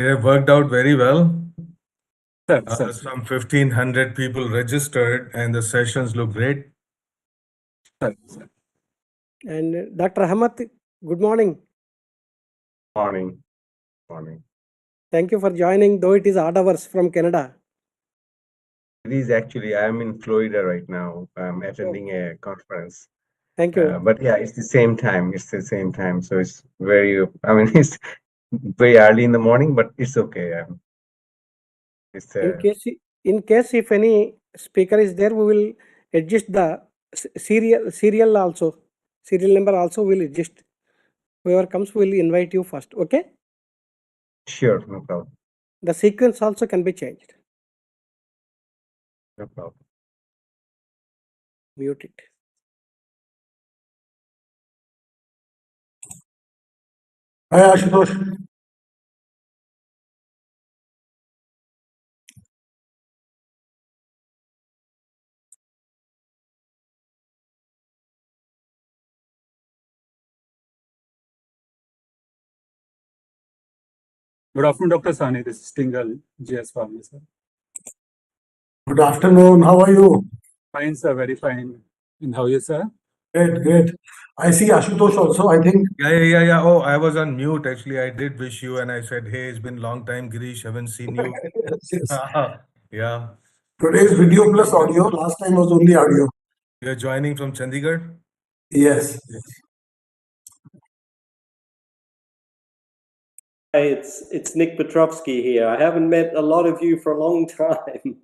It worked out very well. Sir. Some 1,500 people registered, and the sessions look great. Sir. And Dr. Ahmed, good morning. Morning. Thank you for joining, though it is odd hours from Canada. It is actually, I'm in Florida right now. I'm attending a conference. Thank you. But yeah, it's the same time. So it's very, it's very early in the morning, but it's okay. It's In case if any speaker is there, we will adjust the serial also. Serial number also will adjust. Whoever comes, we will invite you first. Okay? sure, no problem. The sequence also can be changed. No problem. Mute it. Hi, Ashutosh. Good afternoon, Dr. Sani. This is Tingal, GS Pharma, sir. Good afternoon. How are you? Fine, sir. Very fine. And how are you, sir? Great. I see Ashutosh also, I think. Yeah. Oh, I was on mute. Actually, I did wish you, and I said, hey, it's been a long time, Girish. Haven't seen you. Yes. Yeah. Today's video plus audio. Last time was only audio. You're joining from Chandigarh? Yes. Hi, it's Nick Petrovsky here. I haven't met a lot of you for a long time.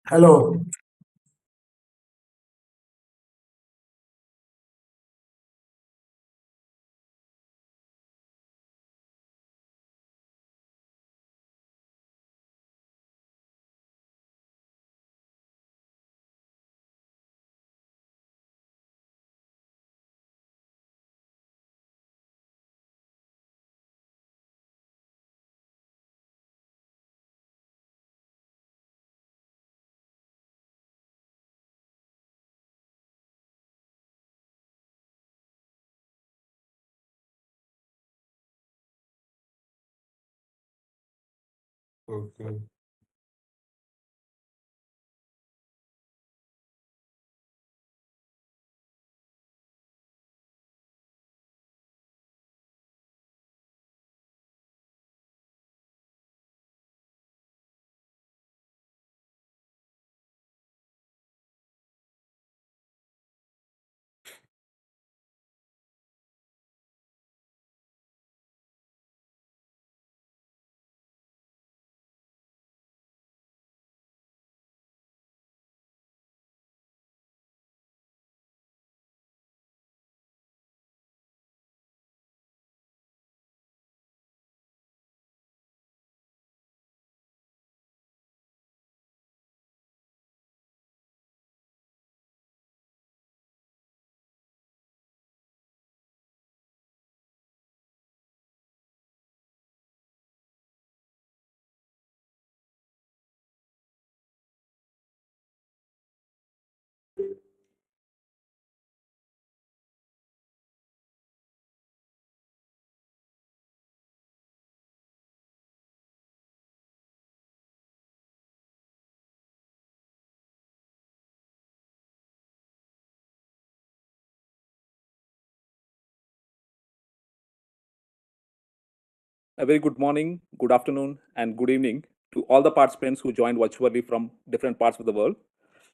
Hello. Okay. A very good morning, good afternoon, and good evening to all the participants who joined virtually from different parts of the world.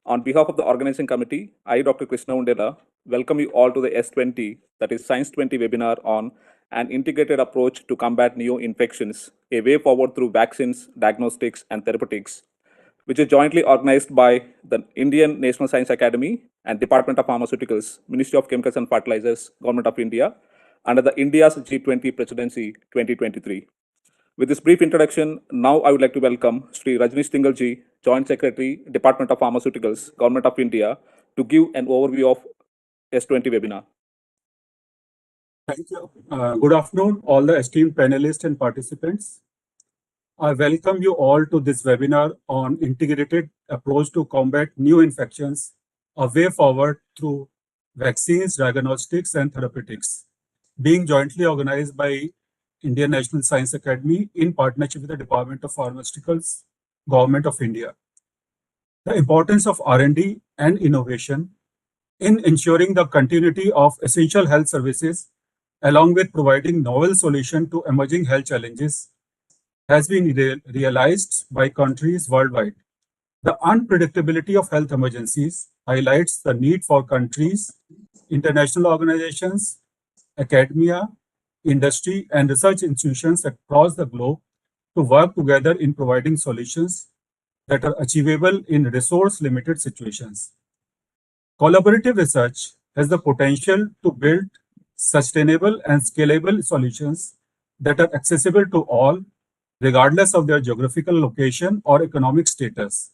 On behalf of the organizing committee, I, Dr. Krishna Undela, welcome you all to the S20, that is Science 20 webinar on an integrated approach to combat neo-infections, a way forward through vaccines, diagnostics, and therapeutics, which is jointly organized by the Indian National Science Academy and Department of Pharmaceuticals, Ministry of Chemicals and Fertilizers, Government of India, under the India's G20 Presidency 2023. With this brief introduction, now I would like to welcome Sri Rajnish Tingalji, Joint Secretary, Department of Pharmaceuticals, Government of India, to give an overview of S20 webinar. Thank you. Good afternoon, all the esteemed panelists and participants. I welcome you all to this webinar on integrated approach to combat new infections, a way forward through vaccines, diagnostics, and therapeutics, being jointly organized by Indian National Science Academy in partnership with the Department of Pharmaceuticals, Government of India. The importance of R&D and innovation in ensuring the continuity of essential health services along with providing novel solutions to emerging health challenges has been realized by countries worldwide. The unpredictability of health emergencies highlights the need for countries, international organizations, academia, industry, and research institutions across the globe to work together in providing solutions that are achievable in resource-limited situations. Collaborative research has the potential to build sustainable and scalable solutions that are accessible to all, regardless of their geographical location or economic status.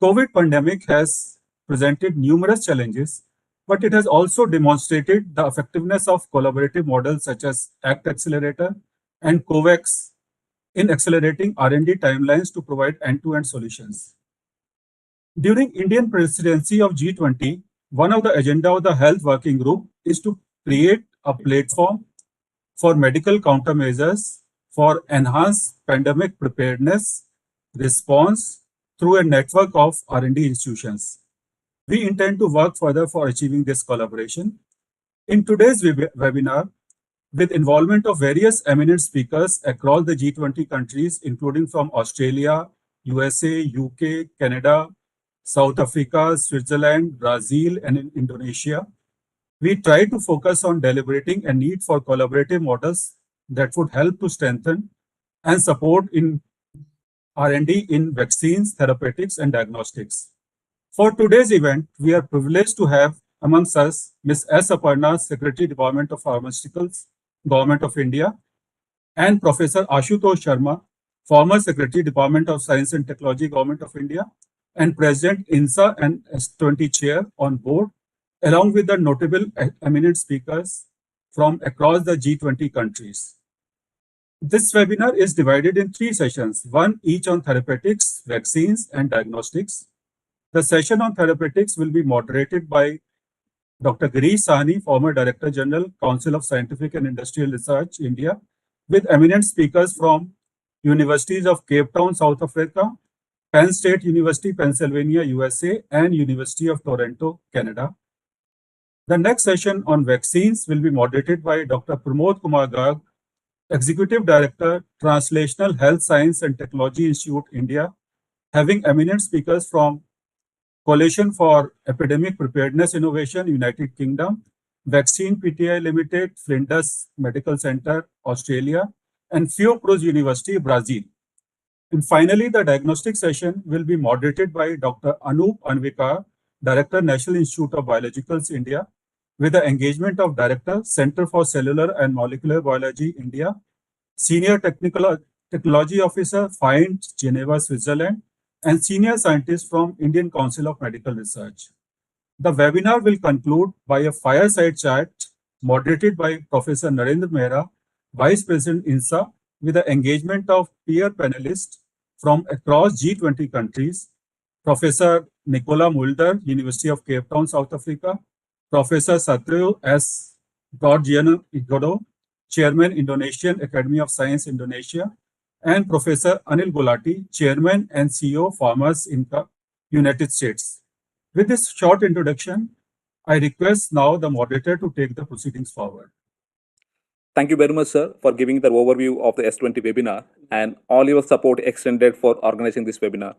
COVID pandemic has presented numerous challenges, but it has also demonstrated the effectiveness of collaborative models such as ACT Accelerator and COVAX in accelerating R&D timelines to provide end-to-end solutions. During Indian presidency of G20, one of the agenda of the Health Working Group is to create a platform for medical countermeasures for enhanced pandemic preparedness response through a network of R&D institutions. We intend to work further for achieving this collaboration. In today's webinar, with involvement of various eminent speakers across the G20 countries, including from Australia, USA, UK, Canada, South Africa, Switzerland, Brazil, and Indonesia, we try to focus on deliberating a need for collaborative models that would help to strengthen and support in R&D in vaccines, therapeutics, and diagnostics. For today's event, we are privileged to have amongst us Ms. S. Aparna, Secretary, Department of Pharmaceuticals, Government of India, and Professor Ashutosh Sharma, former Secretary, Department of Science and Technology, Government of India, and President INSA and S20 Chair on board, along with the notable eminent speakers from across the G20 countries. This webinar is divided in 3 sessions, one each on therapeutics, vaccines, and diagnostics. The session on therapeutics will be moderated by Dr. Girish Sahni, former Director General, Council of Scientific and Industrial Research, India, with eminent speakers from Universities of Cape Town, South Africa, Penn State University, Pennsylvania, USA, and University of Toronto, Canada. The next session on vaccines will be moderated by Dr. Pramod Kumar Garg, Executive Director, Translational Health Science and Technology Institute, India, having eminent speakers from Coalition for Epidemic Preparedness Innovation, United Kingdom, Vaccine Pti Limited, Flinders Medical Center, Australia, and Fiocruz University, Brazil. And finally, the diagnostic session will be moderated by Dr. Anup Anvikar, Director, National Institute of Biologicals, India, with the engagement of Director, Center for Cellular and Molecular Biology, India, Senior Technology Officer, FIND, Geneva, Switzerland, and Senior Scientist from Indian Council of Medical Research. The webinar will conclude by a fireside chat moderated by Professor Narendra Mehra, Vice President INSA, with the engagement of peer panelists from across G20 countries, Professor Nicola Mulder, University of Cape Town, South Africa, Professor Satrio S. Gorgiano Igodo, Chairman, Indonesian Academy of Science, Indonesia, and Professor Anil Gulati, Chairman and CEO, Pharmas Inc., United States. With this short introduction, I request now the moderator to take the proceedings forward. Thank you very much, sir, for giving the overview of the S20 webinar and all your support extended for organizing this webinar.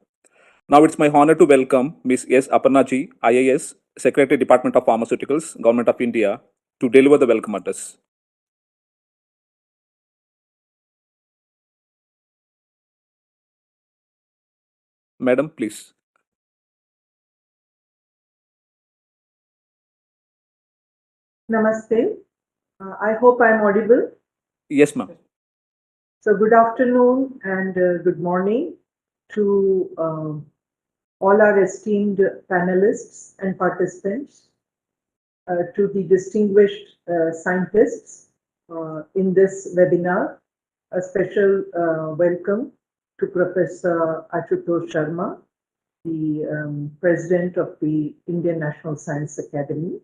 Now it's my honor to welcome Ms. S. Aparna Ji, IAS, Secretary, Department of Pharmaceuticals, Government of India, to deliver the welcome address. Madam, please. Namaste. I hope I'm audible. Yes, ma'am. So good afternoon and good morning to all our esteemed panelists and participants, to the distinguished scientists in this webinar. A special welcome to Professor Ashutosh Sharma, the President of the Indian National Science Academy.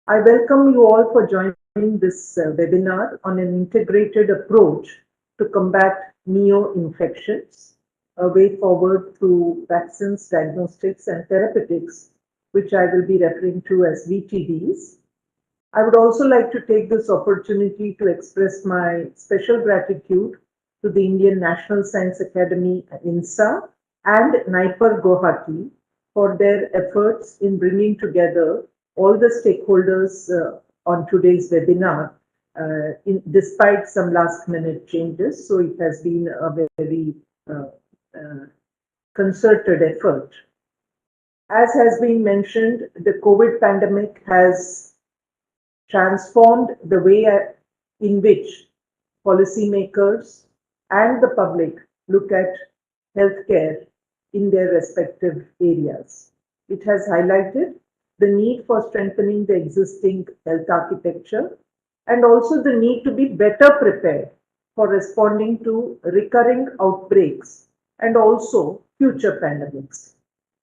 I welcome you all for joining this webinar on an integrated approach to combat neo-infections, a way forward through vaccines, diagnostics, and therapeutics, which I will be referring to as VTDs. I would also like to take this opportunity to express my special gratitude to the Indian National Science Academy, INSA, and NIPER Guwahati for their efforts in bringing together all the stakeholders on today's webinar, despite some last-minute changes. So it has been a very concerted effort. As has been mentioned, the COVID pandemic has transformed the way in which policymakers and the public look at healthcare in their respective areas. It has highlighted the need for strengthening the existing health architecture and also the need to be better prepared for responding to recurring outbreaks and also future pandemics.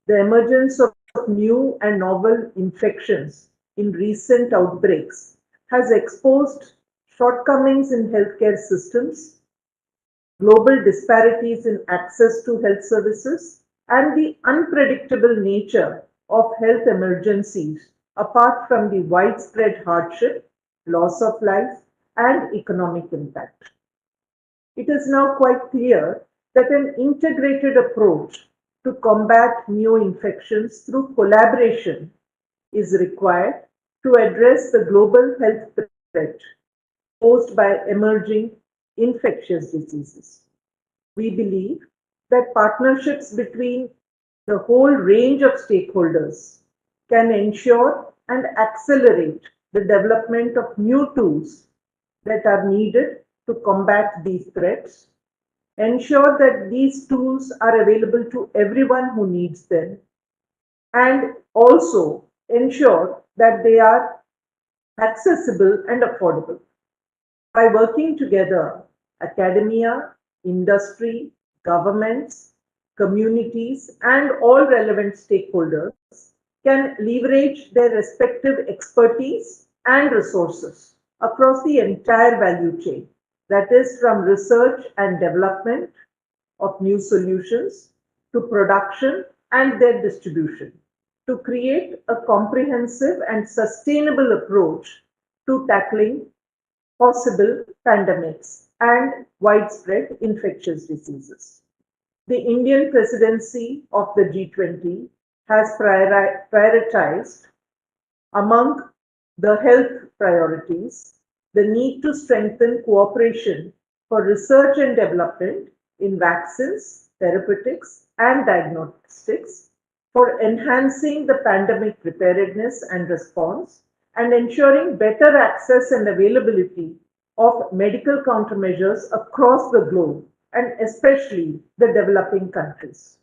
The emergence of new and novel infections in recent outbreaks has exposed shortcomings in healthcare systems, global disparities in access to health services, and the unpredictable nature of health emergencies apart from the widespread hardship, loss of life, and economic impact. It is now quite clear that an integrated approach to combat new infections through collaboration is required to address the global health threat posed by emerging infectious diseases. We believe that partnerships between the whole range of stakeholders can ensure and accelerate the development of new tools that are needed to combat these threats, ensure that these tools are available to everyone who needs them, and also ensure that they are accessible and affordable. By working together, academia, industry, governments, communities, and all relevant stakeholders can leverage their respective expertise and resources across the entire value chain, that is, from research and development of new solutions to production and their distribution, to create a comprehensive and sustainable approach to tackling possible pandemics and widespread infectious diseases. The Indian presidency of the G20 has prioritized among the health priorities the need to strengthen cooperation for research and development in vaccines, therapeutics, and diagnostics, for enhancing the pandemic preparedness and response, and ensuring better access and availability of medical countermeasures across the globe, and especially the developing countries.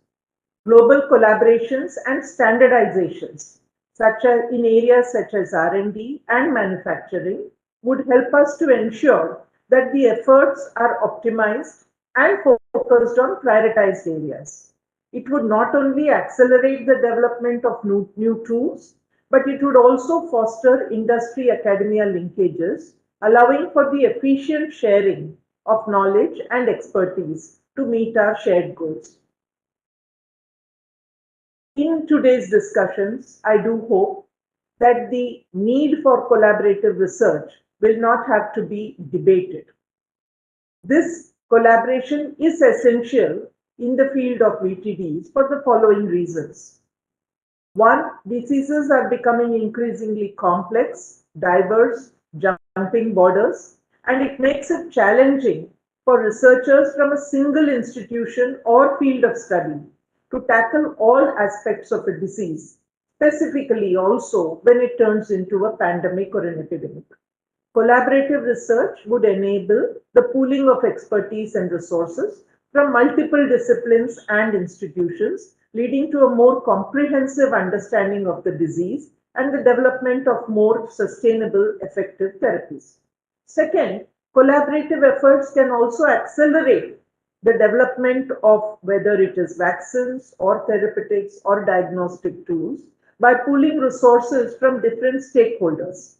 Global collaborations and standardizations, such as in areas such as R&D and manufacturing, would help us to ensure that the efforts are optimized and focused on prioritized areas. It would not only accelerate the development of new tools, but it would also foster industry-academia linkages, allowing for the efficient sharing of knowledge and expertise to meet our shared goals. In today's discussions, I do hope that the need for collaborative research will not have to be debated. This collaboration is essential in the field of VTDs for the following reasons. One, diseases are becoming increasingly complex, diverse, jumping borders, and it makes it challenging for researchers from a single institution or field of study to tackle all aspects of a disease, specifically also when it turns into a pandemic or an epidemic. Collaborative research would enable the pooling of expertise and resources from multiple disciplines and institutions, leading to a more comprehensive understanding of the disease and the development of more sustainable, effective therapies. Second, collaborative efforts can also accelerate the development of whether it is vaccines or therapeutics or diagnostic tools by pooling resources from different stakeholders.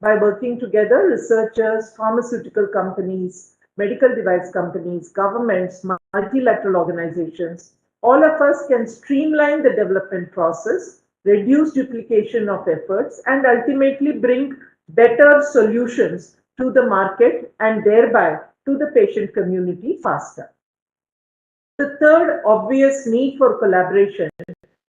By working together, researchers, pharmaceutical companies, medical device companies, governments, multilateral organizations, all of us can streamline the development process, reduce duplication of efforts, and ultimately bring better solutions to the market and thereby to the patient community faster. The third obvious need for collaboration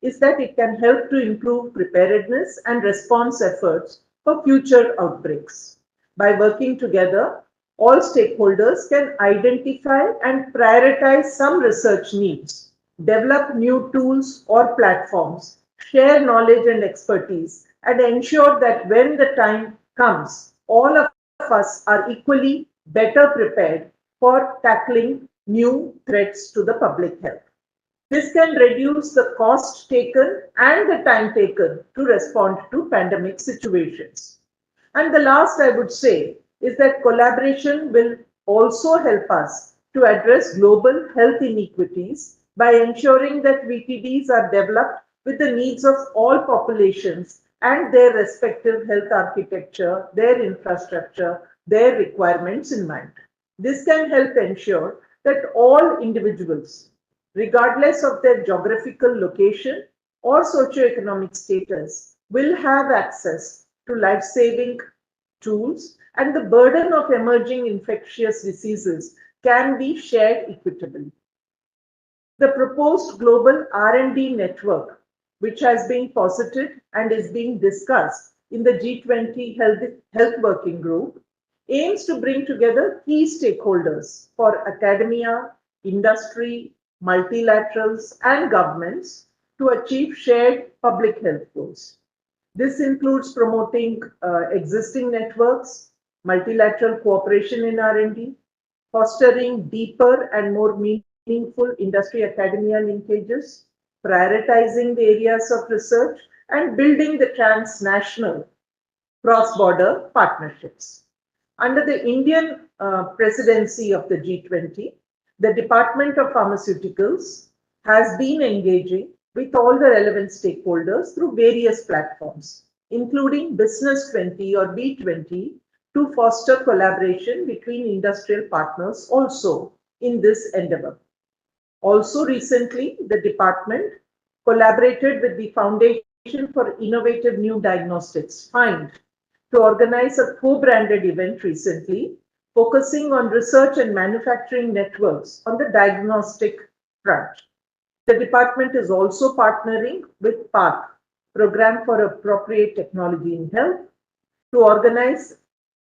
is that it can help to improve preparedness and response efforts for future outbreaks. By working together, all stakeholders can identify and prioritize some research needs, develop new tools or platforms, share knowledge and expertise, and ensure that when the time comes, all of us are equally better prepared for tackling new threats to the public health. This can reduce the cost taken and the time taken to respond to pandemic situations. And the last I would say is that collaboration will also help us to address global health inequities by ensuring that VTDs are developed with the needs of all populations and their respective health architecture, their infrastructure, their requirements in mind. This can help ensure that all individuals, regardless of their geographical location or socioeconomic status, will have access to life-saving tools, and the burden of emerging infectious diseases can be shared equitably. The proposed global R&D network, which has been posited and is being discussed in the G20 Health Working Group, aims to bring together key stakeholders for academia, industry, multilaterals, and governments to achieve shared public health goals. This includes promoting existing networks, multilateral cooperation in R&D, fostering deeper and more meaningful industry-academia linkages, prioritizing the areas of research, and building the transnational cross-border partnerships. Under the Indian presidency of the G20, the Department of Pharmaceuticals has been engaging with all the relevant stakeholders through various platforms, including Business 20 or B20, to foster collaboration between industrial partners also in this endeavor. Also recently, the department collaborated with the Foundation for Innovative New Diagnostics, FIND, to organize a co-branded event recently focusing on research and manufacturing networks on the diagnostic front. The department is also partnering with PATH, Program for Appropriate Technology in Health, to organize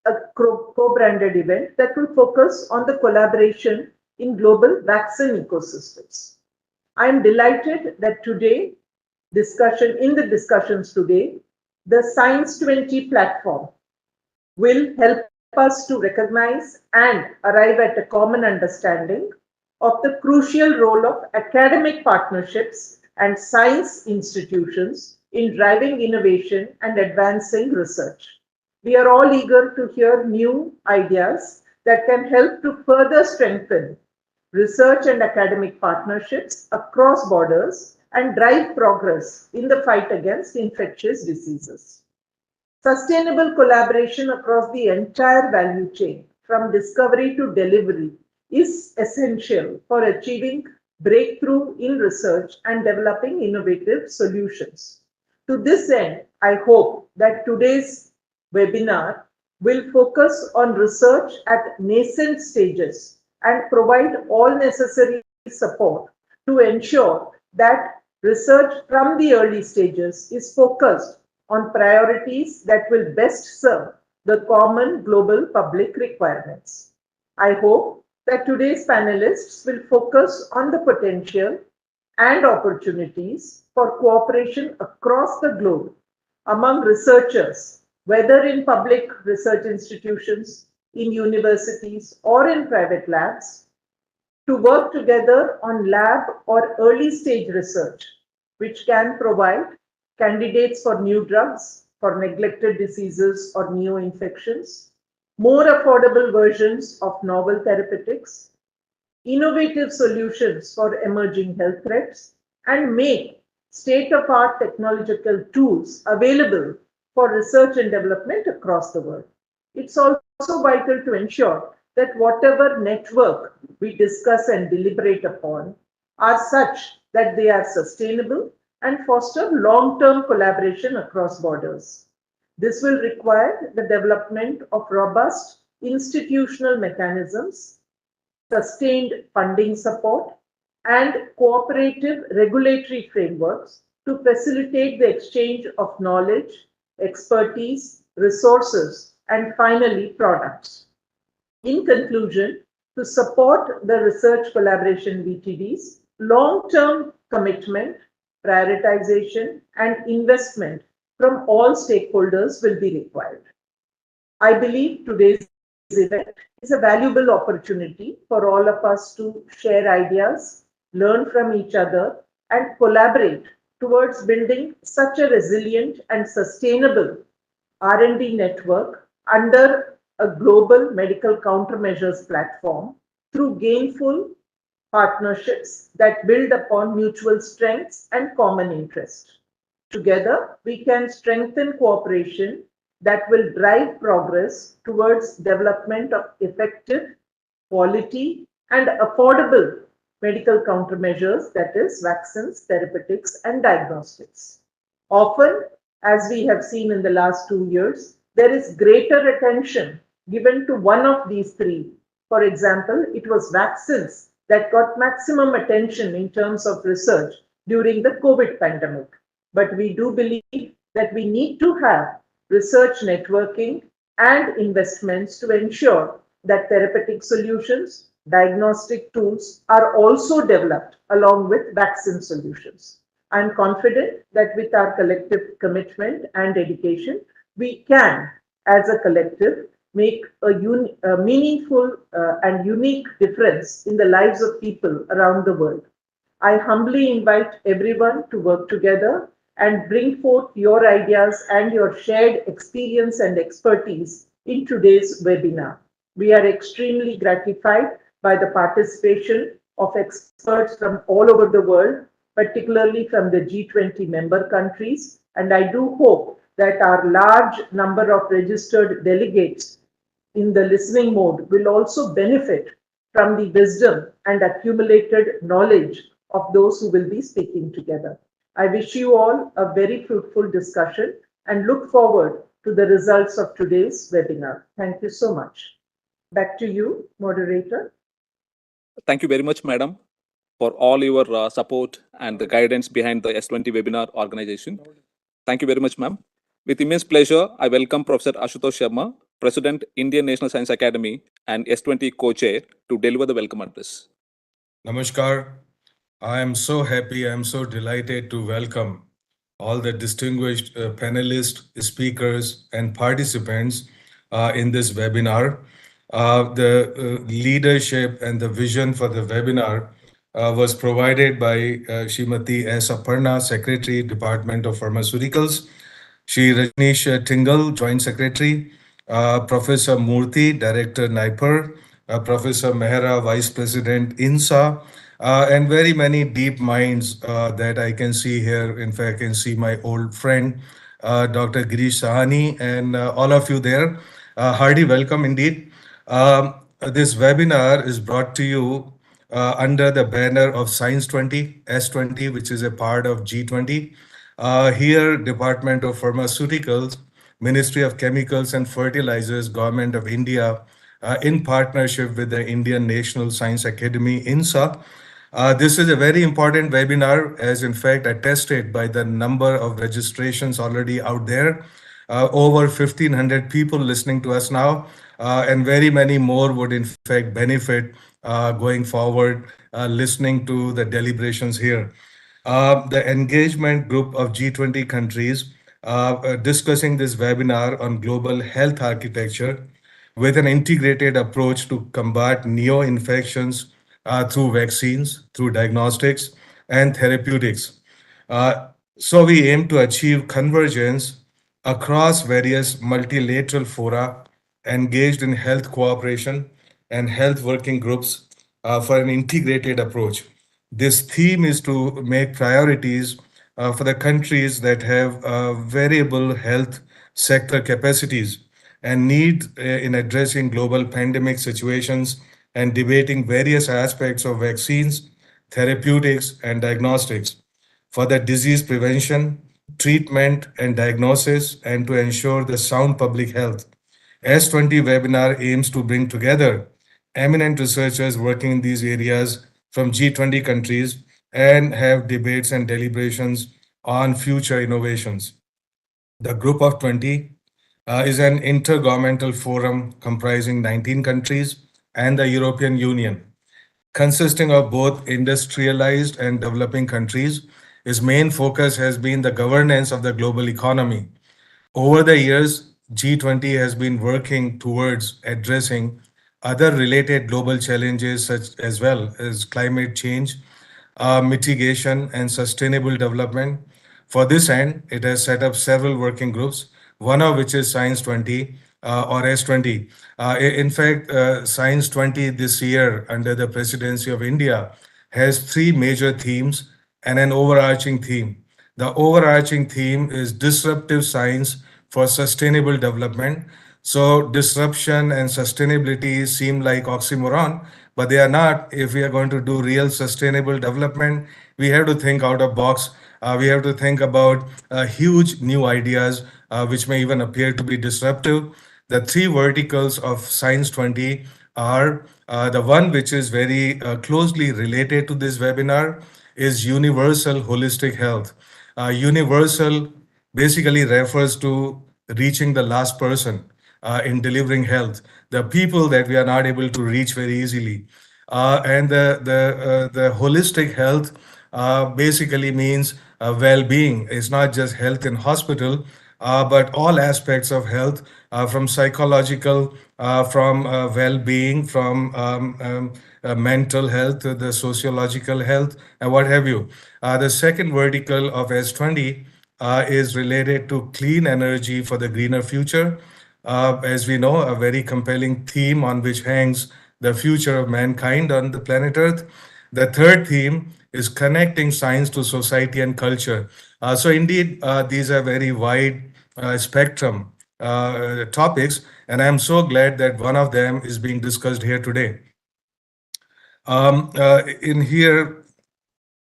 a co-branded event that will focus on the collaboration in global vaccine ecosystems. I am delighted that today, in the discussions today, the Science 20 platform will help us to recognize and arrive at a common understanding of the crucial role of academic partnerships and science institutions in driving innovation and advancing research. We are all eager to hear new ideas that can help to further strengthen research and academic partnerships across borders and drive progress in the fight against infectious diseases. Sustainable collaboration across the entire value chain, from discovery to delivery, is essential for achieving breakthrough in research and developing innovative solutions. To this end, I hope that today's webinar will focus on research at nascent stages and provide all necessary support to ensure that research from the early stages is focused on priorities that will best serve the common global public requirements. I hope that today's panelists will focus on the potential and opportunities for cooperation across the globe among researchers, whether in public research institutions, in universities, or in private labs, to work together on lab or early stage research, which can provide candidates for new drugs, for neglected diseases or neo-infections, more affordable versions of novel therapeutics, innovative solutions for emerging health threats, and make state-of-art technological tools available for research and development across the world. It's also vital to ensure that whatever network we discuss and deliberate upon are such that they are sustainable and foster long-term collaboration across borders. This will require the development of robust institutional mechanisms, sustained funding support, and cooperative regulatory frameworks to facilitate the exchange of knowledge, expertise, resources, and finally, products. In conclusion, to support the research collaboration VTDs, long-term commitment, prioritization, and investment from all stakeholders will be required. I believe today's event is a valuable opportunity for all of us to share ideas, learn from each other, and collaborate towards building such a resilient and sustainable R&D network under a global medical countermeasures platform through gainful partnerships that build upon mutual strengths and common interest. Together, we can strengthen cooperation that will drive progress towards development of effective, quality, and affordable medical countermeasures, that is, vaccines, therapeutics, and diagnostics. Often, as we have seen in the last 2 years, there is greater attention given to one of these three. For example, it was vaccines that got maximum attention in terms of research during the COVID pandemic. But we do believe that we need to have research networking and investments to ensure that therapeutic solutions, diagnostic tools are also developed along with vaccine solutions. I'm confident that with our collective commitment and dedication, we can, as a collective, make a meaningful and unique difference in the lives of people around the world. I humbly invite everyone to work together and bring forth your ideas and your shared experience and expertise in today's webinar. We are extremely gratified by the participation of experts from all over the world, particularly from the G20 member countries, and I do hope that our large number of registered delegates in the listening mode will also benefit from the wisdom and accumulated knowledge of those who will be speaking together. I wish you all a very fruitful discussion and look forward to the results of today's webinar. Thank you so much. Back to you, moderator. Thank you very much, madam, for all your support and the guidance behind the S20 Webinar organization. Thank you very much, ma'am. With immense pleasure, I welcome Professor Ashutosh Sharma, President, Indian National Science Academy and S20 Co-Chair, to deliver the welcome address. Namaskar. I am so happy, I am so delighted to welcome all the distinguished panelists, speakers, and participants in this webinar. The leadership and the vision for the webinar was provided by Srimati S. Aparna, Secretary, Department of Pharmaceuticals, Shri Rajneesh Tingle, Joint Secretary, Professor Murthy, Director, NIPER, Professor Mehra, Vice President, INSA, and very many deep minds that I can see here. In fact, I can see my old friend, Dr. Girish Sahani, and all of you there. Hearty welcome indeed. This webinar is brought to you under the banner of Science 20, S20, which is a part of G20. Here, Department of Pharmaceuticals, Ministry of Chemicals and Fertilizers, Government of India, in partnership with the Indian National Science Academy, INSA. This is a very important webinar, as in fact attested by the number of registrations already out there. Over 1,500 people listening to us now, and very many more would in fact benefit going forward, listening to the deliberations here. The engagement group of G20 countries discussing this webinar on global health architecture with an integrated approach to combat neo-infections through vaccines, through diagnostics, and therapeutics. So we aim to achieve convergence across various multilateral fora engaged in health cooperation and health working groups for an integrated approach. This theme is to make priorities for the countries that have variable health sector capacities and need in addressing global pandemic situations and debating various aspects of vaccines, therapeutics, and diagnostics for the disease prevention, treatment, and diagnosis, and to ensure the sound public health. S20 webinar aims to bring together eminent researchers working in these areas from G20 countries and have debates and deliberations on future innovations. The Group of 20 is an intergovernmental forum comprising 19 countries and the European Union, consisting of both industrialized and developing countries. Its main focus has been the governance of the global economy. Over the years, G20 has been working towards addressing other related global challenges such as well as climate change, mitigation, and sustainable development. For this end, it has set up several working groups, one of which is Science 20 or S20. In fact, Science 20 this year, under the presidency of India, has three major themes and an overarching theme. The overarching theme is disruptive science for sustainable development. So, disruption and sustainability seem like oxymoron, but they are not. If we are going to do real sustainable development, we have to think out of box. We have to think about huge new ideas which may even appear to be disruptive. The three verticals of Science 20 are the one which is very closely related to this webinar is universal holistic health. Universal basically refers to reaching the last person in delivering health, the people that we are not able to reach very easily. And the holistic health basically means well-being. It's not just health in hospital, but all aspects of health, from psychological, from well-being, from mental health, the sociological health, and what have you. The second vertical of S20 is related to clean energy for the greener future. As we know, a very compelling theme on which hangs the future of mankind on the planet Earth. The third theme is connecting science to society and culture. So indeed, these are very wide spectrum topics, and I'm so glad that one of them is being discussed here today. In here,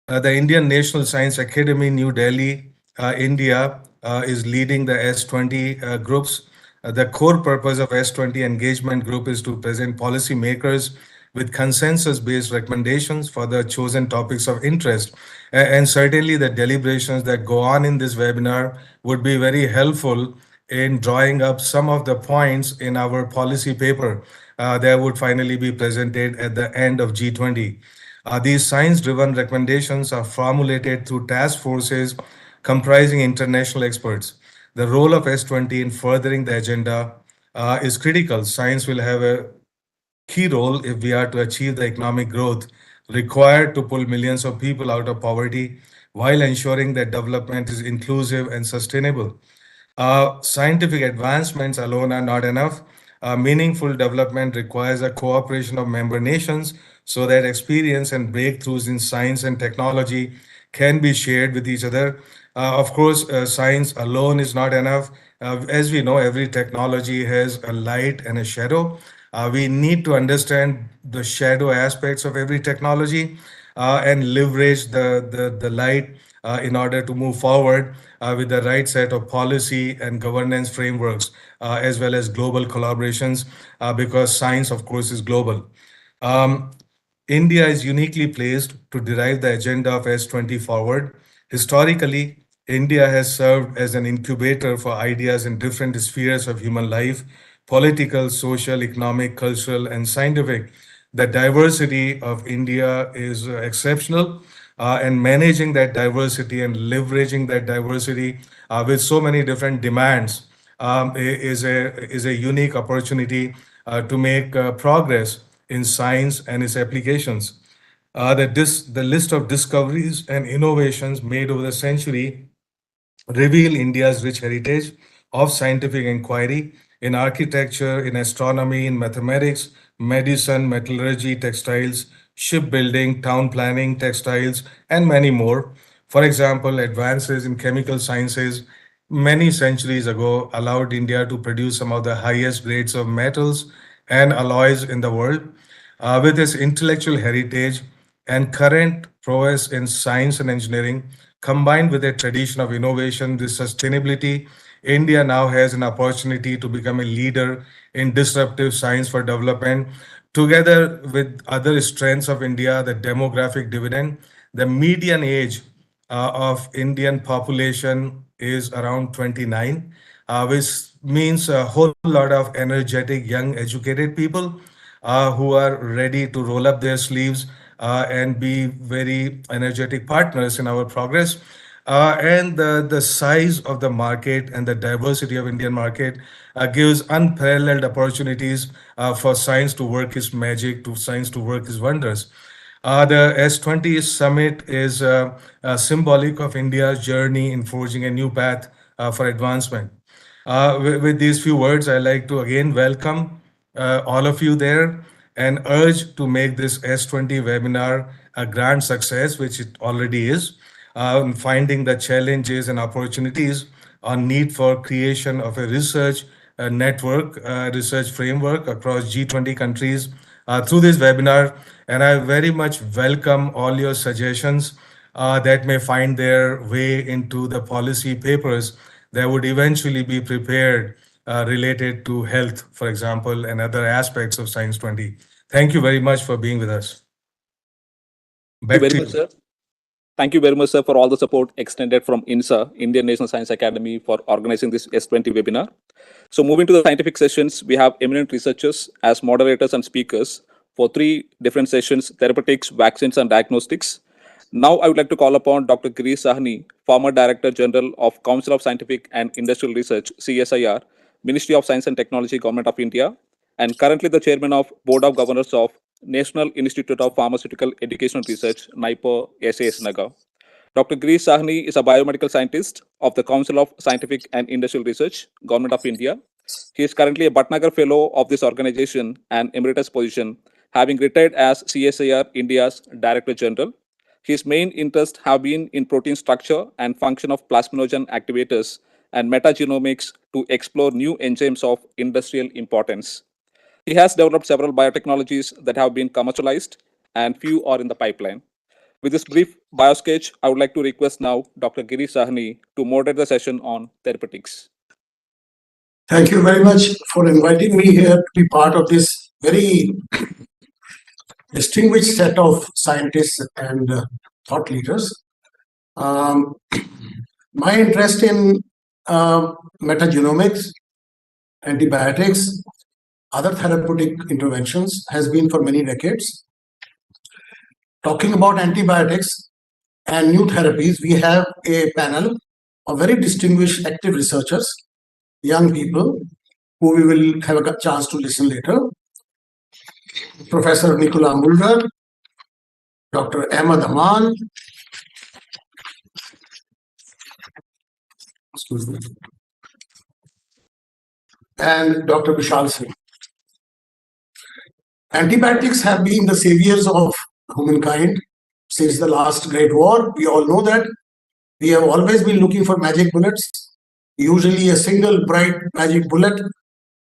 the Indian National Science Academy, New Delhi, India, is leading the S20 groups. The core purpose of S20 engagement group is to present policymakers with consensus-based recommendations for the chosen topics of interest. And certainly the deliberations that go on in this webinar would be very helpful in drawing up some of the points in our policy paper that would finally be presented at the end of G20. These science-driven recommendations are formulated through task forces comprising international experts. The role of S20 in furthering the agenda is critical. Science will have a key role if we are to achieve the economic growth required to pull millions of people out of poverty while ensuring that development is inclusive and sustainable. Scientific advancements alone are not enough. Meaningful development requires a cooperation of member nations so that experience and breakthroughs in science and technology can be shared with each other. Of course, science alone is not enough. As we know, every technology has a light and a shadow. We need to understand the shadow aspects of every technology and leverage the light in order to move forward with the right set of policy and governance frameworks, as well as global collaborations, because science, of course, is global. India is uniquely placed to drive the agenda of S20 forward. Historically, India has served as an incubator for ideas in different spheres of human life: political, social, economic, cultural, and scientific. The diversity of India is exceptional, and managing that diversity and leveraging that diversity with so many different demands is a unique opportunity to make progress in science and its applications. The list of discoveries and innovations made over the century reveal India's rich heritage of scientific inquiry in architecture, in astronomy, in mathematics, medicine, metallurgy, textiles, shipbuilding, town planning, textiles, and many more. For example, advances in chemical sciences many centuries ago allowed India to produce some of the highest grades of metals and alloys in the world. With its intellectual heritage and current prowess in science and engineering, combined with a tradition of innovation, the sustainability, India now has an opportunity to become a leader in disruptive science for development. Together with other strengths of India, the demographic dividend, the median age of Indian population is around 29, which means a whole lot of energetic, young, educated people who are ready to roll up their sleeves and be very energetic partners in our progress. And the size of the market and the diversity of Indian market gives unparalleled opportunities for science to work its magic, to science to work its wonders. The S20 summit is symbolic of India's journey in forging a new path for advancement. With these few words, I'd like to again welcome all of you there and urge to make this S20 webinar a grand success, which it already is, finding the challenges and opportunities on need for creation of a research network, research framework across G20 countries through this webinar. And I very much welcome all your suggestions that may find their way into the policy papers that would eventually be prepared related to health, for example, and other aspects of Science 20. Thank you very much for being with us. Thank you very much, sir. Thank you very much, sir, for all the support extended from INSA, Indian National Science Academy, for organizing this S20 webinar. So moving to the scientific sessions, we have eminent researchers as moderators and speakers for 3 different sessions: therapeutics, vaccines, and diagnostics. Now I would like to call upon Dr. Girish Sahni, former Director General of Council of Scientific and Industrial Research, CSIR, Ministry of Science and Technology, Government of India, and currently the Chairman of Board of Governors of National Institute of Pharmaceutical Education Research, NIPO, SAS Nagar. Dr. Girish Sahni is a biomedical scientist of the Council of Scientific and Industrial Research, Government of India. He is currently a Bhatnagar Fellow of this organization and emeritus position, having retired as CSIR India's Director General. His main interests have been in protein structure and function of plasminogen activators and metagenomics to explore new enzymes of industrial importance. He has developed several biotechnologies that have been commercialized, and few are in the pipeline. With this brief biosketch, I would like to request now Dr. Girish Sahni to moderate the session on therapeutics. Thank you very much for inviting me here to be part of this very distinguished set of scientists and thought leaders. My interest in metagenomics, antibiotics, other therapeutic interventions has been for many decades. Talking about antibiotics and new therapies, we have a panel of very distinguished active researchers, young people, who we will have a chance to listen later. Professor Nicola Mulder, Dr. Ahmad Aman, and Dr. Vishal Singh. Antibiotics have been the saviors of humankind since the last Great War. We all know that. We have always been looking for magic bullets, usually a single bright magic bullet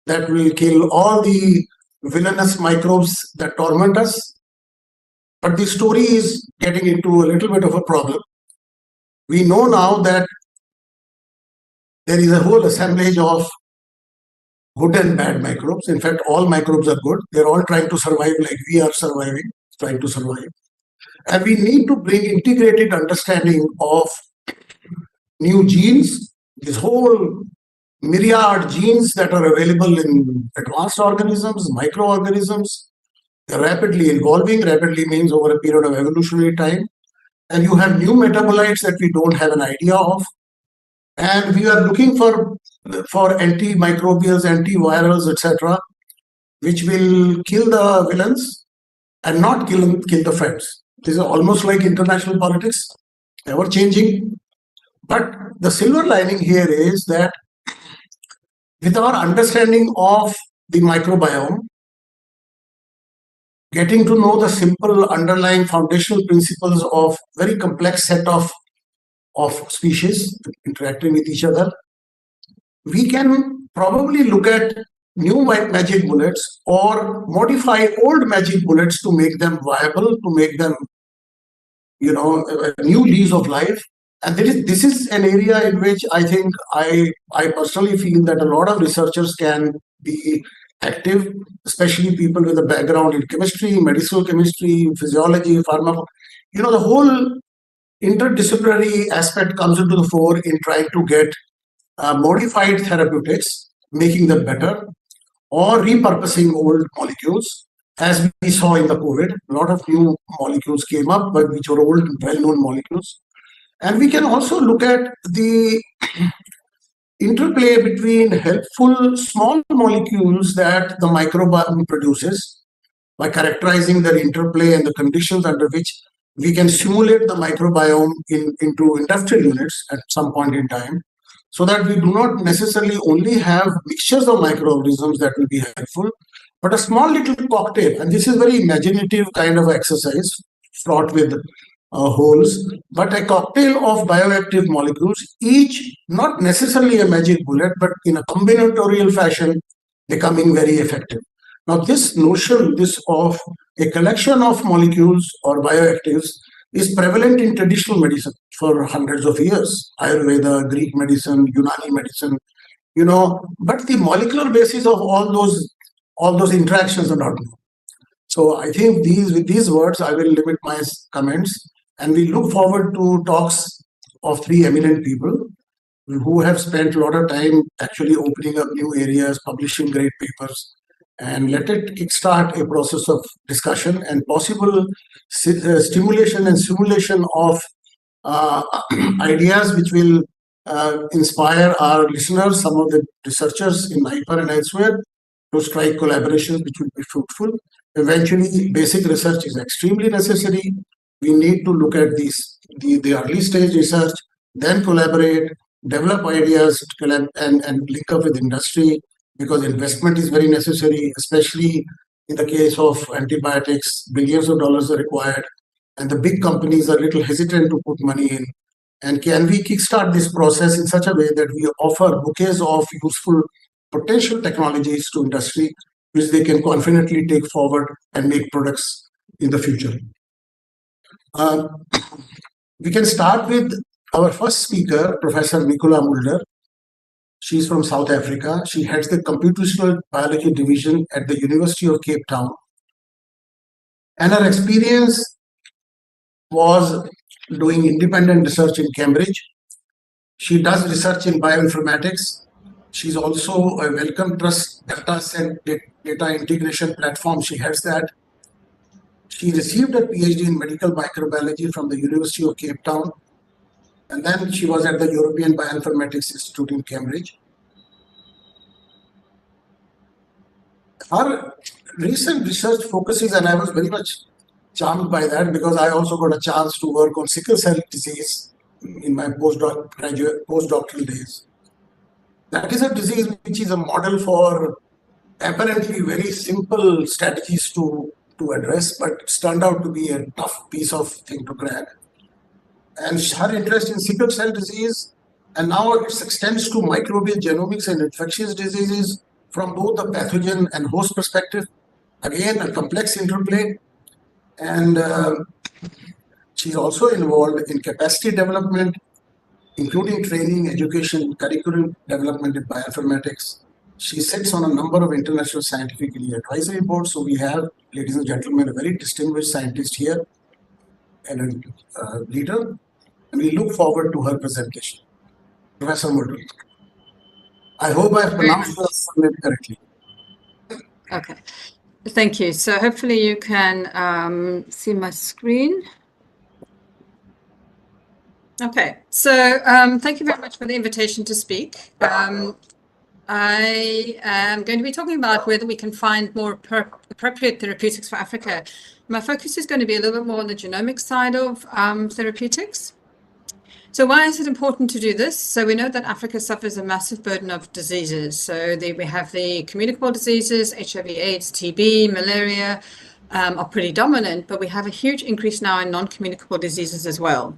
that will kill all the villainous microbes that torment us. But the story is getting into a little bit of a problem. We know now that there is a whole assemblage of good and bad microbes. In fact, all microbes are good. They're all trying to survive like we are surviving, trying to survive. And we need to bring integrated understanding of new genes, this whole myriad genes that are available in advanced organisms, microorganisms. They're rapidly evolving. Rapidly means over a period of evolutionary time. And you have new metabolites that we don't have an idea of. And we are looking for antimicrobials, antivirals, etc., which will kill the villains and not kill the friends. This is almost like international politics, ever changing. But the silver lining here is that with our understanding of the microbiome, getting to know the simple underlying foundational principles of very complex set of species interacting with each other, we can probably look at new magic bullets or modify old magic bullets to make them viable, to make them, a new lease of life. And this is an area in which I think I personally feel that a lot of researchers can be active, especially people with a background in chemistry, medicinal chemistry, physiology, pharma. The whole interdisciplinary aspect comes into the fore in trying to get modified therapeutics, making them better, or repurposing old molecules. As we saw in the COVID, a lot of new molecules came up, but which were old, well-known molecules. And we can also look at the interplay between helpful small molecules that the microbiome produces by characterizing their interplay and the conditions under which we can simulate the microbiome into industrial units at some point in time, so that we do not necessarily only have mixtures of microorganisms that will be helpful, but a small little cocktail. And this is very imaginative kind of exercise, fraught with holes, but a cocktail of bioactive molecules, each not necessarily a magic bullet, but in a combinatorial fashion, becoming very effective. Now, this notion, this of a collection of molecules or bioactives, is prevalent in traditional medicine for hundreds of years. Ayurveda, Greek medicine, Unani medicine, but the molecular basis of all those interactions are not known. So I think with these words, I will limit my comments, and we look forward to talks of three eminent people who have spent a lot of time actually opening up new areas, publishing great papers, and let it kickstart a process of discussion and possible stimulation and simulation of ideas which will inspire our listeners, some of the researchers in NIPER and elsewhere, to strike collaborations which will be fruitful. Eventually, basic research is extremely necessary. We need to look at the early stage research, then collaborate, develop ideas, and link up with industry, because investment is very necessary, especially in the case of antibiotics. Billions of dollars are required, and the big companies are a little hesitant to put money in. And can we kickstart this process in such a way that we offer bouquets of useful potential technologies to industry, which they can confidently take forward and make products in the future? We can start with our first speaker, Professor Nicola Mulder. She's from South Africa. She heads the Computational Biology Division at the University of Cape Town. And her experience was doing independent research in Cambridge. She does research in bioinformatics. She's also a Wellcome Trust data integration platform. She heads that. She received a PhD in medical microbiology from the University of Cape Town. And then she was at the European Bioinformatics Institute in Cambridge. Her recent research focuses, and I was very much charmed by that, because I also got a chance to work on sickle cell disease in my postdoctoral days. That is a disease which is a model for apparently very simple strategies to address, but it's turned out to be a tough piece of thing to crack. And her interest in sickle cell disease, and now it extends to microbial genomics and infectious diseases from both the pathogen and host perspective. Again, a complex interplay. And she's also involved in capacity development, including training, education, curriculum development in bioinformatics. She sits on a number of international scientific advisory boards. So we have, ladies and gentlemen, a very distinguished scientist here and a leader. And we look forward to her presentation. Professor Mulder. I hope I pronounced your name correctly. Okay, thank you. So hopefully you can see my screen. Okay, so thank you very much for the invitation to speak. I am going to be talking about whether we can find more appropriate therapeutics for Africa. My focus is going to be a little bit more on the genomic side of therapeutics. So why is it important to do this? So we know that Africa suffers a massive burden of diseases. So we have the communicable diseases, HIV, AIDS, TB, malaria are pretty dominant, but we have a huge increase now in non-communicable diseases as well.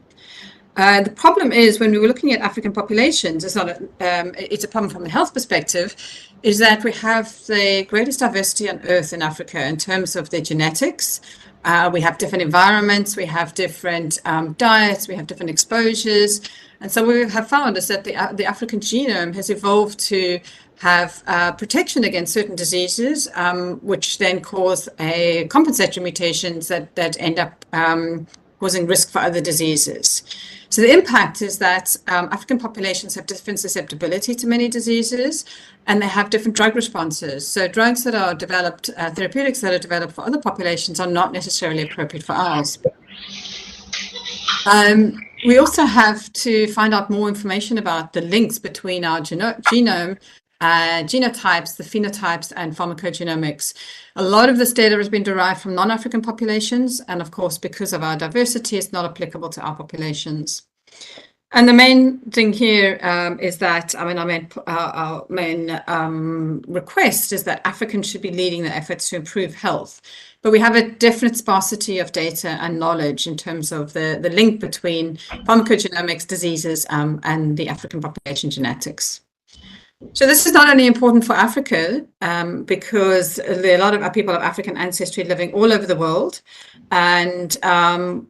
The problem is when we were looking at African populations, it's not it's a problem from a health perspective, is that we have the greatest diversity on earth in Africa in terms of their genetics. We have different environments, we have different diets, we have different exposures. And so what we have found is that the African genome has evolved to have protection against certain diseases, which then cause a compensatory mutations that end up causing risk for other diseases. So the impact is that African populations have different susceptibility to many diseases, and they have different drug responses. So drugs that are developed, therapeutics that are developed for other populations are not necessarily appropriate for ours. We also have to find out more information about the links between our genome, genotypes, the phenotypes, and pharmacogenomics. A lot of this data has been derived from non-African populations, and of course, because of our diversity, it's not applicable to our populations. And the main thing here is that, our main request is that Africans should be leading the efforts to improve health. But we have a definite sparsity of data and knowledge in terms of the link between pharmacogenomics, diseases, and the African population genetics. So this is not only important for Africa, because there are a lot of people of African ancestry living all over the world. And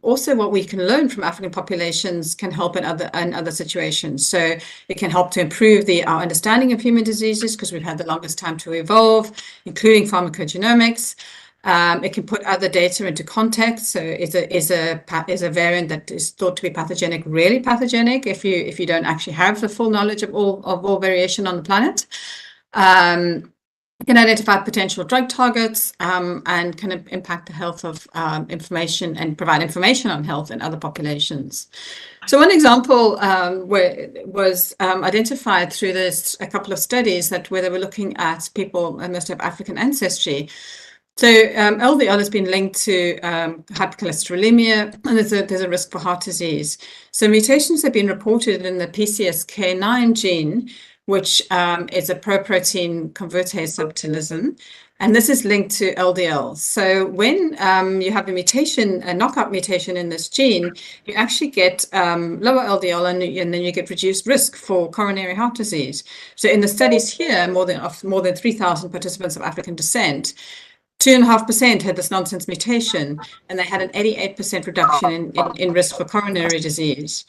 also what we can learn from African populations can help in other situations. So it can help to improve our understanding of human diseases, because we've had the longest time to evolve, including pharmacogenomics. It can put other data into context. So is a variant that is thought to be pathogenic really pathogenic if you don't actually have the full knowledge of all variation on the planet? It can identify potential drug targets and can impact the health of information and provide information on health in other populations. So one example was identified through a couple of studies where they were looking at people who must have African ancestry. So LDL has been linked to hypercholesterolemia, and there's a risk for heart disease. So mutations have been reported in the PCSK9 gene, which is a proprotein convertase subtilism, and this is linked to LDL. So when you have a knockout mutation in this gene, you actually get lower LDL, and then you get reduced risk for coronary heart disease. So in the studies here, more than 3,000 participants of African descent, 2.5% had this nonsense mutation, and they had an 88% reduction in risk for coronary disease.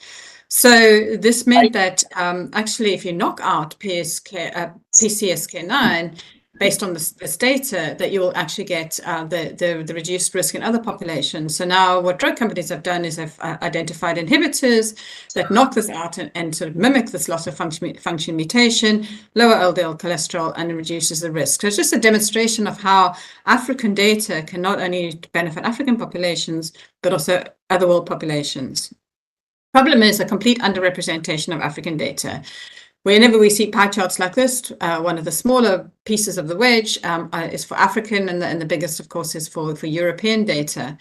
So this meant that actually, if you knock out PCSK9, based on this data, that you will actually get the reduced risk in other populations. So now what drug companies have done is have identified inhibitors that knock this out and sort of mimic this loss of function mutation, lower LDL cholesterol, and reduces the risk. So it's just a demonstration of how African data can not only benefit African populations, but also other world populations. Problem is a complete underrepresentation of African data. Whenever we see pie charts like this, one of the smaller pieces of the wedge is for African, and the biggest, of course, is for European data.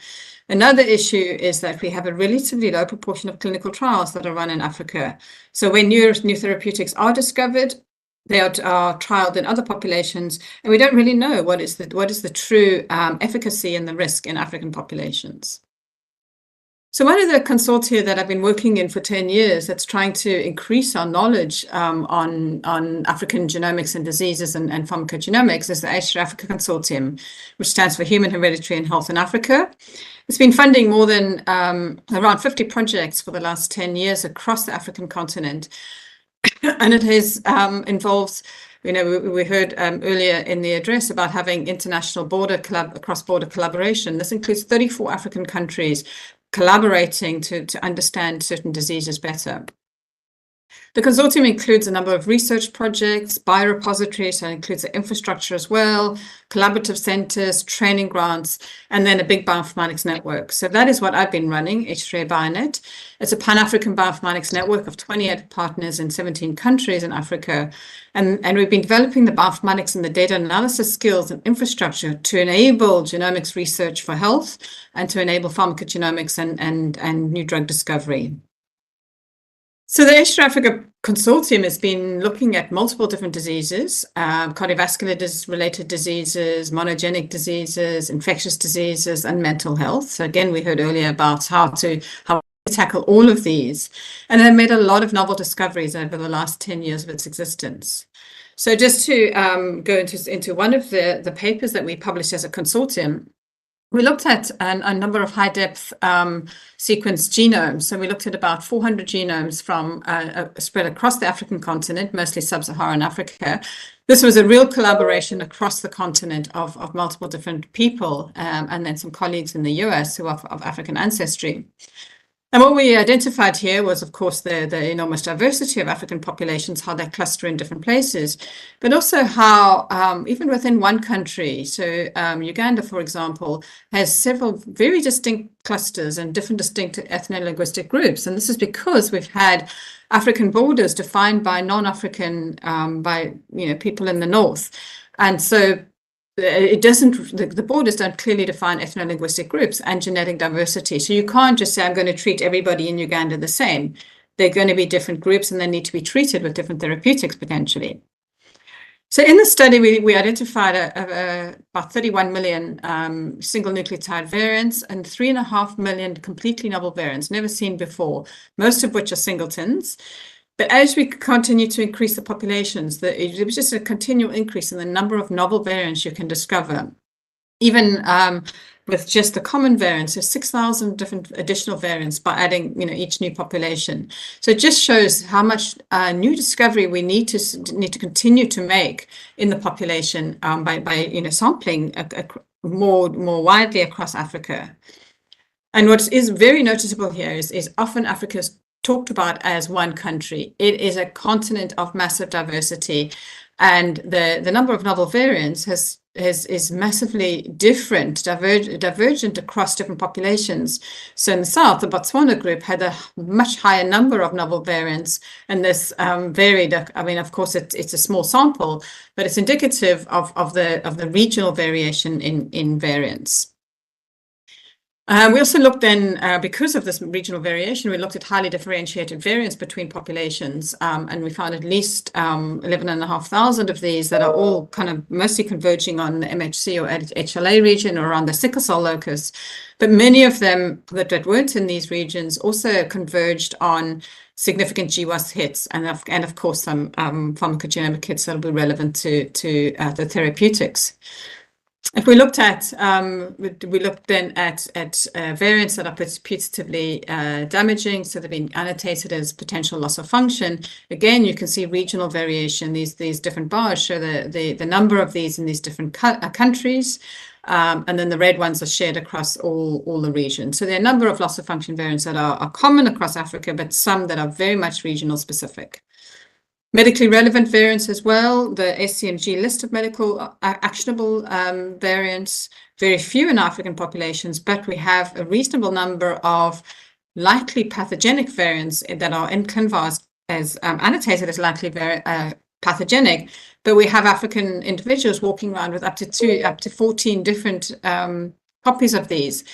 Another issue is that we have a relatively low proportion of clinical trials that are run in Africa. So when new therapeutics are discovered, they are trialed in other populations, and we don't really know what is the true efficacy and the risk in African populations. So one of the consortia that I've been working in for 10 years that's trying to increase our knowledge on African genomics and diseases and pharmacogenomics is the Asia Africa Consortium, which stands for Human, Hereditary and Health in Africa. It's been funding more than around 50 projects for the last 10 years across the African continent. And it involves, we heard earlier in the address about having international cross-border collaboration. This includes 34 African countries collaborating to understand certain diseases better. The consortium includes a number of research projects, biorepositories, so it includes the infrastructure as well, collaborative centers, training grants, and then a big bioinformatics network. So that is what I've been running, H3A Bionet. It's a Pan-African bioinformatics network of 28 partners in 17 countries in Africa. And we've been developing the bioinformatics and the data analysis skills and infrastructure to enable genomics research for health and to enable pharmacogenomics and new drug discovery. So the Asia Africa Consortium has been looking at multiple different diseases, cardiovascular related diseases, monogenic diseases, infectious diseases, and mental health. So again, we heard earlier about how tackle all of these, and have made a lot of novel discoveries over the last 10 years of its existence. So just to go into one of the papers that we published as a consortium, we looked at a number of high-depth sequenced genomes. So we looked at about 400 genomes from spread across the African continent, mostly sub-Saharan Africa. This was a real collaboration across the continent of multiple different people, and then some colleagues in the US who are of African ancestry. And what we identified here was, of course, the enormous diversity of African populations, how they cluster in different places, but also how even within one country, so Uganda, for example, has several very distinct clusters and different distinct ethno-linguistic groups. And this is because we've had African borders defined by non-African, by people in the north. And so it doesn't, the borders don't clearly define ethno-linguistic groups and genetic diversity. So you can't just say, I'm going to treat everybody in Uganda the same. They're going to be different groups and they need to be treated with different therapeutics potentially. So in the study, we identified about 31 million single nucleotide variants and 3.5 million completely novel variants, never seen before, most of which are singletons. But as we continue to increase the populations, it was just a continual increase in the number of novel variants you can discover. Even with just the common variants, so 6,000 different additional variants by adding, each new population. So it just shows how much new discovery we need to continue to make in the population by sampling more widely across Africa. And what is very noticeable here is often Africa's talked about as one country. It is a continent of massive diversity, and the number of novel variants is massively different, divergent across different populations. So in the south, the Botswana group had a much higher number of novel variants, and this varied. I mean, of course, it's a small sample, but it's indicative of the regional variation in variants. We also looked then, because of this regional variation, we looked at highly differentiated variants between populations, and we found at least 11,500 of these that are all kind of mostly converging on the MHC or HLA region or around the sickle cell locus. But many of them that weren't in these regions also converged on significant GWAS hits and of course some pharmacogenomic hits that will be relevant to the therapeutics. If we looked at, we looked then at variants that are putatively damaging, so they've been annotated as potential loss of function. Again, you can see regional variation. These different bars show the number of these in these different countries, and then the red ones are shared across all the regions. So there are a number of loss of function variants that are common across Africa, but some that are very much regional specific. Medically relevant variants as well, the SCMG list of medical actionable variants, very few in African populations, but we have a reasonable number of likely pathogenic variants that are in ClinVar as annotated as likely pathogenic, but we have African individuals walking around with up to 14 different copies of these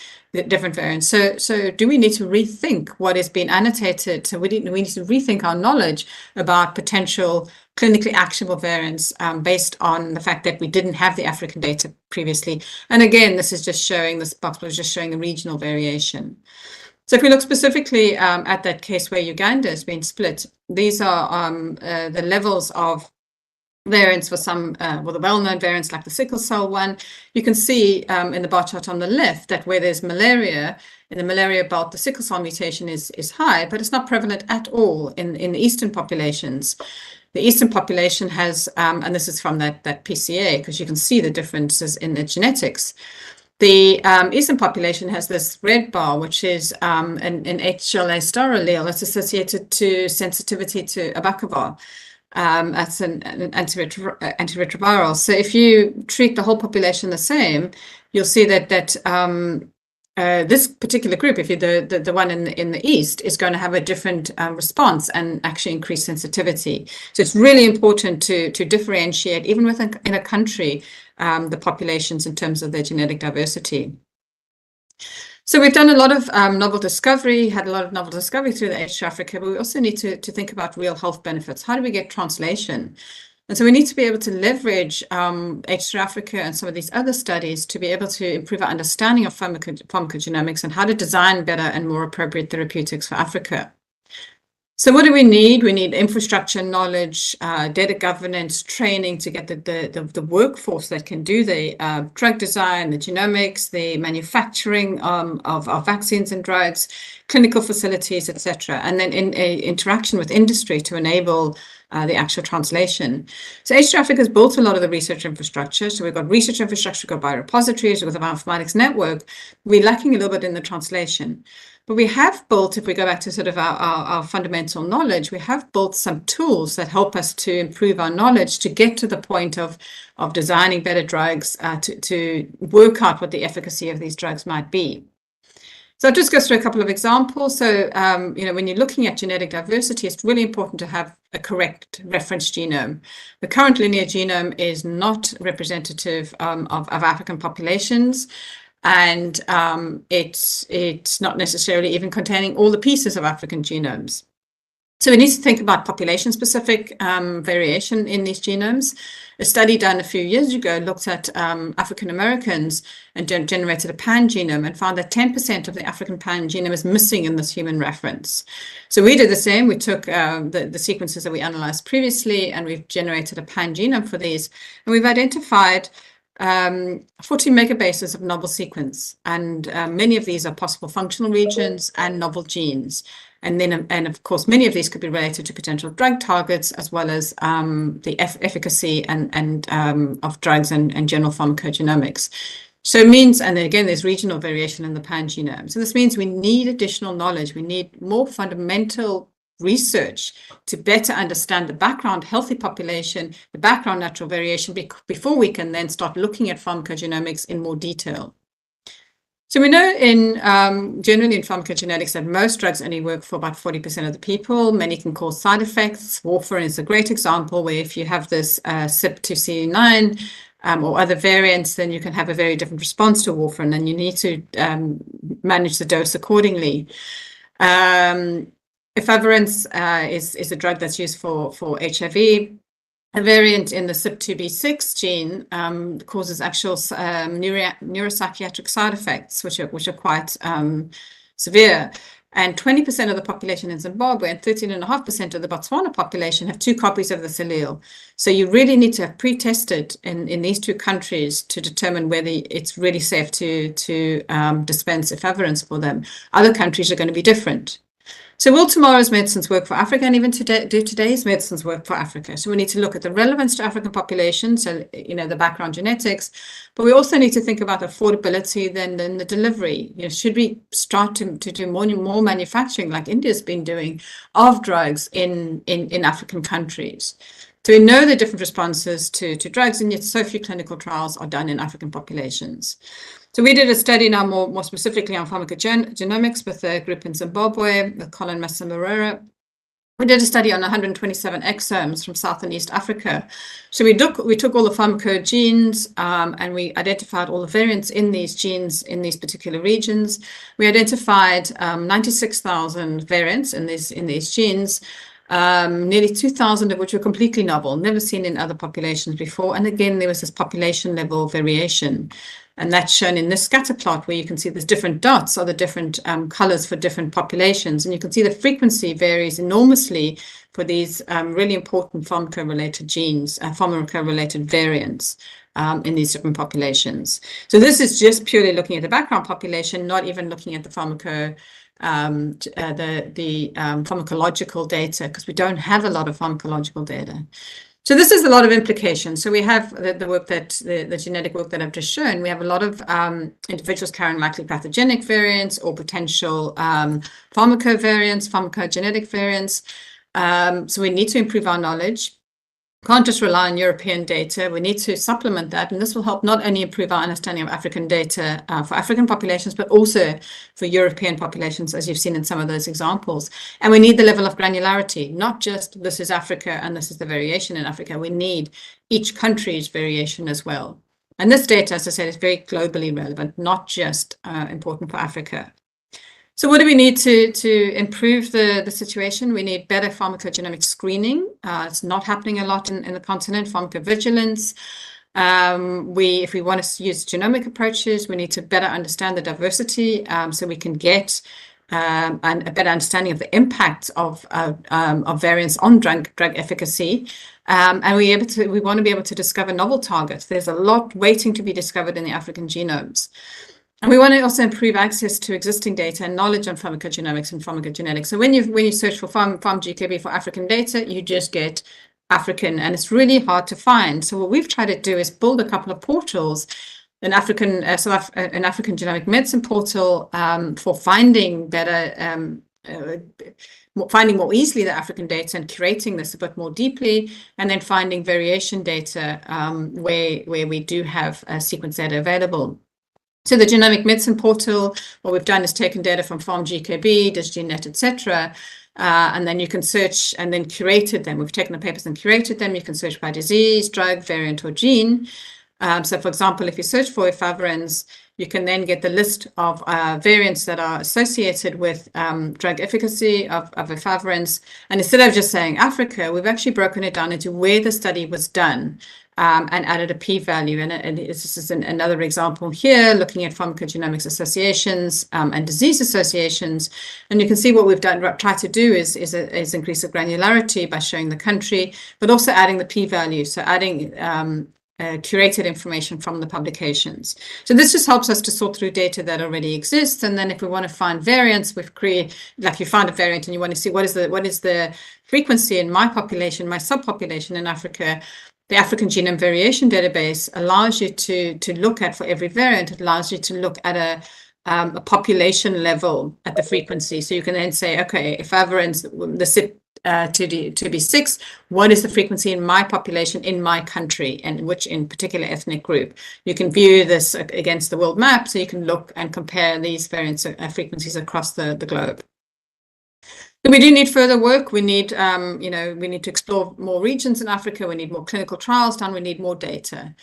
different variants. So do we need to rethink what is being annotated? So we need to rethink our knowledge about potential clinically actionable variants based on the fact that we didn't have the African data previously. And again, this box was just showing the regional variation. So if we look specifically at that case where Uganda has been split, these are the levels of variants for some, the well-known variants like the sickle cell one. You can see in the bar chart on the left that where there's malaria, in the malaria belt, the sickle cell mutation is high, but it's not prevalent at all in the eastern populations. The eastern population has, and this is from that PCA, because you can see the differences in the genetics. The eastern population has this red bar, which is an HLA star allele that's associated to sensitivity to abacavir. That's an antiretroviral. So if you treat the whole population the same, you'll see that this particular group, if you're the one in the east, is going to have a different response and actually increase sensitivity. So it's really important to differentiate, even in a country, the populations in terms of their genetic diversity. So we've done a lot of novel discovery, had a lot of novel discovery through the H2 Africa, but we also need to think about real health benefits. How do we get translation? And so we need to be able to leverage H3 Africa and some of these other studies to be able to improve our understanding of pharmacogenomics and how to design better and more appropriate therapeutics for Africa. So what do we need? We need infrastructure, knowledge, data governance, training to get the workforce that can do the drug design, the genomics, the manufacturing of vaccines and drugs, clinical facilities, etc., and then interaction with industry to enable the actual translation. So H3 Africa has built a lot of the research infrastructure. So we've got research infrastructure, we've got biorepositories, we've got the bioinformatics network. We're lacking a little bit in the translation. But we have built, if we go back to sort of our fundamental knowledge, we have built some tools that help us to improve our knowledge to get to the point of designing better drugs, to work out what the efficacy of these drugs might be. So I'll just go through a couple of examples. So, when you're looking at genetic diversity, it's really important to have a correct reference genome. The current linear genome is not representative of African populations. And it's not necessarily even containing all the pieces of African genomes. So we need to think about population-specific variation in these genomes. A study done a few years ago looked at African Americans and generated a pan-genome and found that 10% of the African pan-genome is missing in this human reference. So we did the same. We took the sequences that we analyzed previously, and we've generated a pan-genome for these. And we've identified 40 megabases of novel sequence, and many of these are possible functional regions and novel genes. And then, of course, many of these could be related to potential drug targets, as well as the efficacy and of drugs and general pharmacogenomics. So it means, and again, there's regional variation in the pan-genome. So this means we need additional knowledge. We need more fundamental research to better understand the background healthy population, the background natural variation, before we can then start looking at pharmacogenomics in more detail. So we know generally in pharmacogenetics that most drugs only work for about 40% of the people. Many can cause side effects. Warfarin is a great example, where if you have this CYP2C9 or other variants, then you can have a very different response to warfarin, and you need to manage the dose accordingly. Efavirenz is a drug that's used for HIV. A variant in the CYP2B6 gene causes actual neuropsychiatric side effects, which are quite severe. And 20% of the population in Zimbabwe and 13.5% of the Botswana population have 2 copies of this allele. So you really need to have pre-tested in these 2 countries to determine whether it's really safe to dispense efavirenz for them. Other countries are going to be different. So will tomorrow's medicines work for Africa, and even do today's medicines work for Africa? So we need to look at the relevance to African population, so the background genetics, but we also need to think about affordability, then the delivery. Should we start to do more manufacturing, like India's been doing, of drugs in African countries? So we know the different responses to drugs, and yet so few clinical trials are done in African populations. So we did a study now more specifically on pharmacogenomics with a group in Zimbabwe, with Colin Massamarera. We did a study on 127 exomes from South and East Africa. So we took all the pharmacogenes and we identified all the variants in these genes in these particular regions. We identified 96,000 variants in these genes. Nearly 2,000 of which were completely novel, never seen in other populations before. And again, there was this population level variation. And that's shown in this scatter plot, where you can see there's different dots are the different colors for different populations. And you can see the frequency varies enormously for these really important pharmaco-related genes, pharmaco-related variants in these different populations. So this is just purely looking at the background population, not even looking at the pharmacological data, because we don't have a lot of pharmacological data. So this is a lot of implications. So we have the work the genetic work that I've just shown. We have a lot of individuals carrying likely pathogenic variants or potential pharmacovariants, pharmacogenetic variants. So we need to improve our knowledge. Can't just rely on European data. We need to supplement that, and this will help not only improve our understanding of African data for African populations, but also for European populations, as you've seen in some of those examples. And we need the level of granularity, not just this is Africa and this is the variation in Africa. We need each country's variation as well. And this data, as I said, is very globally relevant, not just important for Africa. So what do we need to improve the situation? We need better pharmacogenomic screening. It's not happening a lot in the continent. Pharmacovigilance. If we want to use genomic approaches, we need to better understand the diversity so we can get and a better understanding of the impact of variants on drug efficacy. And we want to be able to discover novel targets. There's a lot waiting to be discovered in the African genomes. And we want to also improve access to existing data and knowledge on pharmacogenomics and pharmacogenetics. So when you search for PharmGKB for African data, you just get African, and it's really hard to find. So what we've tried to do is build a couple of portals, an African genomic medicine portal for finding better, finding more easily the African data and curating this a bit more deeply, and then finding variation data where we do have sequence data available. So the genomic medicine portal, what we've done is taken data from PharmGKB, DisGeneNet, etc., and then you can search and then curated them. We've taken the papers and curated them. You can search by disease, drug, variant, or gene. So, for example, if you search for efavirenz, you can then get the list of variants that are associated with drug efficacy of efavirenz. And instead of just saying Africa, we've actually broken it down into where the study was done. And added a p-value. And this is another example here, looking at pharmacogenomics associations and disease associations. And you can see what we've tried to do is increase the granularity by showing the country, but also adding the p-value, so adding curated information from the publications. So this just helps us to sort through data that already exists. And then if we want to find variants, we've created, like you find a variant and you want to see what is the frequency in my population, my subpopulation in Africa. The African Genome Variation Database allows you to look at, for every variant, it allows you to look at a population level at the frequency. So you can then say, okay, if efavirenz, the CYP2B6, what is the frequency in my population, in my country, and which in particular ethnic group? You can view this against the world map, so you can look and compare these variants frequencies across the globe. We do need further work. We need, we need to explore more regions in Africa. We need more clinical trials done. We need more data.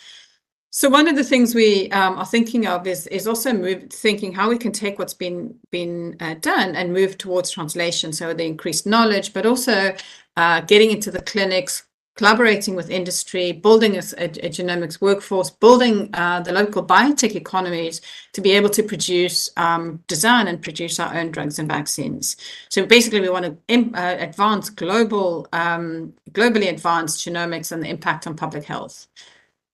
So one of the things we are thinking of is also thinking how we can take what's been done and move towards translation. So the increased knowledge, but also getting into the clinics, collaborating with industry, building a genomics workforce, building the local biotech economies to be able to produce, design and produce our own drugs and vaccines. So basically we want to advance globally advanced genomics and the impact on public health.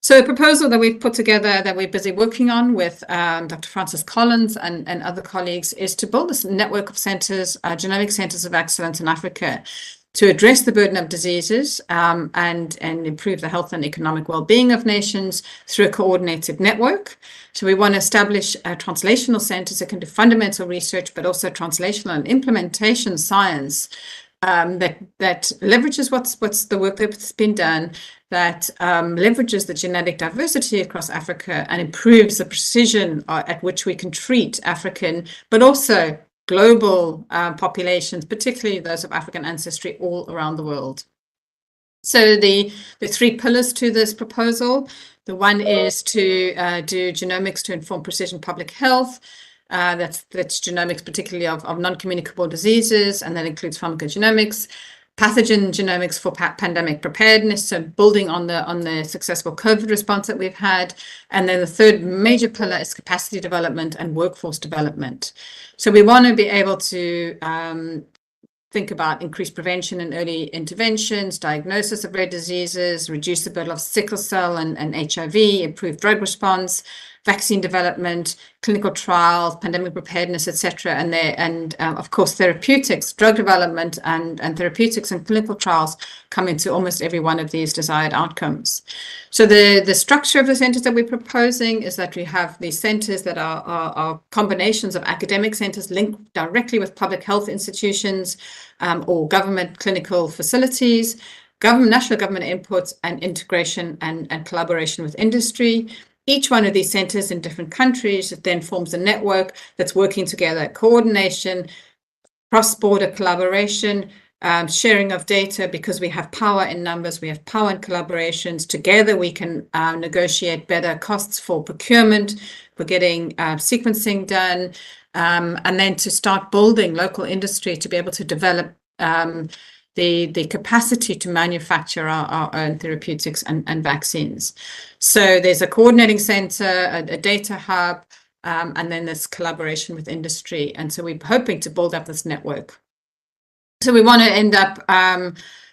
So a proposal that we've put together that we're busy working on with Dr. Francis Collins and other colleagues is to build this network of centers, genomic centers of excellence in Africa, to address the burden of diseases and improve the health and economic well-being of nations through a coordinated network. So we want to establish translational centers that can do fundamental research, but also translational and implementation science that leverages what's the work that's been done, that leverages the genetic diversity across Africa and improves the precision at which we can treat African, but also global populations, particularly those of African ancestry all around the world. So the three pillars to this proposal, the one is to do genomics to inform precision public health. That's genomics, particularly of non-communicable diseases, and that includes pharmacogenomics. Pathogen genomics for pandemic preparedness, so building on the successful COVID response that we've had. And then the third major pillar is capacity development and workforce development. So we want to be able to think about increased prevention and early interventions, diagnosis of rare diseases, reduce the burden of sickle cell and HIV, improve drug response, vaccine development, clinical trials, pandemic preparedness, etc. And of course, therapeutics, drug development and therapeutics and clinical trials come into almost every one of these desired outcomes. So the structure of the centers that we're proposing is that we have these centers that are combinations of academic centers linked directly with public health institutions or government clinical facilities, national government inputs, and integration and collaboration with industry. Each one of these centers in different countries then forms a network that's working together, coordination, cross-border collaboration, sharing of data, because we have power in numbers, we have power in collaborations. Together we can negotiate better costs for procurement, for getting sequencing done, and then to start building local industry to be able to develop the capacity to manufacture our own therapeutics and vaccines. So there's a coordinating center, a data hub, and then this collaboration with industry. And so we're hoping to build up this network. So we want to end up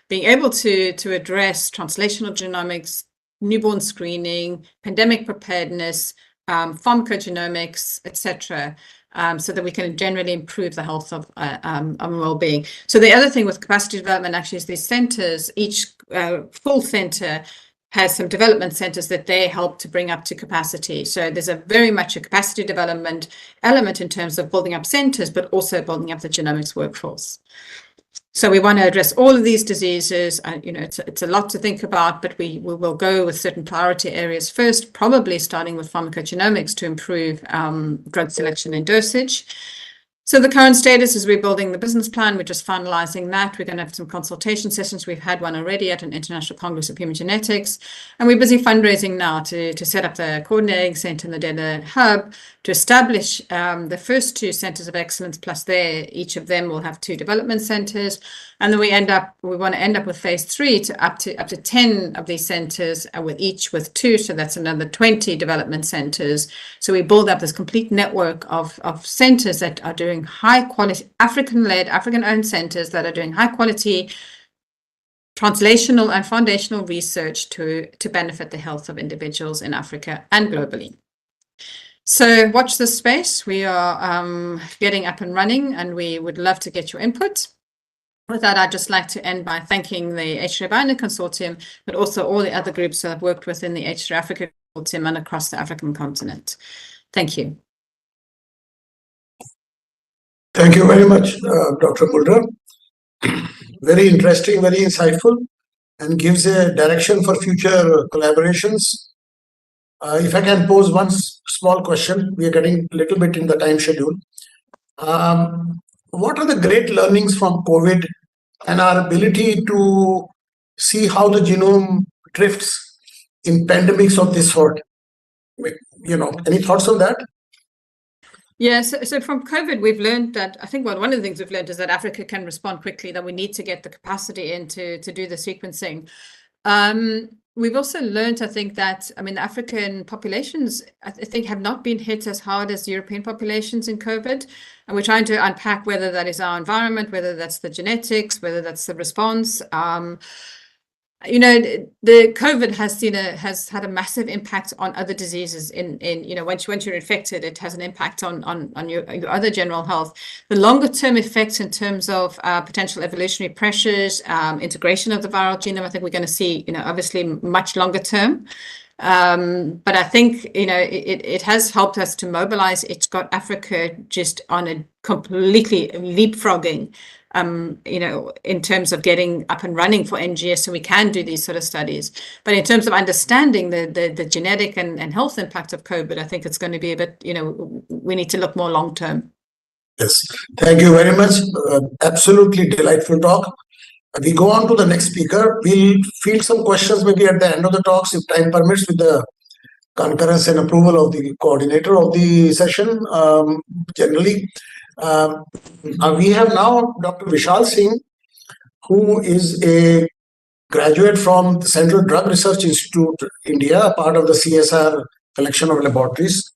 being able to address translational genomics, newborn screening, pandemic preparedness, pharmacogenomics, etc., so that we can generally improve the health of well-being. So the other thing with capacity development actually is these centers, each full center has some development centers that they help to bring up to capacity. So there's a very much a capacity development element in terms of building up centers, but also building up the genomics workforce. So we want to address all of these diseases. It's a lot to think about, but we will go with certain priority areas first, probably starting with pharmacogenomics to improve drug selection and dosage. So the current status is we're building the business plan. We're just finalizing that. We're going to have some consultation sessions. We've had one already at an International Congress of Human Genetics. And we're busy fundraising now to set up the coordinating center and the data hub to establish the first 2 centers of excellence, plus each of them will have 2 development centers. And then we want to end up with phase 3 to up to 10 of these centers, with each with 2. So that's another 20 development centers. So we build up this complete network of centers that are doing high quality, African-led, African-owned centers that are doing high quality translational and foundational research to benefit the health of individuals in Africa and globally. So watch this space. We are getting up and running, and we would love to get your input. With that, I'd just like to end by thanking the H3 Binder Consortium, but also all the other groups that I've worked with in the H3 Africa Consortium and across the African continent. Thank you. Thank you very much, Dr. Mulder. Very interesting, very insightful, and gives a direction for future collaborations. If I can pose one small question, we are getting a little bit in the time schedule. What are the great learnings from COVID and our ability to see how the genome drifts in pandemics of this sort? Any thoughts on that? Yes, so from COVID, we've learned that, I think one of the things we've learned is that Africa can respond quickly, that we need to get the capacity in to do the sequencing. We've also learned, I think, that, the African populations, I think, have not been hit as hard as European populations in COVID. And we're trying to unpack whether that is our environment, whether that's the genetics, whether that's the response. The COVID has had a massive impact on other diseases. Once you're infected, it has an impact on your other general health. The longer term effects in terms of potential evolutionary pressures, integration of the viral genome, I think we're going to see, obviously much longer term. But I think, it has helped us to mobilize. It's got Africa just on a completely leapfrogging, in terms of getting up and running for NGS, so we can do these sort of studies. But in terms of understanding the genetic and health impact of COVID, I think it's going to be a bit, we need to look more long term. Yes, thank you very much. Absolutely delightful talk. We go on to the next speaker. We'll field some questions maybe at the end of the talks, if time permits, with the concurrence and approval of the coordinator of the session. Generally, we have now Dr. Vishal Singh, who is a graduate from the Central Drug Research Institute, India, a part of the CSR collection of laboratories.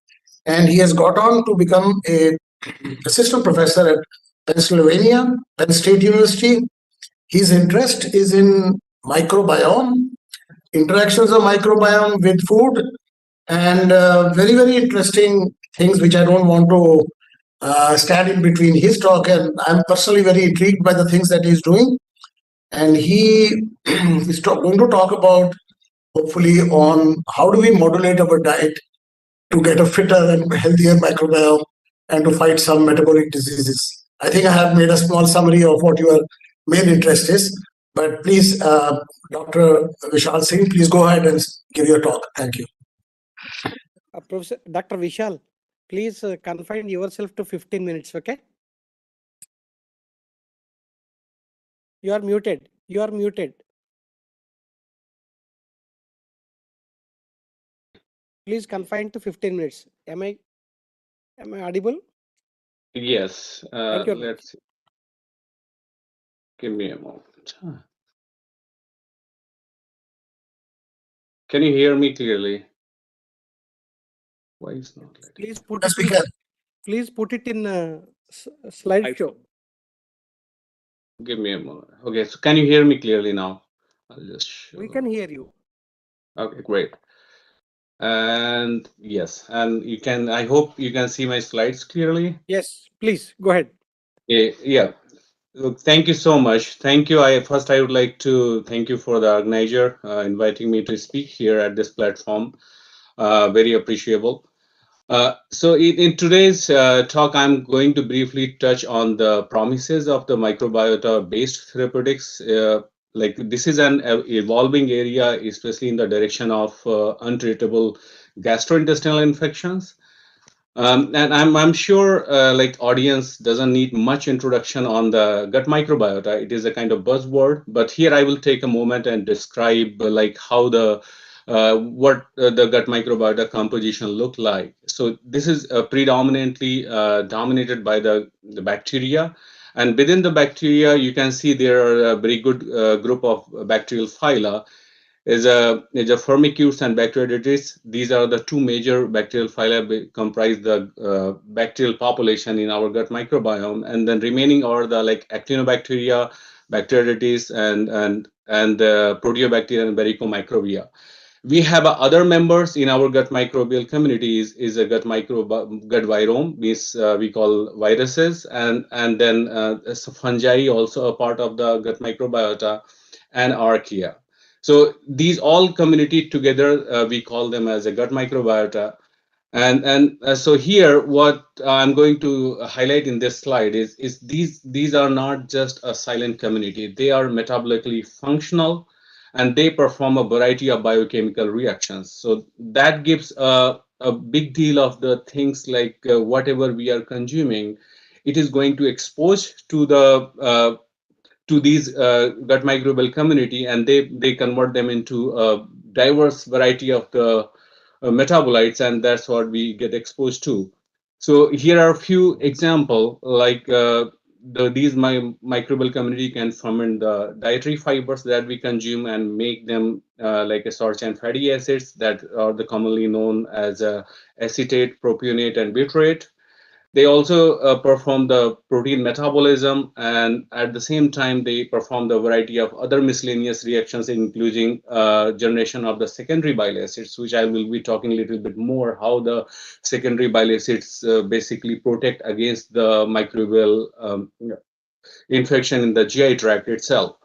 And he has got on to become an assistant professor at Pennsylvania, Penn State University. His interest is in microbiome, interactions of microbiome with food, and very, very interesting things which I don't want to stand in between his talk. And I'm personally very intrigued by the things that he's doing. And he is going to talk about, hopefully, on how do we modulate our diet to get a fitter and healthier microbiome and to fight some metabolic diseases. I think I have made a small summary of what your main interest is, but please, Dr. Vishal Singh, please go ahead and give your talk. Thank you. Professor Dr. Vishal, please confine yourself to 15 minutes, okay? You are muted. You are muted. Please confine to 15 minutes. Am I audible? Yes. Thank you. Let's give me a moment. Can you hear me clearly? Why is not letting? Please put Yes, we can. Please put it in slideshow. Give me a moment. Okay, so can you hear me clearly now? I'll just show. We can hear you. Okay, great. And yes, and you can, I hope you can see my slides clearly. Yes, please go ahead. Yeah. Look, thank you so much. Thank you. I would like to thank you for the organizer inviting me to speak here at this platform. Very appreciable. So in today's talk, I'm going to briefly touch on the promises of the microbiota-based therapeutics. Like this is an evolving area, especially in the direction of untreatable gastrointestinal infections. And I'm sure like audience doesn't need much introduction on the gut microbiota. It is a kind of buzzword, but here I will take a moment and describe like how the what the gut microbiota composition look like. So this is predominantly dominated by the bacteria, and within the bacteria you can see there are a very good group of bacterial phyla is a Firmicutes and Bacteroidetes. These are the two major bacterial phyla comprise the bacterial population in our gut microbiome, and then remaining are the like Actinobacteria, Bacteroidetes, and Proteobacteria and Bericomicrobia. We have other members in our gut microbial communities is a gut virome, means we call viruses, and then fungi also a part of the gut microbiota, and archaea. So these all community together, we call them as a gut microbiota. And so here, what I'm going to highlight in this slide is these are not just a silent community. They are metabolically functional, and they perform a variety of biochemical reactions. So that gives a big deal of the things like whatever we are consuming, it is going to expose to these gut microbial community, and they convert them into a diverse variety of the metabolites, and that's what we get exposed to. So here are a few examples, like these microbial community can ferment the dietary fibers that we consume and make them like a starch and fatty acids that are the commonly known as acetate, propionate, and butyrate. They also perform the protein metabolism, and at the same time, they perform the variety of other miscellaneous reactions, including generation of the secondary bile acids, which I will be talking a little bit more how the secondary bile acids basically protect against the microbial infection in the GI tract itself.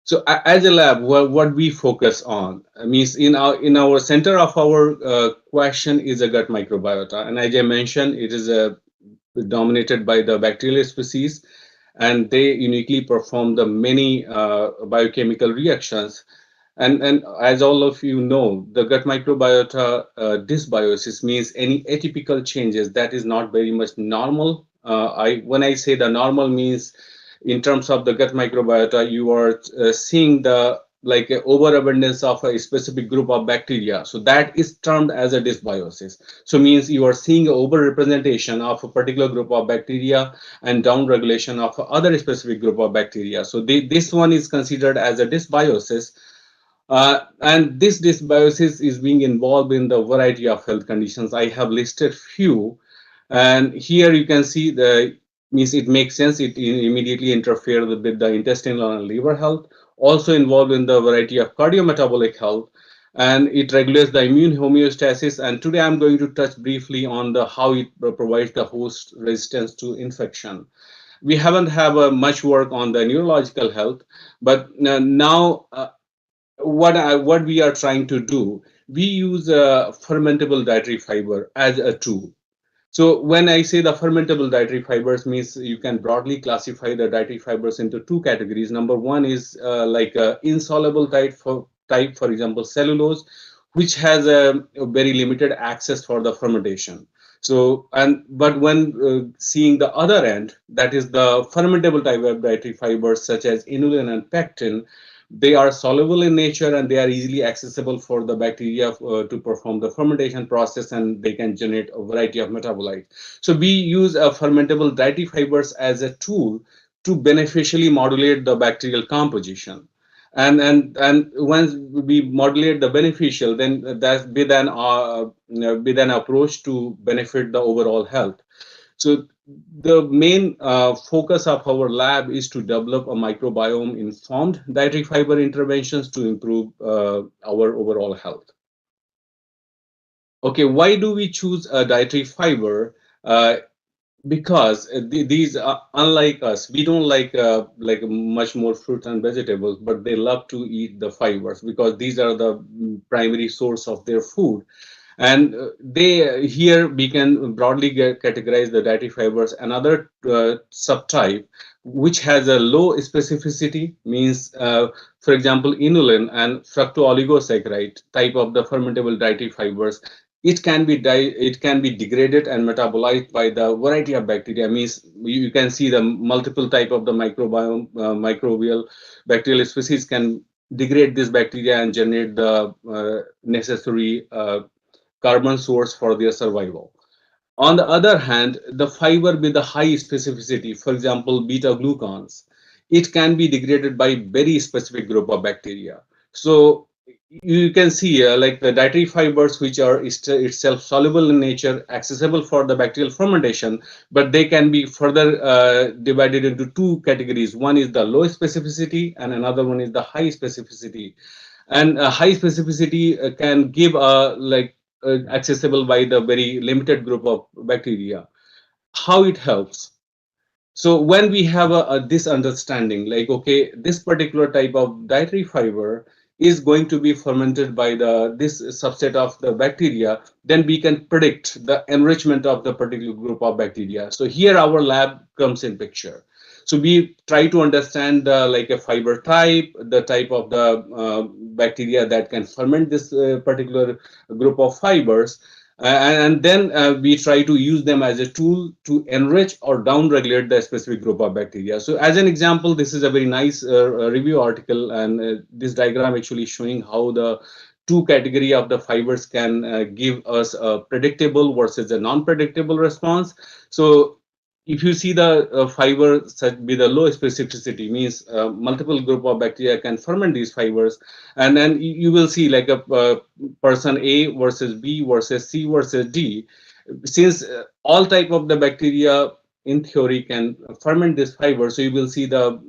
So as a lab, what we focus on means in our center of our question is a gut microbiota, and as I mentioned, it is dominated by the bacterial species, and they uniquely perform the many biochemical reactions. And as all of you know, the gut microbiota dysbiosis means any atypical changes that is not very much normal. When I say the normal means in terms of the gut microbiota, you are seeing the like overabundance of a specific group of bacteria. So that is termed as a dysbiosis. So means you are seeing overrepresentation of a particular group of bacteria and downregulation of other specific group of bacteria. So this one is considered as a dysbiosis. And this dysbiosis is being involved in the variety of health conditions. I have listed few, and here you can see the means it makes sense. It immediately interferes with the intestinal and liver health. Also involved in the variety of cardiometabolic health, and it regulates the immune homeostasis. And today I'm going to touch briefly on the how it provides the host resistance to infection. We haven't have much work on the neurological health, but now what we are trying to do, we use a fermentable dietary fiber as a tool. So when I say the fermentable dietary fibers means you can broadly classify the dietary fibers into two categories. Number one is like insoluble type, for example, cellulose, which has a very limited access for the fermentation. So but when seeing the other end, that is the fermentable type of dietary fibers such as inulin and pectin, They are soluble in nature and they are easily accessible for the bacteria to perform the fermentation process, and they can generate a variety of metabolites. So we use fermentable dietary fibers as a tool to beneficially modulate the bacterial composition. And once we modulate the beneficial, then that's with an approach to benefit the overall health. So the main focus of our lab is to develop a microbiome informed dietary fiber interventions to improve our overall health. Okay, why do we choose a dietary fiber? Because these are unlike us. We don't like much more fruits and vegetables, but they love to eat the fibers because these are the primary source of their food. And they here we can broadly categorize the dietary fibers. Another subtype which has a low specificity means, for example, inulin and fructooligosaccharides type of the fermentable dietary fibers. It can be degraded and metabolized by the variety of bacteria. Means you can see the multiple type of the microbiome, microbial bacterial species can degrade this bacteria and generate the necessary carbon source for their survival. On the other hand, the fiber with a high specificity, for example, beta glucans, it can be degraded by very specific group of bacteria. So you can see like the dietary fibers, which are itself soluble in nature, accessible for the bacterial fermentation, but they can be further divided into two categories. One is the low specificity and another one is the high specificity. And high specificity can give accessible by the very limited group of bacteria. How it helps? So when we have this understanding, like, okay, this particular type of dietary fiber is going to be fermented by this subset of the bacteria, then we can predict the enrichment of the particular group of bacteria. So here our lab comes in picture. So we try to understand like a fiber type, the type of the bacteria that can ferment this particular group of fibers. And then we try to use them as a tool to enrich or downregulate the specific group of bacteria. So as an example, this is a very nice review article, and this diagram actually showing how the two category of the fibers can give us a predictable versus a non-predictable response. So if you see the fiber set with a low specificity, means multiple group of bacteria can ferment these fibers, and then you will see like a person A versus B versus C versus D. Since all type of the bacteria in theory can ferment this fiber, so you will see the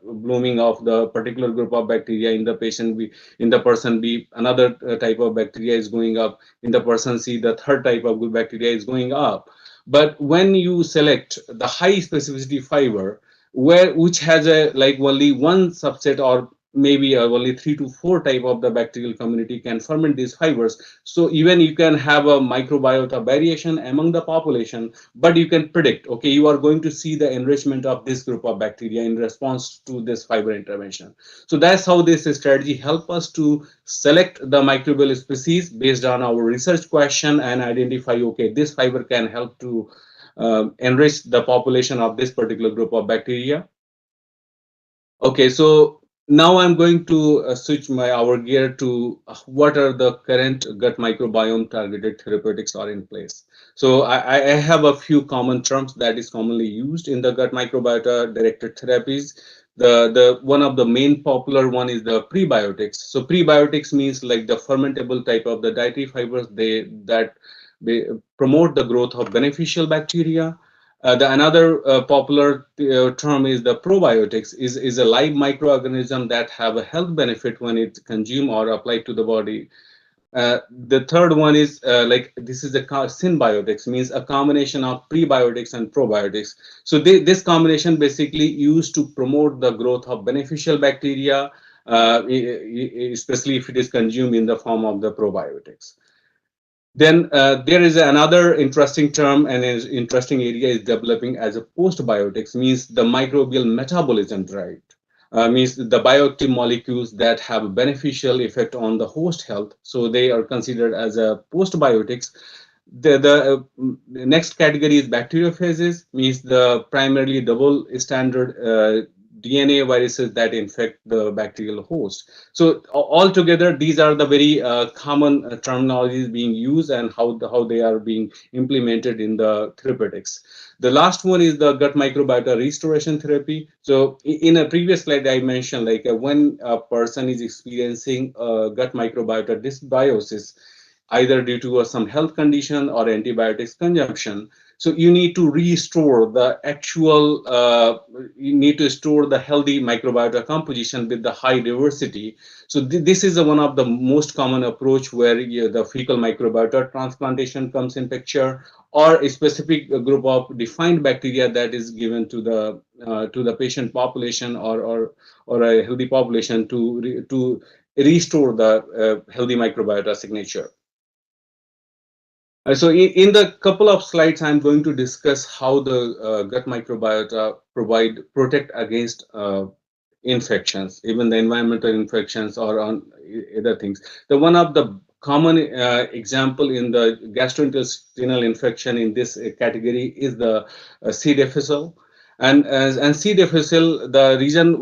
blooming of the particular group of bacteria in the patient B. In the person B, another type of bacteria is going up. In the person C, the third type of bacteria is going up. But when you select the high specificity fiber, which has a like only one subset or maybe only 3 to 4 type of the bacterial community can ferment these fibers. So even you can have a microbiota variation among the population, but you can predict, okay, you are going to see the enrichment of this group of bacteria in response to this fiber intervention. So that's how this strategy help us to select the microbial species based on our research question and identify, okay, this fiber can help to enrich the population of this particular group of bacteria. Okay, so now I'm going to switch our gear to what are the current gut microbiome targeted therapeutics are in place. So I have a few common terms that is commonly used in the gut microbiota directed therapies. The one of the main popular one is the prebiotics. So prebiotics means like the fermentable type of the dietary fibers that promote the growth of beneficial bacteria. Another popular term is the probiotics, is a live microorganism that have a health benefit when it's consumed or applied to the body. The third one is this is a symbiotics, means a combination of prebiotics and probiotics. So this combination basically used to promote the growth of beneficial bacteria, especially if it is consumed in the form of the probiotics. Then there is another interesting term and an interesting area is developing as a postbiotics, means the microbial metabolism drive, means the bioactive molecules that have a beneficial effect on the host health. So they are considered as a postbiotics. The next category is bacteriophages, means the primarily double standard DNA viruses that infect the bacterial host. So altogether, these are the very common terminologies being used and how they are being implemented in the therapeutics. The last one is the gut microbiota restoration therapy. So in a previous slide, I mentioned like when a person is experiencing gut microbiota dysbiosis, either due to some health condition or antibiotics consumption. So you need to restore the actual, you need to store the healthy microbiota composition with the high diversity. So this is one of the most common approach where the fecal microbiota transplantation comes in picture, or a specific group of defined bacteria that is given to the patient population or a healthy population to restore the healthy microbiota signature. So in the couple of slides, I'm going to discuss how the gut microbiota protect against infections, even the environmental infections or on other things. The one of the common example in the gastrointestinal infection in this category is the C. difficile. And C. difficile, the reason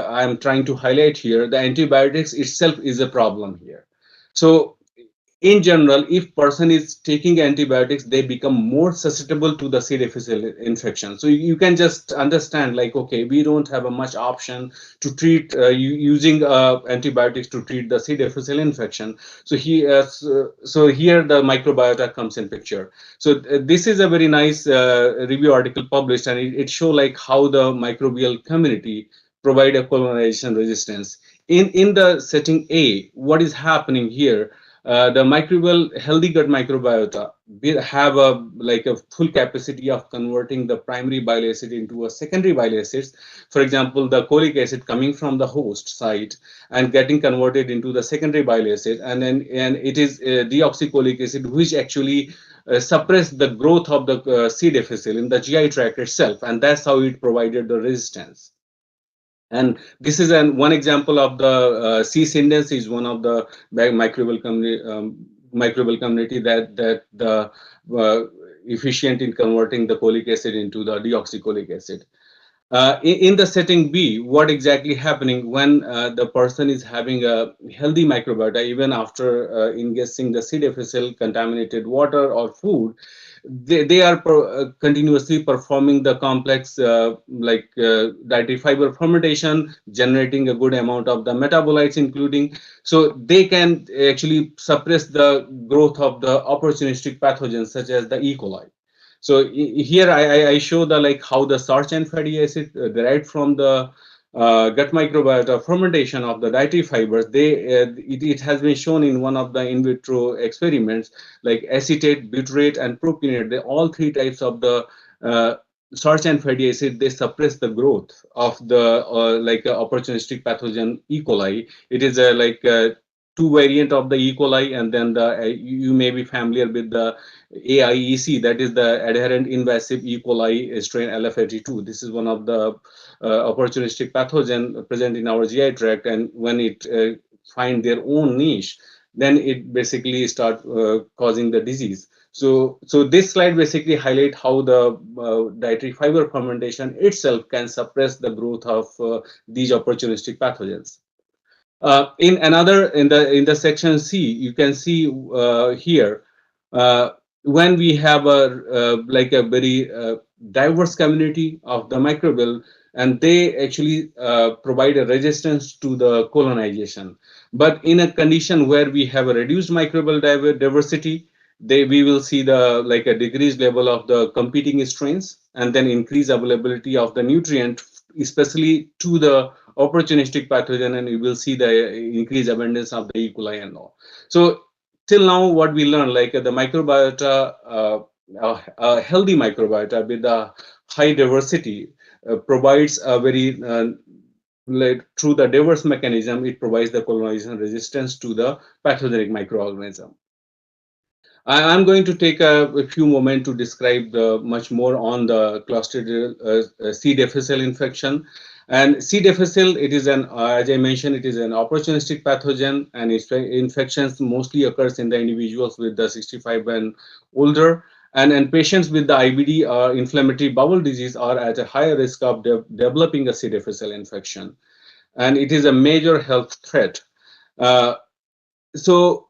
I'm trying to highlight here, the antibiotics itself is a problem here. So in general, if person is taking antibiotics, they become more susceptible to the C. difficile infection. So you can just understand like, okay, we don't have a much option to treat using antibiotics to treat the C. difficile infection. So so here the microbiota comes in picture. So this is a very nice review article published, and it show like how the microbial community provide a colonization resistance. In the setting A, what is happening here? The healthy gut microbiota will have a full capacity of converting the primary bile acid into a secondary bile acids. For example, the cholic acid coming from the host site and getting converted into the secondary bile acid, and it is deoxycholic acid which actually suppress the growth of the C. difficile in the GI tract itself, and that's how it provided the resistance. And this is one example of the C. scindens is one of the microbial community that the efficient in converting the cholic acid into the deoxycholic acid. In the setting B, what exactly happening when the person is having a healthy microbiota, even after ingesting the C. difficile contaminated water or food, they are continuously performing the complex dietary fiber fermentation, generating a good amount of the metabolites, including, so they can actually suppress the growth of the opportunistic pathogens such as the E. coli. So here I show the like how the starch and fatty acid derived from the gut microbiota fermentation of the dietary fibers. It has been shown in one of the in vitro experiments, like acetate, butyrate, and propionate. All three types of the starch and fatty acid, they suppress the growth of the opportunistic pathogen E. coli. It is a two variant of the E. coli, and then you may be familiar with the AIEC, that is the adherent invasive E. coli strain LF82. This is one of the opportunistic pathogen present in our GI tract, and when it find their own niche, then it basically start causing the disease. So this slide basically highlight how the dietary fiber fermentation itself can suppress the growth of these opportunistic pathogens. In the section C, you can see here when we have a very diverse community of the microbial, and they actually provide a resistance to the colonization. But in a condition where we have a reduced microbial diversity, we will see the a decreased level of the competing strains, and then increased availability of the nutrient, especially to the opportunistic pathogen, and you will see the increased abundance of the E. coli and all. So till now, what we learned, like the microbiota, a healthy microbiota with a high diversity provides a very through the diverse mechanism, it provides the colonization resistance to the pathogenic microorganism. I'm going to take a few moments to describe much more on the Clostridial C. difficile infection. And C. difficile, it is as I mentioned, it is an opportunistic pathogen, and its infections mostly occurs in the individuals with the 65 and older. And patients with the IBD or inflammatory bowel disease are at a higher risk of developing a C. difficile infection, and it is a major health threat. So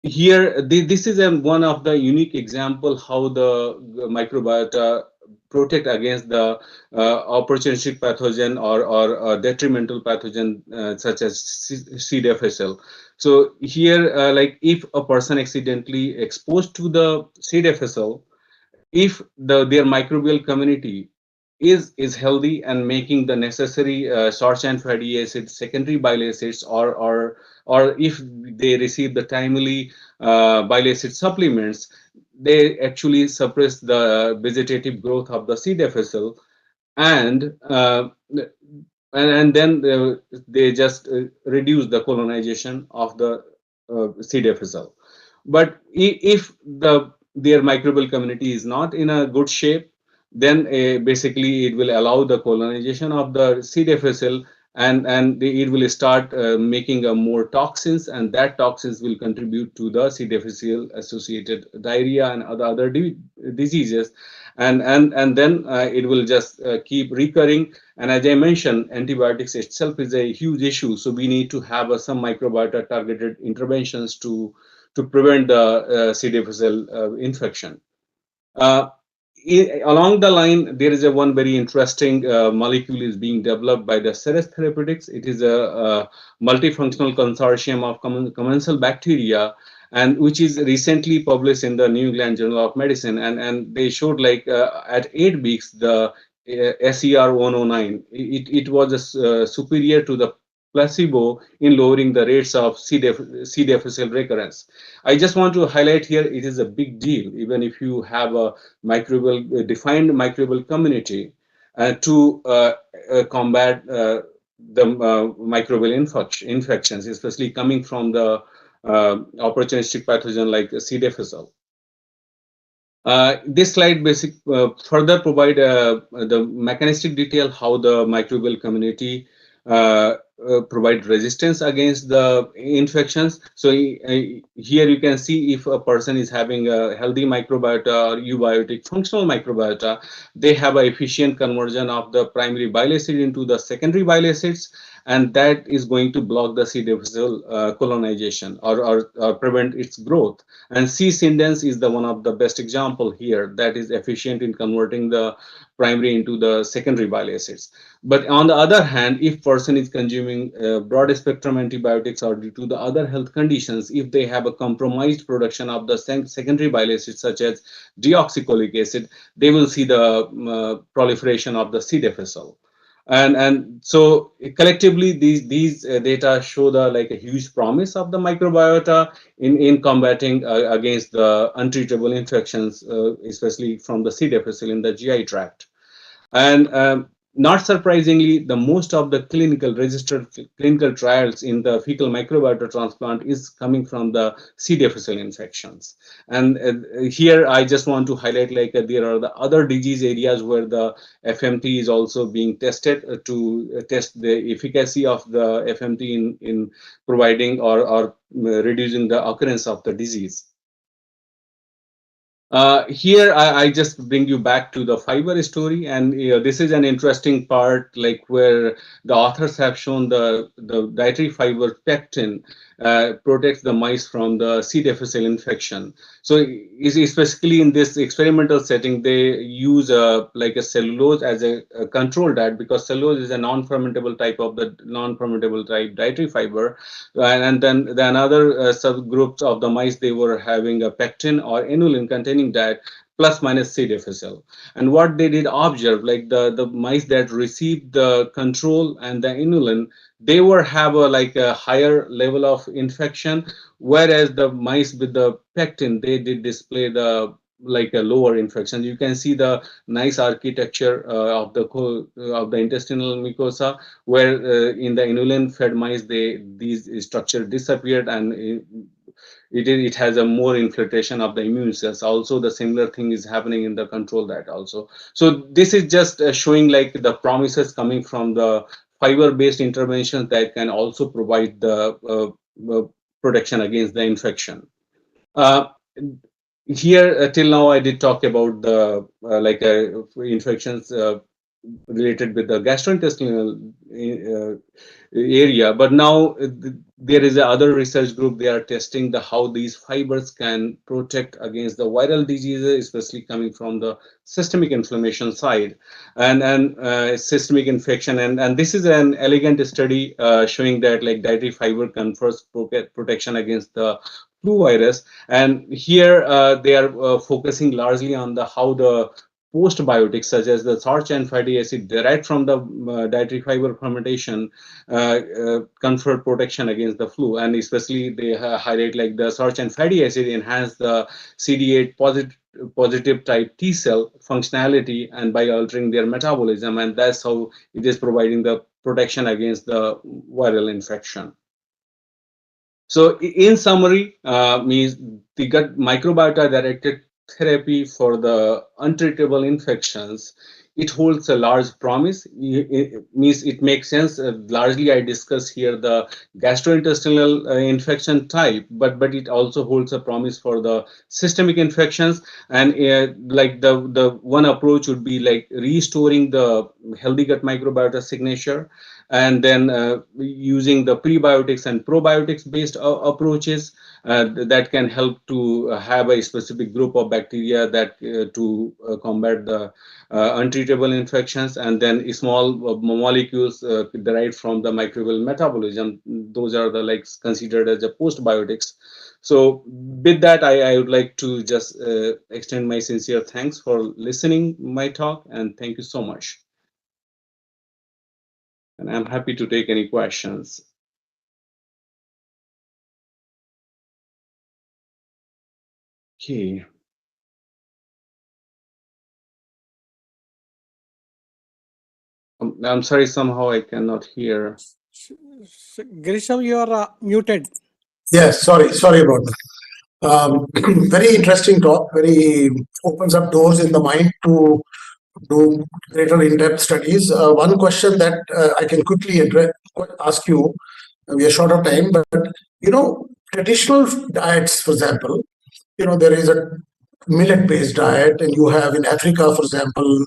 here, this is one of the unique example how the microbiota protect against the opportunistic pathogen or detrimental pathogen such as C. difficile. So here, like if a person accidentally exposed to the C. difficile, if their microbial community is healthy and making the necessary short chain fatty acids, secondary bile acids, or if they receive the timely bile acid supplements, they actually suppress the vegetative growth of the C. difficile, and and then they just reduce the colonization of the C. difficile. But if their microbial community is not in a good shape, then basically it will allow the colonization of the C. difficile, and it will start making more toxins, and that toxins will contribute to the C. difficile associated diarrhea and other diseases, and then it will just keep recurring. And as I mentioned, antibiotics itself is a huge issue, so we need to have some microbiota targeted interventions to prevent the C. difficile infection. Along the line, there is one very interesting molecule is being developed by the Therapeutics. It is a multifunctional consortium of commensal bacteria, and which is recently published in the New England Journal of Medicine, and they showed like at 8 weeks the SER109 it was superior to the placebo in lowering the rates of C. difficile recurrence. I just want to highlight here, it is a big deal even if you have a microbial defined microbial community to combat the microbial infections, especially coming from the opportunistic pathogen like C. difficile. This slide further provide the mechanistic detail how the microbial community provide resistance against the infections. So here you can see if a person is having a healthy microbiota or eubiotic functional microbiota, they have an efficient conversion of the primary bile acid into the secondary bile acids, and that is going to block the C. difficile colonization or prevent its growth. And C. scindens is the one of the best example here that is efficient in converting the primary into the secondary bile acids. But on the other hand, if person is consuming broad spectrum antibiotics or due to the other health conditions, if they have a compromised production of the secondary bile acids such as deoxycholic acid, they will see the proliferation of the C. difficile. And so collectively these data show the like a huge promise of the microbiota in combating against the untreatable infections, especially from the C. difficile in the GI tract. And not surprisingly, the most of the registered clinical trials in the fecal microbiota transplant is coming from the C. difficile infections. And here I just want to highlight like there are the other disease areas where the FMT is also being tested to test the efficacy of the FMT in providing or reducing the occurrence of the disease. Here, I just bring you back to the fiber story, and this is an interesting part, like where the authors have shown the dietary fiber pectin protects the mice from the C. difficile infection. So, especially in this experimental setting, they use like a cellulose as a control diet, because cellulose is a non-fermentable type of the non-fermentable type dietary fiber, and then the another subgroups of the mice, they were having a pectin or inulin containing diet plus minus C. difficile. And what they did observe, like the mice that received the control and the inulin, they were have a higher level of infection, whereas the mice with the pectin, they did display the like a lower infection. You can see the nice architecture of the intestinal mucosa, where in the inulin fed mice, these structure disappeared, and it has a more infiltration of the immune cells. Also, the similar thing is happening in the control diet also. So this is just showing like the promises coming from the fiber-based interventions that can also provide the protection against the infection. here till now I did talk about the infections related with the gastrointestinal area, but now there is another research group. They are testing how these fibers can protect against the viral diseases, especially coming from the systemic inflammation side and systemic infection. And this is an elegant study showing that like dietary fiber confers protection against the flu virus. And here they are focusing largely on how the postbiotics such as the starch and fatty acid derived from the dietary fiber fermentation confer protection against the flu. And especially they highlight like the starch and fatty acid enhance the CD8 positive type T cell functionality and by altering their metabolism, and that's how it is providing the protection against the viral infection. So in summary, means the gut microbiota directed therapy for the untreatable infections, it holds a large promise. It means it makes sense. Largely, I discuss here the gastrointestinal infection type, but it also holds a promise for the systemic infections. And like the one approach would be like restoring the healthy gut microbiota signature, and then using the prebiotics and probiotics based approaches that can help to have a specific group of bacteria that to combat the untreatable infections, and then small molecules derived from the microbial metabolism. Those are the like considered as the postbiotics. So with that, I would like to just extend my sincere thanks for listening my talk, and thank you so much. And I'm happy to take any questions. Okay. I'm sorry, somehow I cannot hear. Grishav, you are muted. Yes, sorry about that. Very interesting talk, very opens up doors in the mind to do greater in-depth studies. One question that I can quickly ask you, we are short of time, but traditional diets, for example, there is a millet-based diet, and you have in Africa, for example,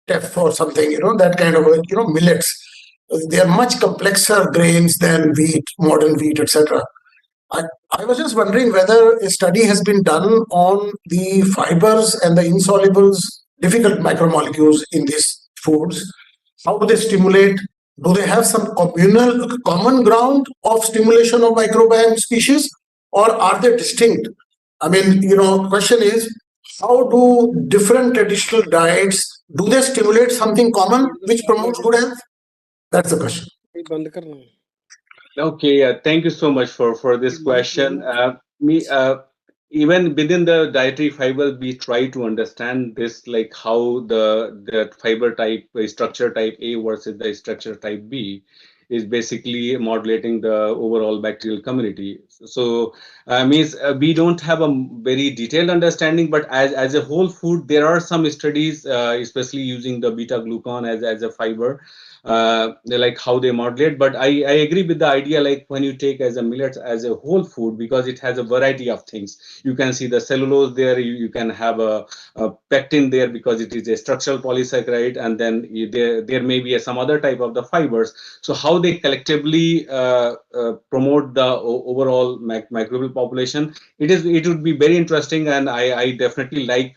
teff or something, that kind of millets. They are much complexer grains than wheat, modern wheat, etc. I was just wondering whether a study has been done on the fibers and the insolubles, difficult macromolecules in these foods. How do they stimulate? Do they have some common ground of stimulation of microbiome species, or are they distinct? I mean, question is, how do different traditional diets, do they stimulate something common which promotes good health? That's the question. Okay, thank you so much for this question. Even within the dietary fiber, we try to understand this, like how the fiber type, structure type A versus the structure type B is basically modulating the overall bacterial community. So means we don't have a very detailed understanding, but as a whole food, there are some studies, especially using the beta glucan as a fiber. Like how they modulate, but I agree with the idea, like when you take as a millet as a whole food, because it has a variety of things. You can see the cellulose there, you can have a pectin there because it is a structural polysaccharide, and then there may be some other type of the fibers. So how they collectively promote the overall microbial population, it would be very interesting, and I definitely like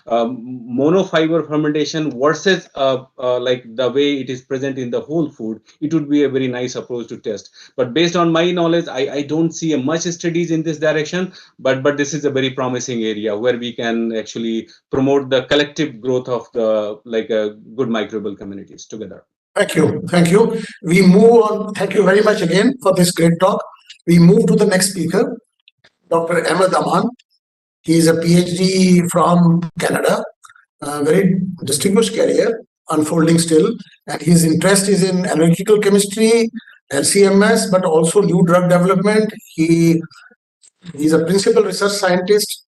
monofiber fermentation versus like the way it is present in the whole food. It would be a very nice approach to test, but based on my knowledge, I don't see much studies in this direction, but this is a very promising area where we can actually promote the collective growth of the good microbial communities together. Thank you. We move on. Thank you very much again for this great talk. We move to the next speaker, Dr. Ahmed Aman. He is a PhD from Canada, a very distinguished career unfolding still, and his interest is in analytical chemistry, LCMS, but also new drug development. He's a principal research scientist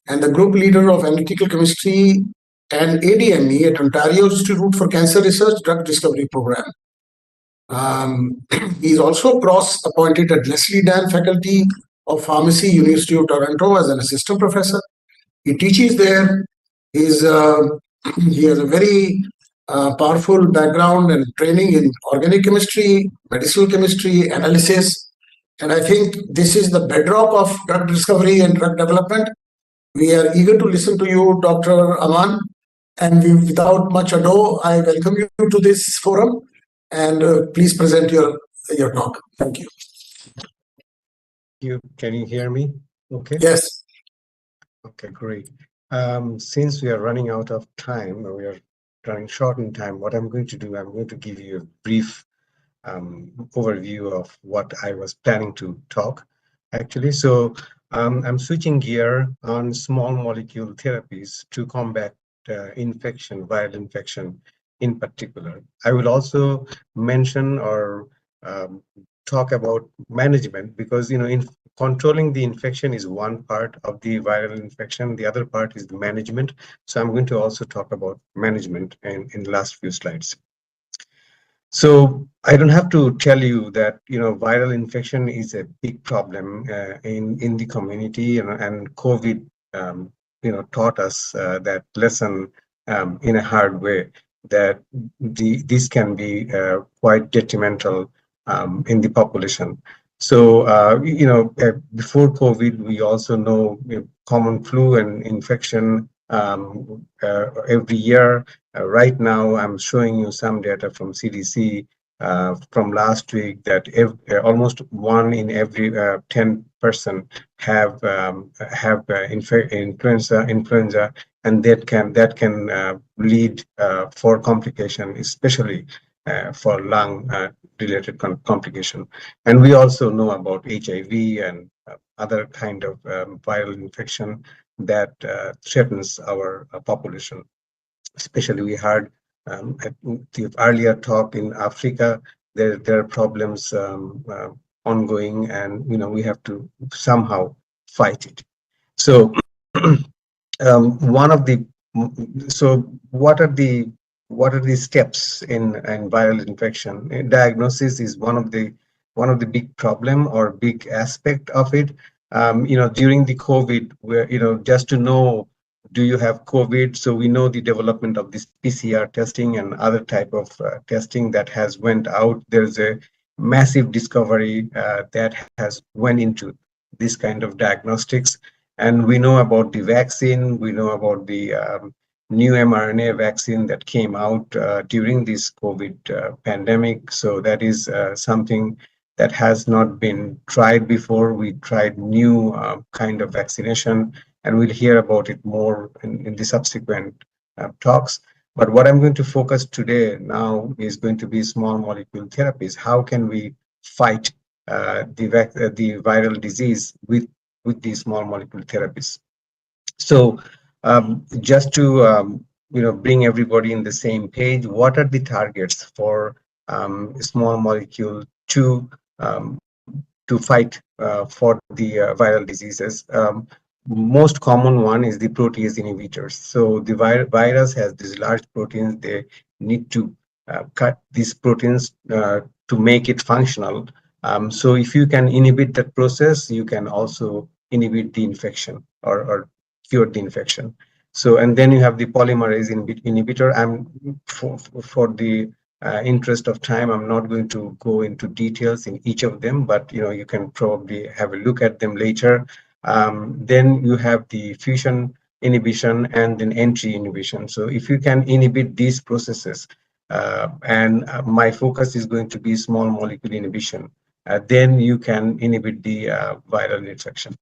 and the group leader of analytical chemistry and ADME at Ontario Institute for Cancer Research Drug Discovery Program. He's also cross-appointed at Leslie Dan Faculty of Pharmacy, University of Toronto, as an assistant professor. He teaches there. He has a very powerful background and training in organic chemistry, medicinal chemistry, analysis. And I think this is the bedrock of drug discovery and drug development. We are eager to listen to you, Dr. Aman. And without much ado, I welcome you to this forum. And please present your talk. Thank you. Can you hear me? Okay. Yes. Okay, great. Since we are running out of time, or we are running short in time, what I'm going to do, I'm going to give you a brief overview of what I was planning to talk, actually. So I'm switching gear on small molecule therapies to combat infection, viral infection in particular. I will also mention or talk about management, because in controlling the infection is one part of the viral infection. The other part is the management. So I'm going to also talk about management in the last few slides. So I don't have to tell you that viral infection is a big problem in the community, and COVID taught us that lesson in a hard way, that this can be quite detrimental in the population. So before COVID, we also know common flu and infection every year. Right now, I'm showing you some data from CDC from last week that almost 1 in every 10 person have influenza, and that can lead for complication, especially for lung related complication. And we also know about HIV and other kind of viral infection that threatens our population. Especially, we heard at the earlier talk in Africa, there are problems ongoing, and we have to somehow fight it. So what are the steps in viral infection? Diagnosis is one of the big problem or big aspect of it. During the COVID, where just to know, do you have COVID? So we know the development of this PCR testing and other type of testing that has went out. There's a massive discovery that has went into this kind of diagnostics. And we know about the vaccine. We know about the new mRNA vaccine that came out during this COVID pandemic. So that is something that has not been tried before. We tried new kind of vaccination, and we'll hear about it more in the subsequent talks. But what I'm going to focus today now is going to be small molecule therapies. How can we fight the viral disease with these small molecule therapies? So just to bring everybody in the same page, what are the targets for small molecule to fight for the viral diseases? Most common one is the protease inhibitors. So the virus has these large proteins. They need to cut these proteins to make it functional. So if you can inhibit that process, you can also inhibit the infection or cure the infection. So, and then you have the polymerase inhibitor. For the interest of time, I'm not going to go into details in each of them, but you can probably have a look at them later. Then you have the fusion inhibition and then entry inhibition. So if you can inhibit these processes, and my focus is going to be small molecule inhibition, then you can inhibit the viral infection.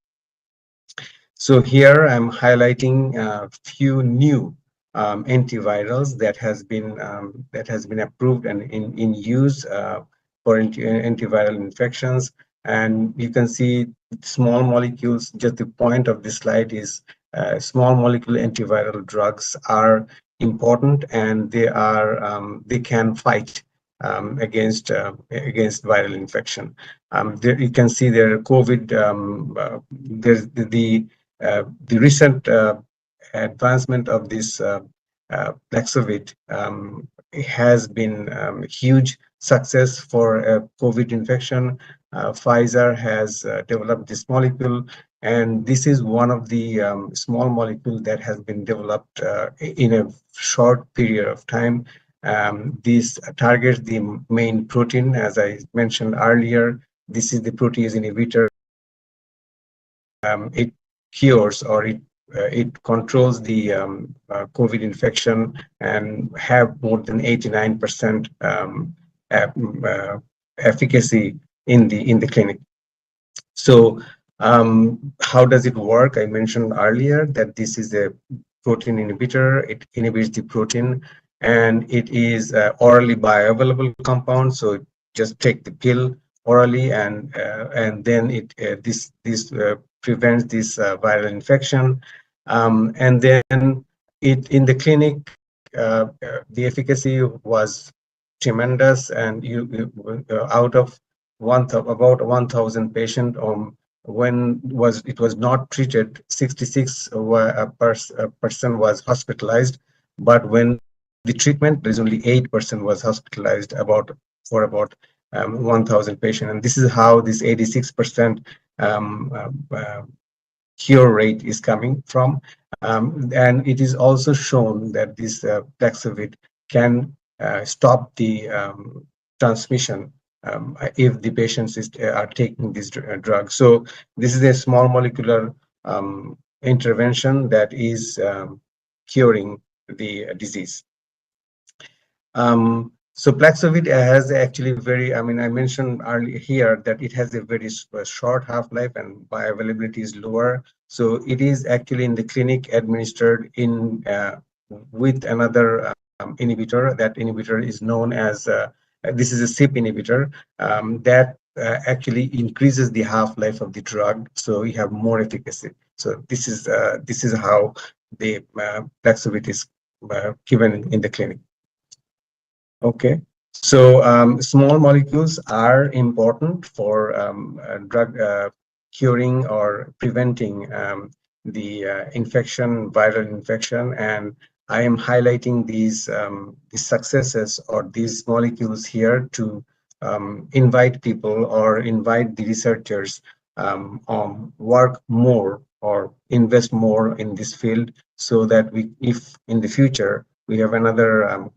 So here I'm highlighting a few new antivirals that has been approved and in use for antiviral infections. And you can see small molecules. Just the point of this slide is small molecule antiviral drugs are important, and they can fight against viral infection. There you can see there COVID. There's the recent advancement of this Paxlovid has been huge success for COVID infection. Pfizer has developed this molecule, and this is one of the small molecules that has been developed in a short period of time. This targets the main protein, as I mentioned earlier. This is the protease inhibitor. It cures or it controls the COVID infection and have more than 89% efficacy in the clinic. So how does it work? I mentioned earlier that this is a protein inhibitor. It inhibits the protein, and it is orally bioavailable compound. So just take the pill orally, and then this prevents this viral infection. And then in the clinic, the efficacy was tremendous, and out of about 1,000 patients, when it was not treated, 66 person was hospitalized, but when the treatment, there is only 8% was hospitalized for about 1,000 patients, and this is how this 86% cure rate is coming from. And it is also shown that this Paxlovid can stop the transmission if the patients are taking this drug. So this is a small molecular intervention that is curing the disease. So Paxlovid has actually I mentioned earlier here that it has a very short half-life and bioavailability is lower. So it is actually in the clinic administered with another inhibitor. That inhibitor is known as, this is a CYP inhibitor that actually increases the half-life of the drug. So you have more efficacy. So this is how the Paxlovid is given in the clinic. Okay, so small molecules are important for drug curing or preventing the viral infection, and I am highlighting these successes or these molecules here to invite people or invite the researchers work more or invest more in this field, so that if in the future we have another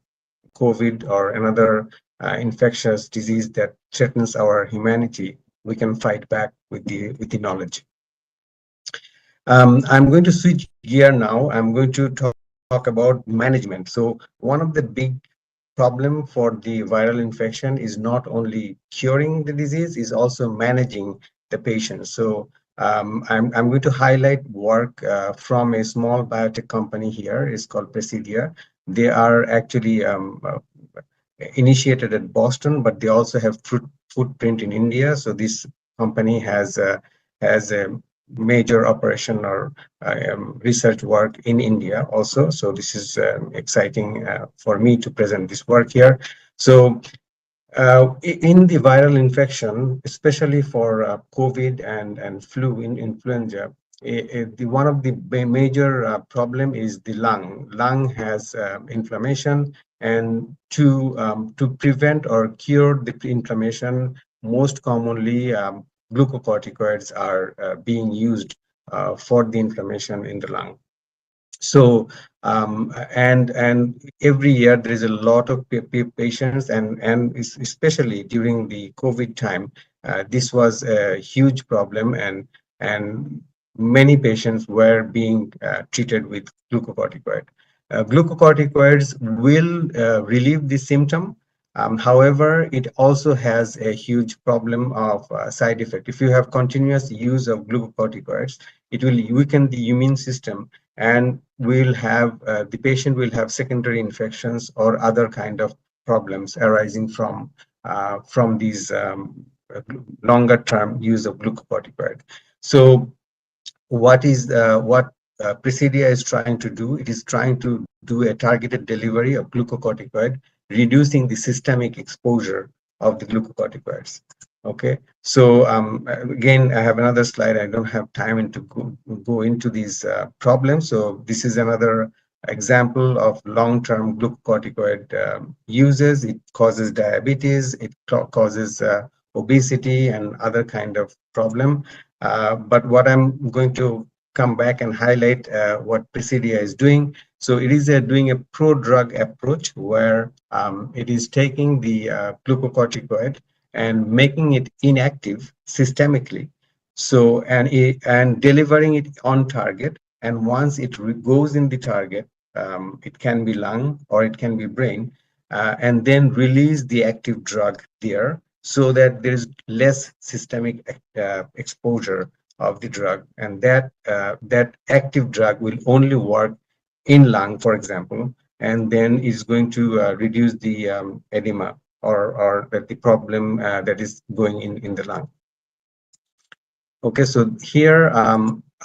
COVID or another infectious disease that threatens our humanity, we can fight back with the knowledge. I'm going to switch gear now. I'm going to talk about management. So one of the big problem for the viral infection is not only curing the disease, is also managing the patient. So I'm going to highlight work from a small biotech company here. It's called Presidia. They are actually initiated at Boston, but they also have footprint in India. So this company has a major operation or research work in India also. So this is exciting for me to present this work here. So in the viral infection, especially for COVID and flu in influenza, one of the major problem is the lung. Lung has inflammation, and to prevent or cure the inflammation, most commonly glucocorticoids are being used for the inflammation in the lung. So and every year there is a lot of patients, and especially during the COVID time, this was a huge problem, and many patients were being treated with glucocorticoid. Glucocorticoids will relieve the symptom. However, it also has a huge problem of side effect. If you have continuous use of glucocorticoids, it will weaken the immune system, and the patient will have secondary infections or other kind of problems arising from these longer term use of glucocorticoid. So what Presidia is trying to do? It is trying to do a targeted delivery of glucocorticoid, reducing the systemic exposure of the glucocorticoids. Okay, so again, I have another slide. I don't have time to go into these problems. So this is another example of long-term glucocorticoid uses. It causes diabetes. It causes obesity and other kind of problem. But what I'm going to come back and highlight what Presidia is doing. So it is doing a pro-drug approach where it is taking the glucocorticoid and making it inactive systemically. So and delivering it on target. And once it goes in the target, it can be lung or it can be brain, and then release the active drug there so that there is less systemic exposure of the drug, and that active drug will only work in lung, for example, and then is going to reduce the edema or the problem that is going in the lung. Okay, so here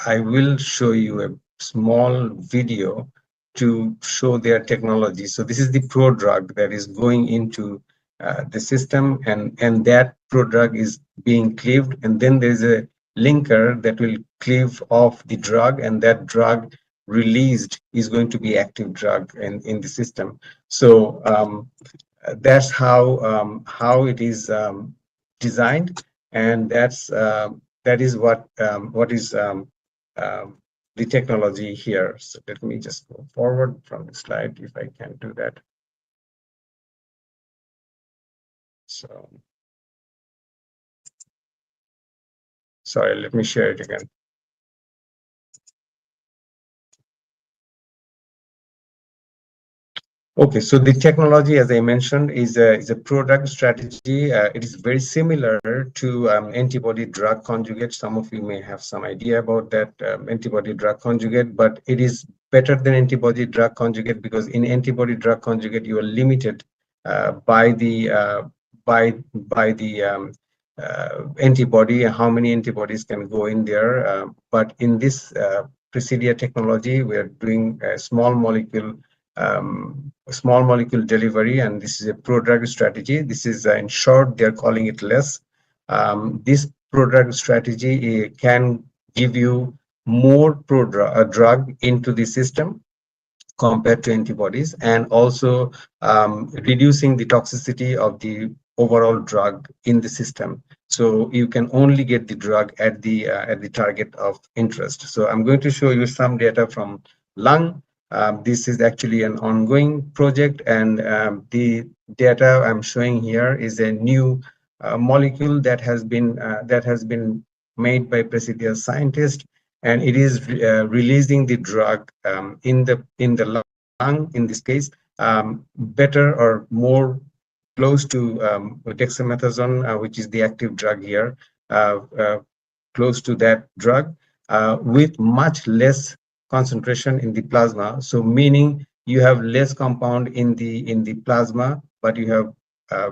I will show you a small video to show their technology. So this is the prodrug that is going into the system, and that prodrug is being cleaved, and then there's a linker that will cleave off the drug, and that drug released is going to be active drug in the system. So that's how it is designed, and that is what is the technology here. So let me just go forward from the slide if I can do that. So sorry, let me share it again. Okay, so the technology, as I mentioned, is a product strategy. It is very similar to antibody drug conjugate. Some of you may have some idea about that antibody drug conjugate, but it is better than antibody drug conjugate because in antibody drug conjugate you are limited by the antibody, how many antibodies can go in there. But in this Presidia technology, we are doing a small molecule delivery, and this is a prodrug strategy. This is in short, they're calling it less. This prodrug strategy can give you more drug into the system compared to antibodies, and also reducing the toxicity of the overall drug in the system. So you can only get the drug at the target of interest. So I'm going to show you some data from lung. This is actually an ongoing project, and the data I'm showing here is a new molecule that has been made by Presidia scientists, and it is releasing the drug in the lung, in this case, better or more close to dexamethasone, which is the active drug here, close to that drug, with much less concentration in the plasma. So meaning you have less compound in the plasma, but you have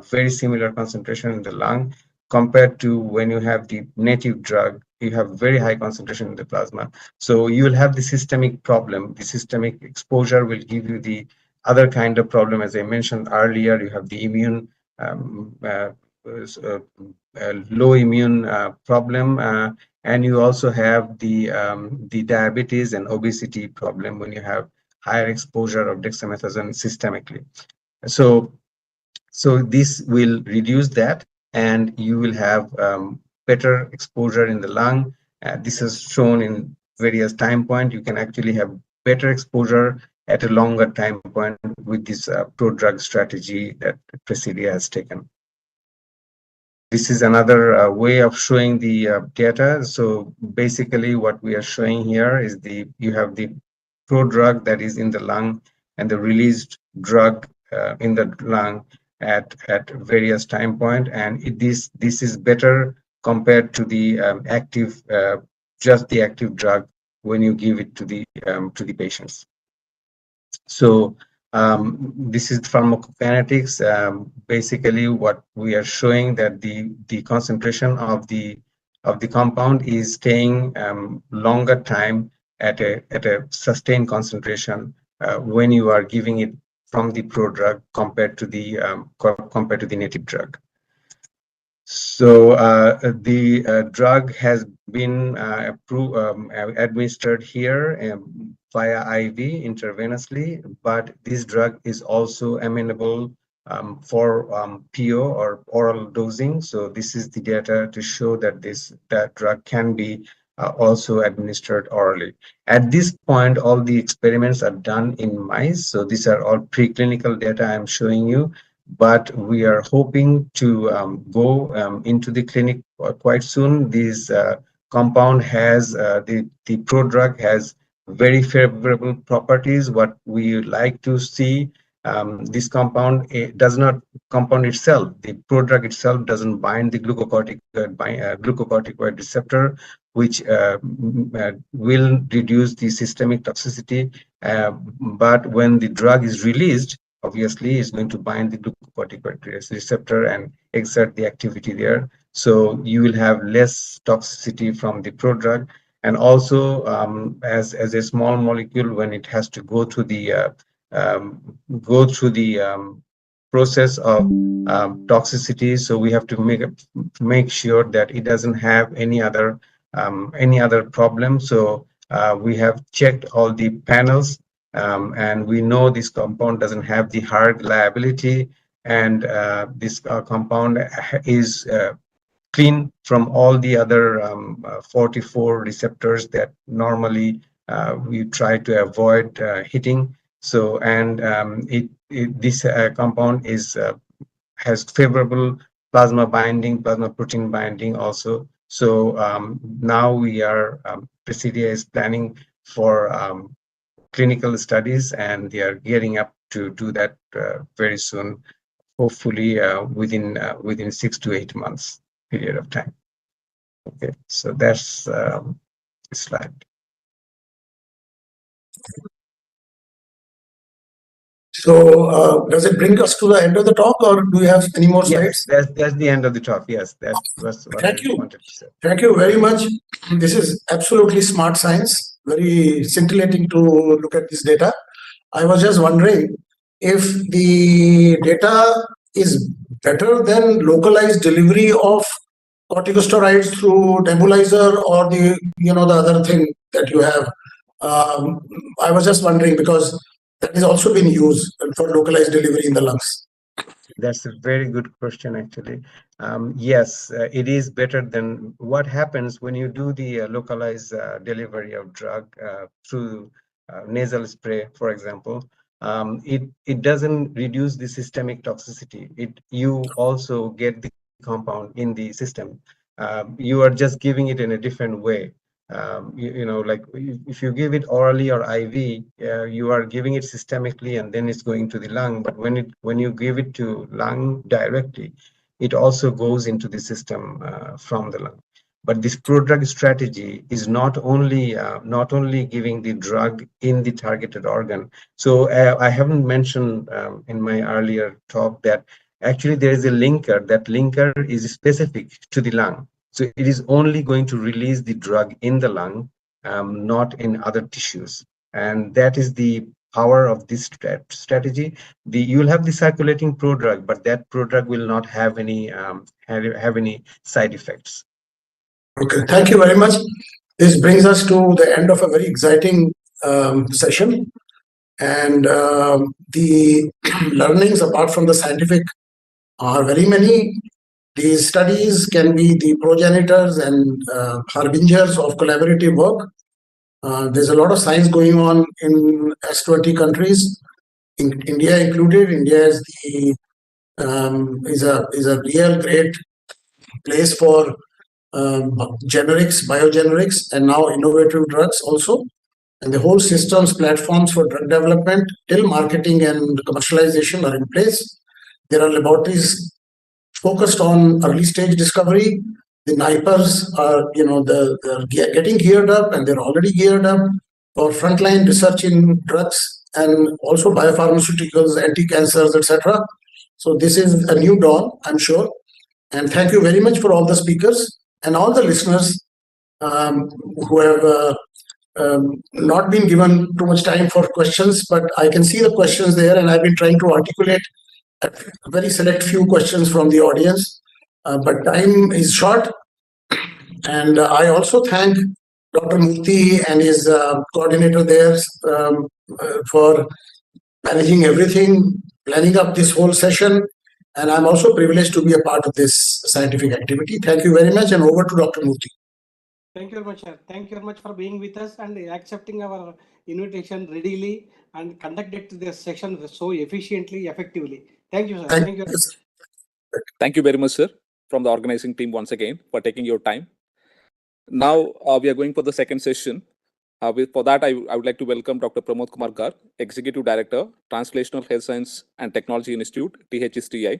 very similar concentration in the lung compared to when you have the native drug, you have very high concentration in the plasma. So you will have the systemic problem. The systemic exposure will give you the other kind of problem. As I mentioned earlier, you have the immune low immune problem, and you also have the diabetes and obesity problem when you have higher exposure of dexamethasone systemically. So this will reduce that, and you will have better exposure in the lung. This is shown in various time point. You can actually have better exposure at a longer time point with this pro-drug strategy that Presidia has taken. This is another way of showing the data. So basically what we are showing here is you have the pro-drug that is in the lung and the released drug in the lung at various time point, and this is better compared to the active, just the active drug when you give it to the patients. So this is pharmacokinetics. Basically, what we are showing that the concentration of the compound is staying longer time at a sustained concentration when you are giving it from the prodrug compared to the native drug. So the drug has been administered here via IV intravenously, but this drug is also amenable for PO or oral dosing. So this is the data to show that that drug can be also administered orally. At this point, all the experiments are done in mice. So these are all preclinical data I'm showing you, but we are hoping to go into the clinic quite soon. This compound has, the prodrug has very favorable properties. What we like to see, this compound compound itself, the prodrug itself doesn't bind the glucocorticoid receptor, which will reduce the systemic toxicity. But when the drug is released, obviously it's going to bind the glucocorticoid receptor and exert the activity there. So you will have less toxicity from the prodrug. And also, as a small molecule, when it has to go through the process of toxicity, so we have to make sure that it doesn't have any other problem. So we have checked all the panels, and we know this compound doesn't have the hard liability, and this compound is clean from all the other 44 receptors that normally we try to avoid hitting. So, and this compound has favorable plasma protein binding also. So now we are, Presidia is planning for clinical studies, and they are gearing up to do that very soon, hopefully within 6 to 8 months period of time. Okay, so that's the slide. So does it bring us to the end of the talk, or do you have any more slides? Yes, that's the end of the talk. Yes, that was what I wanted to say. Thank you very much. This is absolutely smart science, very scintillating to look at this data. I was just wondering if the data is better than localized delivery of corticosteroids through nebulizer, or the other thing that you have. I was just wondering, because that has also been used for localized delivery in the lungs. That's a very good question, actually. Yes, it is better than what happens when you do the localized delivery of drug through nasal spray, for example. It doesn't reduce the systemic toxicity. You also get the compound in the system. You are just giving it in a different way. Like if you give it orally or IV, you are giving it systemically, and then it's going to the lung. But when you give it to lung directly, it also goes into the system from the lung. But this prodrug strategy is not only giving the drug in the targeted organ. So I haven't mentioned in my earlier talk that actually there is a linker. That linker is specific to the lung. So it is only going to release the drug in the lung, not in other tissues. And that is the power of this strategy. You'll have the circulating prodrug, but that prodrug will not have any side effects. Okay, thank you very much. This brings us to the end of a very exciting session. And the learnings, apart from the scientific, are very many. These studies can be the progenitors and harbingers of collaborative work. There's a lot of science going on in S20 countries, in India included. India is a real great place for biogenerics, and now innovative drugs also. And the whole systems, platforms for drug development till marketing and commercialization are in place. There are laboratories focused on early stage discovery. The NIPERs are, they're getting geared up, and they're already geared up for frontline research in drugs and also biopharmaceuticals, anti-cancers, etc. So this is a new dawn, I'm sure. And thank you very much for all the speakers and all the listeners who have not been given too much time for questions, but I can see the questions there, and I've been trying to articulate a very select few questions from the audience, but time is short. And I also thank Dr. Murthy and his coordinator there for managing everything. planning up this whole session. And I'm also privileged to be a part of this scientific activity. Thank you very much, and over to Dr. Murthy. Thank you very much, sir. Thank you very much for being with us and accepting our invitation readily and conducted this session so efficiently, effectively. Thank you, sir. Thank you. Thank you very much, sir, from the organizing team once again for taking your time. Now we are going for the second session. For that, I would like to welcome Dr. Pramod Kumar Gar, Executive Director, Translational Health Science and Technology Institute, THSTI,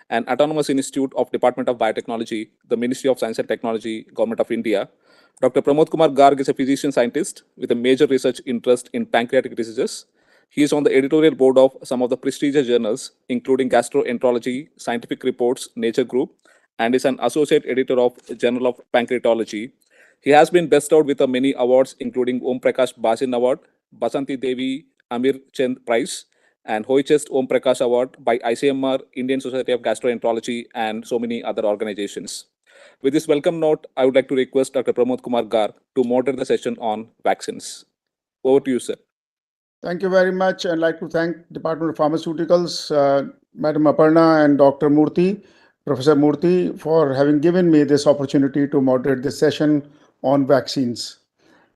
and Autonomous Institute of Department of Biotechnology, the Ministry of Science and Technology, Government of India. Dr. Pramod Kumar Garg is a physician scientist with a major research interest in pancreatic diseases. He is on the editorial board of some of the prestigious journals, including Gastroenterology, Scientific Reports, Nature Group, and is an associate editor of Journal of Pancreatology. He has been bestowed with many awards, including Om Prakash Basin Award, Basanti Devi Amir Chand Prize, and Hoichest Om Prakash Award by ICMR, Indian Society of Gastroenterology, and so many other organizations. With this welcome note, I would like to request Dr. Pramod Kumar Gar to moderate the session on vaccines. Over to you, sir. Thank you very much. I'd like to thank Department of Pharmaceuticals, Madam Aparna and Dr. Murthy, Professor Murthy, for having given me this opportunity to moderate this session on vaccines.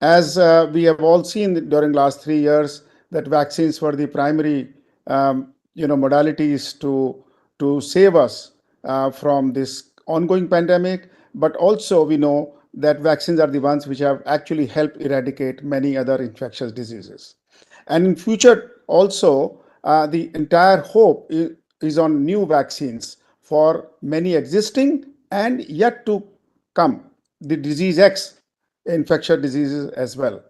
As we have all seen during last 3 years, that vaccines were the primary, modalities to save us from this ongoing pandemic. But also we know that vaccines are the ones which have actually helped eradicate many other infectious diseases. And in future also, the entire hope is on new vaccines for many existing and yet to come, the disease X infectious diseases as well.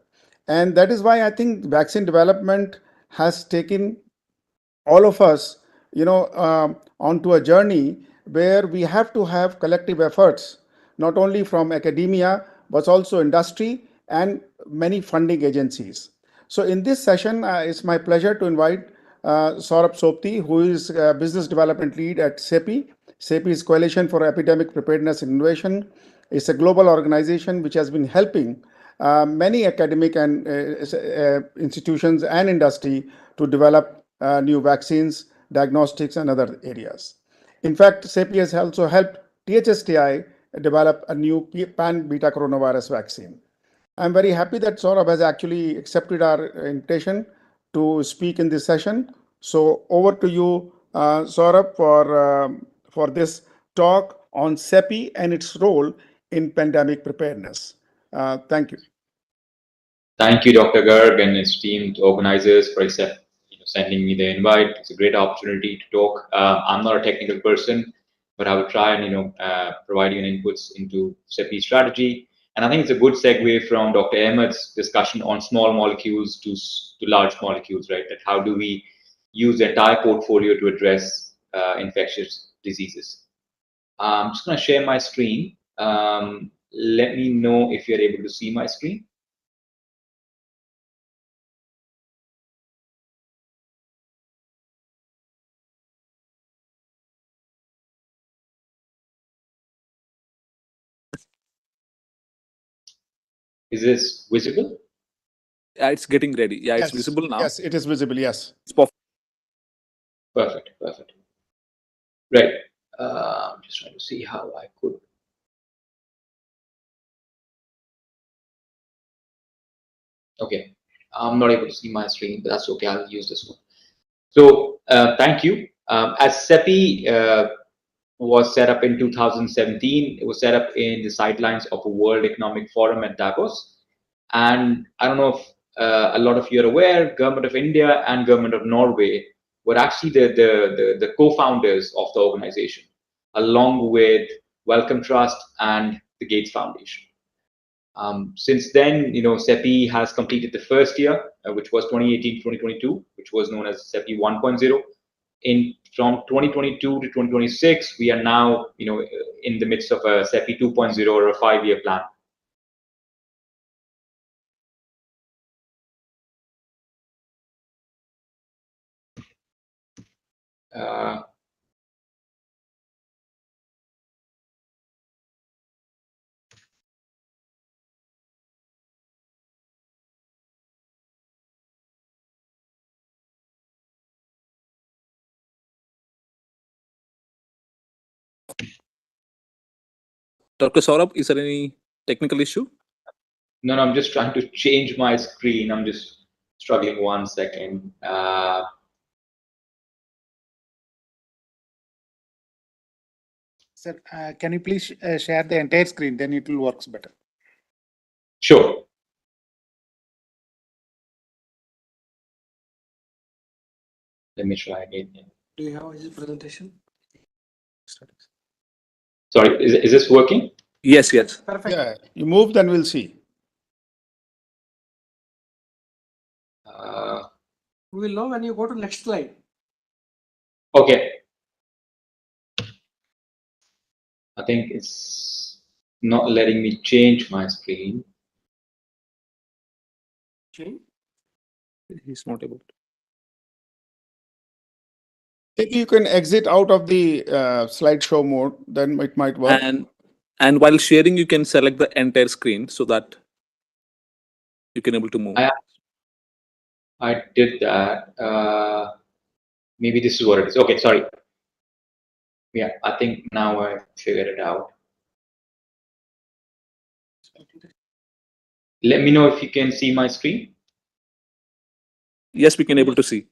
And that is why I think vaccine development has taken all of us, onto a journey where we have to have collective efforts, not only from academia, but also industry and many funding agencies. So in this session, it's my pleasure to invite Saurabh Sopti, who is Business Development Lead at CEPI. CEPI is Coalition for Epidemic Preparedness and Innovation. It's a global organization which has been helping many academic and institutions and industry to develop new vaccines, diagnostics, and other areas. In fact, CEPI has also helped THSTI develop a new pan-beta coronavirus vaccine. I'm very happy that Saurabh has actually accepted our invitation to speak in this session. So over to you, Saurabh, for this talk on CEPI and its role in pandemic preparedness. Thank you. Thank you, Dr. Garg and esteemed organizers for sending me the invite. It's a great opportunity to talk. I'm not a technical person, but I will try and provide you an inputs into CEPI strategy. And I think it's a good segue from Dr. Ahmed's discussion on small molecules to large molecules, right? That how do we use the entire portfolio to address infectious diseases? I'm just going to share my screen. Let me know if you're able to see my screen. Is this visible? Yeah, it's getting ready. Yeah, yes, it's visible now. Yes, it is visible. Yes. It's perfect. Perfect. Perfect. Right. I'm just trying to see how I could. Okay. I'm not able to see my screen, but that's okay. I'll use this one. So thank you. As CEPI was set up in 2017, it was set up in the sidelines of a World Economic Forum at Davos. And I don't know if a lot of you are aware, Government of India and Government of Norway were actually the co-founders of the organization, along with Wellcome Trust and the Gates Foundation. Since then, CEPI has completed the first year, which was 2018-2022, which was known as CEPI 1.0. From 2022 to 2026, we are now, in the midst of a CEPI 2.0 or a 5-year plan. Dr. Saurabh, is there any technical issue? No, I'm just trying to change my screen. I'm just struggling 1 second. Sir, can you please share the entire screen? Then it will work better. Sure. Let me try again. Do you have his presentation? Sorry, is this working? Yes, yes. Perfect. Yeah, you move, then we'll see. We will know when you go to next slide. Okay. I think it's not letting me change my screen. Change. He's not able to. Maybe you can exit out of the slideshow mode, then it might work. And while sharing, you can select the entire screen so that you can able to move. I did that. Maybe this is what it is. Okay, sorry. Yeah, I think now I figured it out. Let me know if you can see my screen. Yes, we can able to see.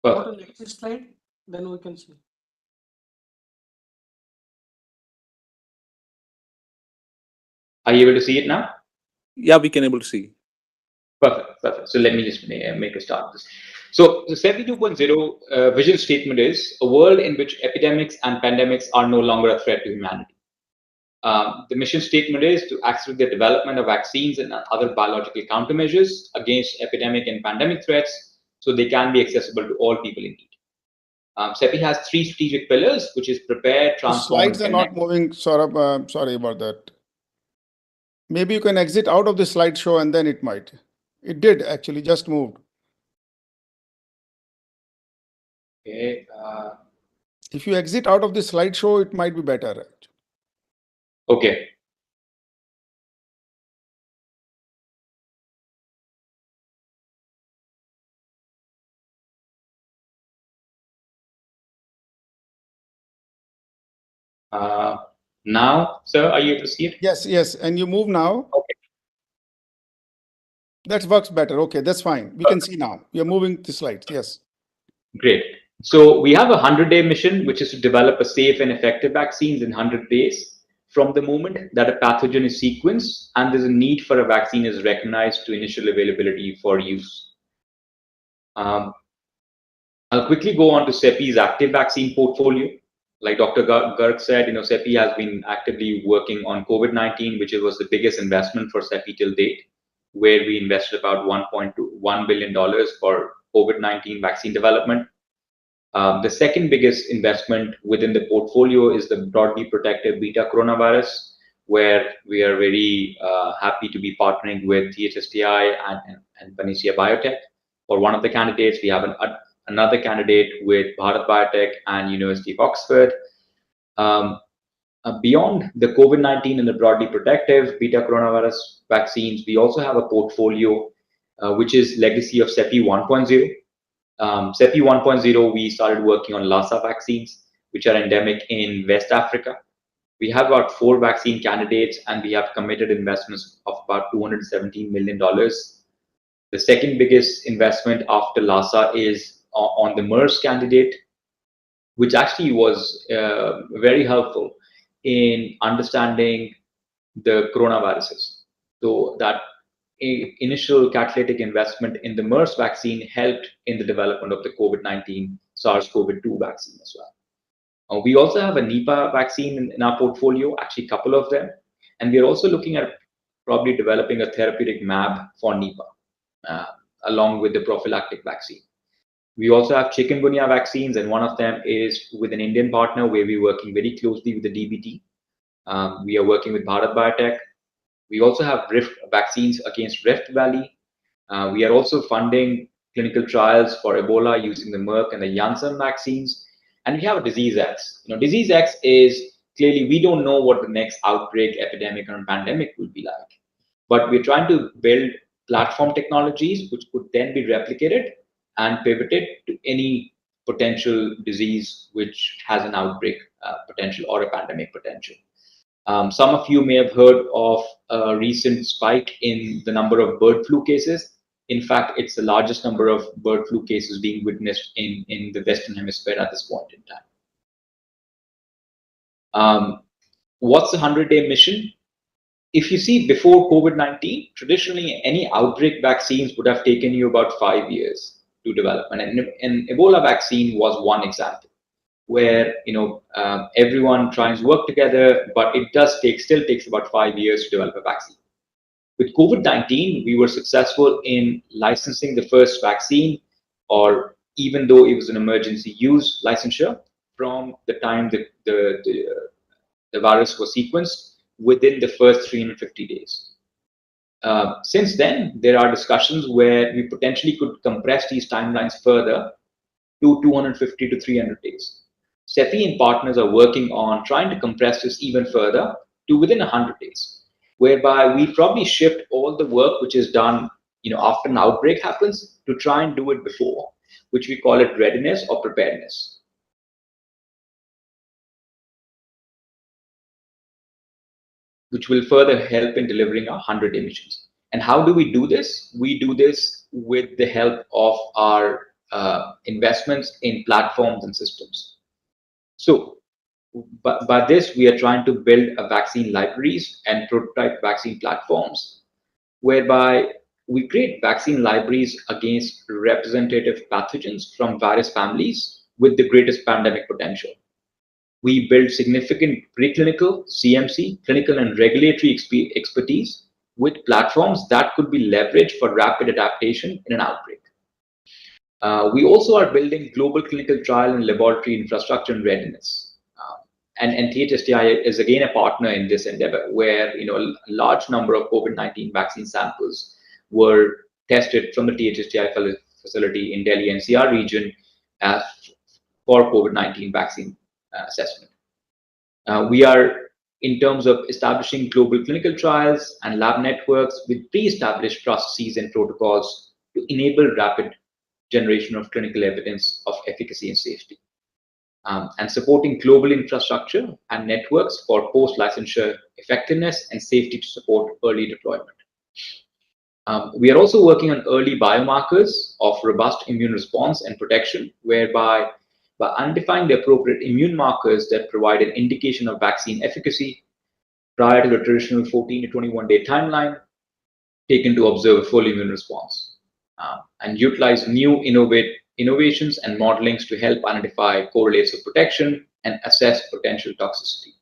Go to next slide, then we can see. Are you able to see it now? Yeah, we can able to see. Perfect, perfect. So let me just make a start of this. So the 72.0 vision statement is a world in which epidemics and pandemics are no longer a threat to humanity. The mission statement is to accelerate the development of vaccines and other biological countermeasures against epidemic and pandemic threats so they can be accessible to all people in need. CEPI has 3 strategic pillars, which is prepare, transform, Slides and are connect. not moving, Saurabh. Sorry about that. Maybe you can exit out of the slideshow and then it might. It did actually, just moved. Okay. If you exit out of the slideshow, it might be better. Okay. Now, sir, are you able to see it? Yes, yes. And you move now. Okay. That works better. Okay, that's fine. We can see now. You're moving the slides. Yes. Great. So we have a 100-day mission, which is to develop a safe and effective vaccines in 100 days from the moment that a pathogen is sequenced and there's a need for a vaccine is recognized to initial availability for use. I'll quickly go on to CEPI's active vaccine portfolio. Like Dr. Garg said, CEPI has been actively working on COVID-19, which was the biggest investment for CEPI till date, where we invested about $1.1 billion for COVID-19 vaccine development. The second biggest investment within the portfolio is the broadly protective beta coronavirus, where we are very happy to be partnering with THSTI and Panacea Biotech. For one of the candidates, we have another candidate with Bharat Biotech and University of Oxford. Beyond the COVID-19 and the broadly protective beta coronavirus vaccines, we also have a portfolio which is legacy of CEPI 1.0. CEPI 1.0, we started working on Lassa vaccines, which are endemic in West Africa. We have about 4 vaccine candidates, and we have committed investments of about $217 million. The second biggest investment after Lassa is on the MERS candidate, which actually was very helpful in understanding the coronaviruses. So that initial catalytic investment in the MERS vaccine helped in the development of the COVID-19 SARS-CoV-2 vaccine as well. We also have a Nipah vaccine in our portfolio, actually a couple of them. And we're also looking at probably developing a therapeutic mAb for Nipah, along with the prophylactic vaccine. We also have chikungunya vaccines, and one of them is with an Indian partner where we're working very closely with the DBT. We are working with Bharat Biotech. We also have vaccines against Rift Valley. We are also funding clinical trials for Ebola using the Merck and the Janssen vaccines. And we have a Disease X. Disease X is clearly, we don't know what the next outbreak, epidemic, or pandemic will be like. But we're trying to build platform technologies which could then be replicated and pivoted to any potential disease which has an outbreak potential or a pandemic potential. Some of you may have heard of a recent spike in the number of bird flu cases. In fact, it's the largest number of bird flu cases being witnessed in the Western Hemisphere at this point in time. What's the 100-day mission? If you see, before COVID-19, traditionally any outbreak vaccines would have taken you about 5 years to develop. And an Ebola vaccine was one example where everyone tries to work together, but it still takes about 5 years to develop a vaccine. With COVID-19, we were successful in licensing the first vaccine, or even though it was an emergency use licensure, from the time the virus was sequenced within the first 350 days. Since then, there are discussions where we potentially could compress these timelines further to 250 to 300 days. CEPI and partners are working on trying to compress this even further to within 100 days, whereby we probably shift all the work which is done after an outbreak happens to try and do it before, which we call it readiness or preparedness. Which will further help in delivering our 100-day missions. And how do we do this? We do this with the help of our investments in platforms and systems. So by this, we are trying to build a vaccine libraries and prototype vaccine platforms, whereby we create vaccine libraries against representative pathogens from various families with the greatest pandemic potential. We build significant preclinical, CMC, clinical and regulatory expertise with platforms that could be leveraged for rapid adaptation in an outbreak. We also are building global clinical trial and laboratory infrastructure and readiness. And THSTI is again a partner in this endeavor, where a large number of COVID-19 vaccine samples were tested from the THSTI facility in Delhi NCR region for COVID-19 vaccine assessment. We are, in terms of establishing global clinical trials and lab networks with pre-established processes and protocols to enable rapid generation of clinical evidence of efficacy and safety. And supporting global infrastructure and networks for post-licensure effectiveness and safety to support early deployment. We are also working on early biomarkers of robust immune response and protection, whereby by identifying the appropriate immune markers that provide an indication of vaccine efficacy prior to the traditional 14 to 21-day timeline taken to observe a full immune response, and utilize new innovations and modelings to help identify correlates of protection and assess potential toxicity.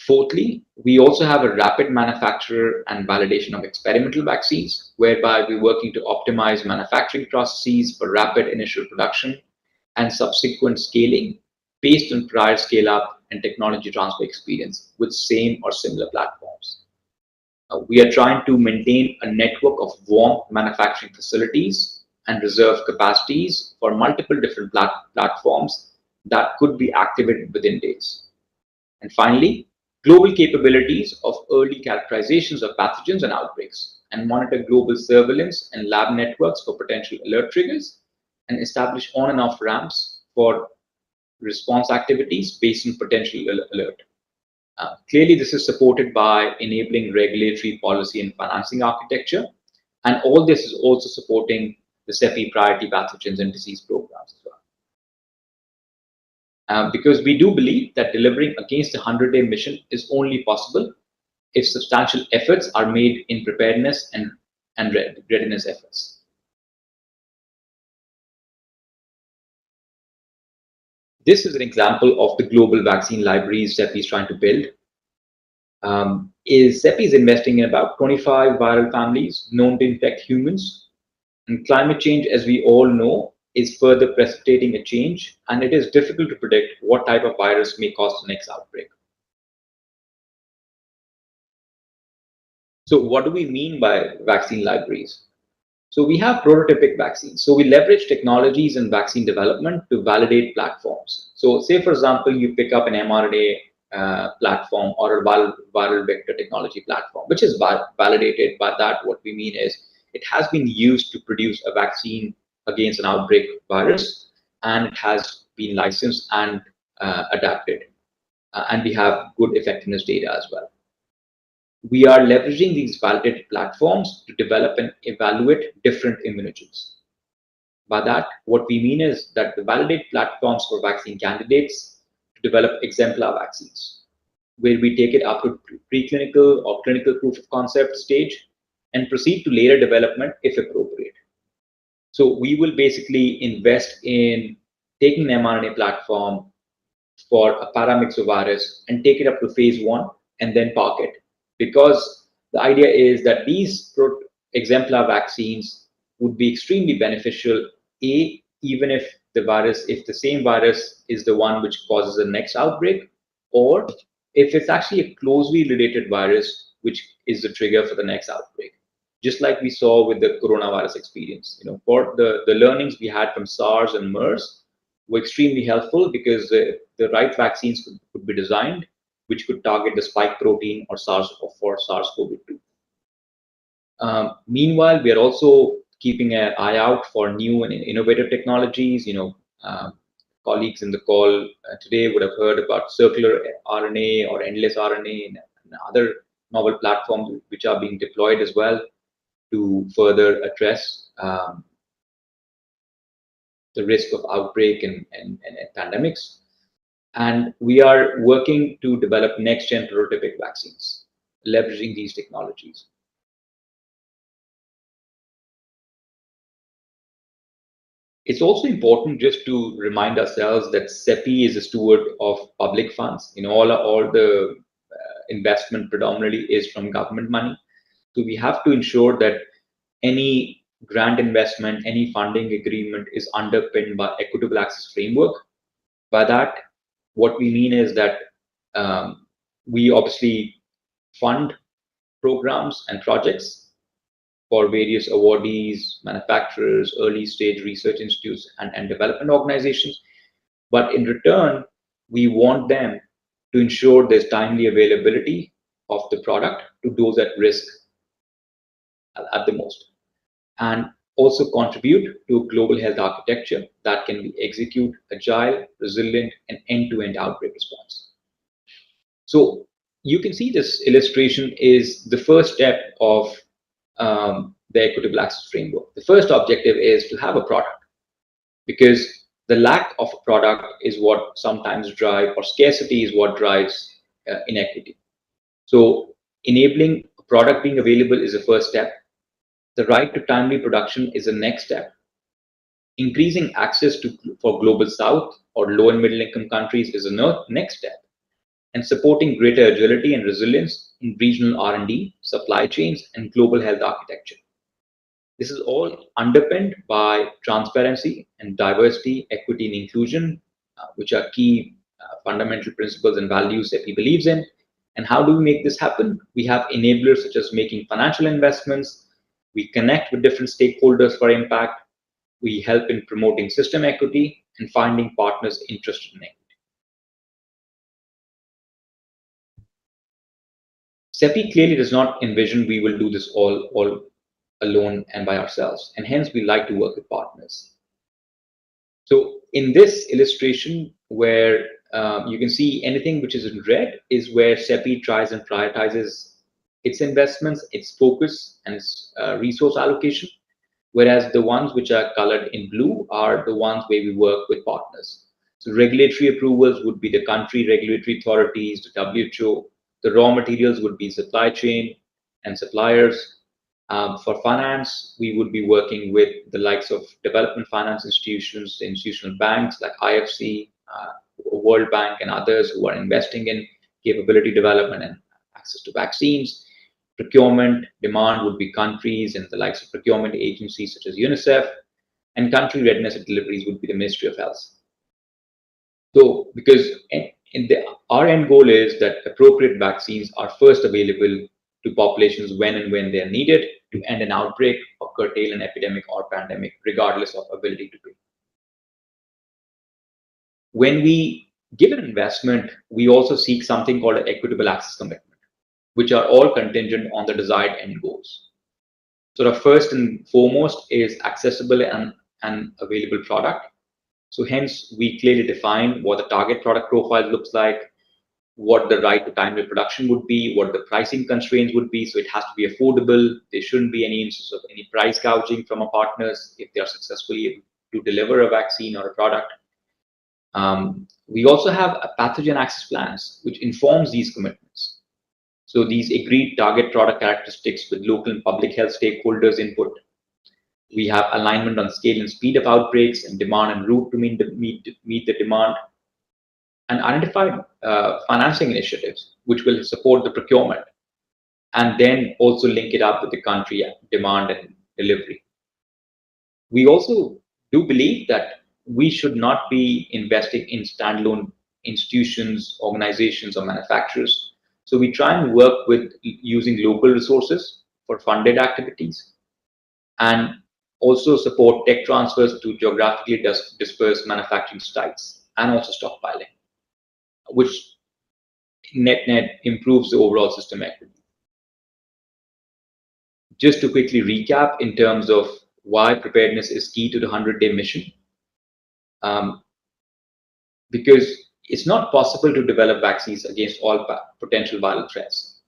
Fourthly, we also have a rapid manufacturer and validation of experimental vaccines, whereby we're working to optimize manufacturing processes for rapid initial production and subsequent scaling based on prior scale-up and technology transfer experience with same or similar platforms. We are trying to maintain a network of warm manufacturing facilities and reserve capacities for multiple different platforms that could be activated within days. And finally, global capabilities of early characterizations of pathogens and outbreaks, and monitor global surveillance and lab networks for potential alert triggers, and establish on and off ramps for response activities based on potential alert. Clearly, this is supported by enabling regulatory policy and financing architecture, and all this is also supporting the CEPI priority pathogens and disease programs as well. Because we do believe that delivering against the 100-day mission is only possible if substantial efforts are made in preparedness and readiness efforts. This is an example of the global vaccine libraries CEPI is trying to build. CEPI is investing in about 25 viral families known to infect humans. And climate change, as we all know, is further precipitating a change, and it is difficult to predict what type of virus may cause the next outbreak. So what do we mean by vaccine libraries? So we have prototypic vaccines. So we leverage technologies in vaccine development to validate platforms. So say, for example, you pick up an mRNA platform or a viral vector technology platform, which is validated. By that, what we mean is it has been used to produce a vaccine against an outbreak virus, and it has been licensed and adapted. And we have good effectiveness data as well. We are leveraging these validated platforms to develop and evaluate different immunogens. By that, what we mean is that the validated platforms for vaccine candidates to develop exemplar vaccines, where we take it up to preclinical or clinical proof of concept stage and proceed to later development if appropriate. So we will basically invest in taking an mRNA platform for a paramyxovirus and take it up to phase 1 and then park it. Because the idea is that these exemplar vaccines would be extremely beneficial, even if the same virus is the one which causes the next outbreak, or if it's actually a closely related virus which is the trigger for the next outbreak. Just like we saw with the coronavirus experience, for the learnings we had from SARS and MERS were extremely helpful because the right vaccines could be designed which could target the spike protein or SARS-CoV-2. Meanwhile, we are also keeping an eye out for new and innovative technologies. Colleagues in the call today would have heard about circular RNA or endless RNA and other novel platforms which are being deployed as well to further address the risk of outbreak and pandemics. And we are working to develop next-gen prototypic vaccines, leveraging these technologies. It's also important just to remind ourselves that CEPI is a steward of public funds. All the investment predominantly is from government money. So we have to ensure that any grant investment, any funding agreement is underpinned by equitable access framework. By that, what we mean is that we obviously fund programs and projects for various awardees, manufacturers, early stage research institutes, and development organizations. But in return, we want them to ensure there's timely availability of the product to those at risk at the most, and also contribute to a global health architecture that can execute agile, resilient, and end-to-end outbreak response. So you can see this illustration is the first step of the equitable access framework. The first objective is to have a product, because the lack of a product is what sometimes drives, or scarcity is what drives inequity. So enabling a product being available is the first step. The right to timely production is the next step. Increasing access for global south or low and middle income countries is the next step. And supporting greater agility and resilience in regional R&D, supply chains, and global health architecture. This is all underpinned by transparency and diversity, equity, and inclusion, which are key fundamental principles and values that we believes in. And how do we make this happen? We have enablers such as making financial investments. We connect with different stakeholders for impact. We help in promoting system equity and finding partners interested in it. CEPI clearly does not envision we will do this all alone and by ourselves, and hence we like to work with partners. So in this illustration, where you can see anything which is in red is where CEPI tries and prioritizes its investments, its focus, and its resource allocation, whereas the ones which are colored in blue are the ones where we work with partners. So regulatory approvals would be the country regulatory authorities, the WHO. The raw materials would be supply chain and suppliers. For finance, we would be working with the likes of development finance institutions, the institutional banks like IFC, World Bank, and others who are investing in capability development and access to vaccines. Procurement, demand would be countries and the likes of procurement agencies such as UNICEF, and country readiness and deliveries would be the Ministry of Health. So, because our end goal is that appropriate vaccines are first available to populations when they are needed to end an outbreak or curtail an epidemic or pandemic, regardless of ability to pay. When we give an investment, we also seek something called an equitable access commitment, which are all contingent on the desired end goals. So the first and foremost is accessible and and available product. So hence, we clearly define what the target product profile looks like, what the right to timely production would be, what the pricing constraints would be. So it has to be affordable. There shouldn't be any instance of any price gouging from our partners if they are successfully able to deliver a vaccine or a product. We also have a pathogen access plans, which informs these commitments. So these agreed target product characteristics with local and public health stakeholders input. We have alignment on scale and speed of outbreaks and demand and route to meet the demand, and identified financing initiatives which will support the procurement, and then also link it up with the country demand and delivery. We also do believe that we should not be investing in standalone institutions, organizations, or manufacturers. So we try and work with using local resources for funded activities, and also support tech transfers to geographically dispersed manufacturing sites, and also stockpiling, which net improves the overall system equity. Just to quickly recap in terms of why preparedness is key to the 100-day mission, because it's not possible to develop vaccines against all potential viral threats,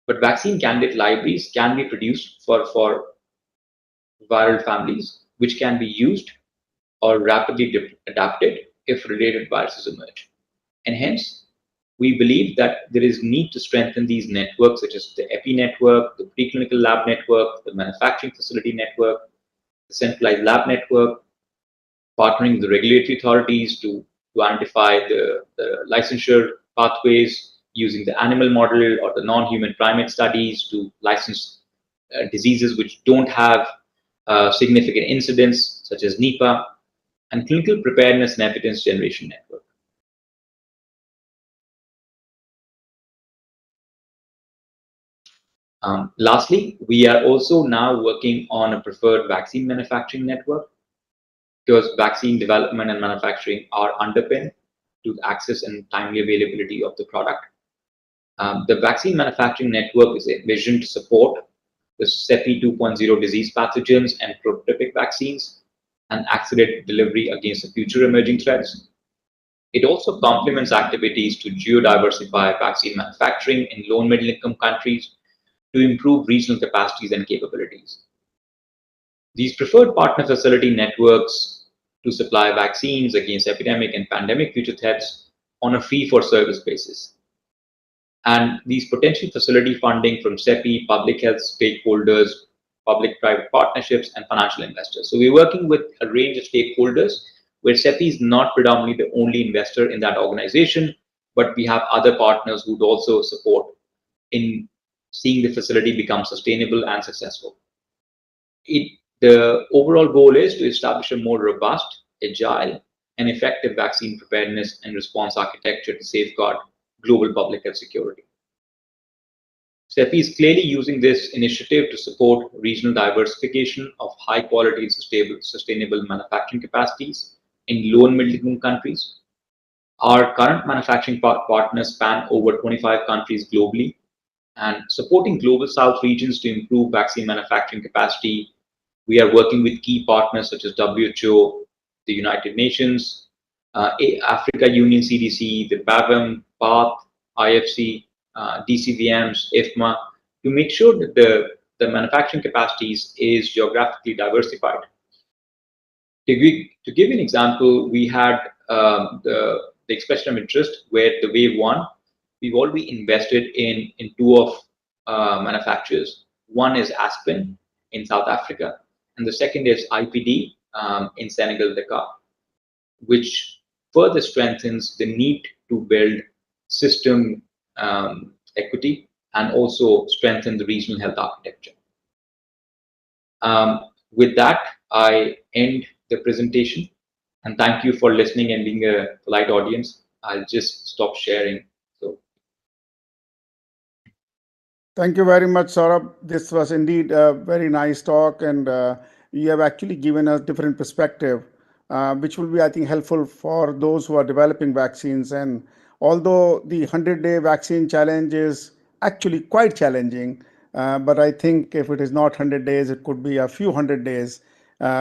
but vaccine candidate libraries can be produced for viral families, which can be used or rapidly adapted if related viruses emerge. And hence, we believe that there is need to strengthen these networks, such as the EPI network, the preclinical lab network, the manufacturing facility network, the centralized lab network, partnering with the regulatory authorities to identify the licensure pathways, using the animal model or the non-human primate studies to license diseases which don't have significant incidence, such as Nipah, and clinical preparedness and evidence generation network. Lastly, we are also now working on a preferred vaccine manufacturing network, because vaccine development and manufacturing are underpinned to access and timely availability of the product. The vaccine manufacturing network is envisioned to support the CEPI 2.0 disease pathogens and prototypic vaccines, and accelerate delivery against the future emerging threats. It also complements activities to geo-diversify vaccine manufacturing in low and middle-income countries to improve regional capacities and capabilities. These preferred partner facility networks to supply vaccines against epidemic and pandemic future threats on a fee-for-service basis. And these potential facility funding from CEPI, public health stakeholders, public-private partnerships, and financial investors. So we're working with a range of stakeholders where CEPI is not predominantly the only investor in that organization, but we have other partners who would also support in seeing the facility become sustainable and successful. The overall goal is to establish a more robust, agile, and effective vaccine preparedness and response architecture to safeguard global public health security. CEPI is clearly using this initiative to support regional diversification of high quality and sustainable manufacturing capacities in low and middle income countries. Our current manufacturing partners span over 25 countries globally, and supporting global south regions to improve vaccine manufacturing capacity. We are working with key partners such as WHO, the United Nations, Africa Union CDC, the BAVM, PATH, IFC, DCVMs, IFMA, to make sure that the manufacturing capacities is geographically diversified. To give you an example, we had the expression of interest where the wave one, we've already invested in two of manufacturers. One is Aspen in South Africa, and the second is IPD in Senegal, Dakar, which further strengthens the need to build system equity and also strengthen the regional health architecture. With that, I end the presentation, and thank you for listening and being a polite audience. I'll just stop sharing. Thank you very much, Saurabh. This was indeed a very nice talk, and you have actually given us different perspective, which will be, I think, helpful for those who are developing vaccines. And although the 100-day vaccine challenge is actually quite challenging, but I think if it is not 100 days, it could be a few hundred days.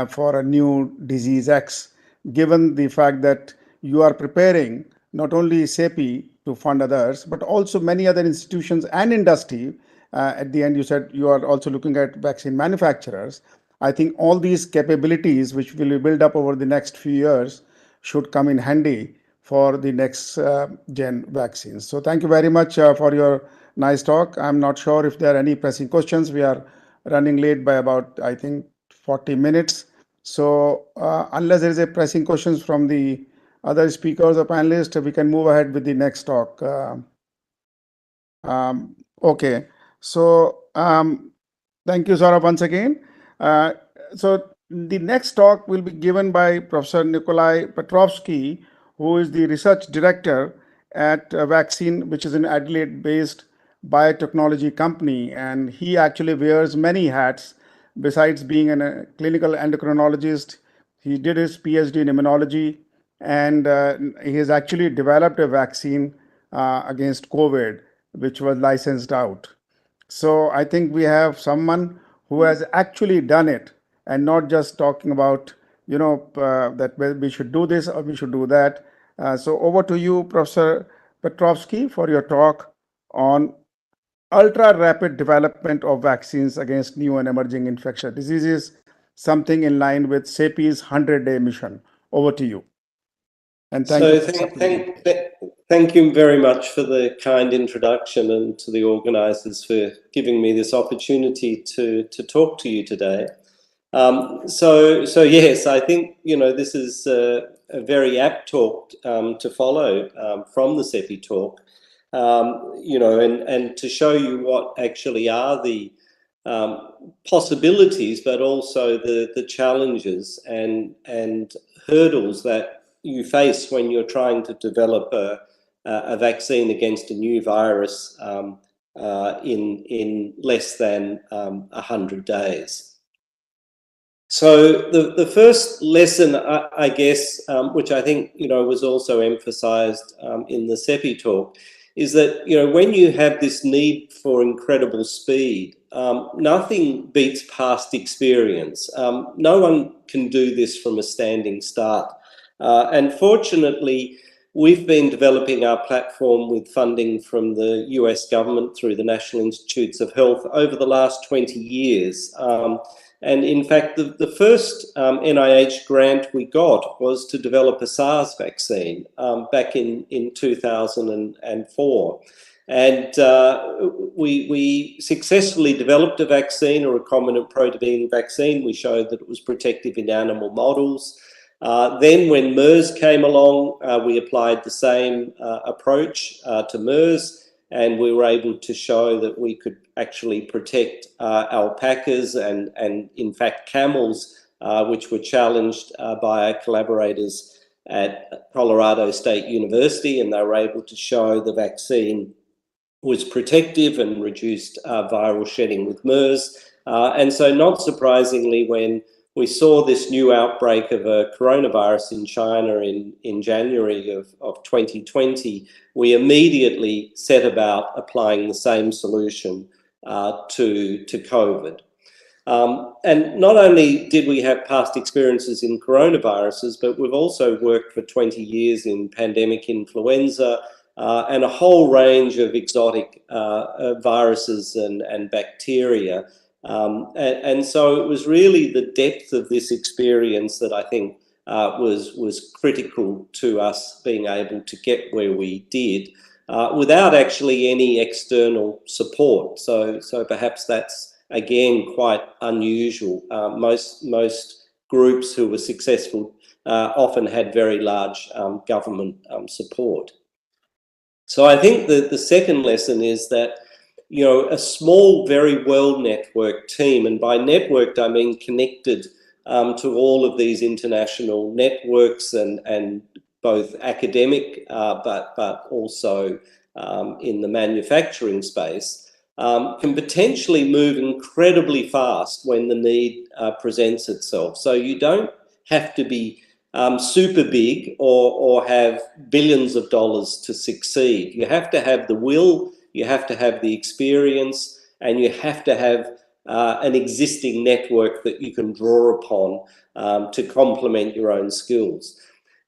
for a new disease X, given the fact that you are preparing not only CEPI to fund others, but also many other institutions and industry. At the end, you said you are also looking at vaccine manufacturers. I think all these capabilities, which will be built up over the next few years, should come in handy for the next gen vaccines. So thank you very much for your nice talk. I'm not sure if there are any pressing questions. We are running late by about, I think, 40 minutes. So unless there is a pressing questions from the other speakers or panelists, we can move ahead with the next talk. Okay, so thank you, Saurabh, once again. So the next talk will be given by Professor Nikolai Petrovsky, who is the research director at Vaccine, which is an Adelaide-based biotechnology company, and he actually wears many hats. Besides being a clinical endocrinologist, he did his PhD in immunology, and he has actually developed a vaccine against COVID, which was licensed out. So I think we have someone who has actually done it and not just talking about, that we should do this or we should do that. So over to you, Professor Petrovsky, for your talk on ultra rapid development of vaccines against new and emerging infectious diseases, something in line with CEPI's 100-day mission. Over to you. And thank you. Thank you very much for the kind introduction, and to the organisers for giving me this opportunity to talk to you today. So yes, I think this is a very apt talk to follow from the CEPI talk, and to show you what actually are the possibilities, but also the challenges and hurdles that you face when you're trying to develop a vaccine against a new virus in less than 100 days. So the first lesson, I guess, which I think was also emphasised in the CEPI talk, is that when you have this need for incredible speed, nothing beats past experience. No one can do this from a standing start. And fortunately, we've been developing our platform with funding from the US government through the National Institutes of Health over the last 20 years. And in fact, the first NIH grant we got was to develop a SARS vaccine back in 2004. And we successfully developed a vaccine, a recombinant protein vaccine. We showed that it was protective in animal models. Then when MERS came along, we applied the same approach to MERS, and we were able to show that we could actually protect alpacas and in fact camels, which were challenged by our collaborators at Colorado State University, and they were able to show the vaccine was protective and reduced viral shedding with MERS. And so not surprisingly, when we saw this new outbreak of a coronavirus in China in January of 2020, we immediately set about applying the same solution to COVID. And not only did we have past experiences in coronaviruses, but we've also worked for 20 years in pandemic influenza and a whole range of exotic viruses and bacteria. And so it was really the depth of this experience that I think was critical to us being able to get where we did without actually any external support. So perhaps that's again quite unusual. Most groups who were successful often had very large government support. So I think that the second lesson is that a small, very well-networked team, and by networked I mean connected to all of these international networks and both academic but also in the manufacturing space, can potentially move incredibly fast when the need presents itself. So you don't have to be super big or have billions of dollars to succeed. You have to have the will, you have to have the experience, and you have to have an existing network that you can draw upon to complement your own skills.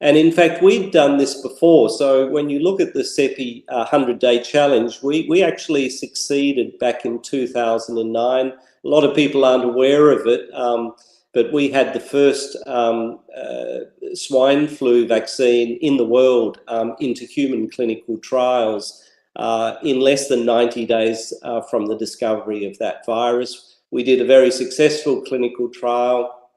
And in fact, we've done this before. So when you look at the CEPI 100-day challenge, we actually succeeded back in 2009. A lot of people aren't aware of it, but we had the first swine flu vaccine in the world into human clinical trials in less than 90 days from the discovery of that virus. We did a very successful clinical trial,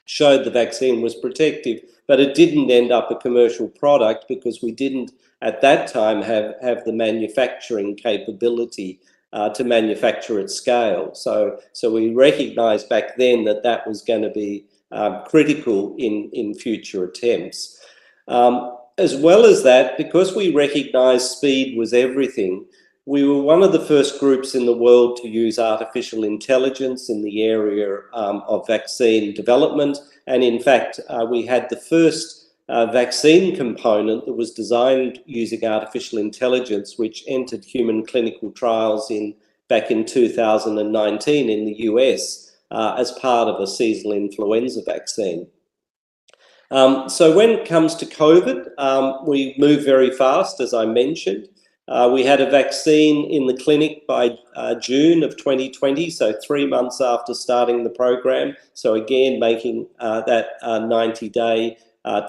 showed the vaccine was protective, but it didn't end up a commercial product because we didn't at that time have the manufacturing capability to manufacture at scale. So we recognized back then that that was going to be critical in future attempts. As well as that, because we recognized speed was everything, we were one of the first groups in the world to use artificial intelligence in the area of vaccine development. And in fact, we had the first vaccine component that was designed using artificial intelligence, which entered human clinical trials back in 2019 in the US as part of a seasonal influenza vaccine. So when it comes to COVID, we move very fast, as I mentioned. We had a vaccine in the clinic by June of 2020, so 3 months after starting the program. So again, making that 90-day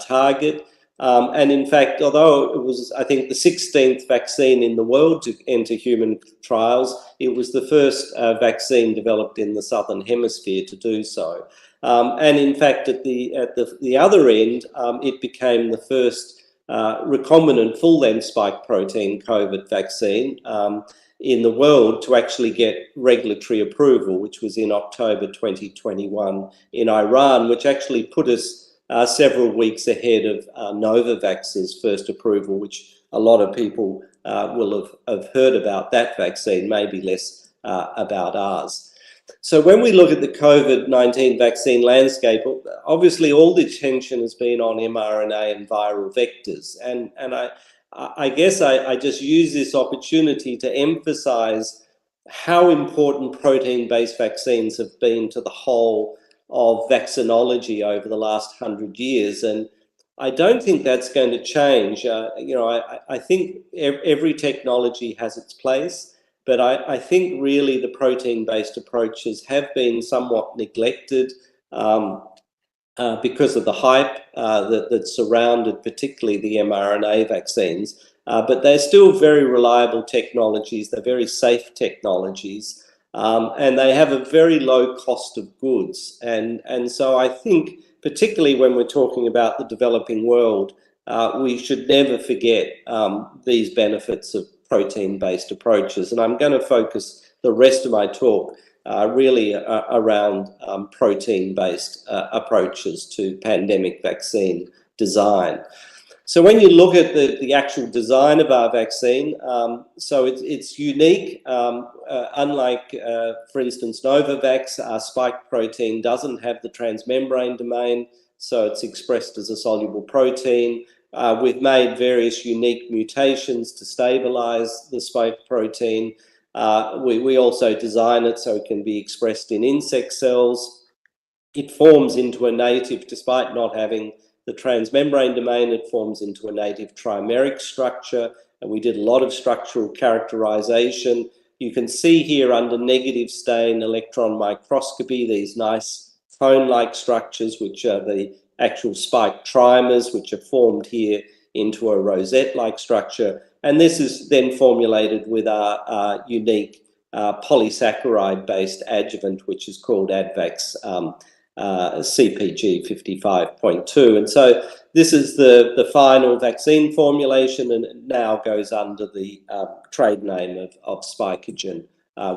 target. And in fact, although it was, I think, the 16th vaccine in the world to enter human trials, it was the first vaccine developed in the Southern Hemisphere to do so. And in fact, at the other end, it became the first recombinant full-length spike protein COVID vaccine in the world to actually get regulatory approval, which was in October 2021 in Iran, which actually put us several weeks ahead of Novavax's first approval, which a lot of people will have heard about that vaccine, maybe less about ours. So when we look at the COVID-19 vaccine landscape, obviously all the attention has been on mRNA and viral vectors. And I guess I just use this opportunity to emphasize how important protein-based vaccines have been to the whole of vaccinology over the last 100 years. And I don't think that's going to change. I think every technology has its place. But I think really the protein-based approaches have been somewhat neglected because of the hype that surrounded particularly the mRNA vaccines. But they're still very reliable technologies. They're very safe technologies. And they have a very low cost of goods. And so I think, particularly when we're talking about the developing world, we should never forget these benefits of protein-based approaches. And I'm going to focus the rest of my talk really around protein-based approaches to pandemic vaccine design. So when you look at the actual design of our vaccine, so it's unique. Unlike, for instance, Novavax, our spike protein doesn't have the transmembrane domain, so it's expressed as a soluble protein. We've made various unique mutations to stabilize the spike protein. We also design it so it can be expressed in insect cells. It forms into a native, despite not having the transmembrane domain, it forms into a native trimeric structure. And we did a lot of structural characterization. You can see here under negative stain electron microscopy, these nice cone-like structures, which are the actual spike trimers, which are formed here into a rosette-like structure. And this is then formulated with our unique polysaccharide-based adjuvant, which is called Advax CpG 55.2. And so this is the final vaccine formulation, and it now goes under the trade name of Spikogen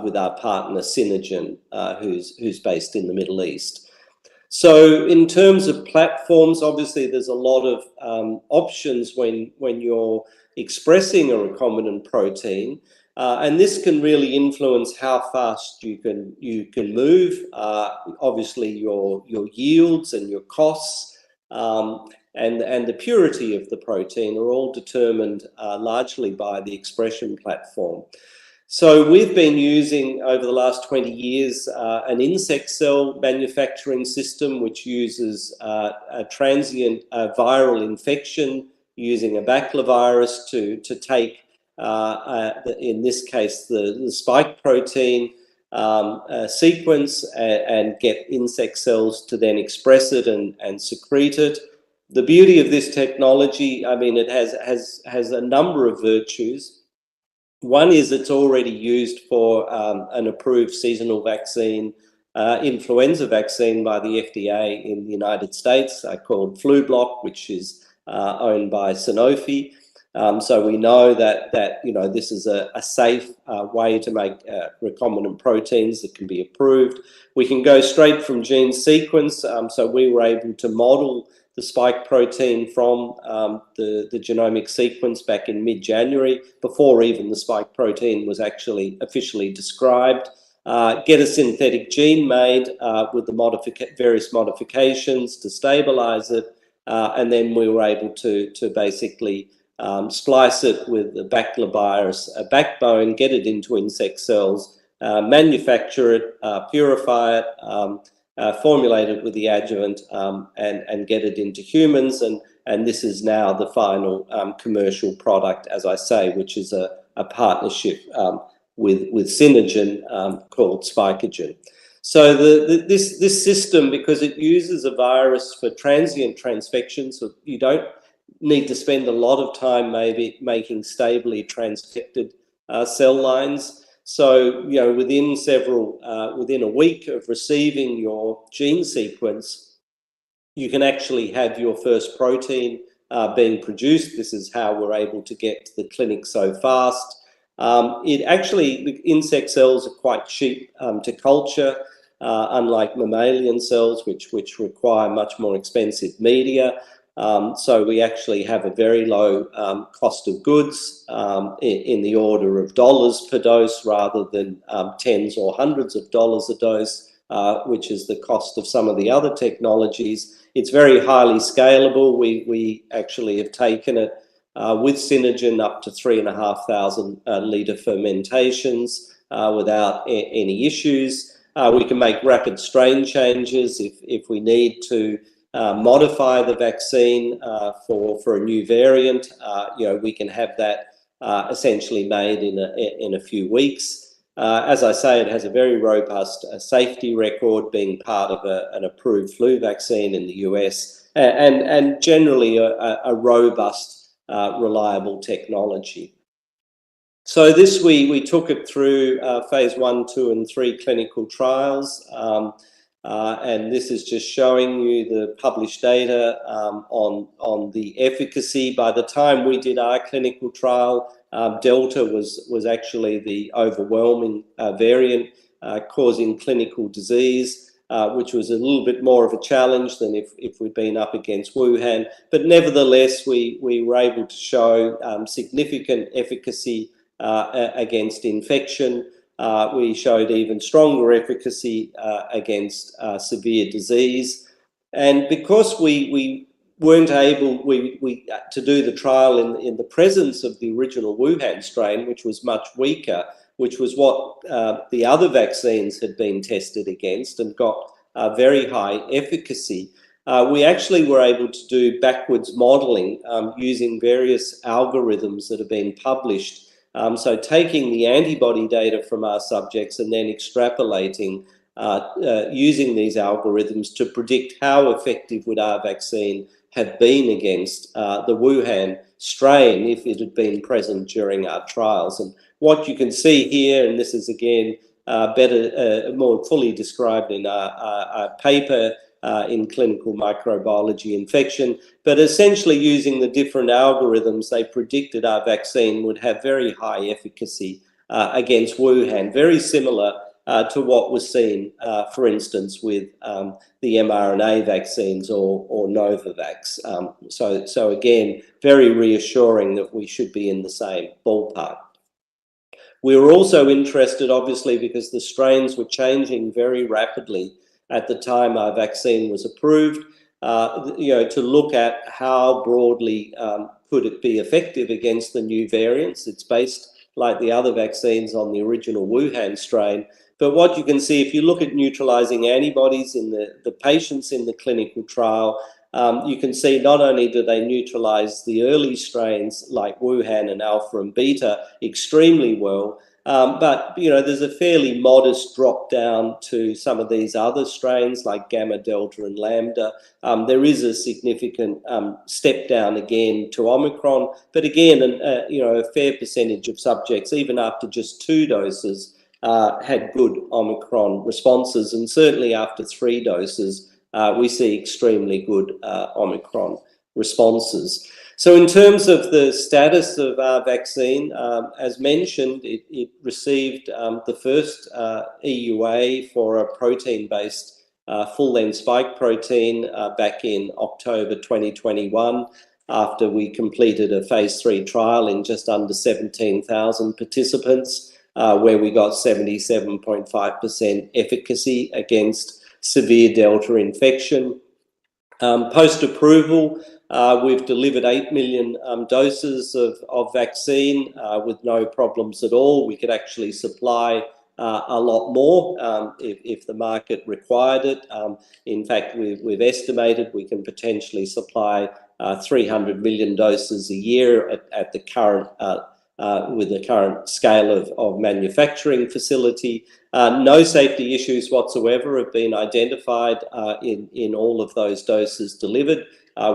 with our partner Synergen, who's based in the Middle East. So in terms of platforms, obviously there's a lot of options when you're expressing a recombinant protein, and this can really influence how fast you can move. Obviously your yields and your costs and the purity of the protein are all determined largely by the expression platform. So we've been using over the last 20 years an insect cell manufacturing system which uses a transient viral infection using a baculovirus to take, in this case, the spike protein sequence and get insect cells to then express it and secrete it. The beauty of this technology, I mean, it has a number of virtues. One is it's already used for an approved seasonal vaccine, influenza vaccine by the FDA in the United States called Flublok, which is owned by Sanofi. So we know that this is a safe way to make recombinant proteins that can be approved. We can go straight from gene sequence. So we were able to model the spike protein from the genomic sequence back in mid-January, before even the spike protein was actually officially described. Get a synthetic gene made with the various modifications to stabilize it, and then we were able to basically splice it with the baculovirus backbone, get it into insect cells, manufacture it, purify it, formulate it with the adjuvant, and get it into humans. And this is now the final commercial product, as I say, which is a partnership with Synergen called Spikogen. So this system, because it uses a virus for transient transfection, so you don't need to spend a lot of time maybe making stably transfected cell lines. So, within a week of receiving your gene sequence, you can actually have your first protein being produced. This is how we're able to get to the clinic so fast. The insect cells are quite cheap to culture, unlike mammalian cells, which require much more expensive media. So we actually have a very low cost of goods in the order of dollars per dose, rather than tens or hundreds of dollars a dose, which is the cost of some of the other technologies. It's very highly scalable. We actually have taken it with Synergen up to 3,500 litre fermentations without any issues. We can make rapid strain changes if we need to modify the vaccine for a new variant. We can have that essentially made in a few weeks. As I say, it has a very robust safety record, being part of an approved flu vaccine in the US, and generally a robust, reliable technology. So this we took it through phase 1, 2, and 3 clinical trials. And this is just showing you the published data on the efficacy. By the time we did our clinical trial, Delta was actually the overwhelming variant causing clinical disease, which was a little bit more of a challenge than if we'd been up against Wuhan. But nevertheless, we were able to show significant efficacy against infection. We showed even stronger efficacy against severe disease. And because we weren't able to do the trial in the presence of the original Wuhan strain, which was much weaker, which was what the other vaccines had been tested against and got very high efficacy, we actually were able to do backwards modelling using various algorithms that have been published. So taking the antibody data from our subjects and then extrapolating using these algorithms to predict how effective would our vaccine have been against the Wuhan strain if it had been present during our trials. And what you can see here, and this is again more fully described in our paper in clinical microbiology infection, but essentially using the different algorithms, they predicted our vaccine would have very high efficacy against Wuhan, very similar to what was seen, for instance, with the mRNA vaccines or Novavax. So again, very reassuring that we should be in the same ballpark. We were also interested, obviously, because the strains were changing very rapidly at the time our vaccine was approved, to look at how broadly could it be effective against the new variants. It's based like the other vaccines on the original Wuhan strain. But what you can see, if you look at neutralizing antibodies in the patients in the clinical trial, you can see not only do they neutralize the early strains like Wuhan and Alpha and Beta extremely well, but there's a fairly modest drop down to some of these other strains like Gamma, Delta and Lambda. There is a significant step down again to Omicron, but again, a fair percentage of subjects, even after just 2 doses, had good Omicron responses, and certainly after 3 doses, we see extremely good Omicron responses. So in terms of the status of our vaccine, as mentioned, it received the first EUA for a protein-based full-length spike protein back in October 2021, after we completed a phase 3 trial in just under 17,000 participants, where we got 77.5% efficacy against severe Delta infection. Post-approval, we've delivered 8 million doses of vaccine with no problems at all. We could actually supply a lot more if the market required it. In fact, we've estimated we can potentially supply 300 million doses a year at the current with the current scale of manufacturing facility. No safety issues whatsoever have been identified in all of those doses delivered.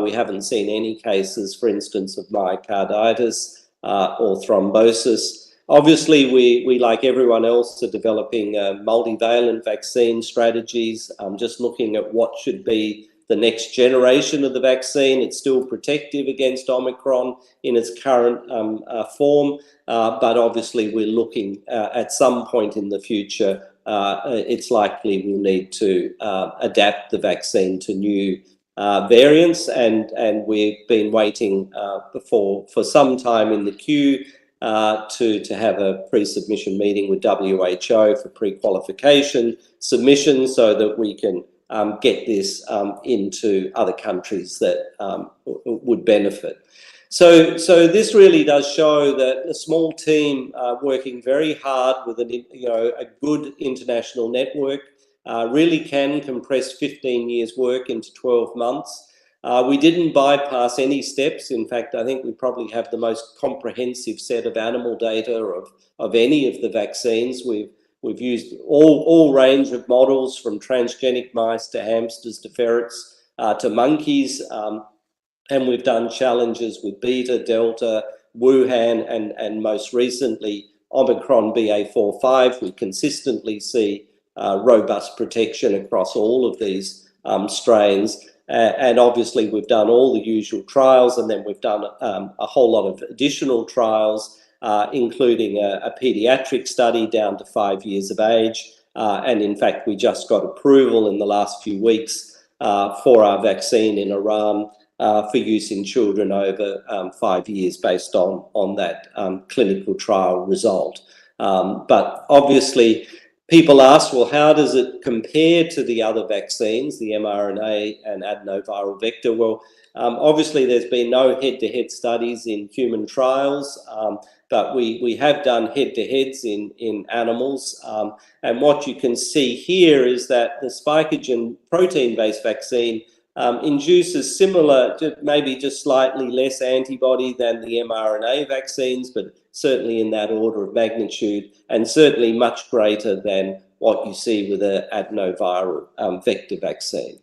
We haven't seen any cases, for instance, of myocarditis or thrombosis. Obviously, we, like everyone else, are developing multivalent vaccine strategies, just looking at what should be the next generation of the vaccine. It's still protective against Omicron in its current form, but obviously we're looking at some point in the future, it's likely we'll need to adapt the vaccine to new variants, and we've been waiting for some time in the queue to have a pre-submission meeting with WHO for pre-qualification submission so that we can get this into other countries that would benefit. So this really does show that a small team working very hard with a good international network really can compress 15 years work into 12 months. We didn't bypass any steps. In fact, I think we probably have the most comprehensive set of animal data of any of the vaccines. We've used all range of models, from transgenic mice to hamsters to ferrets to monkeys, and we've done challenges with Beta, Delta, Wuhan, and most recently Omicron BA.4/5. We consistently see robust protection across all of these strains, and obviously we've done all the usual trials, and then we've done a whole lot of additional trials, including a pediatric study down to 5 years of age. And in fact, we just got approval in the last few weeks for our vaccine in Iran for use in children over 5 years based on that clinical trial result. But obviously, people ask, well, how does it compare to the other vaccines, the mRNA and adenoviral vector? Well, obviously, there's been no head-to-head studies in human trials, but we have done head-to-heads in animals. And what you can see here is that the spikogen protein-based vaccine induces similar, maybe just slightly less antibody than the mRNA vaccines, but certainly in that order of magnitude, and certainly much greater than what you see with an adenoviral vector vaccine.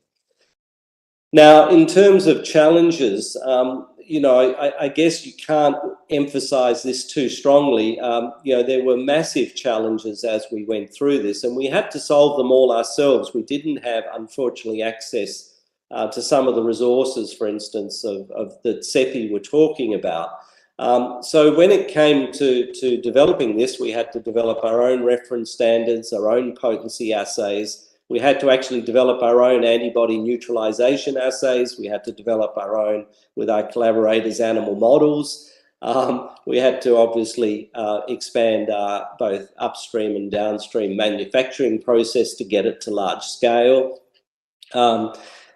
Now, in terms of challenges, I guess you can't emphasize this too strongly. There were massive challenges as we went through this, and we had to solve them all ourselves. We didn't have, unfortunately, access to some of the resources, for instance, of that CEPI were talking about. So when it came to developing this, we had to develop our own reference standards, our own potency assays. We had to actually develop our own antibody neutralization assays. We had to develop our own, with our collaborators, animal models. We had to obviously expand our both upstream and downstream manufacturing process to get it to large scale.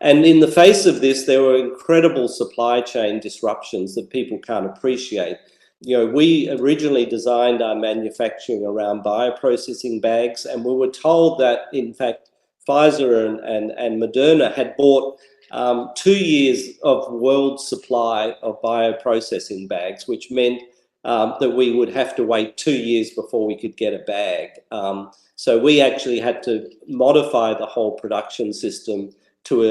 And in the face of this, there were incredible supply chain disruptions that people can't appreciate. we originally designed our manufacturing around bioprocessing bags, and we were told that, in fact, Pfizer and Moderna had bought 2 years of world supply of bioprocessing bags, which meant that we would have to wait 2 years before we could get a bag. So we actually had to modify the whole production system to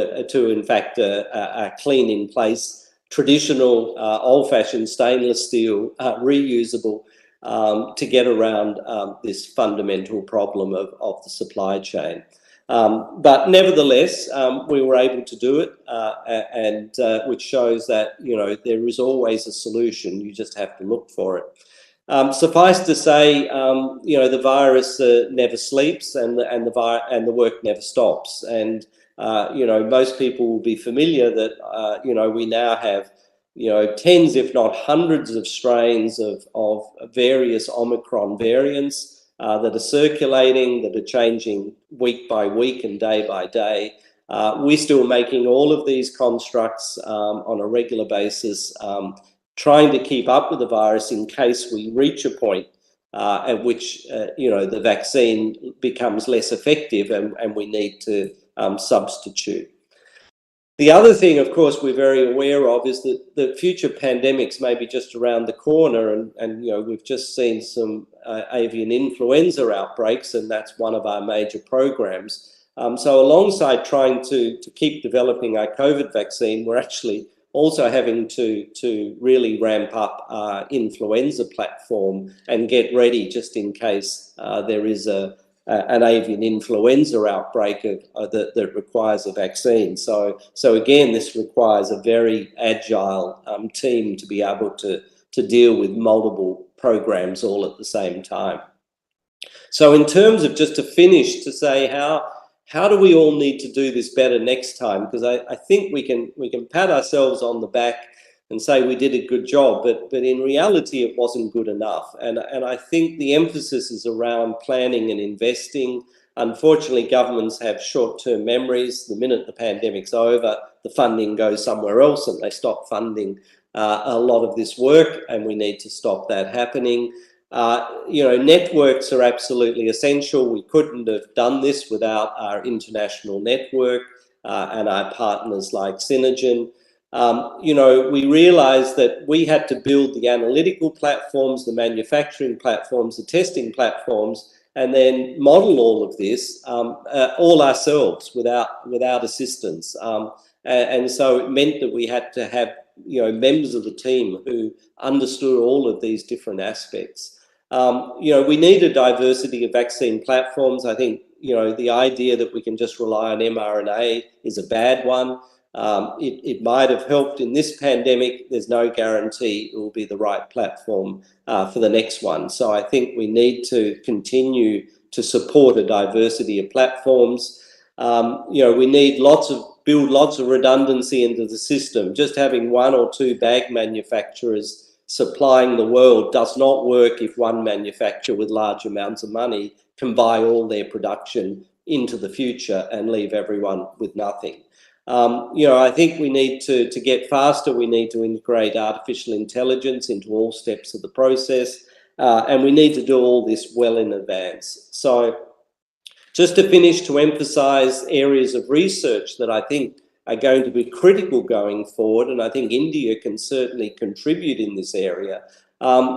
in fact, a clean in place, traditional old-fashioned stainless steel, reusable, to get around this fundamental problem of the supply chain. But nevertheless, we were able to do it, and which shows that there is always a solution. You just have to look for it. Suffice to say, the virus never sleeps, and the work never stops. And most people will be familiar that we now have tens, if not hundreds, of strains of various Omicron variants that are circulating, that are changing week by week and day by day. We're still making all of these constructs on a regular basis, trying to keep up with the virus in case we reach a point at which the vaccine becomes less effective and we need to substitute. The other thing, of course, we're very aware of is that future pandemics may be just around the corner, and we've just seen some avian influenza outbreaks, and that's one of our major programs. So alongside trying to keep developing our COVID vaccine, we're actually also having to really ramp up our influenza platform and get ready just in case there is an avian influenza outbreak that requires a vaccine. So again, this requires a very agile team to be able to deal with multiple programs all at the same time. So in terms of, just to finish, to say how do we all need to do this better next time? Because I think we can pat ourselves on the back and say we did a good job, but in reality it wasn't good enough. And I think the emphasis is around planning and investing. Unfortunately, governments have short-term memories. The minute the pandemic's over, the funding goes somewhere else and they stop funding a lot of this work, and we need to stop that happening. Networks are absolutely essential. We couldn't have done this without our international network and our partners like Synergen. We realized that we had to build the analytical platforms, the manufacturing platforms, the testing platforms, and then model all of this all ourselves without assistance. And so it meant that we had to have members of the team who understood all of these different aspects. We need a diversity of vaccine platforms. I think the idea that we can just rely on mRNA is a bad one. It might have helped in this pandemic. There's no guarantee it will be the right platform for the next one. So I think we need to continue to support a diversity of platforms. We need build lots of redundancy into the system. Just having 1 or 2 bag manufacturers supplying the world does not work if one manufacturer with large amounts of money can buy all their production into the future and leave everyone with nothing. I think we need to get faster. We need to integrate artificial intelligence into all steps of the process, and we need to do all this well in advance. So just to finish, to emphasize areas of research that I think are going to be critical going forward, and I think India can certainly contribute in this area,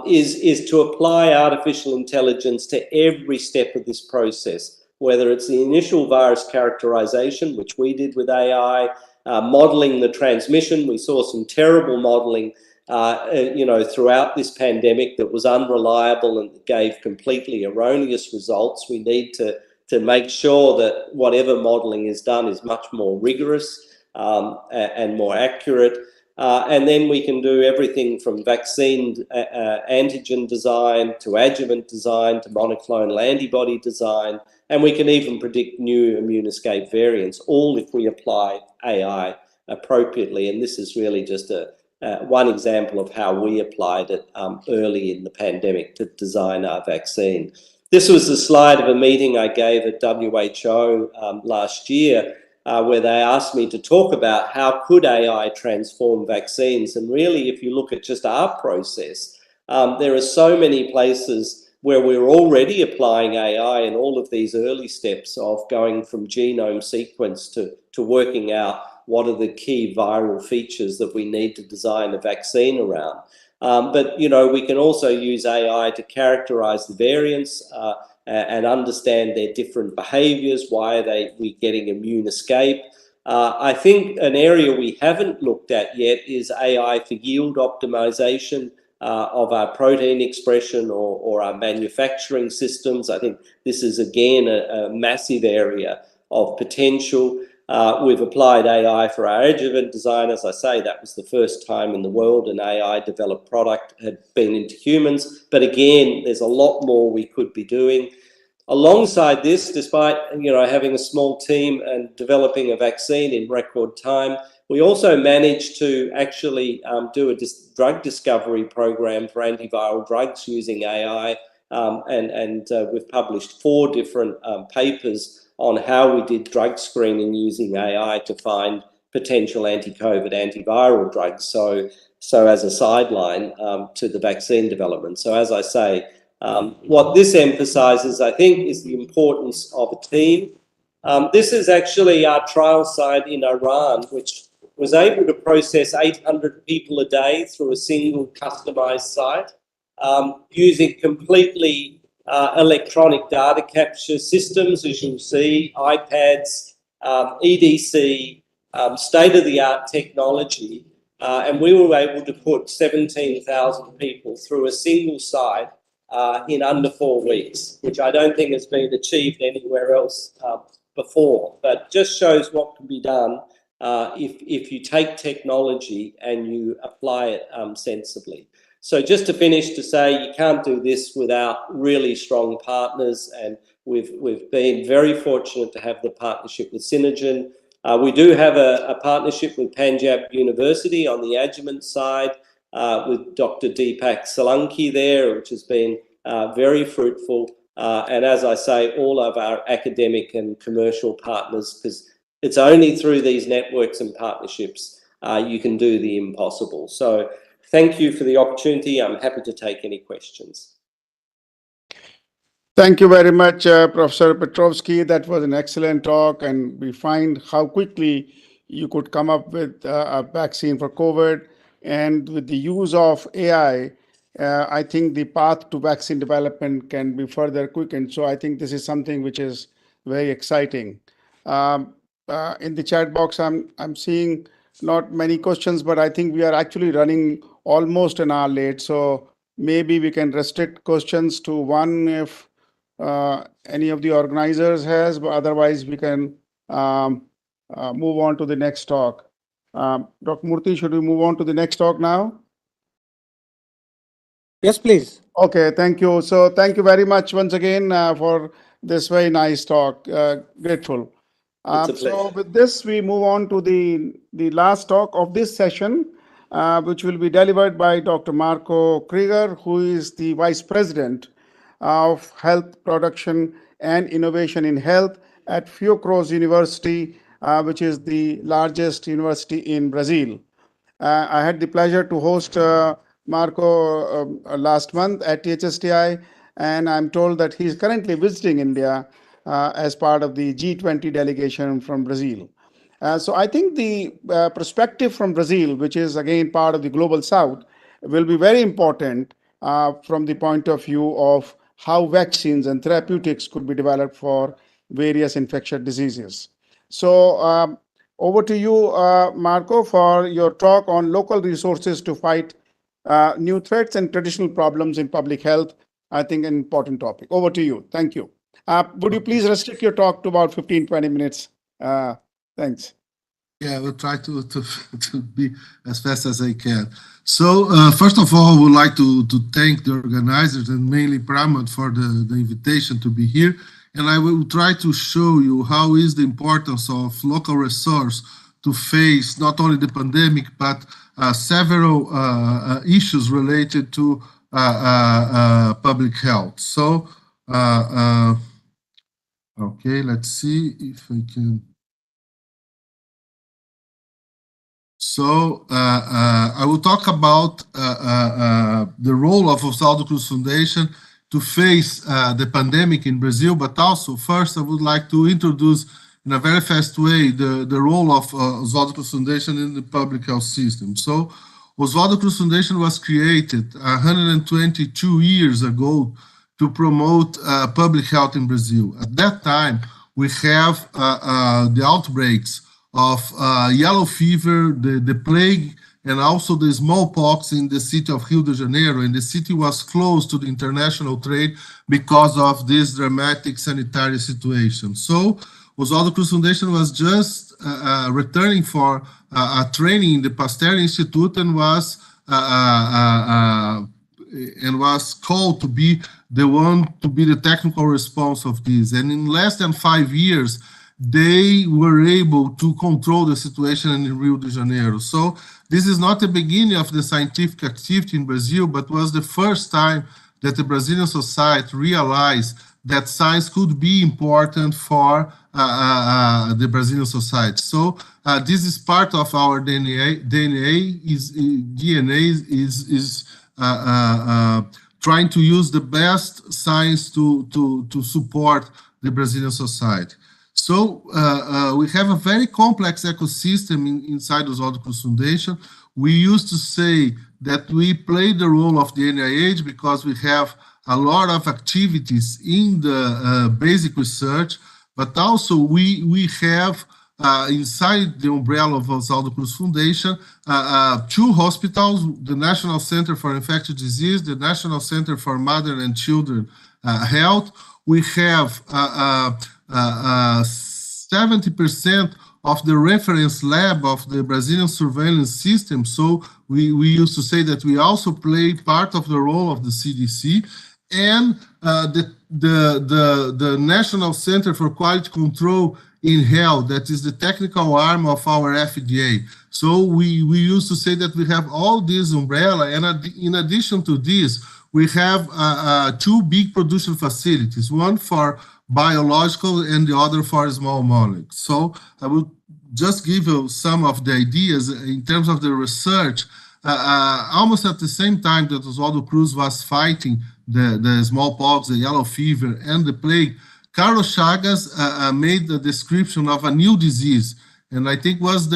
is to apply artificial intelligence to every step of this process, whether it's the initial virus characterization, which we did with AI, modeling the transmission. We saw some terrible modeling, throughout this pandemic that was unreliable and gave completely erroneous results. We need to make sure that whatever modeling is done is much more rigorous and more accurate. And then we can do everything from vaccine antigen design to adjuvant design to monoclonal antibody design. And we can even predict new immune escape variants, all if we apply AI appropriately. And this is really just one example of how we applied it early in the pandemic to design our vaccine. This was a slide of a meeting I gave at WHO last year, where they asked me to talk about how could AI transform vaccines. And really, if you look at just our process, There are so many places where we're already applying AI in all of these early steps of going from genome sequence to working out what are the key viral features that we need to design a vaccine around. But, you know, we can also use AI to characterize the variants and understand their different behaviors. Why are we getting immune escape? I think an area we haven't looked at yet is AI for yield optimization of our protein expression or our manufacturing systems. I think this is, again, a massive area of potential. We've applied AI for our adjuvant design. As I say, that was the first time in the world an AI-developed product had been into humans. But again, there's a lot more we could be doing. Alongside this, despite having a small team and developing a vaccine in record time, we also managed to actually do a drug discovery program for antiviral drugs using AI, and we've published 4 different papers on how we did drug screening using AI to find potential anti-COVID antiviral drugs. So as a sideline to the vaccine development. So as I say, what this emphasizes, I think, is the importance of a team. This is actually our trial site in Iran, which was able to process 800 people a day through a single customized site, using completely electronic data capture systems, as you'll see, iPads, EDC, state-of-the-art technology, and we were able to put 17,000 people through a single site in under 4 weeks, which I don't think has been achieved anywhere else before, but just shows what can be done if you take technology and you apply it sensibly. So just to finish, to say you can't do this without really strong partners, and we've been very fortunate to have the partnership with Synergen. We do have a partnership with Punjab University on the adjuvant side, with Dr. Deepak Solanki there, which has been very fruitful. And as I say, all of our academic and commercial partners, because it's only through these networks and partnerships you can do the impossible. So thank you for the opportunity. I'm happy to take any questions. Thank you very much, Professor Petrovsky. That was an excellent talk, and we find how quickly you could come up with a vaccine for COVID. And with the use of AI, I think the path to vaccine development can be further quickened. So I think this is something which is very exciting. In the chat box, I'm seeing not many questions, but I think we are actually running almost an hour late. So maybe we can restrict questions to one if any of the organizers has, but otherwise we can move on to the next talk. Dr. Murthy, should we move on to the next talk now? Yes, please. Okay, thank you. So thank you very much once again for this very nice talk. Grateful. It's a pleasure. So with this, we move on to the last talk of this session, which will be delivered by Dr. Marco Krieger, who is the Vice President of Health Production and Innovation in Health at Fiocruz University, which is the largest university in Brazil. I had the pleasure to host Marco last month at THSTI, and I'm told that he's currently visiting India as part of the G20 delegation from Brazil. So I think the perspective from Brazil, which is again part of the Global South, will be very important from the point of view of how vaccines and therapeutics could be developed for various infectious diseases. So over to you, Marco, for your talk on local resources to fight new threats and traditional problems in public health. I think an important topic. Over to you. Thank you. Would you please restrict your talk to about 15-20 minutes? Thanks. Yeah, we'll try to be as fast as I can. So first of all, I would like to thank the organizers and mainly Pramod for the invitation to be here. And I will try to show you how is the importance of local resource to face not only the pandemic, but several issues related to public health. So, okay, let's see if I can. So I will talk about the role of Oswaldo Cruz Foundation to face the pandemic in Brazil, but also first I would like to introduce in a very fast way the role of Oswaldo Cruz Foundation in the public health system. So Oswaldo Cruz Foundation was created 122 years ago to promote public health in Brazil. At that time, we have the outbreaks of yellow fever, the plague, and also the smallpox in the city of Rio de Janeiro. And the city was closed to the international trade because of this dramatic sanitary situation. So Oswaldo Cruz Foundation was just returning for a training in the Pasteur Institute and was called to be the one to be the technical response of this. And in less than 5 years, they were able to control the situation in Rio de Janeiro. So this is not the beginning of the scientific activity in Brazil, but was the first time that the Brazilian society realized that science could be important for the Brazilian society. So this is part of our DNA. DNA is trying to use the best science to support the Brazilian society. So we have a very complex ecosystem inside Oswaldo Cruz Foundation. We used to say that we play the role of the NIH because we have a lot of activities in the basic research, but also we have inside the umbrella of Oswaldo Cruz Foundation 2 hospitals, the National Center for Infectious Disease, the National Center for Mother and Children Health. We have 70% of the reference lab of the Brazilian surveillance system. So we used to say that we also play part of the role of the CDC, and the National Center for Quality Control in Health, that is the technical arm of our FDA. So we used to say that we have all this umbrella, and in addition to this, we have 2 big production facilities, one for biological and the other for small molecules. So I will just give you some of the ideas in terms of the research. Almost at the same time that Oswaldo Cruz was fighting the smallpox, the yellow fever, and the plague, Carlos Chagas made the description of a new disease, and I think was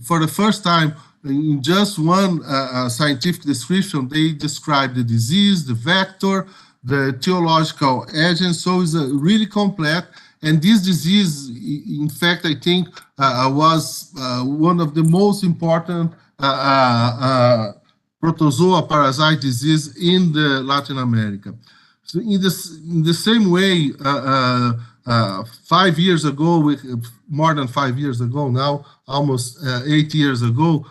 for the first time in just one scientific description, they described the disease, the vector, the etiological agent. So it's really complex. And this disease, in fact, I think was one of the most important protozoa parasite disease in the Latin America. So in the same way, 5 years ago, more than 5 years ago now, almost 8 years ago,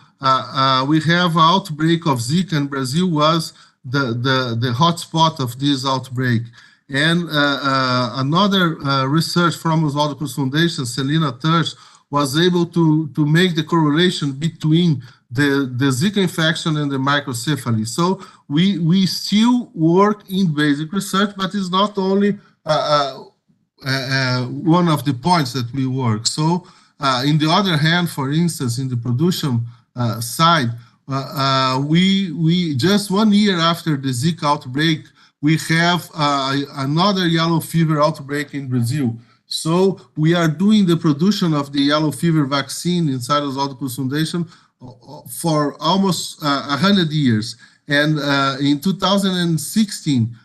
we have an outbreak of Zika, and Brazil was the hotspot of this outbreak. And another research from Oswaldo Cruz Foundation, Celina Terz, was able to make the correlation between the Zika infection and the microcephaly. So we still work in basic research, but it's not only one of the points that we work. So in the other hand, for instance, in the production side, we just 1 year after the Zika outbreak, we have another yellow fever outbreak in Brazil. So we are doing the production of the yellow fever vaccine inside Oswaldo Cruz Foundation for almost 100 years. And in 2016,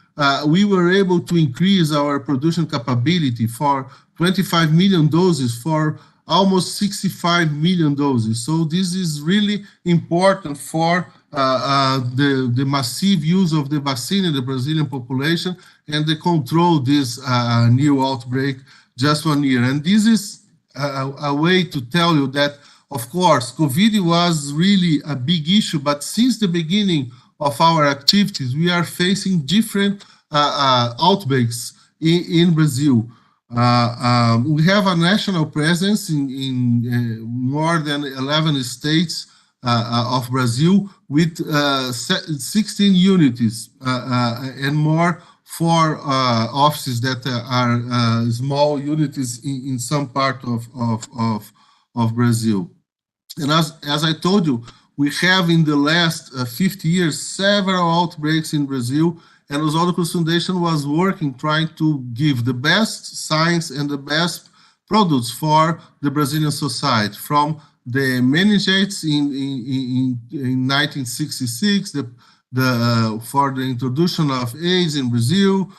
we were able to increase our production capability for 25 million doses for almost 65 million doses. So this is really important for the massive use of the vaccine in the Brazilian population and the control this new outbreak just 1 year. And this is a way to tell you that, of course, COVID was really a big issue, but since the beginning of our activities, we are facing different outbreaks in Brazil. We have a national presence in more than 11 states of Brazil with 16 units and more 4 offices that are small units in some part of Brazil. And as I told you, we have in the last 50 years several outbreaks in Brazil, and Oswaldo Cruz Foundation was working trying to give the best science and the best products for the Brazilian society, from the meningitis in 1966, for the introduction of AIDS in Brazil,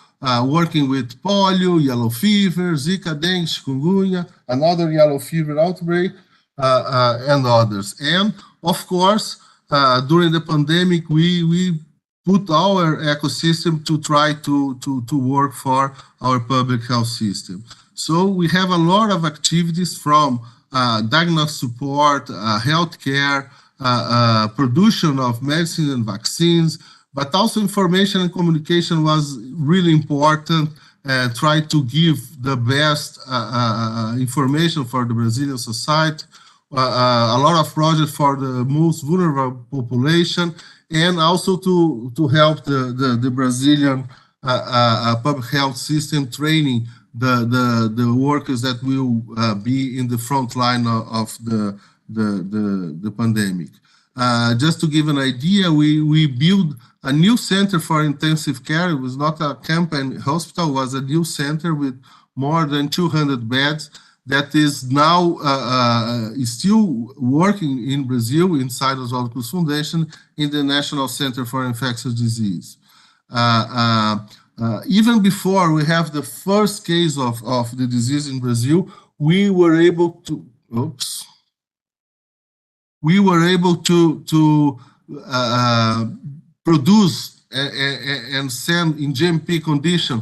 working with polio, yellow fever, Zika, dengue, chikungunya, another yellow fever outbreak, and others. And of course, during the pandemic, we put our ecosystem to try to work for our public health system. So we have a lot of activities from diagnostic support, healthcare, production of medicine and vaccines, but also information and communication was really important. Try to give the best information for the Brazilian society. A lot of projects for the most vulnerable population, and also to help the Brazilian public health system, training the workers that will be in the front line of the pandemic. Just to give an idea, we built a new center for intensive care. It was not a campaign hospital, it was a new center with more than 200 beds that is now still working in Brazil inside Oswaldo Cruz Foundation in the National Center for Infectious Disease. Even before we have the first case of the disease in Brazil, we were able to, produce and send in GMP condition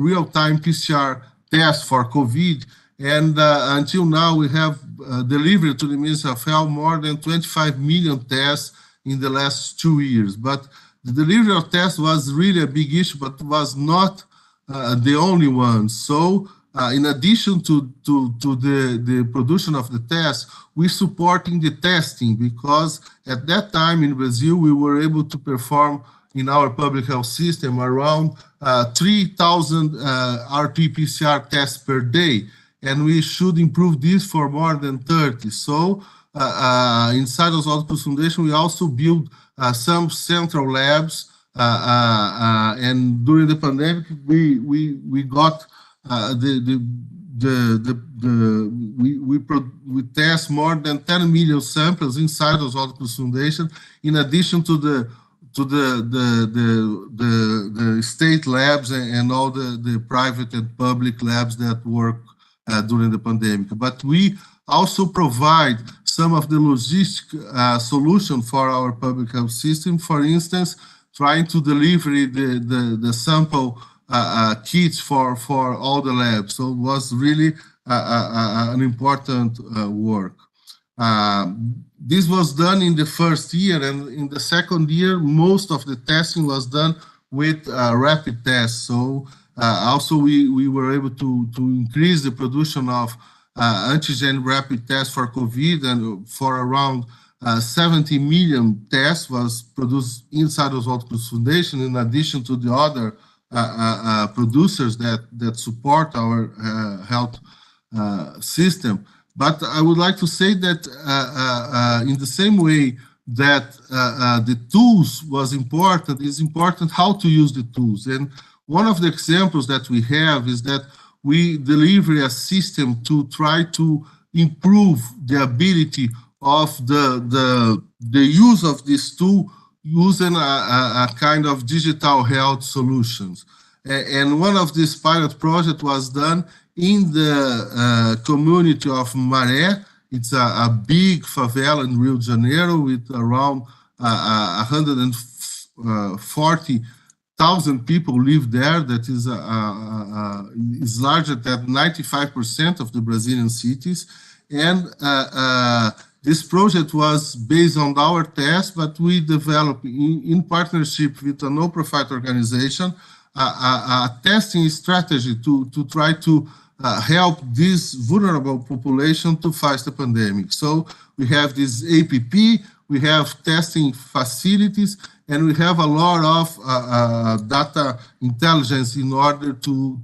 real-time PCR test for COVID, and until now we have delivered to the Ministry of Health more than 25 million tests in the last 2 years. But the delivery of tests was really a big issue, but was not the only one. So in addition to the production of the tests, we're supporting the testing, because at that time in Brazil, we were able to perform in our public health system around 3,000 RT-PCR tests per day, and we should improve this for more than 30. So inside Oswaldo Cruz Foundation, we also built some central labs, and during the pandemic, we got we test more than 10 million samples inside Oswaldo Cruz Foundation, in addition to the state labs and all the private and public labs that work during the pandemic. But we also provide some of the logistic solution for our public health system. For instance, trying to deliver the sample kits for all the labs. So it was really an important work. This was done in the first year, and in the second year, most of the testing was done with rapid tests. So also we were able to increase the production of antigen rapid tests for COVID, and for around 70 million tests was produced inside Oswaldo Cruz Foundation, in addition to the other producers that support our health system. But I would like to say that in the same way that the tools was important, it's important how to use the tools. And one of the examples that we have is that we deliver a system to try to improve the ability of the use of this tool using a kind of digital health solutions. And one of these pilot projects was done in the community of Maré. It's a big favela in Rio de Janeiro with around 140,000 people live there. That is larger than 95% of the Brazilian cities. And this project was based on our test, but we developed in partnership with a no-profit organization a testing strategy to try to help this vulnerable population to fight the pandemic. So we have this APP, we have testing facilities, and we have a lot of data intelligence in order to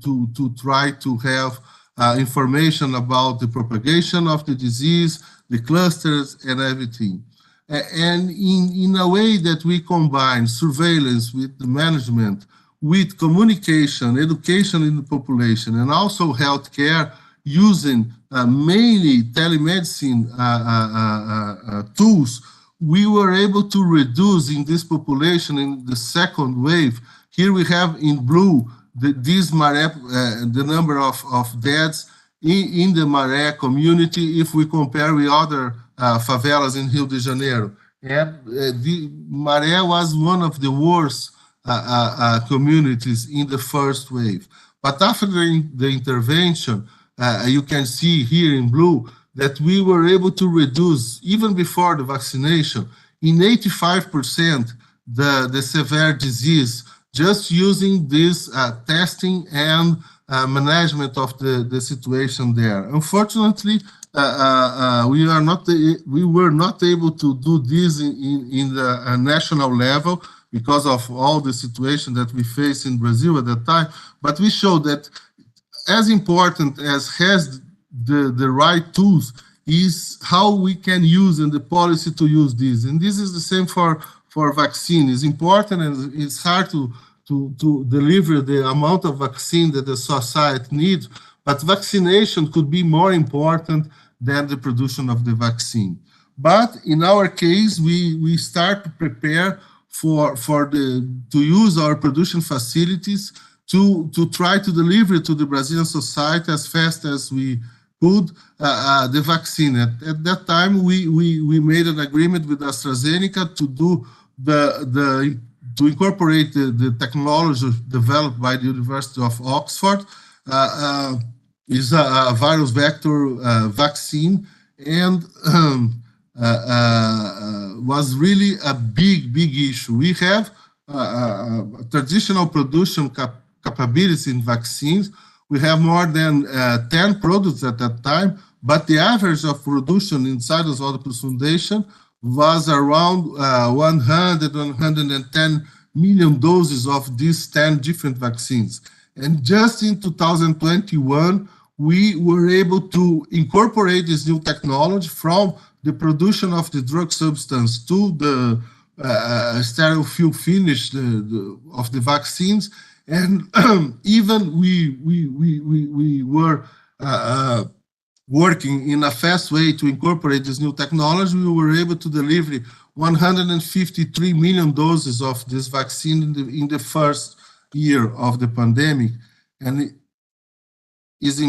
try to have information about the propagation of the disease, the clusters, and everything. And in a way that we combine surveillance with the management, with communication, education in the population, and also healthcare, using mainly telemedicine tools, we were able to reduce in this population in the second wave. Here we have in blue the number of deaths in the Maré community if we compare with other favelas in Rio de Janeiro. And the Maré was one of the worst communities in the first wave. But after the intervention, you can see here in blue that we were able to reduce, even before the vaccination, in 85% the severe disease, just using this testing and management of the situation there. Unfortunately, we were not able to do this in the national level because of all the situation that we faced in Brazil at that time. But we showed that as important as has the right tools is how we can use and the policy to use this. And this is the same for vaccine. It's important and it's hard to deliver the amount of vaccine that the society needs, but vaccination could be more important than the production of the vaccine. But in our case, we start to prepare to use our production facilities to try to deliver to the Brazilian society as fast as we could the vaccine. At that time, we made an agreement with AstraZeneca to do to incorporate the technology developed by the University of Oxford. Is a virus vector vaccine, and was really a big issue. We have traditional production capabilities in vaccines. We have more than 10 products at that time, but the average of production inside the Oswaldo Foundation was around 110 million doses of these 10 different vaccines. And just in 2021, we were able to incorporate this new technology from the production of the drug substance to the sterile fill finish of the vaccines. And even we were working in a fast way to incorporate this new technology. We were able to deliver 153 million doses of this vaccine in the first year of the pandemic. And it is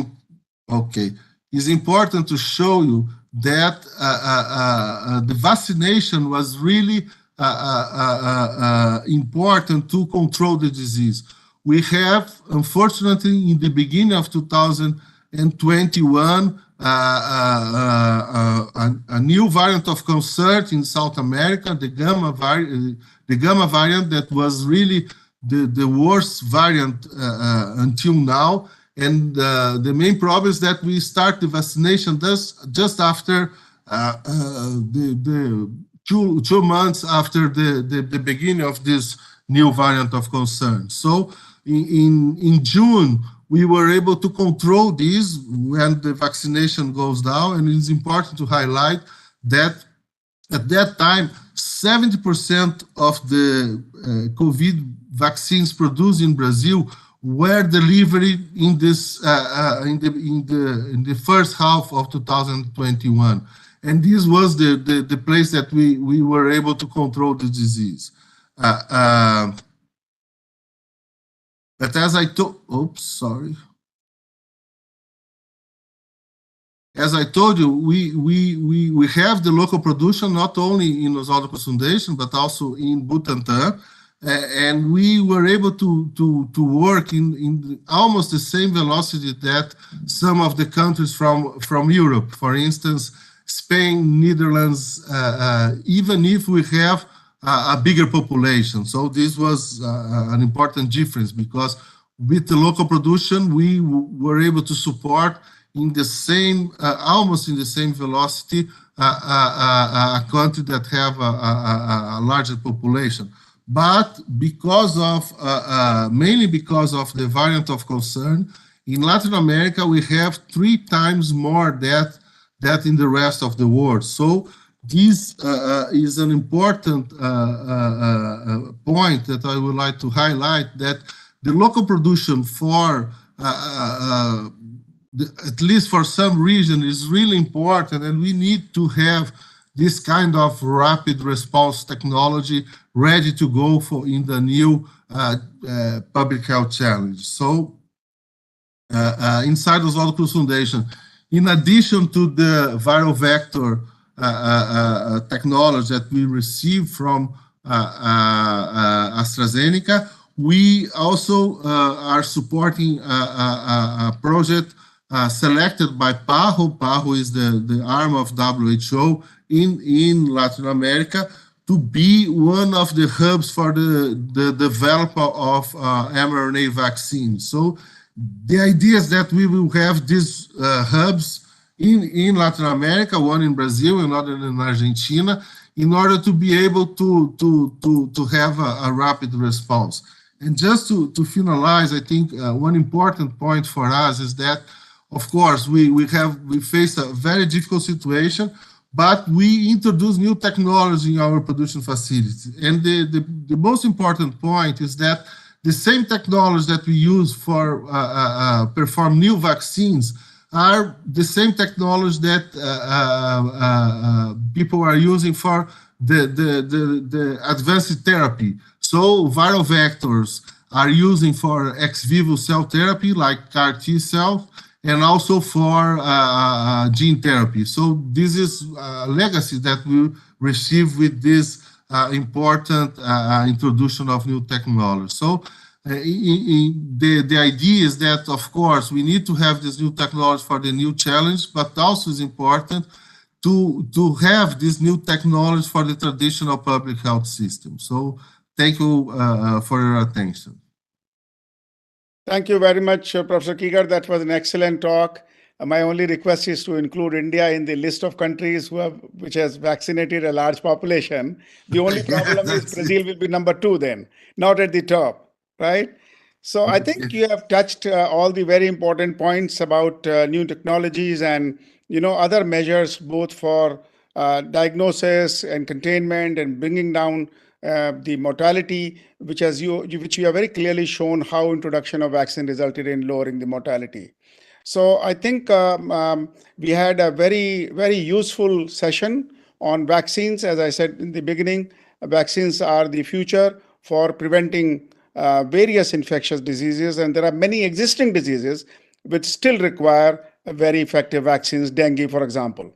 it's important to show you that the vaccination was really important to control the disease. We have, unfortunately, in the beginning of 2021, a new variant of concern in South America, the Gamma variant that was really the worst variant until now. And the main problem is that we start the vaccination just after the 2 months after the beginning of this new variant of concern. So in June, we were able to control this when the vaccination goes down. And it's important to highlight that at that time, 70% of the COVID vaccines produced in Brazil were delivered in this in the first half of 2021, and this was the place that we were able to control the disease. But as I told, as I told you, we have the local production not only in Oswaldo Foundation but also in Butantan. And we were able to work in almost the same velocity that some of the countries from Europe, for instance, Spain, Netherlands, even if we have a bigger population. So this was an important difference, because with the local production, we were able to support in the same, almost in the same velocity, a country that have a larger population. But because of, mainly because of the variant of concern, In Latin America, we have 3 times more death than in the rest of the world. So this is an important point that I would like to highlight, that the local production for at least for some region is really important, and we need to have this kind of rapid response technology ready to go for in the new public health challenge. So inside the Oswaldo Cruz Foundation, in addition to the viral vector technology that we received from AstraZeneca, we also are supporting a project selected by PAHO. PAHO is the arm of WHO in Latin America, to be one of the hubs for the development of mRNA vaccines. So the idea is that we will have these hubs in Latin America, one in Brazil, another in Argentina, in order to be able to have a rapid response. And just to finalize, I think one important point for us is that, of course, we face a very difficult situation, but we introduce new technology in our production facilities. And the most important point is that the same technology that we use for perform new vaccines are the same technology that people are using for the advanced therapy. So viral vectors are using for ex vivo cell therapy, like CAR T cells, and also for gene therapy. So this is a legacy that we receive with this important introduction of new technology. So the idea is that, of course, we need to have this new technology for the new challenge, but also is important to have this new technology for the traditional public health system. So thank you for your attention. Thank you very much, Professor Kigar. That was an excellent talk. My only request is to include India in the list of countries which has vaccinated a large population. The only problem is Brazil will be number 2 then, not at the top, right? So I think you have touched all the very important points about new technologies and other measures, both for diagnosis and containment and bringing down the mortality, which you have very clearly shown how introduction of vaccine resulted in lowering the mortality. So I think we had a very, very useful session on vaccines. As I said in the beginning, vaccines are the future for preventing various infectious diseases, and there are many existing diseases which still require very effective vaccines, dengue, for example.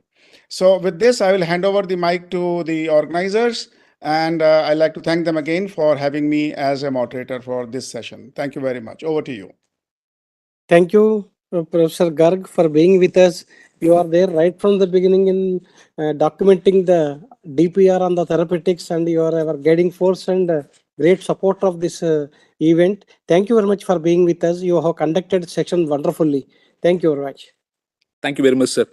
So with this, I will hand over the mic to the organizers, and I'd like to thank them again for having me as a moderator for this session. Thank you very much. Over to you. Thank you, Professor Garg, for being with us. You are there right from the beginning in documenting the DPR on the therapeutics, and you are our guiding force and great support of this event. Thank you very much for being with us. You have conducted session wonderfully. Thank you very much. Thank you very much, sir.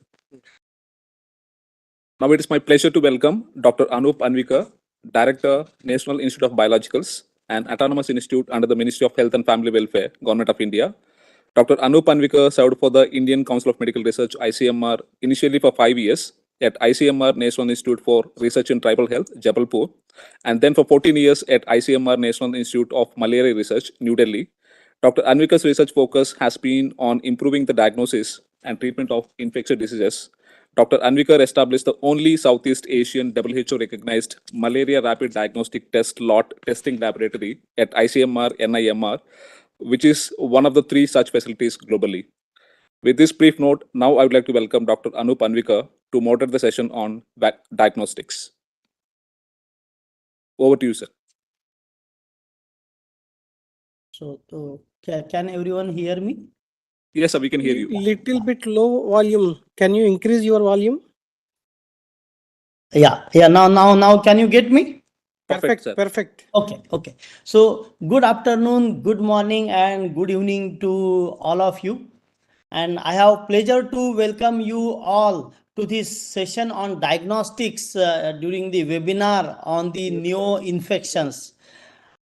Now it is my pleasure to welcome Dr. Anup Anvikar, Director, National Institute of Biologicals, an autonomous institute under the Ministry of Health and Family Welfare, Government of India. Dr. Anup Anvikar served for the Indian Council of Medical Research, ICMR, initially for 5 years at ICMR National Institute for Research in Tribal Health, Jabalpur, and then for 14 years at ICMR National Institute of Malaria Research, New Delhi. Dr. Anvikar's research focus has been on improving the diagnosis and treatment of infectious diseases. Dr. Anvikar established the only Southeast Asian WHO-recognized malaria rapid diagnostic test lot testing laboratory at ICMR NIMR, which is one of the 3 such facilities globally. With this brief note, now I would like to welcome Dr. Anup Anvikar to moderate the session on diagnostics. Over to you, sir. So, can everyone hear me? Yes, sir, we can hear you. Little bit low volume. Can you increase your volume? Yeah. Now, can you get me? Perfect, sir. Perfect. Okay. So, good afternoon, good morning, and good evening to all of you. And I have pleasure to welcome you all to this session on diagnostics during the webinar on the new infections.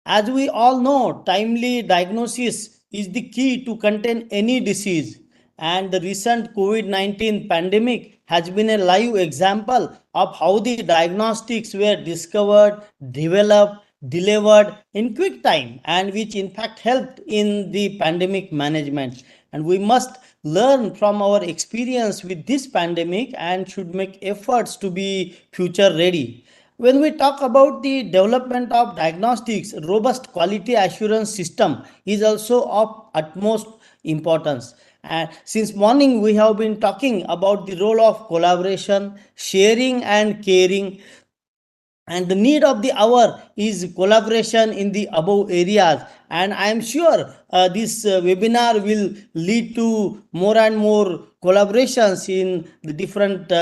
As we all know, timely diagnosis is the key to contain any disease. And the recent COVID-19 pandemic has been a live example of how the diagnostics were discovered, developed, delivered in quick time, and which in fact helped in the pandemic management. And we must learn from our experience with this pandemic and should make efforts to be future ready. When we talk about the development of diagnostics, robust quality assurance system is also of utmost importance. And since morning we have been talking about the role of collaboration, sharing and caring, and the need of the hour is collaboration in the above areas. And I am sure this webinar will lead to more and more collaborations in the different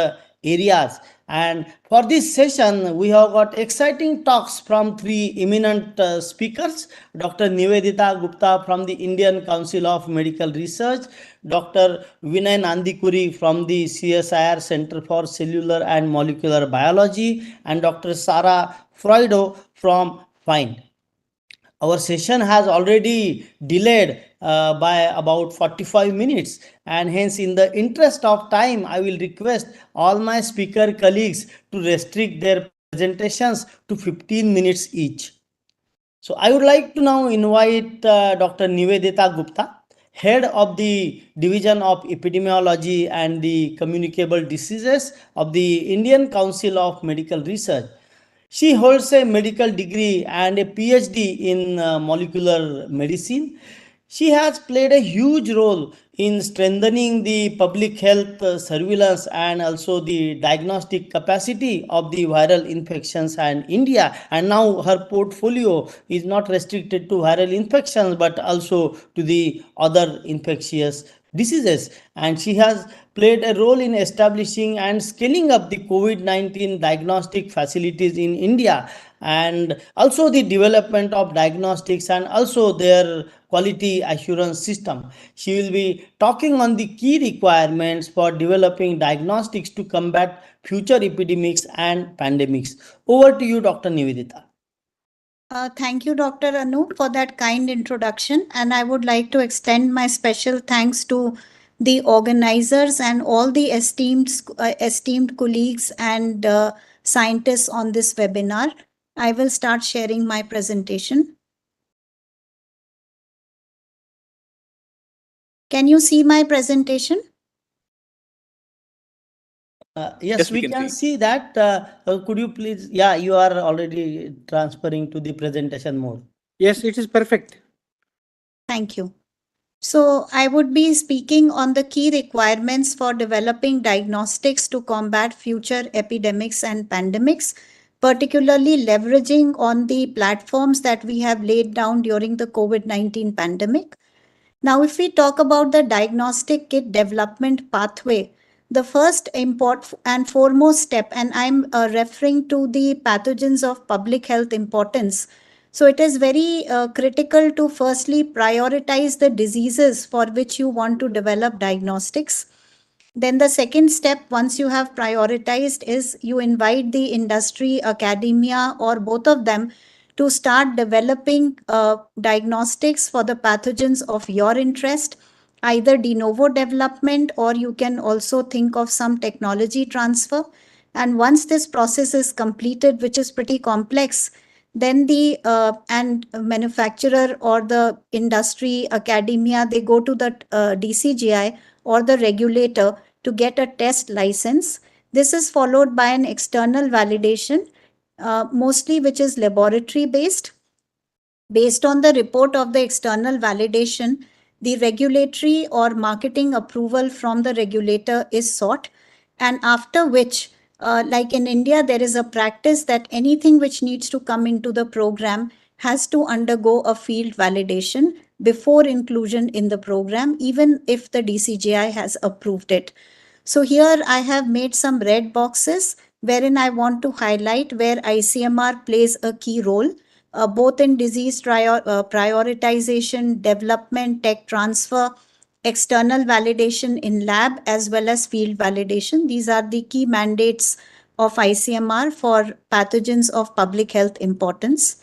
areas. And for this session we have got exciting talks from three eminent speakers: Dr. Nivedita Gupta from the Indian Council of Medical Research, Dr. Vinay Nandikuri from the CSIR Center for Cellular and Molecular Biology, and Dr. Sara Freudo from FIND. Our session has already delayed by about 45 minutes, and hence in the interest of time I will request all my speaker colleagues to restrict their presentations to 15 minutes each. So I would like to now invite Dr. Nivedita Gupta, Head of the Division of Epidemiology and the Communicable Diseases of the Indian Council of Medical Research. She holds a medical degree and a PhD in molecular medicine. She has played a huge role in strengthening the public health surveillance and also the diagnostic capacity of the viral infections in India. And now her portfolio is not restricted to viral infections but also to the other infectious diseases. And she has played a role in establishing and scaling up the COVID-19 diagnostic facilities in India, and also the development of diagnostics and also their quality assurance system. She will be talking on the key requirements for developing diagnostics to combat future epidemics and pandemics. Over to you, Dr. Nivedita. Thank you, Dr. Anu, for that kind introduction. And I would like to extend my special thanks to the organizers and all the esteemed colleagues and scientists on this webinar. I will start sharing my presentation. Can you see my presentation? Yes, we can see that. Could you please? Yeah, you are already transferring to the presentation mode. Yes, it is perfect. Thank you. So I would be speaking on the key requirements for developing diagnostics to combat future epidemics and pandemics, particularly leveraging on the platforms that we have laid down during the COVID-19 pandemic. Now, if we talk about the diagnostic kit development pathway, the first important and foremost step, and I'm referring to the pathogens of public health importance. So it is very critical to firstly prioritize the diseases for which you want to develop diagnostics. Then the second step, once you have prioritized, is you invite the industry, academia, or both of them to start developing diagnostics for the pathogens of your interest, either de novo development, or you can also think of some technology transfer. And once this process is completed, which is pretty complex, then the and manufacturer or the industry, academia, they go to the DCGI or the regulator to get a test license. This is followed by an external validation, mostly which is laboratory based. Based on the report of the external validation, the regulatory or marketing approval from the regulator is sought, and after which, like in India, there is a practice that anything which needs to come into the program has to undergo a field validation before inclusion in the program, even if the DCGI has approved it. So here I have made some red boxes wherein I want to highlight where ICMR plays a key role, both in disease prioritization, development, tech transfer, external validation in lab, as well as field validation. These are the key mandates of ICMR for pathogens of public health importance.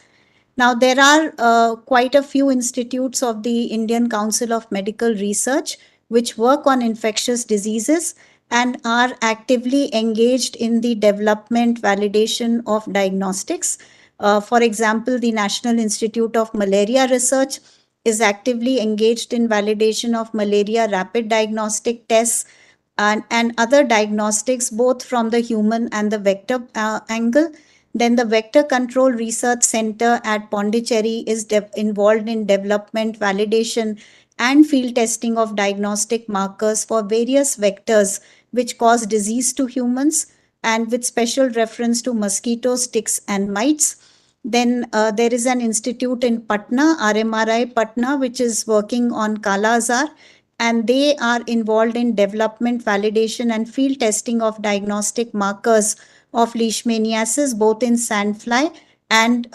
Now, there are quite a few institutes of the Indian Council of Medical Research which work on infectious diseases and are actively engaged in the development, validation of diagnostics. For example, the National Institute of Malaria Research is actively engaged in validation of malaria rapid diagnostic tests and other diagnostics, both from the human and the vector angle. Then the Vector Control Research Center at Pondicherry is involved in development, validation, and field testing of diagnostic markers for various vectors which cause disease to humans, and with special reference to mosquitoes, ticks, and mites. Then there is an institute in Patna, RMRI Patna, which is working on Kala Azar, and they are involved in development, validation, and field testing of diagnostic markers of leishmaniasis, both in sandfly and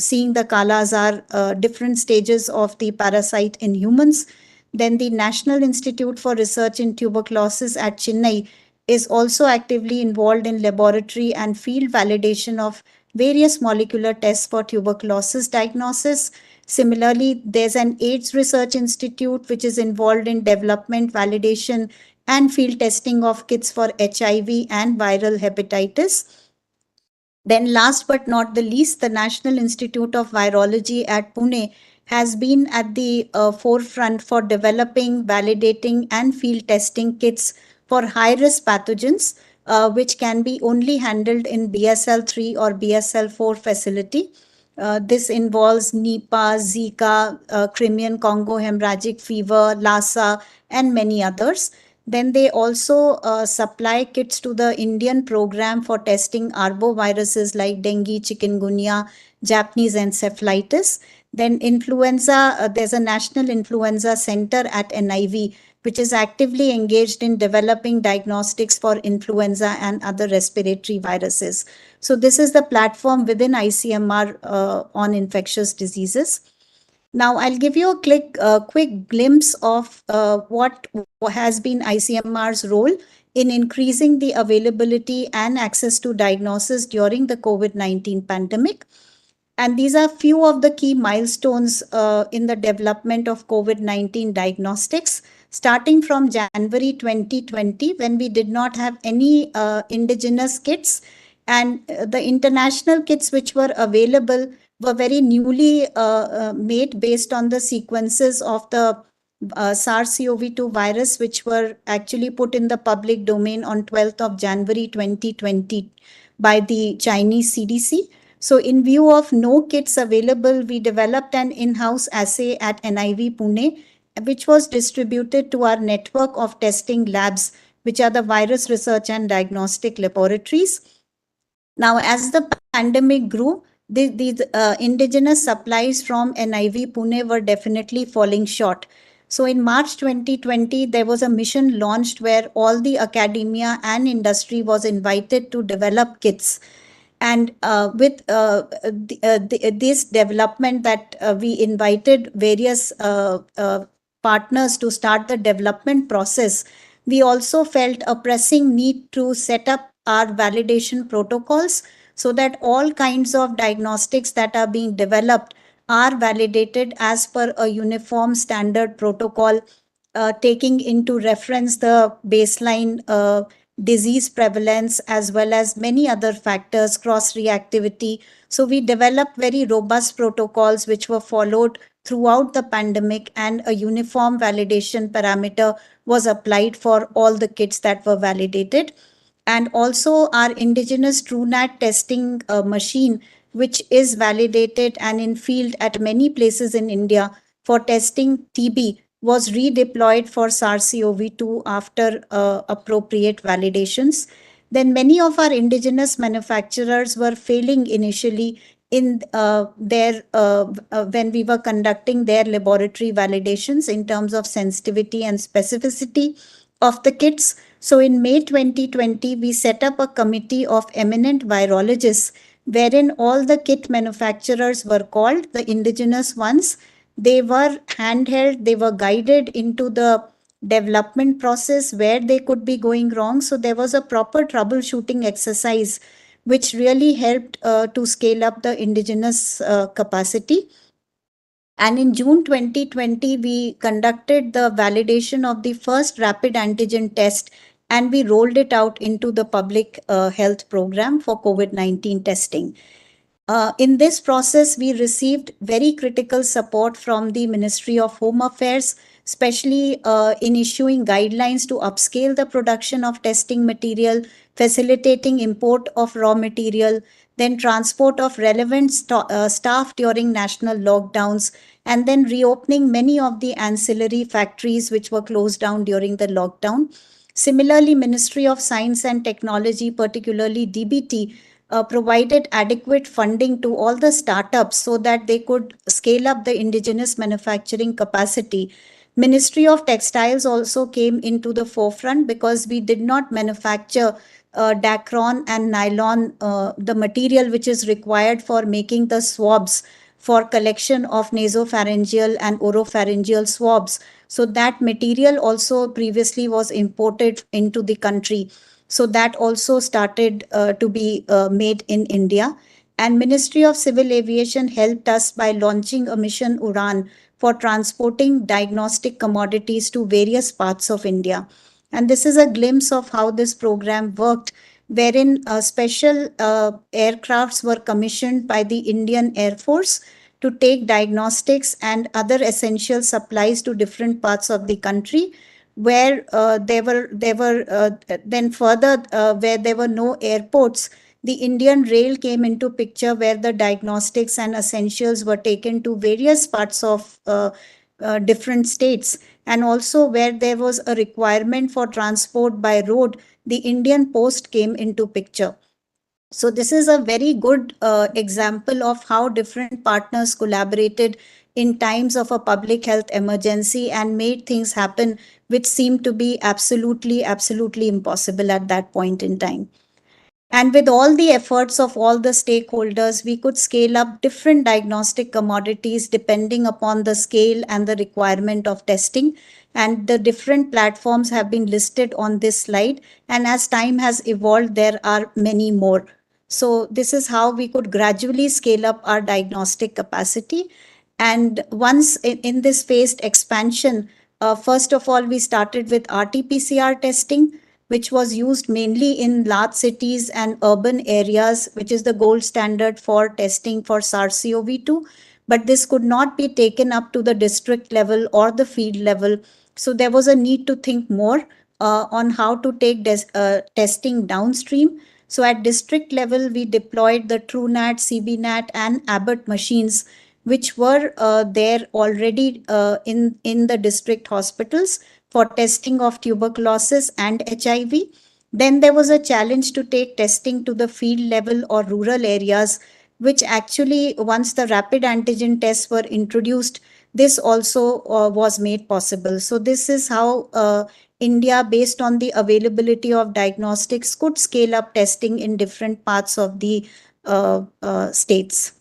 seeing the Kala Azar different stages of the parasite in humans. Then the National Institute for Research in Tuberculosis at Chennai is also actively involved in laboratory and field validation of various molecular tests for tuberculosis diagnosis. Similarly, there's an AIDS Research Institute which is involved in development, validation, and field testing of kits for HIV and viral hepatitis. Then last but not the least, the National Institute of Virology at Pune has been at the forefront for developing, validating, and field testing kits for high-risk pathogens, which can be only handled in BSL-3 or BSL-4 facility. This involves Nipah, Zika, Crimean Congo hemorrhagic fever, Lassa, and many others. Then they also supply kits to the Indian program for testing arboviruses like dengue, chikungunya, Japanese encephalitis. Then influenza, there's a National Influenza Center at NIV, which is actively engaged in developing diagnostics for influenza and other respiratory viruses. So this is the platform within ICMR on infectious diseases. Now, I'll give you a quick glimpse of what has been ICMR's role in increasing the availability and access to diagnosis during the COVID-19 pandemic. And these are few of the key milestones in the development of COVID-19 diagnostics, starting from January 2020, when we did not have any indigenous kits, and the international kits which were available were very newly made based on the sequences of the SARS-CoV-2 virus, which were actually put in the public domain on 12th of January 2020 by the Chinese CDC. So in view of no kits available, we developed an in-house assay at NIV Pune, which was distributed to our network of testing labs, which are the virus research and diagnostic laboratories. Now, as the pandemic grew, these indigenous supplies from NIV Pune were definitely falling short. So in March 2020, there was a mission launched where all the academia and industry was invited to develop kits. And with this development that we invited various partners to start the development process, we also felt a pressing need to set up our validation protocols so that all kinds of diagnostics that are being developed are validated as per a uniform standard protocol, taking into reference the baseline disease prevalence as well as many other factors, cross-reactivity. So we developed very robust protocols which were followed throughout the pandemic, and a uniform validation parameter was applied for all the kits that were validated. And also our indigenous TrueNat testing machine, which is validated and in field at many places in India for testing TB, was redeployed for SARS-CoV-2 after appropriate validations. Then many of our indigenous manufacturers were failing initially in when we were conducting their laboratory validations in terms of sensitivity and specificity of the kits. So in May 2020, we set up a committee of eminent virologists wherein all the kit manufacturers were called, the indigenous ones. They were handheld, they were guided into the development process where they could be going wrong. So there was a proper troubleshooting exercise which really helped to scale up the indigenous capacity. And in June 2020, we conducted the validation of the first rapid antigen test, and we rolled it out into the public health program for COVID-19 testing. In this process, we received very critical support from the Ministry of Home Affairs, especially in issuing guidelines to upscale the production of testing material, facilitating import of raw material, then transport of relevant staff during national lockdowns, and then reopening many of the ancillary factories which were closed down during the lockdown. Similarly, Ministry of Science and Technology, particularly DBT, provided adequate funding to all the startups so that they could scale up the indigenous manufacturing capacity. Ministry of Textiles also came into the forefront because we did not manufacture Dacron and nylon, the material which is required for making the swabs for collection of nasopharyngeal and oropharyngeal swabs. So that material also previously was imported into the country. So that also started to be made in India. And Ministry of Civil Aviation helped us by launching a mission Uran for transporting diagnostic commodities to various parts of India. And this is a glimpse of how this program worked, wherein special aircrafts were commissioned by the Indian Air Force to take diagnostics and other essential supplies to different parts of the country, where there were then further where there were no airports. The Indian Rail came into picture, where the diagnostics and essentials were taken to various parts of different states, and also where there was a requirement for transport by road, the Indian Post came into picture. So this is a very good example of how different partners collaborated in times of a public health emergency and made things happen which seemed to be absolutely impossible at that point in time. And with all the efforts of all the stakeholders, we could scale up different diagnostic commodities depending upon the scale and the requirement of testing. And the different platforms have been listed on this slide. And as time has evolved, there are many more. So this is how we could gradually scale up our diagnostic capacity. And once in this phased expansion, first of all, we started with RT-PCR testing, which was used mainly in large cities and urban areas, which is the gold standard for testing for SARS-CoV-2. But this could not be taken up to the district level or the field level. So there was a need to think more on how to take testing downstream. So at district level, we deployed the TrueNat, CBNat, and Abbott machines, which were there already in the district hospitals for testing of tuberculosis and HIV. Then there was a challenge to take testing to the field level or rural areas, which actually, once the rapid antigen tests were introduced, this also was made possible. So this is how India, based on the availability of diagnostics, could scale up testing in different parts of the states.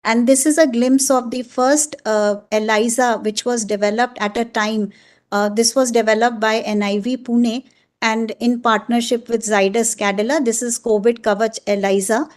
And this is a glimpse of the first ELISA, which was developed at a time. This was developed by NIV Pune and in partnership with Zydus Cadila. This is COVID Kavach ELISA.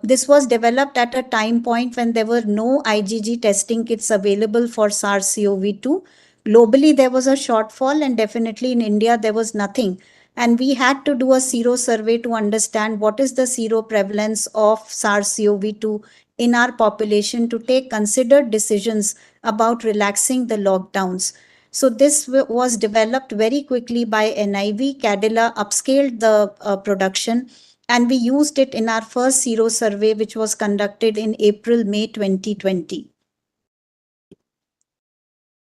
This was developed at a time point when there were no IgG testing kits available for SARS-CoV-2. Globally, there was a shortfall, and definitely in India, there was nothing. And we had to do a sero survey to understand what is the sero prevalence of SARS-CoV-2 in our population to take considered decisions about relaxing the lockdowns. So this was developed very quickly by NIV. Cadila upscaled the production, and we used it in our first sero survey, which was conducted in April-May 2020.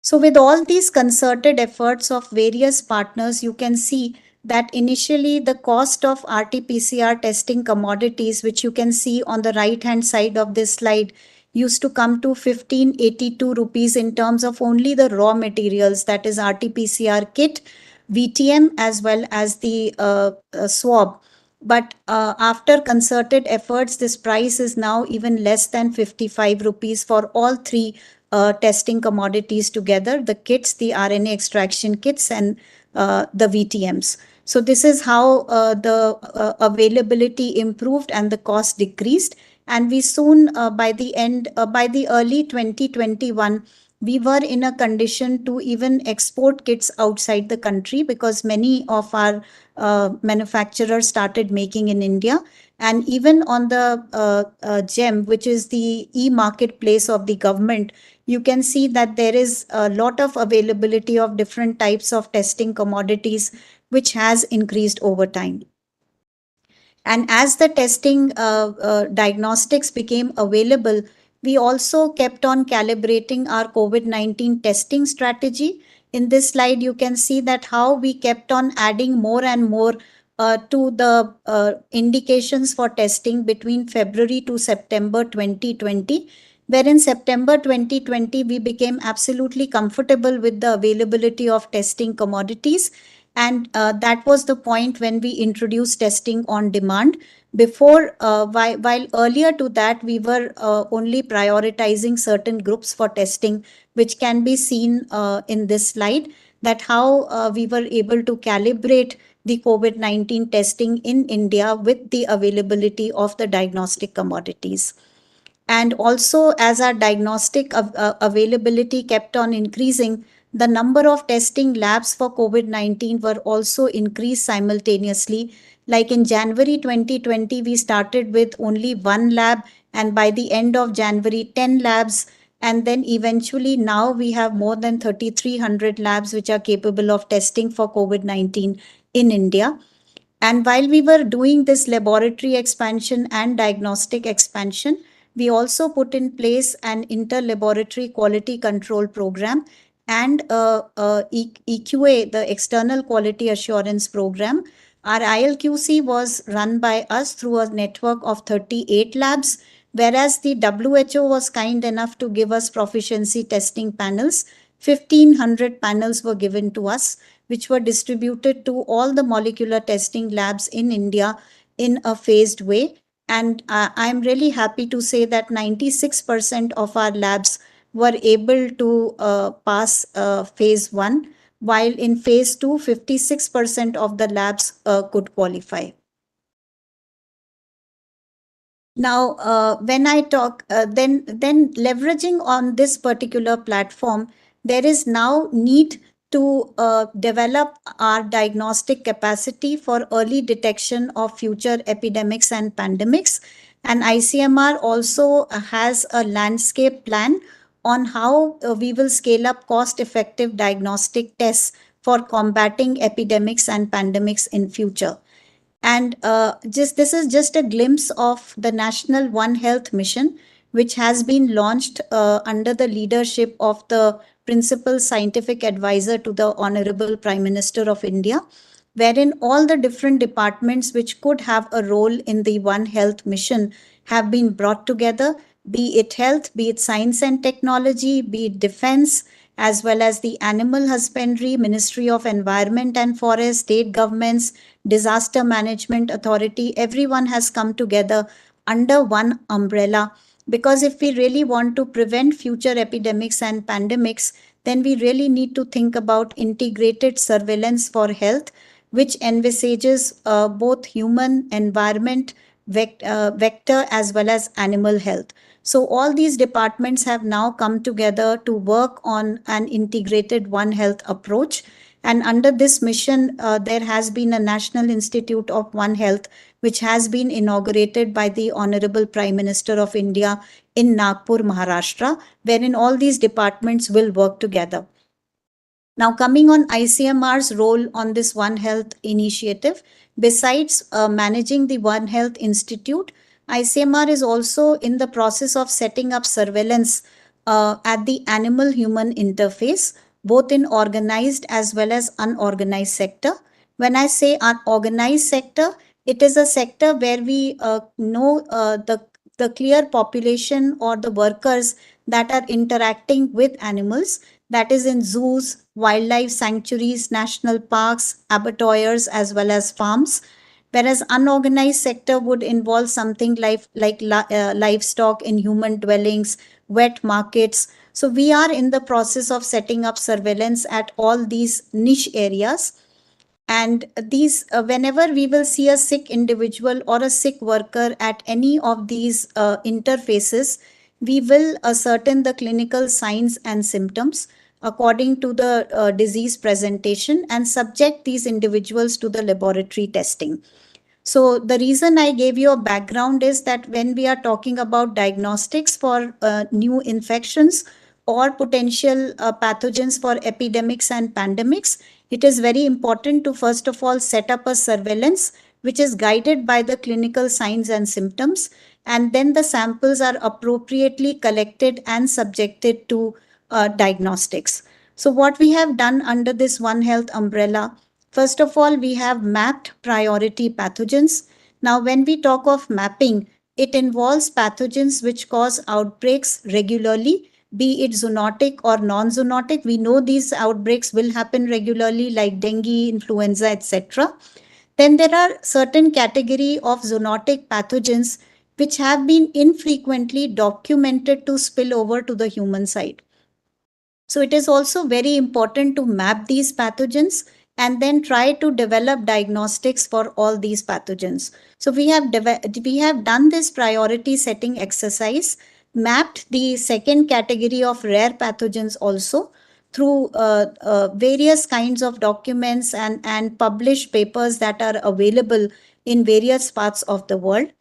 So with all these concerted efforts of various partners, you can see that initially the cost of RT-PCR testing commodities, which you can see on the right-hand side of this slide, used to come to 1582 rupees in terms of only the raw materials, that is RT-PCR kit, VTM, as well as the swab. But after concerted efforts, this price is now even less than 55 rupees for all three testing commodities together, the kits, the RNA extraction kits, and the VTMs. So this is how the availability improved and the cost decreased. And we soon, by the early 2021, we were in a condition to even export kits outside the country, because many of our manufacturers started making in India. And even on the GEM, which is the e-marketplace of the government, you can see that there is a lot of availability of different types of testing commodities, which has increased over time. And as the testing diagnostics became available, we also kept on calibrating our COVID-19 testing strategy. In this slide, you can see that how we kept on adding more and more to the indications for testing between February to September 2020, where in September 2020, we became absolutely comfortable with the availability of testing commodities. And that was the point when we introduced testing on demand. Before, while earlier to that, we were only prioritizing certain groups for testing, which can be seen in this slide, that how we were able to calibrate the COVID-19 testing in India with the availability of the diagnostic commodities. And also, as our diagnostic availability kept on increasing, the number of testing labs for COVID-19 were also increased simultaneously. Like in January 2020, we started with only one lab, and by the end of January, 10 labs. And then eventually now we have more than 3,300 labs which are capable of testing for COVID-19 in India. And while we were doing this laboratory expansion and diagnostic expansion, we also put in place an inter-laboratory quality control program and EQA, the External Quality Assurance Program. Our ILQC was run by us through a network of 38 labs, whereas the WHO was kind enough to give us proficiency testing panels. 1,500 panels were given to us, which were distributed to all the molecular testing labs in India in a phased way. And I'm really happy to say that 96% of our labs were able to pass phase 1, while in phase 2, 56% of the labs could qualify. Now, when I talk, then leveraging on this particular platform, there is now need to develop our diagnostic capacity for early detection of future epidemics and pandemics. And ICMR also has a landscape plan on how we will scale up cost-effective diagnostic tests for combating epidemics and pandemics in future. And this is just a glimpse of the National One Health Mission, which has been launched under the leadership of the Principal Scientific Advisor to the Honorable Prime Minister of India, wherein all the different departments which could have a role in the One Health Mission have been brought together, be it health, be it science and technology, be it defense, as well as the animal husbandry, Ministry of Environment and Forest, state governments, disaster management authority. Everyone has come together under one umbrella, because if we really want to prevent future epidemics and pandemics, then we really need to think about integrated surveillance for health, which envisages both human, environment, vector, as well as animal health. So all these departments have now come together to work on an integrated One Health approach. And under this mission, there has been a National Institute of One Health, which has been inaugurated by the Honorable Prime Minister of India in Nagpur, Maharashtra, wherein all these departments will work together. Now, coming on ICMR's role on this One Health initiative, besides managing the One Health Institute, ICMR is also in the process of setting up surveillance at the animal-human interface, both in organized as well as unorganized sector. When I say unorganized sector, it is a sector where we know the clear population or the workers that are interacting with animals, that is in zoos, wildlife sanctuaries, national parks, abattoirs, as well as farms. Whereas unorganized sector would involve something like livestock in human dwellings, wet markets. So we are in the process of setting up surveillance at all these niche areas. And these, whenever we will see a sick individual or a sick worker at any of these interfaces, we will ascertain the clinical signs and symptoms according to the disease presentation and subject these individuals to the laboratory testing. So the reason I gave you a background is that when we are talking about diagnostics for new infections or potential pathogens for epidemics and pandemics, it is very important to first of all set up a surveillance which is guided by the clinical signs and symptoms, and then the samples are appropriately collected and subjected to diagnostics. So what we have done under this One Health umbrella, first of all, we have mapped priority pathogens. Now, when we talk of mapping, it involves pathogens which cause outbreaks regularly, be it zoonotic or non-zoonotic. We know these outbreaks will happen regularly, like dengue, influenza, etc. Then there are certain category of zoonotic pathogens which have been infrequently documented to spill over to the human side. So it is also very important to map these pathogens and then try to develop diagnostics for all these pathogens. So we have done this priority setting exercise, mapped the second category of rare pathogens also through various kinds of documents and published papers that are available in various parts of the world.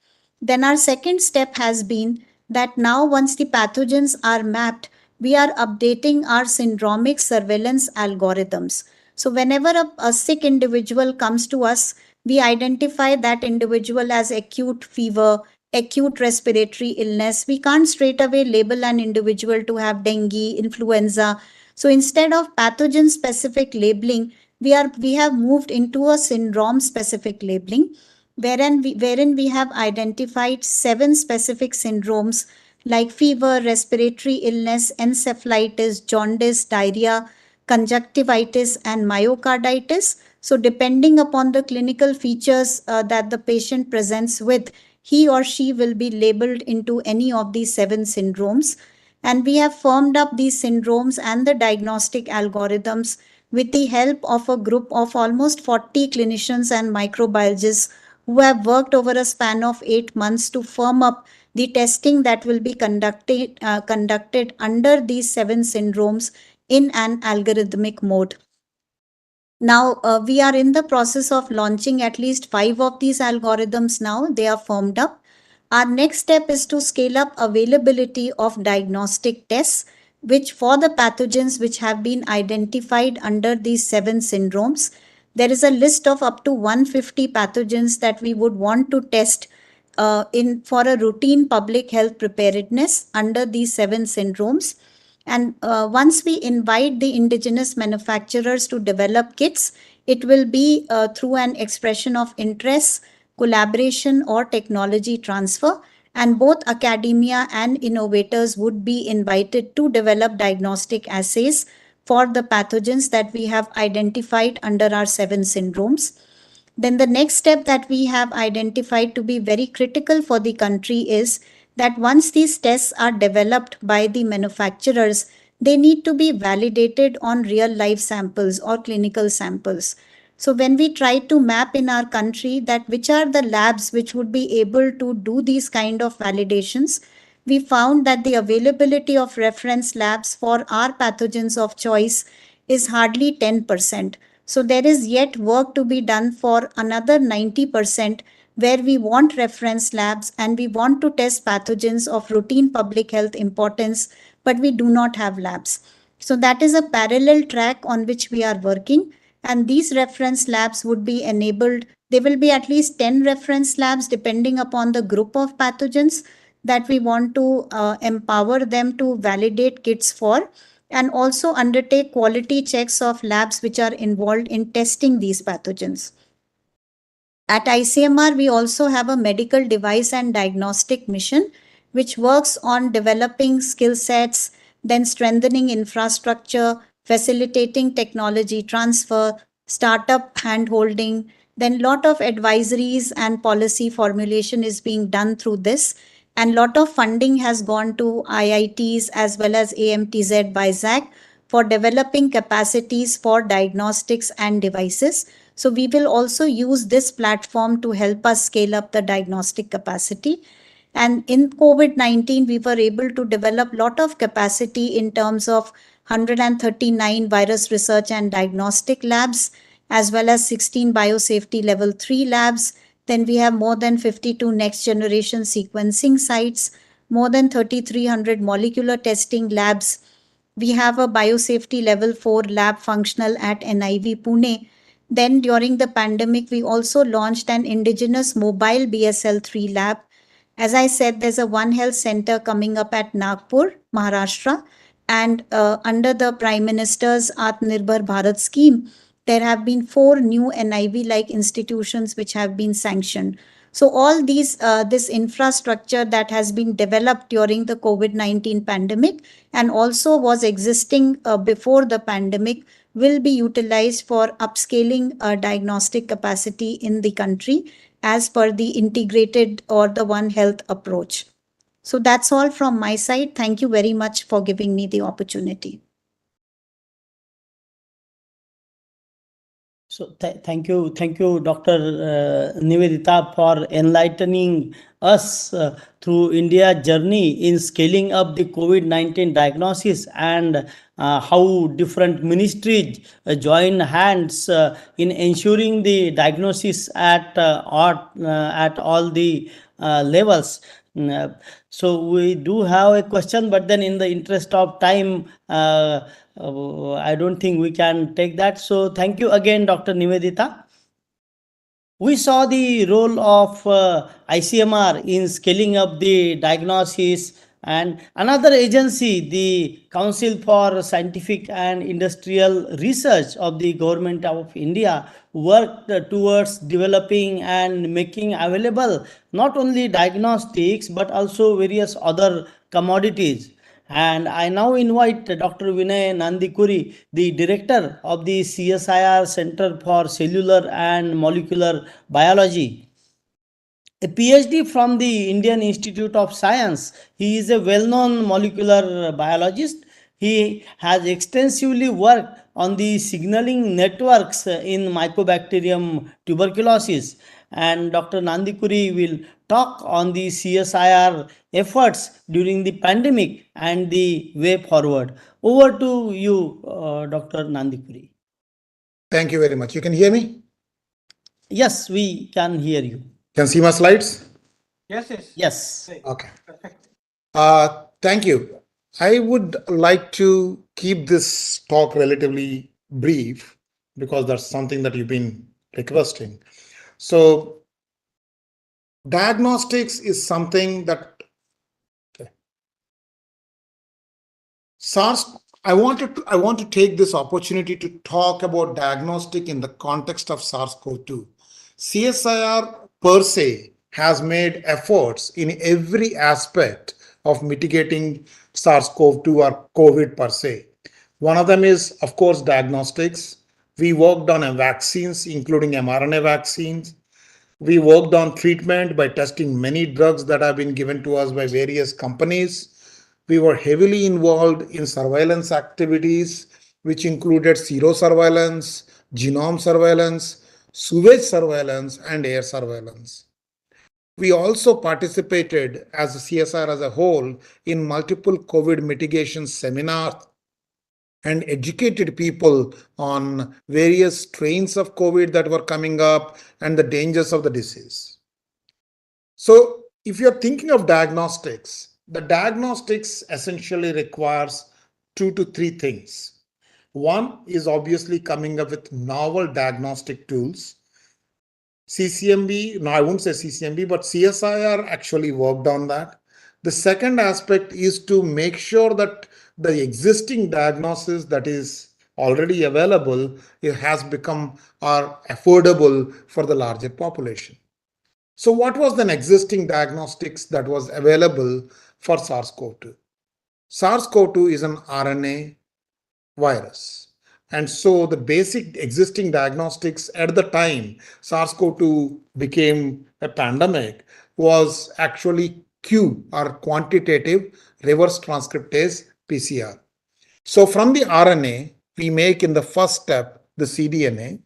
Then our second step has been that now once the pathogens are mapped, we are updating our syndromic surveillance algorithms. So whenever a sick individual comes to us, we identify that individual as acute fever, acute respiratory illness. We can't straight away label an individual to have dengue, influenza. So instead of pathogen specific labeling, we have moved into a syndrome specific labeling, wherein we have identified 7 specific syndromes like fever, respiratory illness, encephalitis, jaundice, diarrhea, conjunctivitis, and myocarditis. So depending upon the clinical features that the patient presents with, he or she will be labeled into any of these 7 syndromes. And we have firmed up these syndromes and the diagnostic algorithms with the help of a group of almost 40 clinicians and microbiologists who have worked over a span of 8 months to firm up the testing that will be conducted under these 7 syndromes in an algorithmic mode. Now, we are in the process of launching at least 5 of these algorithms now. They are firmed up. Our next step is to scale up availability of diagnostic tests, which for the pathogens which have been identified under these 7 syndromes, there is a list of up to 150 pathogens that we would want to test for a routine public health preparedness under these 7 syndromes. And once we invite the indigenous manufacturers to develop kits, it will be through an expression of interest, collaboration, or technology transfer. And both academia and innovators would be invited to develop diagnostic assays for the pathogens that we have identified under our 7 syndromes. Then the next step that we have identified to be very critical for the country is that once these tests are developed by the manufacturers, they need to be validated on real life samples or clinical samples. So when we try to map in our country that which are the labs which would be able to do these kind of validations, we found that the availability of reference labs for our pathogens of choice is hardly 10%. So there is yet work to be done for another 90%, where we want reference labs and we want to test pathogens of routine public health importance, but we do not have labs. So that is a parallel track on which we are working, and these reference labs would be enabled. There will be at least 10 reference labs depending upon the group of pathogens that we want to empower them to validate kits for, and also undertake quality checks of labs which are involved in testing these pathogens. At ICMR, we also have a medical device and diagnostic mission, which works on developing skill sets, then strengthening infrastructure, facilitating technology transfer, startup hand-holding, then lot of advisories and policy formulation is being done through this. And lot of funding has gone to IITs as well as AMTZ by ZAC for developing capacities for diagnostics and devices. So we will also use this platform to help us scale up the diagnostic capacity. And in COVID-19, we were able to develop a lot of capacity in terms of 139 virus research and diagnostic labs, as well as 16 biosafety level 3 labs. Then we have more than 52 next generation sequencing sites, more than 3,300 molecular testing labs. We have a biosafety level 4 lab functional at NIV Pune. Then during the pandemic, we also launched an indigenous mobile BSL-3 lab. As I said, there's a One Health Center coming up at Nagpur, Maharashtra. And under the Prime Minister's Atmanirbhar Bharat scheme, there have been 4 new NIV-like institutions which have been sanctioned. So all this infrastructure that has been developed during the COVID-19 pandemic and also was existing before the pandemic will be utilized for upscaling diagnostic capacity in the country as per the integrated or the One Health approach. So that's all from my side. Thank you very much for giving me the opportunity. So thank you, Dr. Nivedita, for enlightening us through India's journey in scaling up the COVID-19 diagnosis and how different ministries join hands in ensuring the diagnosis at all the levels. So we do have a question, but then in the interest of time, I don't think we can take that. So thank you again, Dr. Nivedita. We saw the role of ICMR in scaling up the diagnosis, and another agency, the Council for Scientific and Industrial Research of the Government of India, worked towards developing and making available not only diagnostics but also various other commodities. And I now invite Dr. Vinay Nandikuri, the director of the CSIR Center for Cellular and Molecular Biology, a PhD from the Indian Institute of Science. He is a well-known molecular biologist. He has extensively worked on the signaling networks in Mycobacterium tuberculosis. And Dr. Nandikuri will talk on the CSIR efforts during the pandemic and the way forward. Over to you, Dr. Nandikuri. Thank you very much. You can hear me? Yes, we can hear you. Can see my slides? Yes. Okay. Thank you. I would like to keep this talk relatively brief because that's something that you've been requesting. So diagnostics is something that I want to take this opportunity to talk about diagnostic in the context of SARS-CoV-2. CSIR per se has made efforts in every aspect of mitigating SARS-CoV-2 or COVID per se. One of them is, of course, diagnostics. We worked on vaccines, including mRNA vaccines. We worked on treatment by testing many drugs that have been given to us by various companies. We were heavily involved in surveillance activities, which included serosurveillance, genome surveillance, sewage surveillance, and air surveillance. We also participated as a CSIR as a whole in multiple COVID mitigation seminars and educated people on various strains of COVID that were coming up and the dangers of the disease. So if you're thinking of diagnostics, the diagnostics essentially requires 2 to 3 things. One is obviously coming up with novel diagnostic tools. CCMB, no, I won't say CCMB, but CSIR actually worked on that. The second aspect is to make sure that the existing diagnosis that is already available, it has become affordable for the larger population. So what was the existing diagnostics that was available for SARS-CoV-2? SARS-CoV-2 is an RNA virus. And so the basic existing diagnostics at the time SARS-CoV-2 became a pandemic was actually Q, or quantitative reverse transcriptase PCR. So from the RNA, we make in the first step the cDNA.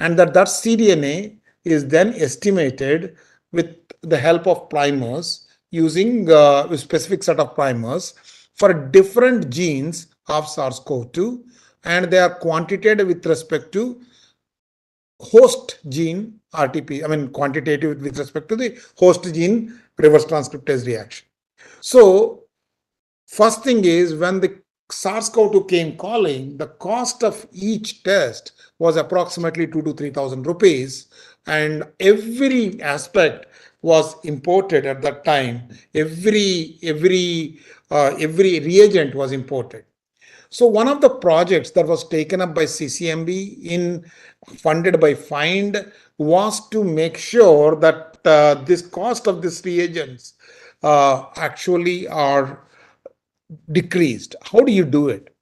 and that cDNA is then estimated with the help of primers using a specific set of primers for different genes of SARS-CoV-2, and they are quantitated with respect to host gene RTP, quantitative with respect to the host gene reverse transcriptase reaction. So first thing is, when the SARS-CoV-2 came calling, the cost of each test was approximately 2,000 to 3,000 rupees, and every aspect was imported at that time. Every reagent was imported. So one of the projects that was taken up by CCMB funded by FIND was to make sure that this cost of these reagents actually are decreased. How do you do it?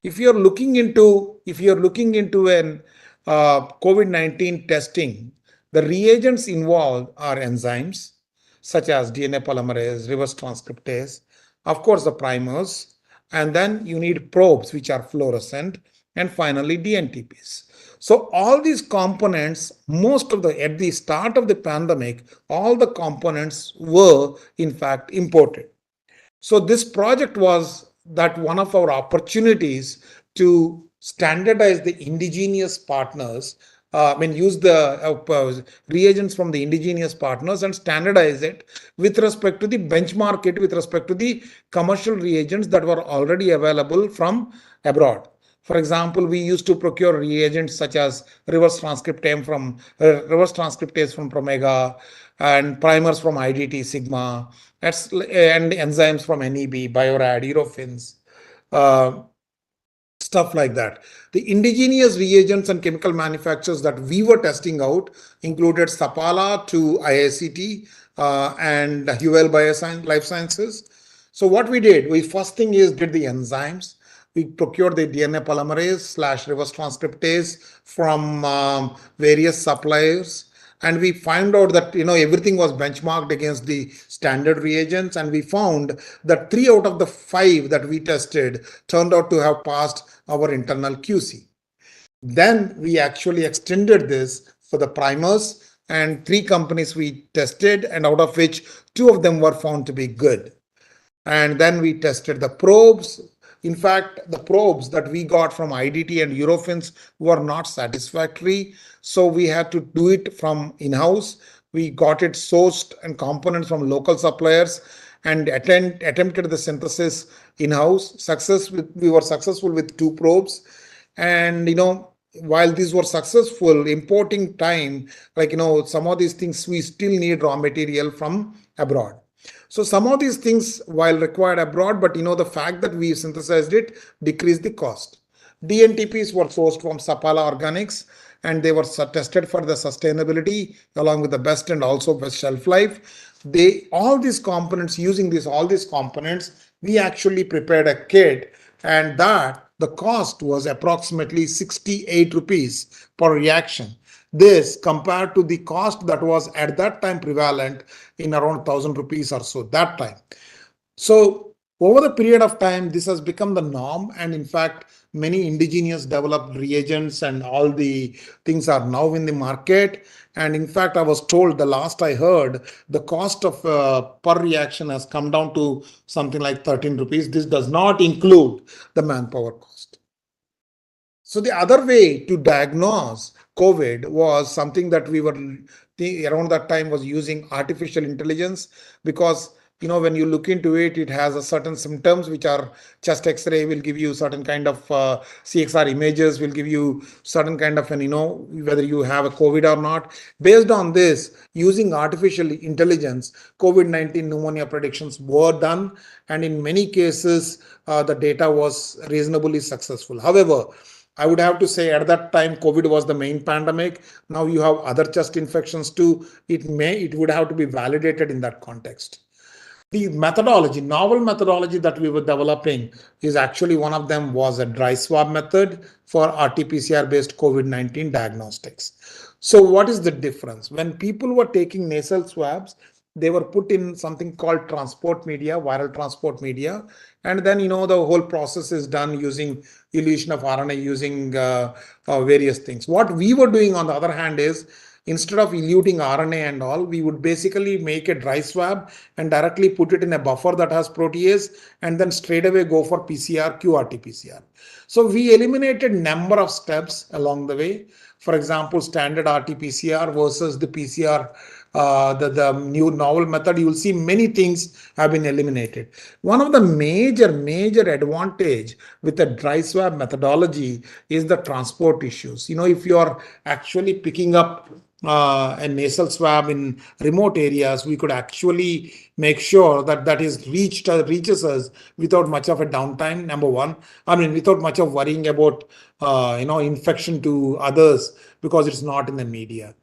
If you're looking into an COVID-19 testing, the reagents involved are enzymes such as DNA polymerase, reverse transcriptase, of course the primers, and then you need probes which are fluorescent, and finally DNTPs. So all these components, at the start of the pandemic, all the components were in fact imported. So this project was that one of our opportunities to standardize the indigenous partners, use the reagents from the indigenous partners and standardize it with respect to the benchmark it with respect to the commercial reagents that were already available from abroad. For example, we used to procure reagents such as reverse transcriptase from Promega, and primers from IDT Sigma, and enzymes from NEB, Biorad, Eurofins, stuff like that. The indigenous reagents and chemical manufacturers that we were testing out included Sapala to IICT and Huel Bioscience Life Sciences. So what we did, first thing is did the enzymes. We procured the DNA polymerase / reverse transcriptase from various suppliers, and we found out that everything was benchmarked against the standard reagents, and we found that 3 out of the 5 that we tested turned out to have passed our internal QC. Then we actually extended this for the primers, and 3 companies we tested, and out of which 2 of them were found to be good. And then we tested the probes. In fact, the probes that we got from IDT and Eurofins were not satisfactory, so we had to do it from in-house. We got it sourced and components from local suppliers and attempted the synthesis in-house. We were successful with 2 probes, and while these were successful, importing time, some of these things we still need raw material from abroad. So some of these things, while required abroad, but the fact that we synthesized it decreased the cost. DNTPs were sourced from Sapala Organics, and they were tested for the sustainability along with the best and also best shelf life. All these components, we actually prepared a kit, and that the cost was approximately 68 rupees per reaction. This compared to the cost that was at that time prevalent in around 1,000 rupees or so that time. So over the period of time, this has become the norm, and in fact, many indigenous developed reagents and all the things are now in the market. And in fact, I was told, the last I heard, the cost of per reaction has come down to something like 13 rupees. This does not include the manpower cost. So the other way to diagnose COVID was something that we were around that time was using artificial intelligence, because when you look into it, it has a certain symptoms which are chest X-ray will give you certain kind of CXR images, will give you certain kind of whether you have a COVID or not. Based on this, using artificial intelligence, COVID-19 pneumonia predictions were done, and in many cases the data was reasonably successful. However, I would have to say at that time, COVID was the main pandemic. Now you have other chest infections too. It would have to be validated in that context. The novel methodology that we were developing is actually, one of them was a dry swab method for RT-PCR based COVID-19 diagnostics. So what is the difference? When people were taking nasal swabs, they were put in something called transport media, viral transport media, And then, the whole process is done using elution of RNA, using various things. What we were doing on the other hand is, instead of eluting RNA and all, we would basically make a dry swab and directly put it in a buffer that has protease, and then straight away go for PCR, qRT-PCR. So we eliminated number of steps along the way. For example, standard RT-PCR versus the PCR, the new novel method, you will see many things have been eliminated. One of the major advantage with the dry swab methodology is the transport issues. If you are actually picking up a nasal swab in remote areas, we could actually make sure that is reaches us without much of a downtime. Number one, without much of worrying about infection to others, because it's not in the media.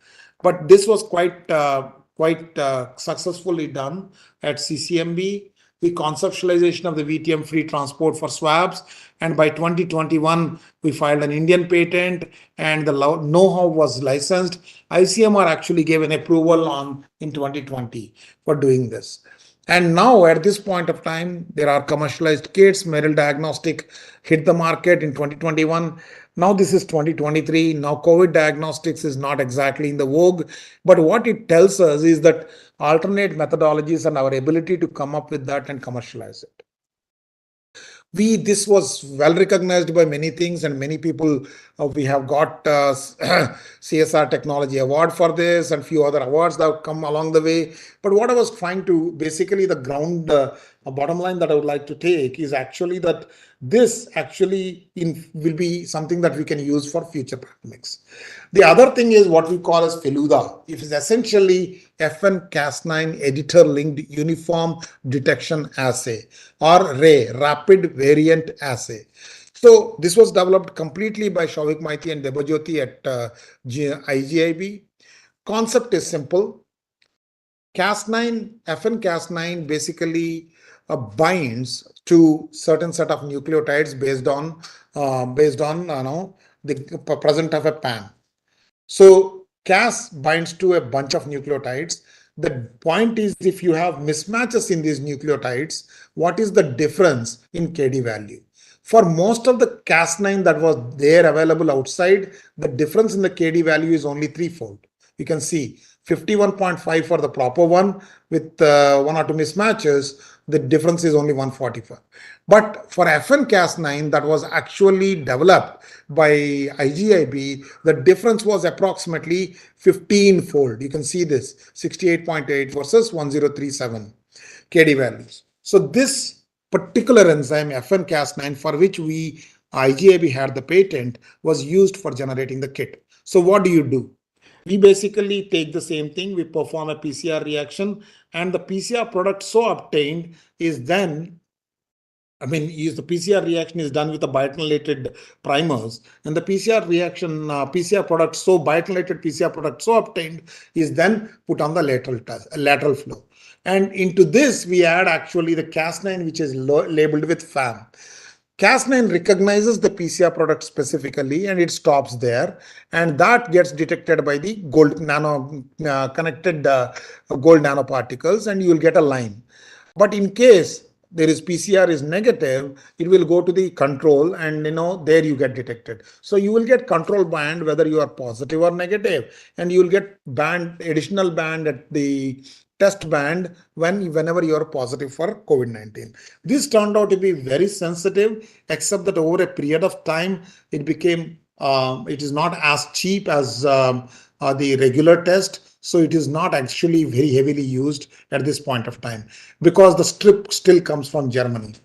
But this was quite successfully done at CCMB. The conceptualization of the VTM-free transport for swabs, and by 2021 we filed an Indian patent, and the know-how was licensed. ICMR actually gave an approval in 2020 for doing this. And now at this point of time, there are commercialized kits. Merrill Diagnostic hit the market in 2021. Now this is 2023. Now COVID diagnostics is not exactly in the vogue, but what it tells us is that alternate methodologies and our ability to come up with that and commercialize it. This was well recognized by many things, and many people. We have got CSR Technology Award for this, and few other awards that have come along the way. But what I was trying to, basically the ground bottom line that I would like to take is actually that this actually will be something that we can use for future pandemics. The other thing is what we call as FELUDA. It is essentially FN-Cas9 editor-linked uniform detection assay, or RAY, rapid variant assay. So this was developed completely by Shouvik Maiti and Debajyoti at IGIB. Concept is simple. FN-Cas9 basically binds to certain set of nucleotides based on the presence of a PAN. So Cas binds to a bunch of nucleotides. The point is, if you have mismatches in these nucleotides, what is the difference in KD value? For most of the Cas9 that was there available outside, the difference in the KD value is only threefold. You can see 51.5 for the proper one with one or two mismatches, the difference is only 145. But for FN-Cas9 that was actually developed by IGIB, the difference was approximately 15-fold. You can see this 68.8 versus 1037 KD values. So this particular enzyme FN-Cas9, for which IGIB had the patent, was used for generating the kit. So what do? We basically take the same thing, we perform a PCR reaction, and the PCR product so obtained is then, the PCR reaction is done with the biotinylated primers, and the PCR reaction, biotinylated PCR product so obtained is then put on the lateral flow. And into this, we add actually the Cas9, which is labeled with FAM. Cas9 recognizes the PCR product specifically, and it stops there, and that gets detected by the gold connected gold nanoparticles, and you will get a line. But in case there is PCR is negative, it will go to the control, and there you get detected. So you will get control band whether you are positive or negative, and you will get additional band at the test band whenever you are positive for COVID-19. This turned out to be very sensitive, except that over a period of time, it became, it is not as cheap as the regular test. So it is not actually very heavily used at this point of time, because the strip still comes from Germany,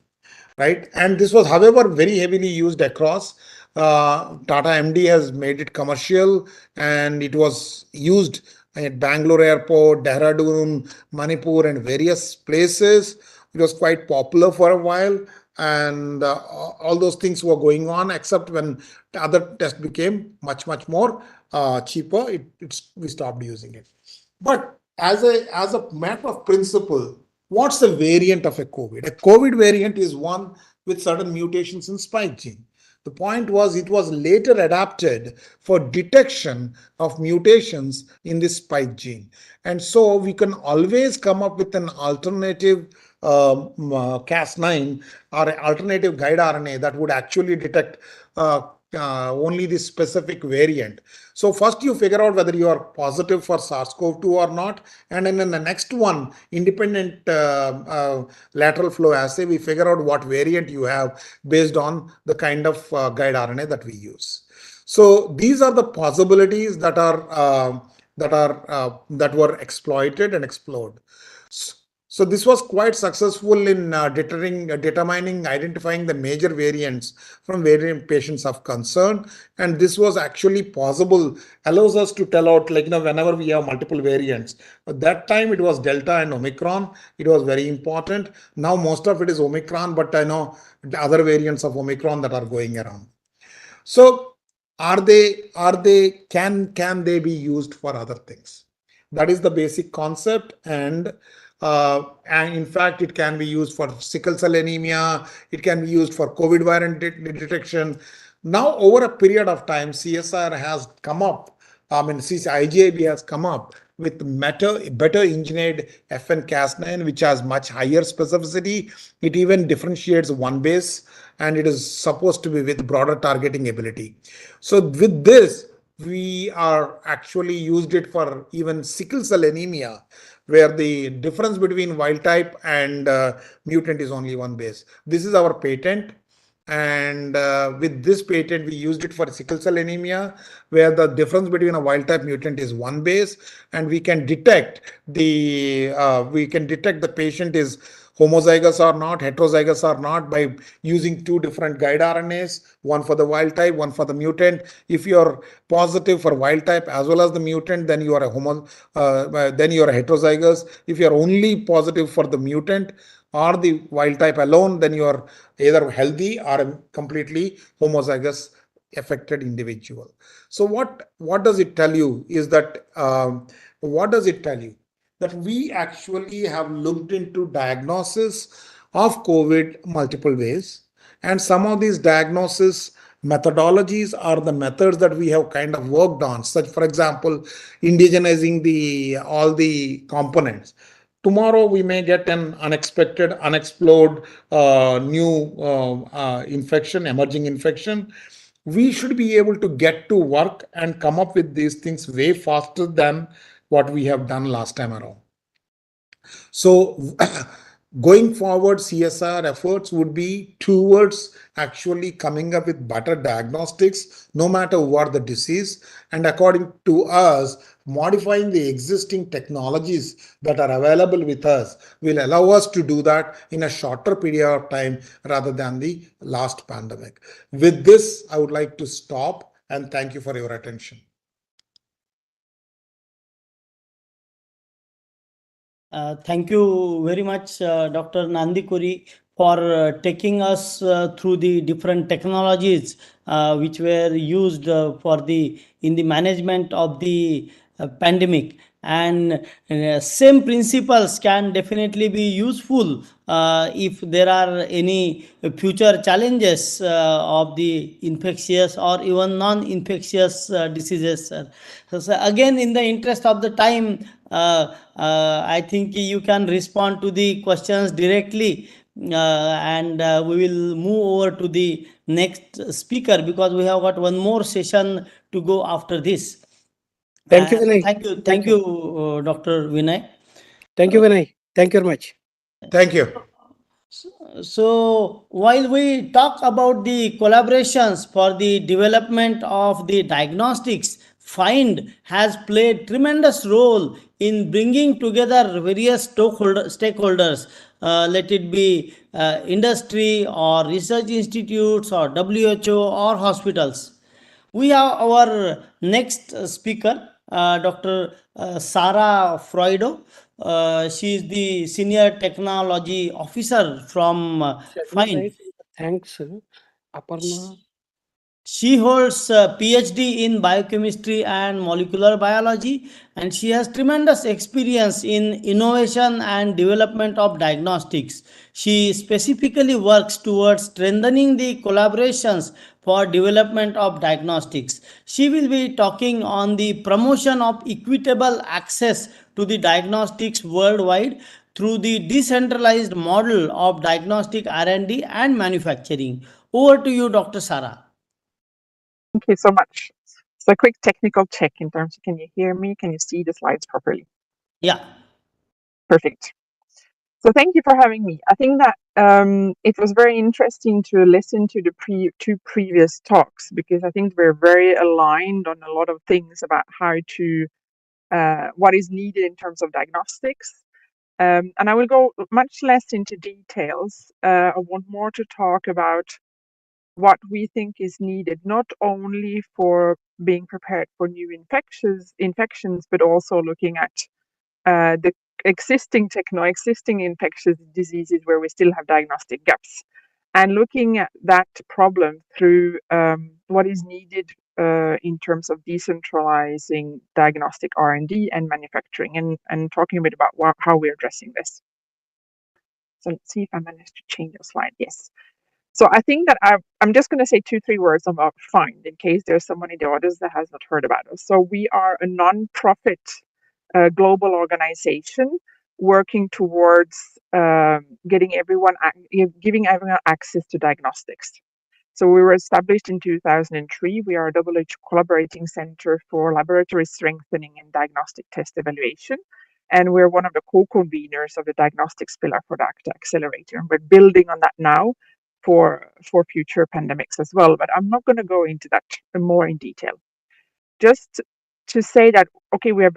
right? And this was, however, very heavily used across. Tata MD has made it commercial, and it was used at Bangalore Airport, Dehradun, Manipur, and various places. It was quite popular for a while, and all those things were going on, except when the other tests became much more cheaper, we stopped using it. But as a matter of principle, what's the variant of a COVID? A COVID variant is one with certain mutations in spike gene. The point was, it was later adapted for detection of mutations in this spike gene. And so we can always come up with an alternative Cas9 or alternative guide RNA that would actually detect only this specific variant. So first you figure out whether you are positive for SARS-CoV-2 or not, and then in the next one, independent lateral flow assay, we figure out what variant you have based on the kind of guide RNA that we use. So these are the possibilities that were exploited and explored. So this was quite successful in determining, identifying the major variants from variant patients of concern. And this was actually possible, allows us to tell out, like, whenever we have multiple variants. At that time, it was Delta and Omicron. It was very important. Now, most of it is Omicron, but I know the other variants of Omicron that are going around. So can they be used for other things? That is the basic concept. And in fact, it can be used for sickle cell anemia. It can be used for COVID variant detection. Now, over a period of time, CSIR has come up, IGIB has come up with better engineered FN Cas9, which has much higher specificity. It even differentiates one base, and it is supposed to be with broader targeting ability. So with this, we are actually used it for even sickle cell anemia, where the difference between wild type and mutant is only one base. This is our patent. And with this patent, we used it for sickle cell anemia, where the difference between a wild type mutant is one base, and we can detect the patient is homozygous or not, heterozygous or not, by using two different guide RNAs, one for the wild type, one for the mutant. If you are positive for wild type as well as the mutant, then you are then you are heterozygous. If you are only positive for the mutant or the wild type alone, then you are either healthy or a completely homozygous affected individual. So what does it tell you is that that we actually have looked into diagnosis of COVID multiple ways, and some of these diagnosis methodologies are the methods that we have kind of worked on, such, for example, indigenizing all the components. Tomorrow we may get an unexpected, unexplored new infection, emerging infection. We should be able to get to work and come up with these things way faster than what we have done last time around. So going forward, CSR efforts would be towards actually coming up with better diagnostics, no matter what the disease. And according to us, modifying the existing technologies that are available with us will allow us to do that in a shorter period of time rather than the last pandemic. With this, I would like to stop and thank you for your attention. Thank you very much, Dr. Nandikuri, for taking us through the different technologies which were used in the management of the pandemic. And same principles can definitely be useful if there are any future challenges of the infectious or even non-infectious diseases. So again, in the interest of the time, I think you can respond to the questions directly, and we will move over to the next speaker, because we have got one more session to go after this. Thank you, Vinay. Thank you, Dr. Vinay. Thank you, Vinay. Thank you very much. Thank you. So while we talk about the collaborations for the development of the diagnostics, FIND has played tremendous role in bringing together various stakeholders, let it be industry or research institutes or WHO or hospitals. We have our next speaker, Dr. Sarah Freudo. She is the Senior Technology Officer from FIND. Thanks, Aparna. She holds a PhD in biochemistry and molecular biology, and she has tremendous experience in innovation and development of diagnostics. She specifically works towards strengthening the collaborations for development of diagnostics. She will be talking on the promotion of equitable access to the diagnostics worldwide, through the decentralized model of diagnostic R&D and manufacturing. Over to you, Dr. Sara. Thank you so much. So a quick technical check in terms of, can you hear me? Can you see the slides properly? Yeah. Perfect. So thank you for having me. I think that it was very interesting to listen to the two previous talks, because I think we're very aligned on a lot of things about how to, what is needed in terms of diagnostics. And I will go much less into details. I want more to talk about what we think is needed, not only for being prepared for new infections, but also looking at the existing infectious diseases where we still have diagnostic gaps, and looking at that problem through what is needed in terms of decentralizing diagnostic R&D and manufacturing, and talking a bit about how we're addressing this. So let's see if I managed to change the slide. Yes. So I think that I'm just going to say 2-3 words about FIND in case there's someone in the audience that has not heard about us. So we are a non-profit global organization working towards giving everyone access to diagnostics. So we were established in 2003. We are a WHO collaborating center for laboratory strengthening and diagnostic test evaluation. And we're one of the co-conveners of the Diagnostics Pillar for the ACTA Accelerator. And we're building on that now for future pandemics as well. But I'm not going to go into that more in detail. Just to say that, okay, we have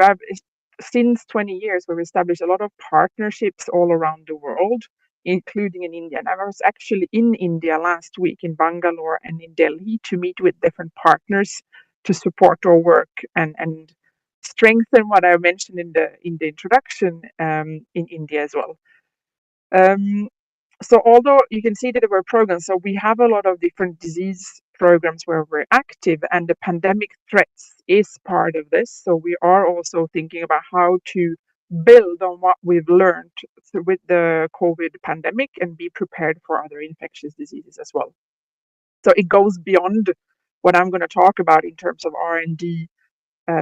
since 20 years, we've established a lot of partnerships all around the world, including in India. And I was actually in India last week, in Bangalore and in Delhi, to meet with different partners to support our work and strengthen what I mentioned in the introduction in India as well. So although you can see that there were programs, so we have a lot of different disease programs where we're active, and the pandemic threats is part of this. So we are also thinking about how to build on what we've learned with the COVID pandemic and be prepared for other infectious diseases as well. So it goes beyond what I'm going to talk about in terms of R&D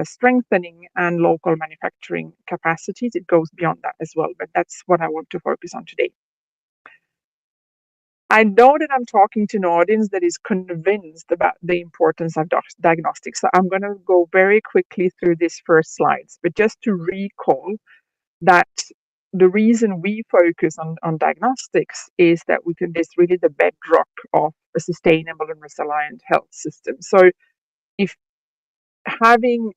strengthening and local manufacturing capacities. It goes beyond that as well, but that's what I want to focus on today. I know that I'm talking to an audience that is convinced about the importance of diagnostics. So I'm going to go very quickly through these first slides, but just to recall that the reason we focus on diagnostics is that it's really the bedrock of a sustainable and resilient health system. So if having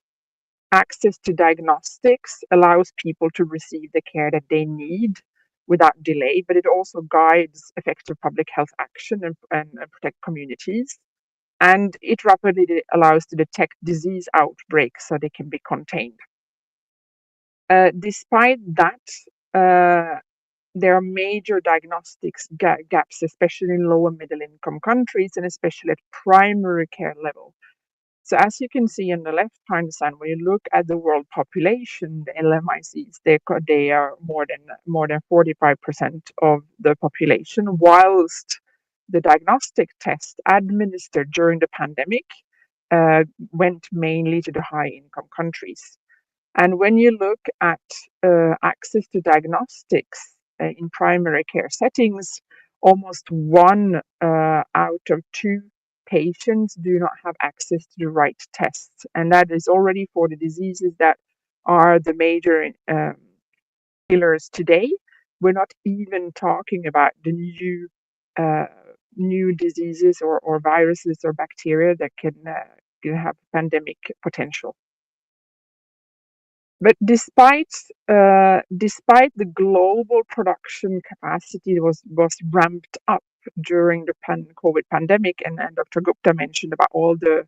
access to diagnostics allows people to receive the care that they need without delay, but it also guides effective public health action and protect communities. And it rapidly allows to detect disease outbreaks so they can be contained. Despite that, there are major diagnostics gaps, especially in low and middle income countries, and especially at primary care level. So as you can see on the left-hand side, when you look at the world population, the LMICs, they are more than 45% of the population, whilst the diagnostic test administered during the pandemic went mainly to the high-income countries. And when you look at access to diagnostics in primary care settings, almost 1 out of 2 patients do not have access to the right tests. And that is already for the diseases that are the major killers today. We're not even talking about the new diseases or viruses or bacteria that can have pandemic potential. But despite the global production capacity was ramped up during the COVID pandemic, and Dr. Gupta mentioned about all the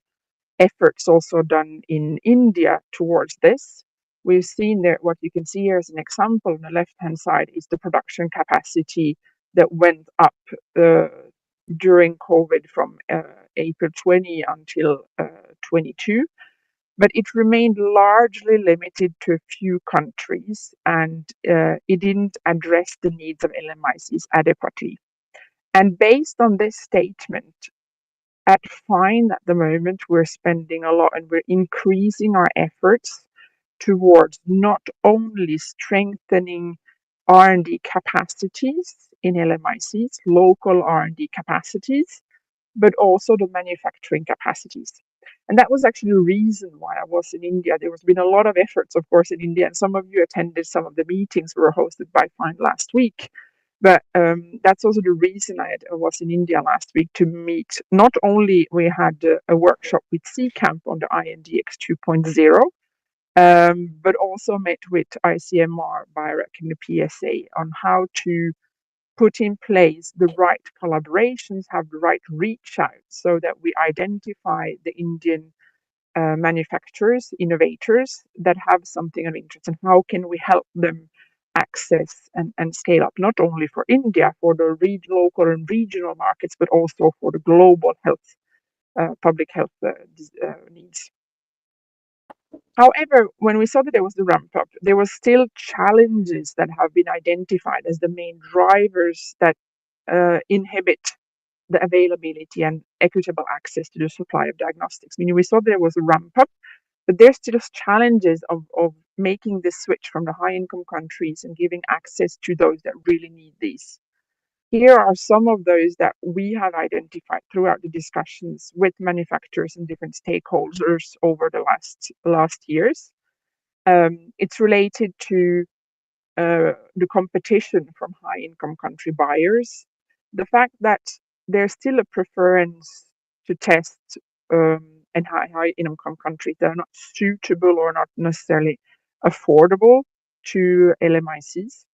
efforts also done in India towards this. We've seen there, what you can see here as an example on the left-hand side is the production capacity that went up during COVID from April 20 until 22. But it remained largely limited to a few countries, and it didn't address the needs of LMICs adequately. And based on this statement, at FIND at the moment, we're spending a lot and we're increasing our efforts towards not only strengthening R&D capacities in LMICs, local R&D capacities, but also the manufacturing capacities. And that was actually the reason why I was in India. There has been a lot of efforts, of course, in India, and some of you attended some of the meetings were hosted by FIND last week. But that's also the reason I was in India last week to meet. Not only we had a workshop with C-Camp on the INDX 2.0, but also met with ICMR, BIRAC, and the PSA on how to put in place the right collaborations, have the right reach out so that we identify the Indian manufacturers, innovators that have something of interest, and how can we help them access and scale up, not only for India, for the local and regional markets, but also for the global health, public health needs. However, when we saw that there was the ramp up, there were still challenges that have been identified as the main drivers that inhibit the availability and equitable access to the supply of diagnostics. Meaning we saw there was a ramp up, but there's still challenges of making this switch from the high income countries and giving access to those that really need these. Here are some of those that we have identified throughout the discussions with manufacturers and different stakeholders over the last years. It's related to the competition from high-income country buyers, the fact that there's still a preference to test in high-income countries that are not suitable or not necessarily affordable to LMICs.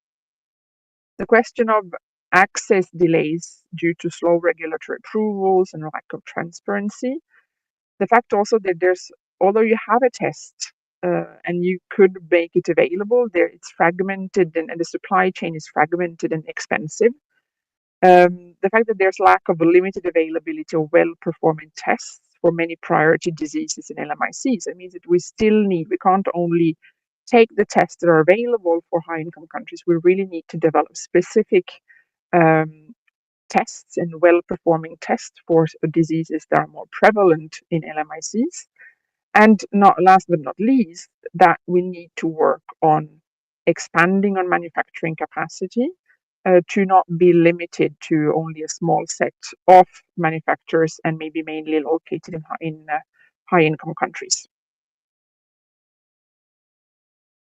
The question of access delays due to slow regulatory approvals and lack of transparency. The fact also that although you have a test and you could make it available, it's fragmented and the supply chain is fragmented and expensive. The fact that there's lack of limited availability of well-performing tests for many priority diseases in LMICs. It means that we can't only take the tests that are available for high-income countries, we really need to develop specific tests and well-performing tests for diseases that are more prevalent in LMICs. And last but not least, that we need to work on expanding on manufacturing capacity to not be limited to only a small set of manufacturers and maybe mainly located in high-income countries.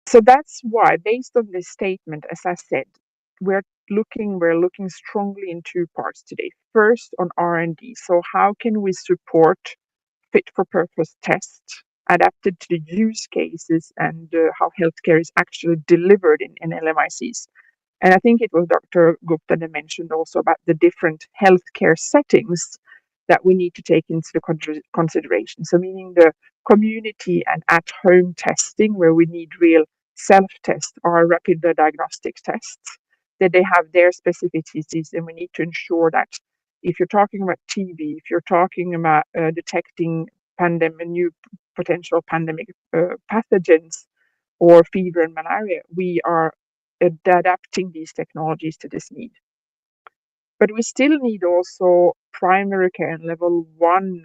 So that's why, based on this statement, as I said, we're looking strongly in two parts today. First, on R&D. So how can we support fit-for-purpose tests adapted to the use cases and how healthcare is actually delivered in LMICs? And I think it was Dr. Gupta that mentioned also about the different healthcare settings that we need to take into consideration. So meaning the community and at-home testing where we need real self-tests or rapid diagnostic tests, that they have their specificities, and we need to ensure that if you're talking about TB, if you're talking about detecting new potential pandemic pathogens or fever and malaria, we are adapting these technologies to this need. But we still need also primary care and level 1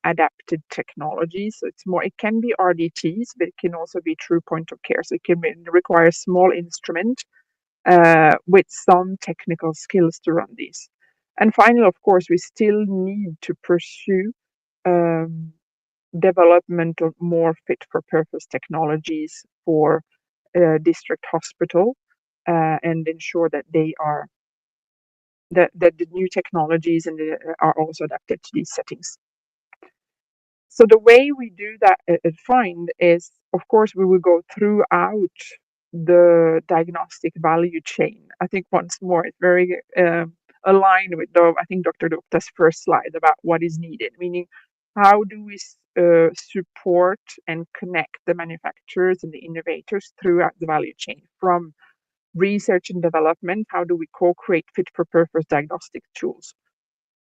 adapted technology. So it can be RDTs, but it can also be true point of care. So it can require a small instrument with some technical skills to run these. And finally, of course, we still need to pursue development of more fit for purpose technologies for district hospital and ensure that that the new technologies are also adapted to these settings. So the way we do that at FIND is, of course, we will go throughout the diagnostic value chain. I think once more, it's very aligned with I think Dr. Gupta's first slide about what is needed, meaning how do we support and connect the manufacturers and the innovators throughout the value chain, from research and development, how do we co-create fit-for-purpose diagnostic tools,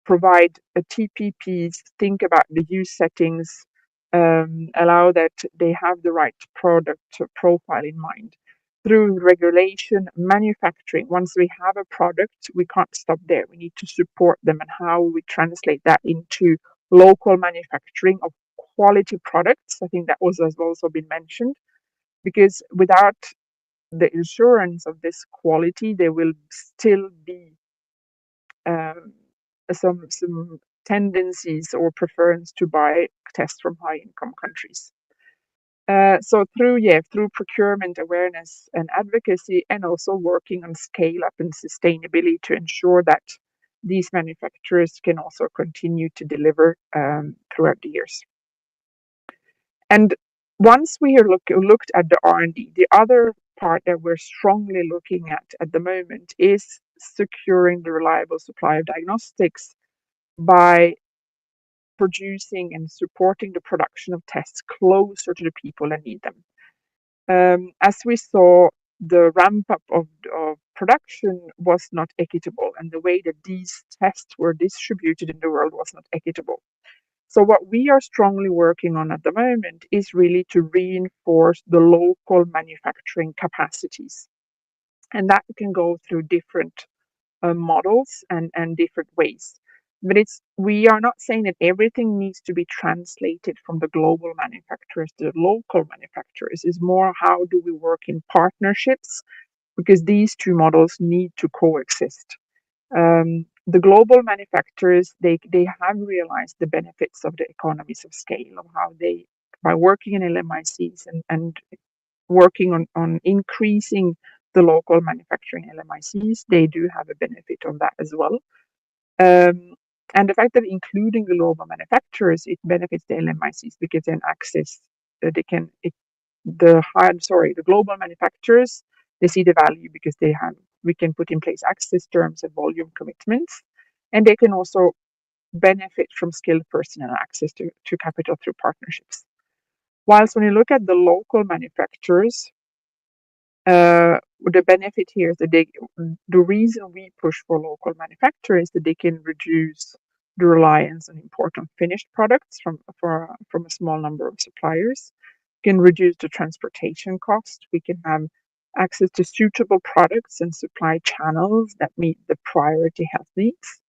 provide TPPs, think about the use settings, allow that they have the right product profile in mind. Through regulation, manufacturing, once we have a product, we can't stop there. We need to support them and how we translate that into local manufacturing of quality products. I think that has also been mentioned, because without the assurance of this quality, there will still be some tendencies or preference to buy tests from high income countries. So through procurement awareness and advocacy, and also working on scale up and sustainability to ensure that these manufacturers can also continue to deliver throughout the years. And once we looked at the R&D, the other part that we're strongly looking at the moment is securing the reliable supply of diagnostics by producing and supporting the production of tests closer to the people that need them. As we saw, the ramp up of production was not equitable, and the way that these tests were distributed in the world was not equitable. So what we are strongly working on at the moment is really to reinforce the local manufacturing capacities. And that can go through different models and different ways. But we are not saying that everything needs to be translated from the global manufacturers to the local manufacturers. It's more how do we work in partnerships, because these two models need to coexist. The global manufacturers, they have realized the benefits of the economies of scale, of how they, by working in LMICs and working on increasing the local manufacturing LMICs, they do have a benefit of that as well. And the fact that including the global manufacturers, it benefits the LMICs because then access, the global manufacturers, they see the value because we can put in place access terms and volume commitments, and they can also benefit from skilled personnel access to capital through partnerships. Whilst when you look at the local manufacturers, the benefit here is that the reason we push for local manufacturers is that they can reduce the reliance on important finished products from a small number of suppliers, can reduce the transportation cost, we can have access to suitable products and supply channels that meet the priority health needs,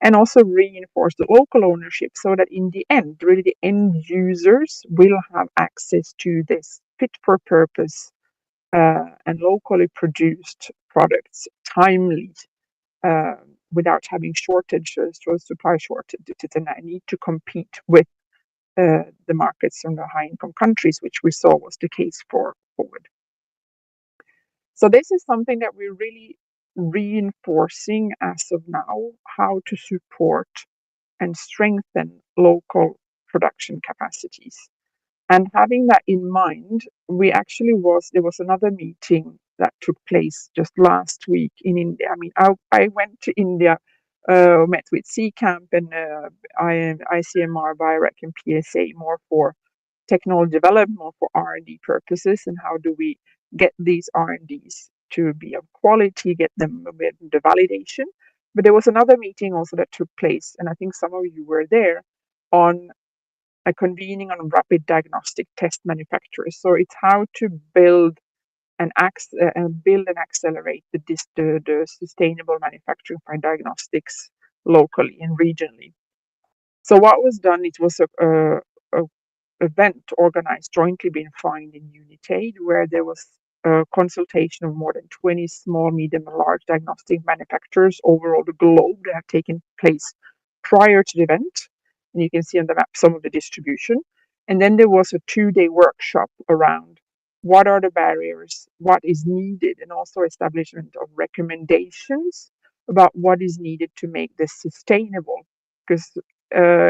and also reinforce the local ownership so that in the end, really the end users will have access to this fit for purpose and locally produced products timely without having shortages or supply shortages. And I need to compete with the markets in the high income countries, which we saw was the case for forward. So this is something that we're really reinforcing as of now, how to support and strengthen local production capacities. And having that in mind, there was another meeting that took place just last week in India. I mean, I went to India, met with CCAMP and ICMR, BioRec and PSA more for technology development, more for R&D purposes, and how do we get these R&Ds to be of quality, get them with the validation. But there was another meeting also that took place, and I think some of you were there, on a convening on rapid diagnostic test manufacturers. So it's how to build and accelerate the sustainable manufacturing for diagnostics locally and regionally. So what was done, it was a event organized jointly being found in Unitaid, where there was a consultation of more than 20 small, medium, and large diagnostic manufacturers over all the globe that have taken place prior to the event. And you can see on the map some of the distribution. And then there was a 2-day workshop around what are the barriers, what is needed, and also establishment of recommendations about what is needed to make this sustainable. Because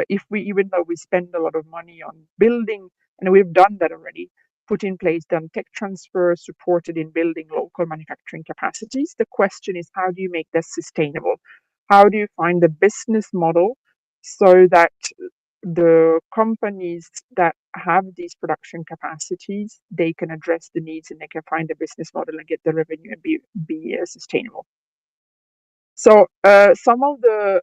even though we spend a lot of money on building, and we've done that already, put in place, done tech transfer, supported in building local manufacturing capacities, the question is, how do you make this sustainable? How do you find the business model so that the companies that have these production capacities, they can address the needs and they can find a business model and get the revenue and be sustainable? So some of the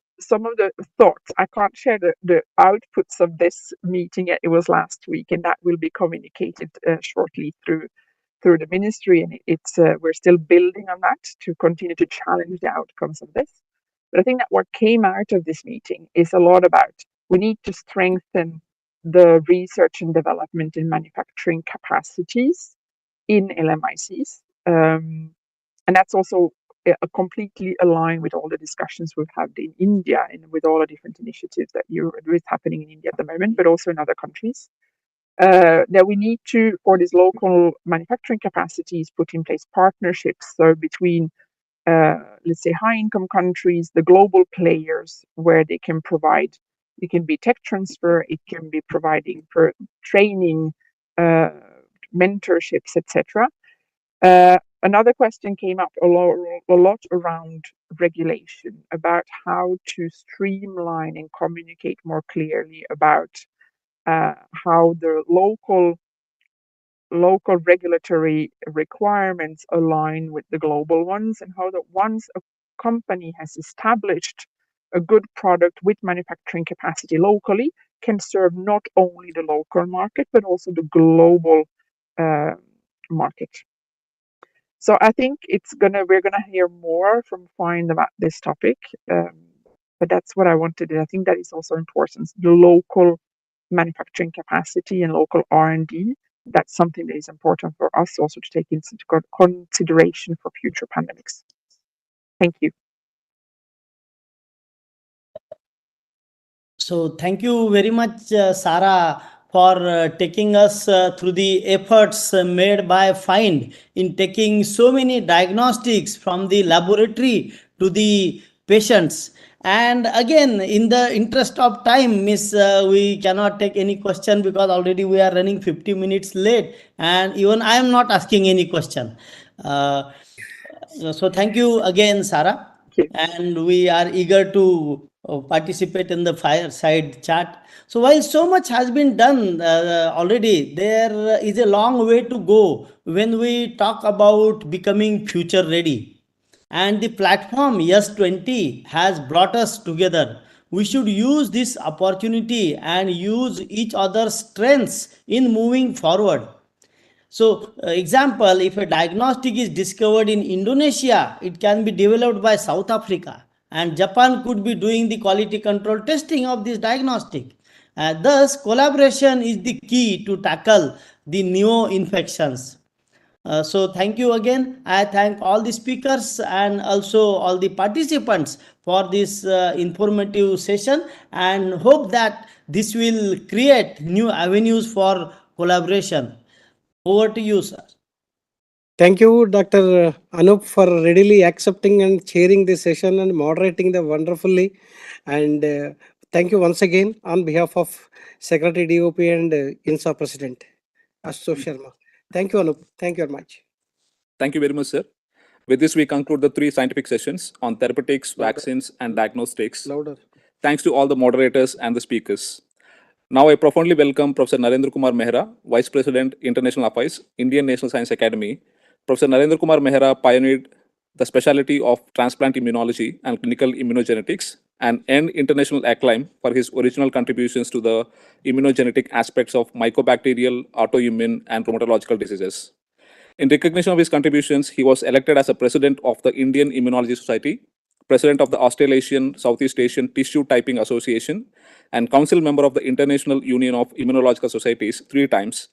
thoughts, I can't share the outputs of this meeting yet. It was last week, and that will be communicated shortly through the ministry. And we're still building on that to continue to challenge the outcomes of this. But I think that what came out of this meeting is a lot about, we need to strengthen the research and development in manufacturing capacities in LMICs. And that's also completely aligned with all the discussions we've had in India and with all the different initiatives that is happening in India at the moment, but also in other countries. That we need to, for these local manufacturing capacities, put in place partnerships. So between, let's say, high-income countries, the global players, where they can provide, it can be tech transfer, it can be providing for training, mentorships, etc. Another question came up a lot around regulation, about how to streamline and communicate more clearly about how the local regulatory requirements align with the global ones, and how that once a company has established a good product with manufacturing capacity locally, can serve not only the local market but also the global market. So I think we're gonna hear more from Find about this topic, but that's what I wanted. I think that is also important. The local manufacturing capacity and local R&D. That's something that is important for us also to take into consideration for future pandemics. Thank you. So thank you very much, Sarah, for taking us through the efforts made by Find in taking so many diagnostics from the laboratory to the patients. And again, in the interest of time, Miss, we cannot take any question because already we are running 50 minutes late, and even I am not asking any question. So thank you again, Sarah. And we are eager to participate in the fireside chat. So while so much has been done already, there is a long way to go when we talk about becoming future ready. And the platform S20 has brought us together. We should use this opportunity and use each other's strengths in moving forward. So, example, if a diagnostic is discovered in Indonesia, it can be developed by South Africa, and Japan could be doing the quality control testing of this diagnostic. Thus, collaboration is the key to tackle the new infections. So thank you again. I thank all the speakers and also all the participants for this informative session, and hope that this will create new avenues for collaboration. Over to you, sir. Thank you, Dr. Anup, for readily accepting and chairing this session and moderating the wonderfully. And thank you once again on behalf of Secretary DOP and INSA President, Ashutosh Sharma. Thank you, Anup. Thank you very much. Thank you very much, sir. With this, we conclude the 3 scientific sessions on therapeutics, vaccines, and diagnostics. Louder. Thanks to all the moderators and the speakers. Now, I profoundly welcome Professor Narendra Kumar Mehra, Vice President, International Affairs, Indian National Science Academy. Professor Narendra Kumar Mehra pioneered the specialty of transplant immunology and clinical immunogenetics, and earned international acclaim for his original contributions to the immunogenetic aspects of mycobacterial, autoimmune, and rheumatological diseases. In recognition of his contributions, he was elected as a president of the Indian Immunology Society, president of the Australasian Southeast Asian Tissue Typing Association, and council member of the International Union of Immunological Societies 3 times.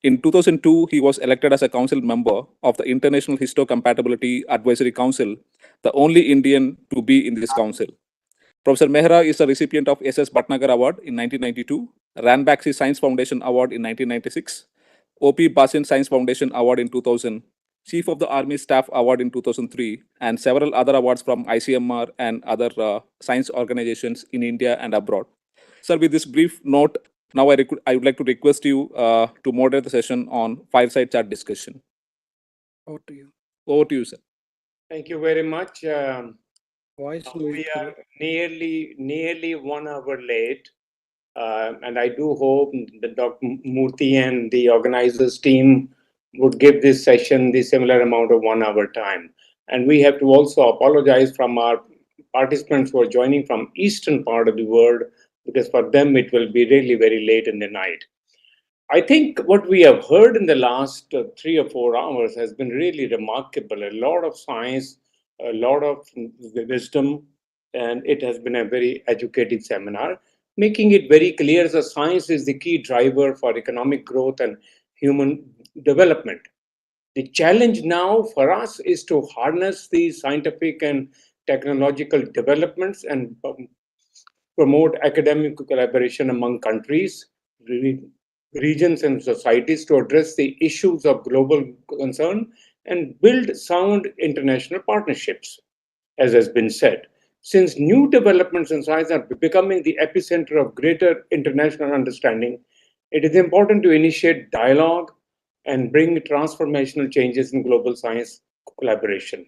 In 2002, he was elected as a council member of the International Histocompatibility Advisory Council, the only Indian to be in this council. Professor Mehra is a recipient of SS Bhatnagar Award in 1992, Ranbaxy Science Foundation Award in 1996, O.P. Basin Science Foundation Award in 2000, Chief of the Army Staff Award in 2003, and several other awards from ICMR and other science organizations in India and abroad. Sir, with this brief note, now I would like to request you to moderate the session on fireside chat discussion. Over to you. Over to you, sir. Thank you very much. We are nearly 1 hour late. And I do hope that Dr. Murthy and the organizers team would give this session the similar amount of 1 hour time. And we have to also apologize from our participants who are joining from eastern part of the world, because for them it will be really very late in the night. I think what we have heard in the last 3 or 4 hours has been really remarkable. A lot of science, a lot of wisdom, and it has been a very educative seminar, making it very clear that science is the key driver for economic growth and human development. The challenge now for us is to harness the scientific and technological developments and promote academic collaboration among countries, regions, and societies to address the issues of global concern and build sound international partnerships, as has been said. Since new developments in science are becoming the epicenter of greater international understanding, it is important to initiate dialogue and bring transformational changes in global science collaboration.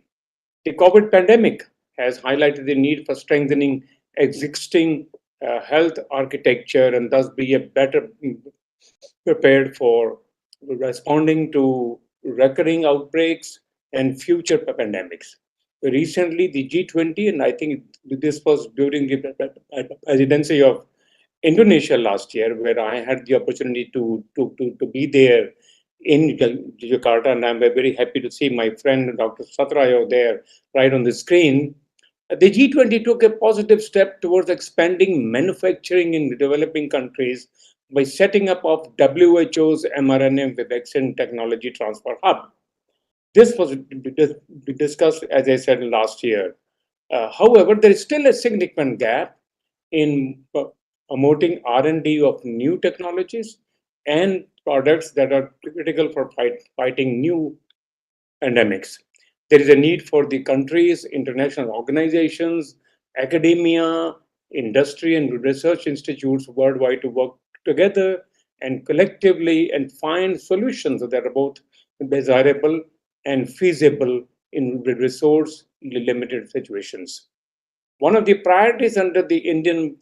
The COVID pandemic has highlighted the need for strengthening existing health architecture and thus be a better prepared for responding to recurring outbreaks and future pandemics. Recently, the G20, and I think this was during the presidency of Indonesia last year, where I had the opportunity to be there in Jakarta, and I'm very happy to see my friend Dr. Satrayo there right on the screen. The G20 took a positive step towards expanding manufacturing in the developing countries by setting up of WHO's mRNA vaccine technology transfer hub. This was discussed, as I said, last year. However, there is still a significant gap in promoting R&D of new technologies and products that are critical for fighting new pandemics. There is a need for the countries, international organizations, academia, industry, and research institutes worldwide to work together and collectively and find solutions that are both desirable and feasible in resource limited situations. One of the priorities under the Indian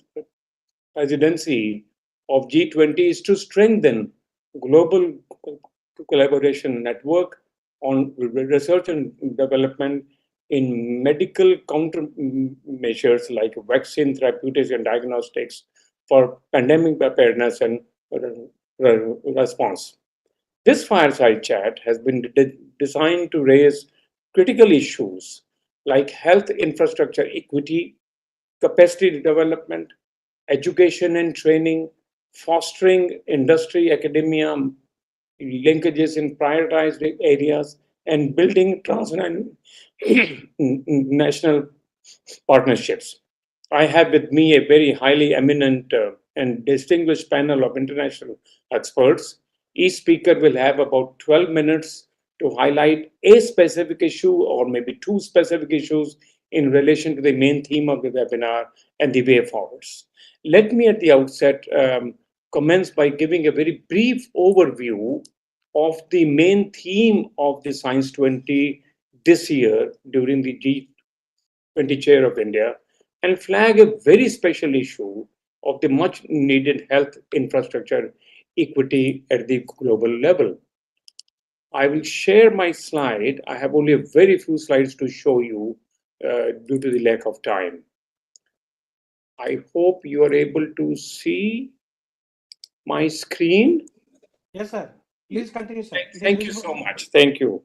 presidency of G20 is to strengthen global collaboration network on research and development in medical countermeasures like vaccine, therapeutics, and diagnostics for pandemic preparedness and response. This fireside chat has been designed to raise critical issues like health infrastructure equity, capacity development, education and training, fostering industry academia linkages in prioritized areas, and building transnational partnerships. I have with me a very highly eminent and distinguished panel of international experts. Each speaker will have about 12 minutes to highlight a specific issue or maybe two specific issues in relation to the main theme of the webinar and the way forwards. Let me at the outset commence by giving a very brief overview of the main theme of the Science 20 this year during the G20 Chair of India and flag a very special issue of the much needed health infrastructure equity at the global level. I will share my slide. I have only a very few slides to show you due to the lack of time. I hope you are able to see my screen. Yes, sir. Please continue, sir. Thank you so much. Thank you.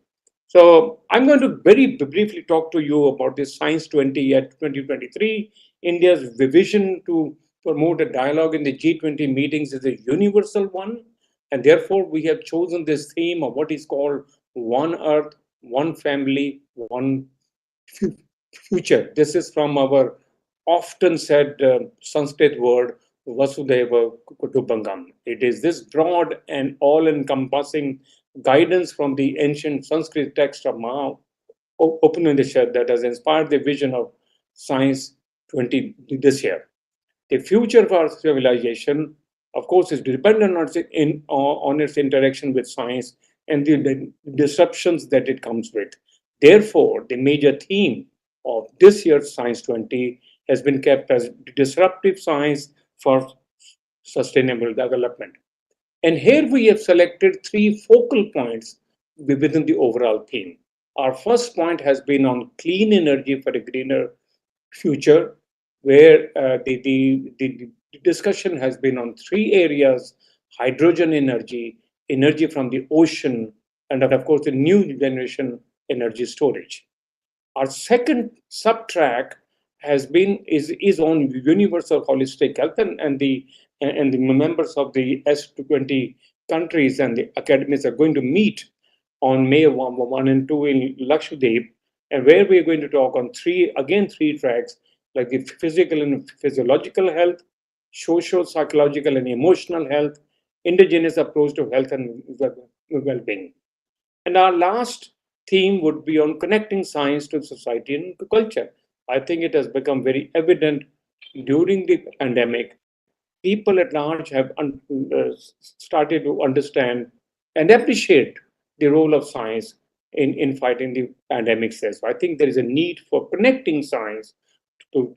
So I'm going to very briefly talk to you about this Science 20 at 2023. India's vision to promote a dialogue in the G20 meetings is a universal one. And therefore, we have chosen this theme of what is called One Earth, One Family, One Future. This is from our often said Sanskrit word, Vasudeva Kutumbakam. It is this broad and all-encompassing guidance from the ancient Sanskrit text of Upanishad that has inspired the vision of Science 20 this year. The future of our civilization, of course, is dependent on its interaction with science and the disruptions that it comes with. Therefore, the major theme of this year's Science 20 has been kept as disruptive science for sustainable development. And here we have selected three focal points within the overall theme. Our first point has been on clean energy for a greener future, where the discussion has been on three areas: hydrogen energy, energy from the ocean, and of course, the new generation energy storage. Our second sub-track is on universal holistic health, and the members of the S20 countries and the academies are going to meet on May 1 and 2 in Lakshadweep, and where we're going to talk on three tracks, like the physical and physiological health, social, psychological, and emotional health, indigenous approach to health and well-being. And our last theme would be on connecting science to society and culture. I think it has become very evident during the pandemic. People at large have started to understand and appreciate the role of science in fighting the pandemic. So I think there is a need for connecting science to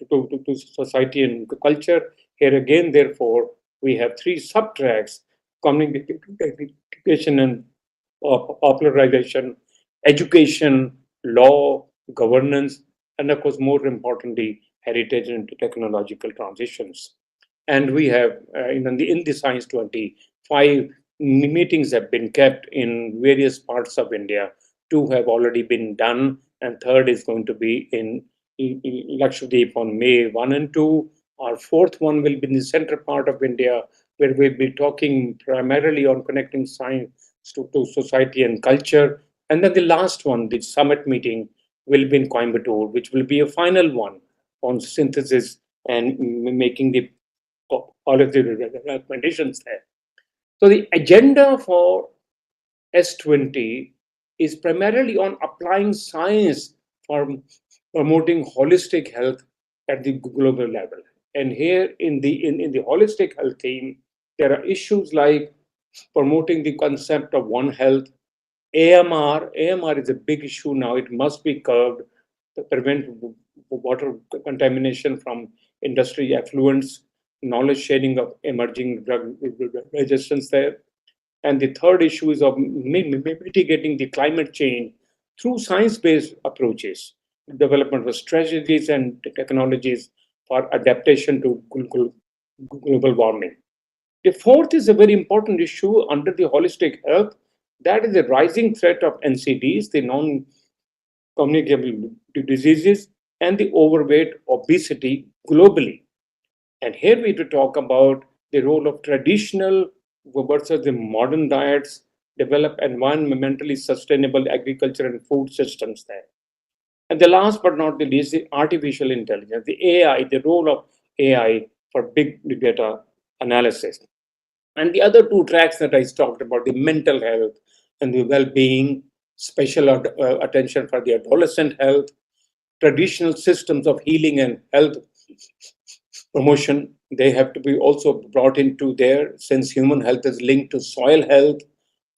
society and culture. Here again, therefore, we have three sub-tracks: communication and popularization, education, law, governance, and of course, more importantly, heritage and technological transitions. And we have, in the Science 25 meetings have been kept in various parts of India. 2 have already been done, and 3rd is going to be in Lakshadweep on May 1 and 2. Our 4th one will be in the central part of India, where we'll be talking primarily on connecting science to society and culture. And then the last one, the summit meeting, will be in Coimbatore, which will be a final one on synthesis and making all of the recommendations there. So the agenda for S20 is primarily on applying science for promoting holistic health at the global level. And here in the holistic health theme, there are issues like promoting the concept of One Health. AMR is a big issue now. It must be curbed to prevent water contamination from industry effluents, knowledge sharing of emerging drug resistance there. And the third issue is of mitigating the climate change through science-based approaches, development of strategies and technologies for adaptation to global warming. The fourth is a very important issue under the holistic health. That is the rising threat of NCDs, the non-communicable diseases, and the overweight, obesity globally. And here we to talk about the role of traditional versus the modern diets, develop environmentally sustainable agriculture and food systems there. And the last but not the least, the artificial intelligence, the AI, the role of AI for big data analysis. And the other 2 tracks that I talked about, the mental health and the well-being, special attention for the adolescent health, traditional systems of healing and health promotion, they have to be also brought into there, since human health is linked to soil health,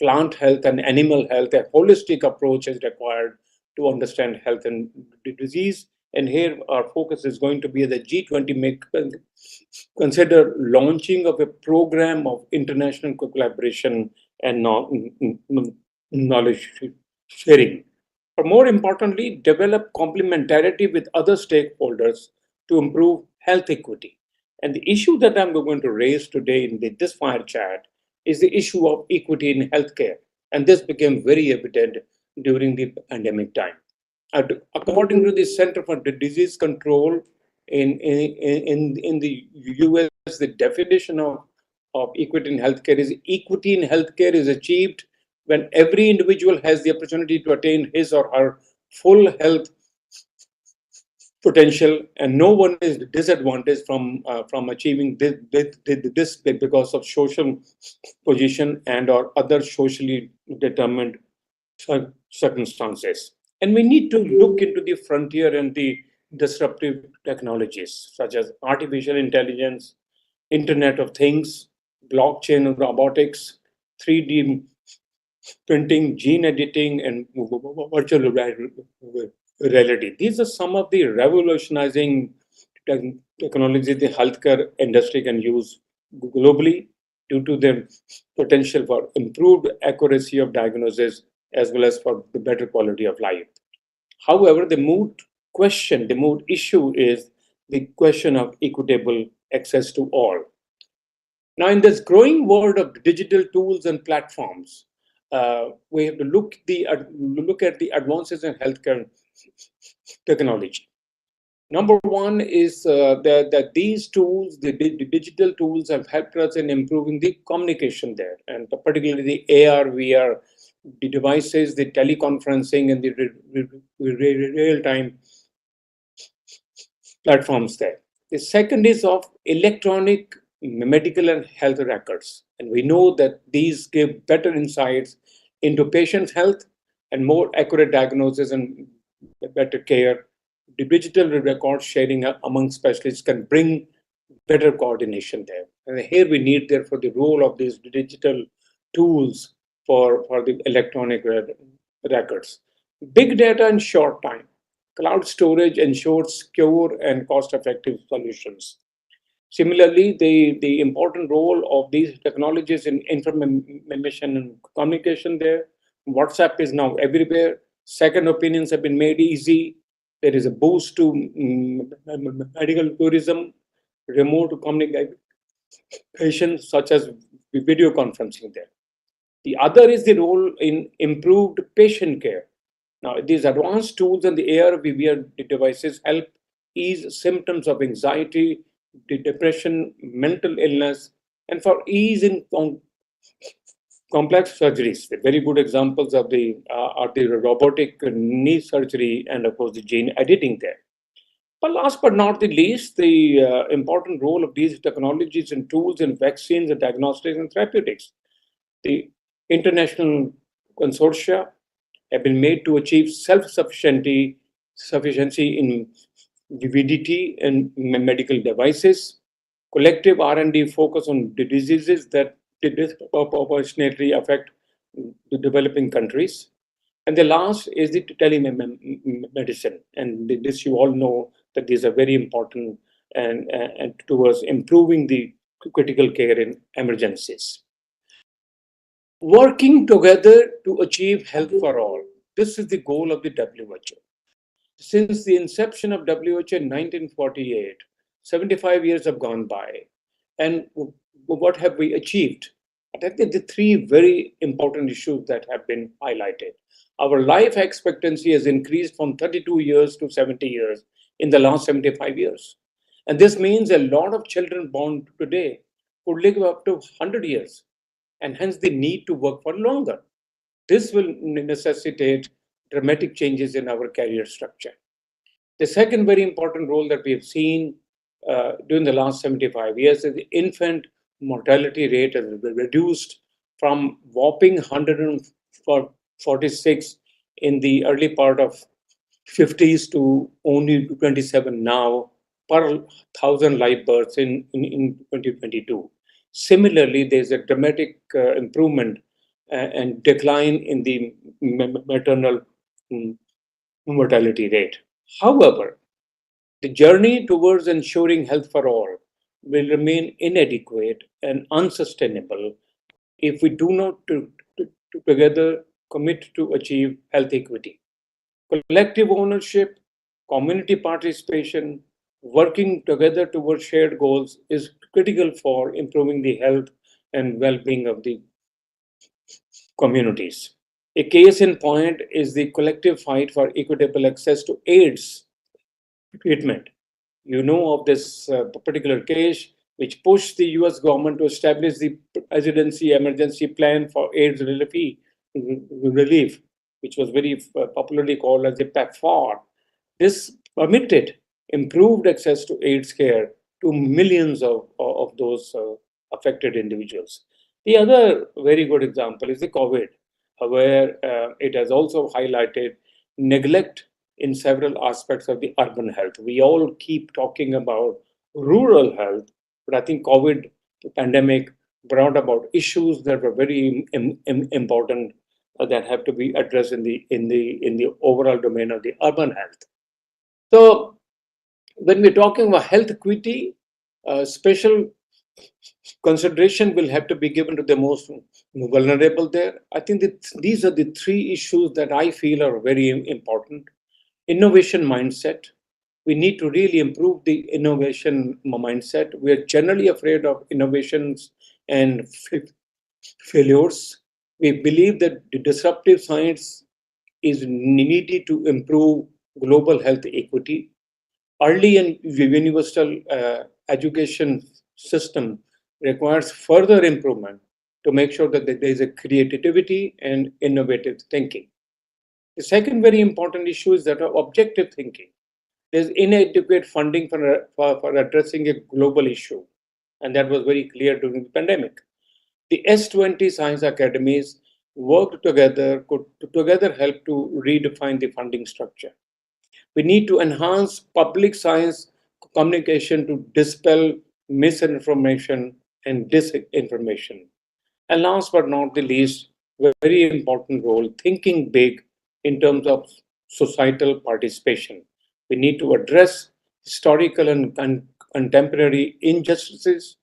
plant health, and animal health. A holistic approach is required to understand health and disease. And here our focus is going to be the G20 consider launching of a program of international collaboration and knowledge sharing. But more importantly, develop complementarity with other stakeholders to improve health equity. And the issue that I'm going to raise today in this fire chat is the issue of equity in healthcare. And this became very evident during the pandemic time. According to the Center for Disease Control in the US, the definition of equity in healthcare is equity in healthcare is achieved when every individual has the opportunity to attain his or her full health potential, and no one is disadvantaged from achieving this because of social position and or other socially determined circumstances. And we need to look into the frontier and the disruptive technologies such as artificial intelligence, Internet of Things, blockchain and robotics, 3D printing, gene editing, and virtual reality. These are some of the revolutionizing technology the healthcare industry can use globally due to their potential for improved accuracy of diagnosis as well as for the better quality of life. However, the moot issue is the question of equitable access to all. Now, in this growing world of digital tools and platforms, we have to look at the advances in healthcare technology. Number one is that these tools, the digital tools, have helped us in improving the communication there, and particularly the AR, VR, the devices, the teleconferencing, and the real-time platforms there. The second is of electronic medical and health records. And we know that these give better insights into patient health and more accurate diagnosis and better care. The digital record sharing among specialists can bring better coordination there. And here we need, therefore, the role of these digital tools for the electronic records. Big data in short time. Cloud storage ensures secure and cost-effective solutions. Similarly, the important role of these technologies in information and communication there. WhatsApp is now everywhere. Second opinions have been made easy. There is a boost to medical tourism, remote communication, such as video conferencing there. The other is the role in improved patient care. Now, these advanced tools and the AR/VR devices help ease symptoms of anxiety, depression, mental illness, and for ease in complex surgeries. The very good examples of are the robotic knee surgery and, of course, the gene editing there. But last but not the least, the important role of these technologies and tools in vaccines and diagnostics and therapeutics. The international consortia have been made to achieve self-sufficiency in VDT and medical devices. Collective R&D focus on the diseases that disproportionately affect the developing countries. And the last is the telemedicine. And this you all know that these are very important and towards improving the critical care in emergencies. Working together to achieve health for all. This is the goal of the WHO. Since the inception of WHO in 1948, 75 years have gone by. And what have we achieved? I think the three very important issues that have been highlighted. Our life expectancy has increased from 32 years to 70 years in the last 75 years. And this means a lot of children born today could live up to 100 years, and hence the need to work for longer. This will necessitate dramatic changes in our career structure. The second very important role that we have seen during the last 75 years is the infant mortality rate has reduced from whopping 146 in the early part of 50s to only 27 now per 1,000 live births in 2022. Similarly, there's a dramatic improvement and decline in the maternal mortality rate. However, the journey towards ensuring health for all will remain inadequate and unsustainable if we do not together commit to achieve health equity. Collective ownership, community participation, working together towards shared goals is critical for improving the health and well-being of the communities. A case in point is the collective fight for equitable access to AIDS treatment. You know of this particular case which pushed the US government to establish the Presidency Emergency Plan for AIDS relief, which was very popularly called as the PEPFAR. This permitted improved access to AIDS care to millions of those affected individuals. The other very good example is the COVID, where it has also highlighted neglect in several aspects of the urban health. We all keep talking about rural health, but I think COVID pandemic brought about issues that were very important that have to be addressed in the overall domain of the urban health. So when we're talking about health equity, special consideration will have to be given to the most vulnerable there. I think that these are the three issues that I feel are very important. Innovation mindset. We need to really improve the innovation mindset. We are generally afraid of innovations and failures. We believe that the disruptive science is needed to improve global health equity. Early and universal education system requires further improvement to make sure that there is a creativity and innovative thinking. The second very important issue is that of objective thinking. There's inadequate funding for addressing a global issue, and that was very clear during the pandemic. The S20 science academies worked together, could together help to redefine the funding structure. We need to enhance public science communication to dispel misinformation and disinformation. And last but not the least, very important role, thinking big in terms of societal participation. We need to address historical and contemporary injustices,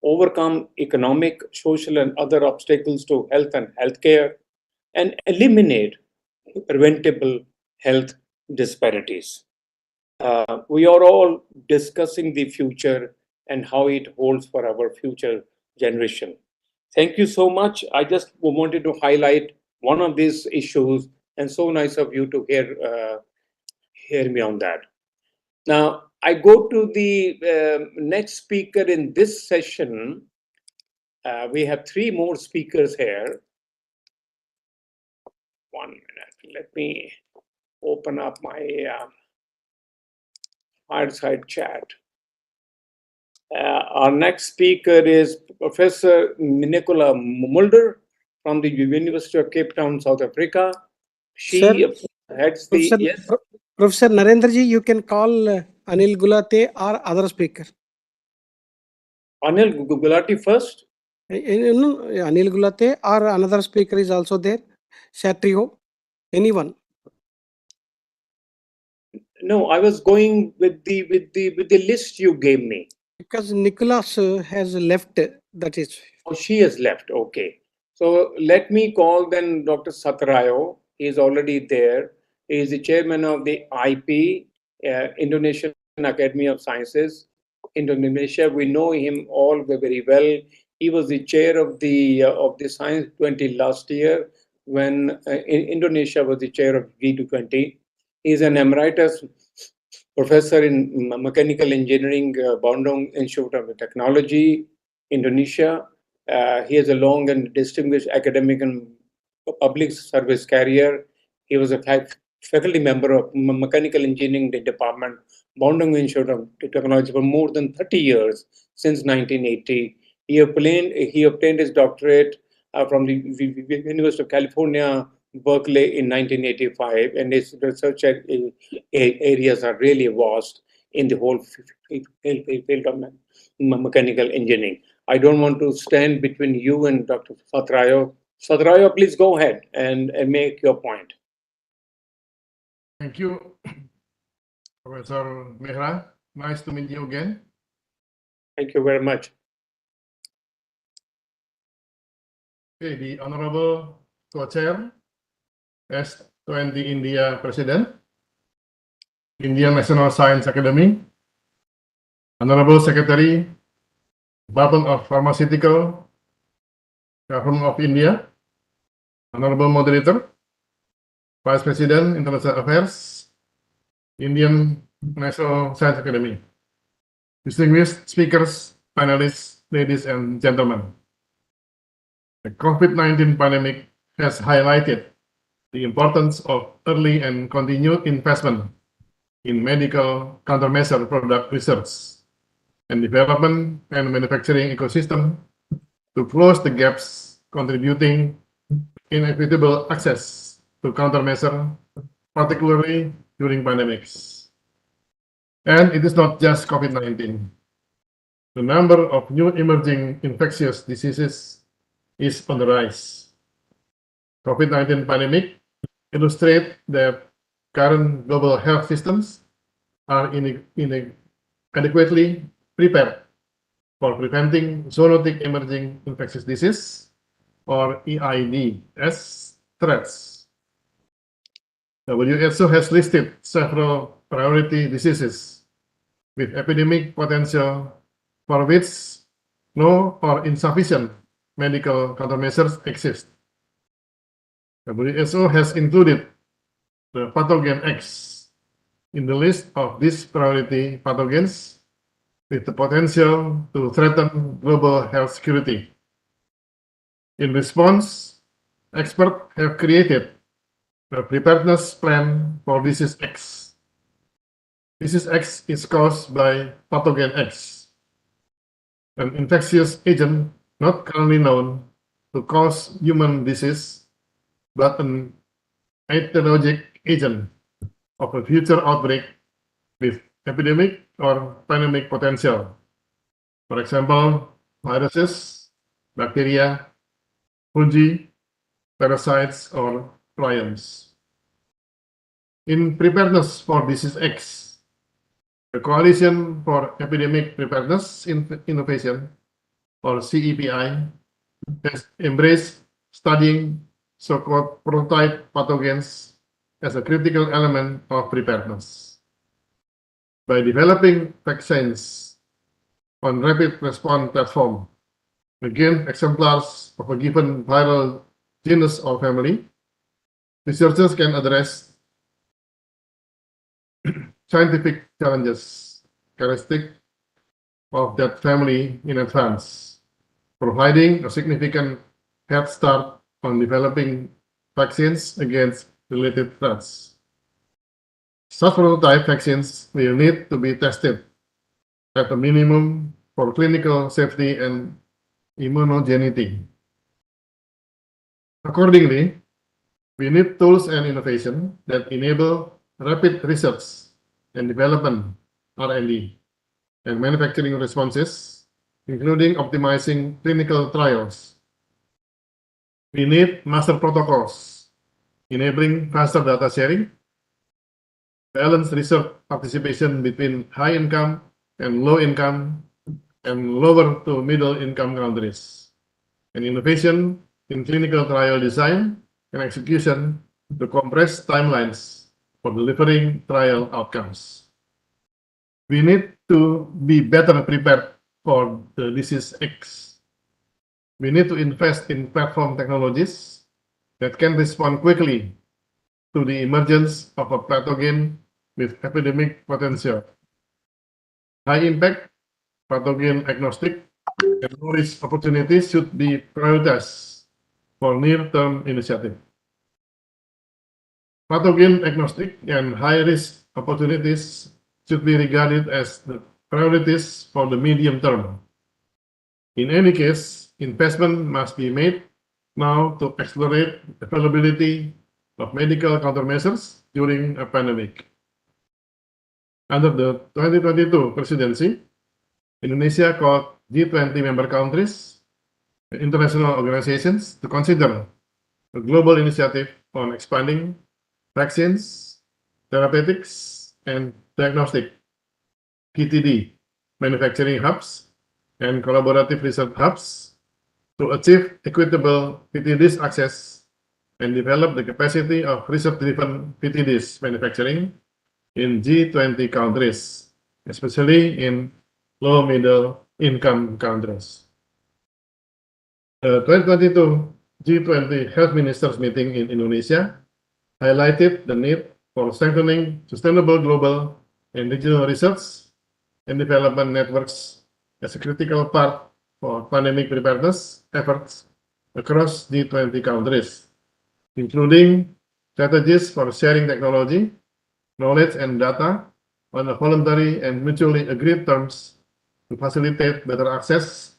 overcome economic, social, and other obstacles to health and healthcare, and eliminate preventable health disparities. We are all discussing the future and how it holds for our future generation. Thank you so much. I just wanted to highlight one of these issues, and so nice of you to hear me on that. Now, I go to the next speaker in this session. We have three more speakers here. 1 minute. Let me open up my fireside chat. Our next speaker is Professor Nicola Mulder from the University of Cape Town, South Africa. She heads the... Professor, Yes? Professor Narendraji, you can call Anil Gulate or other speaker. Anil Gulati first? No, Anil Gulate or another speaker is also there. Shatrio, anyone. No, I was going with the list you gave me. Because Nicholas has left, that is. Oh, she has left. Okay. So let me call then Dr. Satrayo. He is already there. He is the chairman of the IP, Indonesian Academy of Sciences, Indonesia. We know him all very well. He was the chair of the Science 20 last year when Indonesia was the chair of G20. He is an emeritus professor in mechanical engineering, Bandung Institute of Technology, Indonesia. He has a long and distinguished academic and public service career. He was a faculty member of mechanical engineering department, Bandung Institute of Technology for more than 30 years, since 1980. He obtained his doctorate from the University of California, Berkeley in 1985, and his research areas are really vast in the whole field of mechanical engineering. I don't want to stand between you and Dr. Satrayo. Satrayo, please go ahead and make your point. Thank you, Professor Mehra. Nice to meet you again. Thank you very much. Okay, the Honorable Co-Chair, S20 India President, Indian National Science Academy, Honorable Secretary, Department of Pharmaceutical, Government of India, Honorable Moderator, Vice President, International Affairs, Indian National Science Academy, distinguished speakers, panelists, ladies and gentlemen. The COVID-19 pandemic has highlighted the importance of early and continued investment in medical countermeasure product research and development and manufacturing ecosystem to close the gaps contributing inequitable access to countermeasure, particularly during pandemics. And it is not just COVID-19. The number of new emerging infectious diseases is on the rise. COVID-19 pandemic illustrate that current global health systems are inadequately prepared for preventing zoonotic emerging infectious disease, or EID, as threats. WHO has listed several priority diseases with epidemic potential for which no or insufficient medical countermeasures exist. WHO has included the pathogen X in the list of these priority pathogens with the potential to threaten global health security. In response, experts have created a preparedness plan for disease X. Disease X is caused by pathogen X, an infectious agent not currently known to cause human disease, but an etiologic agent of a future outbreak with epidemic or pandemic potential. For example, viruses, bacteria, fungi, parasites, or prions. In preparedness for disease X, the Coalition for Epidemic Preparedness Innovation, or CEPI, has embraced studying so-called prototype pathogens as a critical element of preparedness. By developing vaccines on rapid response platform against exemplars of a given viral genus or family, researchers can address scientific challenges characteristic of that family in advance, providing a significant head start on developing vaccines against related threats. Such prototype vaccines will need to be tested at a minimum for clinical safety and immunogenicity. Accordingly, we need tools and innovation that enable rapid research and development (R&D) and manufacturing responses, including optimizing clinical trials. We need master protocols, enabling faster data sharing, balanced research participation between high-income and low-income and lower to middle-income countries, and innovation in clinical trial design and execution to compress timelines for delivering trial outcomes. We need to be better prepared for the disease X. We need to invest in platform technologies that can respond quickly to the emergence of a pathogen with epidemic potential. High impact, pathogen agnostic, and low-risk opportunities should be prioritized for near-term initiative. Pathogen agnostic and high-risk opportunities should be regarded as the priorities for the medium term. In any case, investment must be made now to accelerate availability of medical countermeasures during a pandemic. Under the 2022 presidency, Indonesia called G20 member countries and international organizations to consider a global initiative on expanding vaccines, therapeutics, and diagnostic (PTD) manufacturing hubs and collaborative research hubs to achieve equitable PTDs access and develop the capacity of research-driven PTDs manufacturing in G20 countries, especially in low-middle income countries. The 2022 G20 Health Ministers meeting in Indonesia highlighted the need for strengthening sustainable global and regional research and development networks as a critical part for pandemic preparedness efforts across G20 countries, including strategies for sharing technology, knowledge, and data on a voluntary and mutually agreed terms to facilitate better access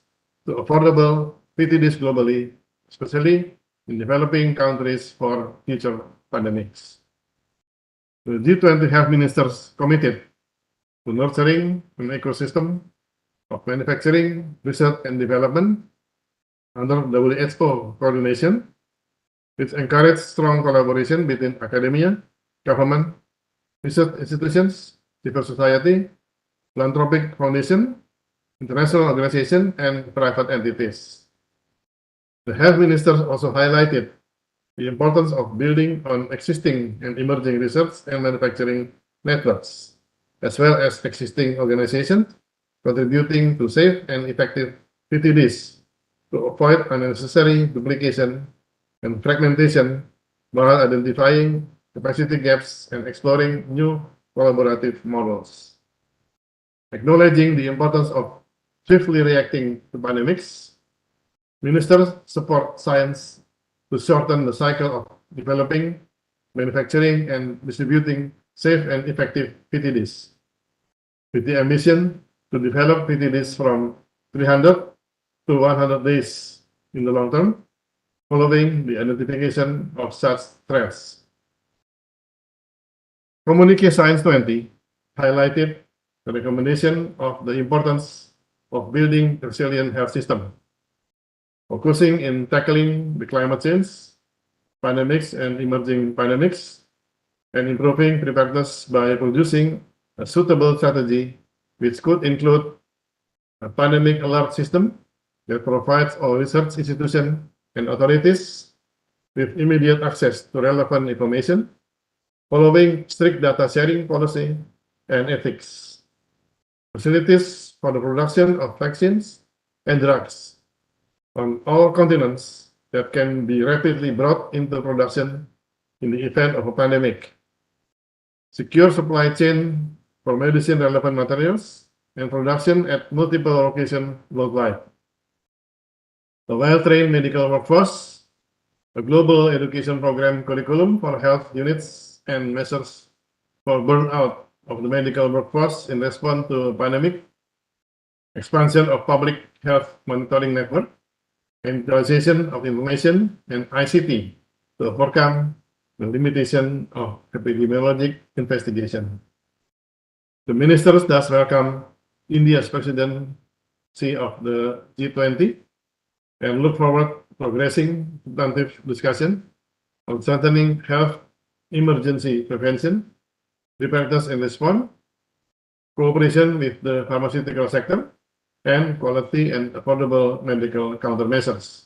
to affordable PTDs globally, especially in developing countries for future pandemics. The G20 Health Ministers committed to nurturing an ecosystem of manufacturing, research, and development under WHO coordination, which encourage strong collaboration between academia, government, research institutions, civil society, philanthropic foundation, international organizations, and private entities. The health ministers also highlighted the importance of building on existing and emerging research and manufacturing networks, as well as existing organizations contributing to safe and effective PTDs to avoid unnecessary duplication and fragmentation while identifying capacity gaps and exploring new collaborative models. Acknowledging the importance of swiftly reacting to pandemics, Ministers support science to shorten the cycle of developing, manufacturing, and distributing safe and effective PTDs, with the ambition to develop PTDs from 300 to 100 days in the long term, following the identification of such threats. Communique Science 20 highlighted the recommendation of the importance of building a resilient health system, focusing in tackling the climate change, pandemics and emerging pandemics, and improving preparedness by producing a suitable strategy which could include a pandemic alert system that provides all research institutions and authorities with immediate access to relevant information, following strict data sharing policy and ethics. Facilities for the production of vaccines and drugs on all continents that can be rapidly brought into production in the event of a pandemic. Secure supply chain for medicine-relevant materials and production at multiple locations worldwide. A well-trained medical workforce, a global education program curriculum for health units, and measures for burnout of the medical workforce in response to a pandemic, expansion of public health monitoring network, and utilization of information and ICT to overcome the limitation of epidemiologic investigation. The ministers thus welcome India's presidency of the G20 and look forward to progressing substantive discussion on strengthening health emergency prevention, preparedness and response, cooperation with the pharmaceutical sector, and quality and affordable medical countermeasures.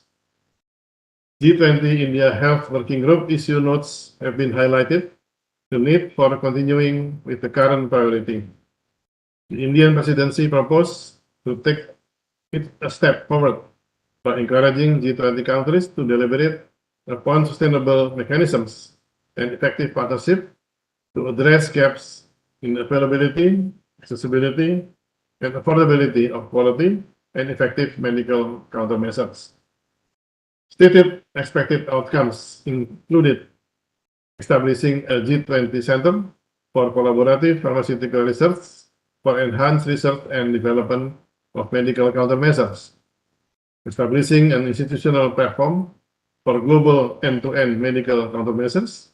G20 India Health Working Group issue notes have been highlighted the need for continuing with the current priority. The Indian presidency proposed to take it a step forward by encouraging G20 countries to deliberate upon sustainable mechanisms and effective partnership to address gaps in availability, accessibility, and affordability of quality and effective medical countermeasures. Stated expected outcomes included establishing a G20 Center for Collaborative Pharmaceutical Research for enhanced research and development of medical countermeasures, establishing an institutional platform for global end-to-end medical countermeasures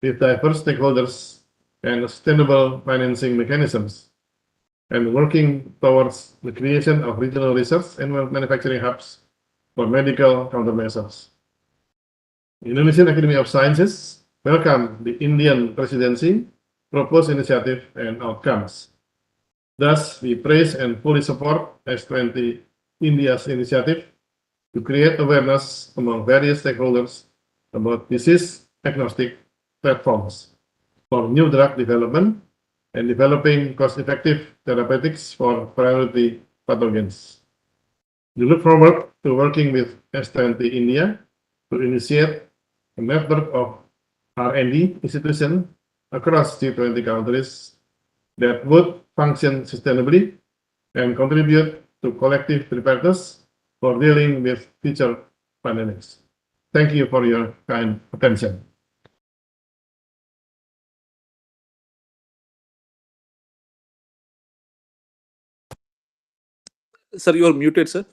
with diverse stakeholders and sustainable financing mechanisms, and working towards the creation of regional research and manufacturing hubs for medical countermeasures. The Indonesian Academy of Sciences welcomed the Indian presidency proposed initiative and outcomes. Thus, we praise and fully support S20 India's initiative to create awareness among various stakeholders about disease-agnostic platforms for new drug development and developing cost-effective therapeutics for priority pathogens. We look forward to working with S20 India to initiate a network of R&D institutions across G20 countries that would function sustainably and contribute to collective preparedness for dealing with future pandemics. Thank you for your kind attention. Sir, you are muted, sir.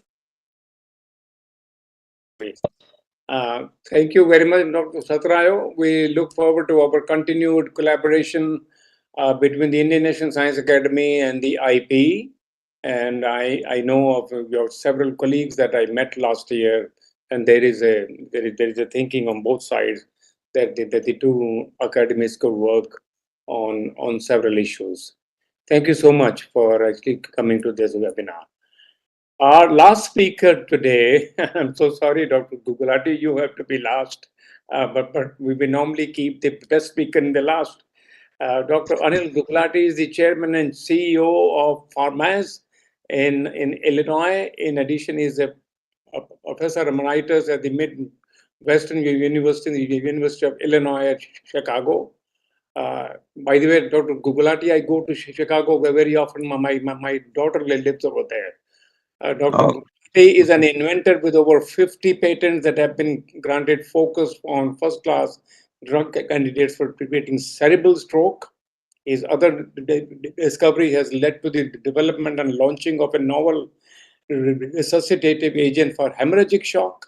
Thank you very much, Dr. Satrayo. We look forward to our continued collaboration between the Indian National Science Academy and the IP. And I know of your several colleagues that I met last year, and there is a thinking on both sides that the two academies could work on several issues. Thank you so much for actually coming to this webinar. Our last speaker today, I'm so sorry, Dr. Gugulati, you have to be last, but we will normally keep the best speaker in the last. Dr. Anil Gugulati is the chairman and CEO of Pharmaz in Illinois. In addition, he is a professor emeritus at the Midwestern University, the University of Illinois at Chicago. By the way, Dr. Gugulati, I go to Chicago very often. My daughter lives over there. Dr. He is an inventor with over 50 patents that have been granted, focused on first-class drug candidates for preventing cerebral stroke. His other discovery has led to the development and launching of a novel resuscitative agent for hemorrhagic shock.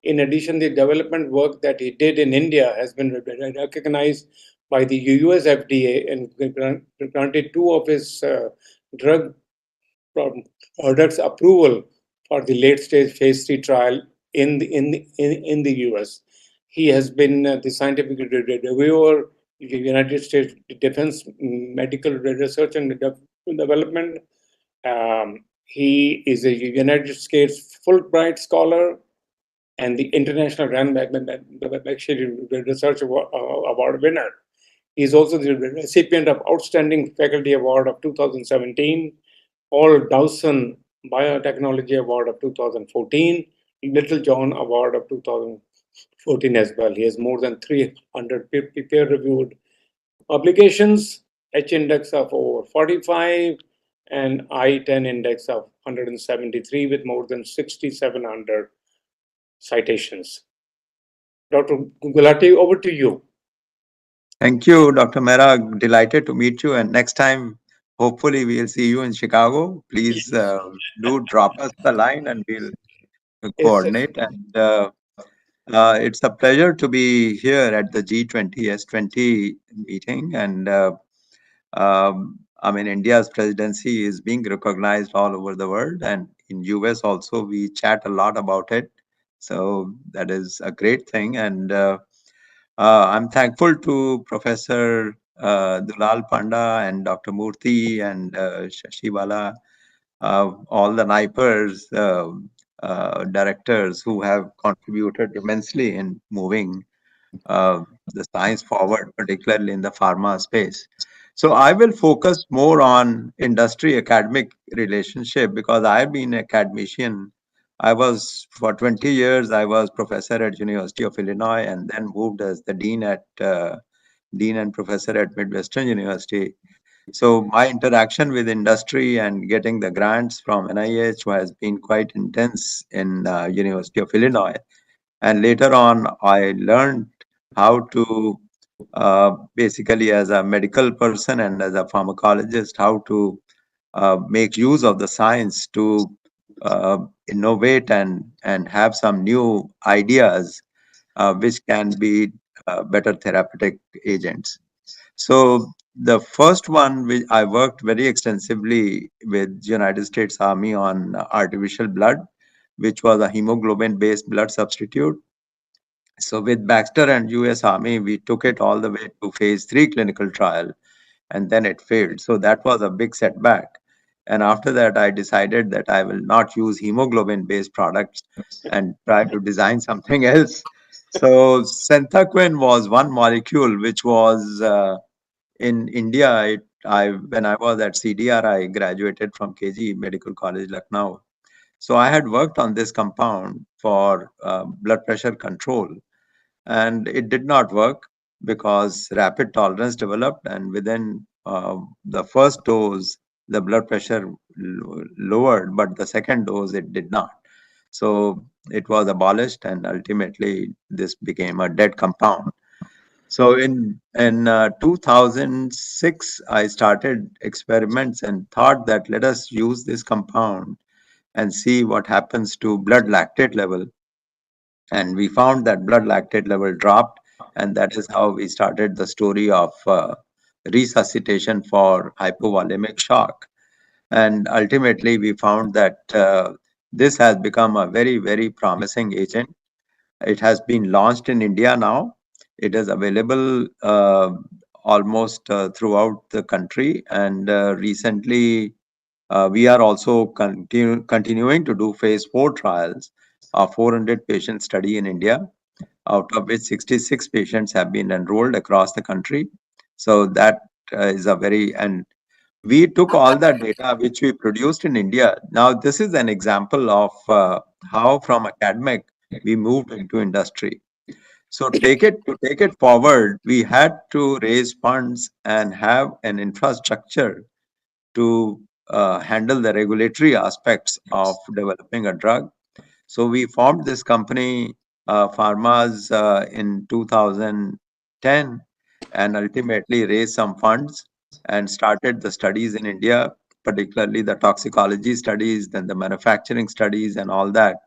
In addition, the development work that he did in India has been recognized by the US FDA and granted 2 of his drug products approval for the late-stage phase 3 trial in the US. He has been the scientific reviewer, United States Defense Medical Research and Development. He is a United States Fulbright Scholar and the International Rand Research Award winner. He is also the recipient of Outstanding Faculty Award of 2017, Paul Dawson Biotechnology Award of 2014, Little John Award of 2014 as well. He has more than 300 peer-reviewed publications, H-index of over 45, and I-10 index of 173 with more than 6,700 citations. Dr. Gulati, over to you. Thank you, Dr. Mehra. Delighted to meet you. And next time, hopefully, we'll see you in Chicago. Please do drop us the line and we'll coordinate. And it's a pleasure to be here at the G20 S20 meeting. And I mean, India's presidency is being recognized all over the world. And in US also, we chat a lot about it. So that is a great thing. And I'm thankful to Professor Dulal Panda and Dr. Murthy and Shashiwala, all the NIPERS directors who have contributed immensely in moving the science forward, particularly in the pharma space. So I will focus more on industry-academic relationship because I've been an academician. I was, for 20 years, I was professor at University of Illinois and then moved as the dean and professor at Midwestern University. So my interaction with industry and getting the grants from NIH has been quite intense in University of Illinois. And later on, I learned how to basically as a medical person and as a pharmacologist, how to make use of the science to innovate and have some new ideas which can be better therapeutic agents. So the first one, which I worked very extensively with United States Army on artificial blood, which was a hemoglobin-based blood substitute. So with Baxter and US Army, we took it all the way to phase 3 clinical trial, and then it failed. So that was a big setback. And after that, I decided that I will not use hemoglobin-based products and try to design something else. So Centhaquin was one molecule which was in India. When I was at CDR, I graduated from KG Medical College, Lucknow. So I had worked on this compound for blood pressure control. And it did not work because rapid tolerance developed, and within the first dose, the blood pressure lowered, but the second dose, it did not. So it was abolished, and ultimately, this became a dead compound. So in 2006, I started experiments and thought that let us use this compound and see what happens to blood lactate level. And we found that blood lactate level dropped, and that is how we started the story of resuscitation for hypovolemic shock. And ultimately, we found that this has become a very, very promising agent. It has been launched in India now. It is available almost throughout the country. And recently, we are also continuing to do phase 4 trials, a 400 patient study in India, out of which 66 patients have been enrolled across the country. So that is a very, and we took all that data which we produced in India. Now, this is an example of how from academic we moved into industry. So to take it forward, we had to raise funds and have an infrastructure to handle the regulatory aspects of developing a drug. So we formed this company, Pharmas, in 2010, and ultimately raised some funds and started the studies in India, particularly the toxicology studies, then the manufacturing studies, and all that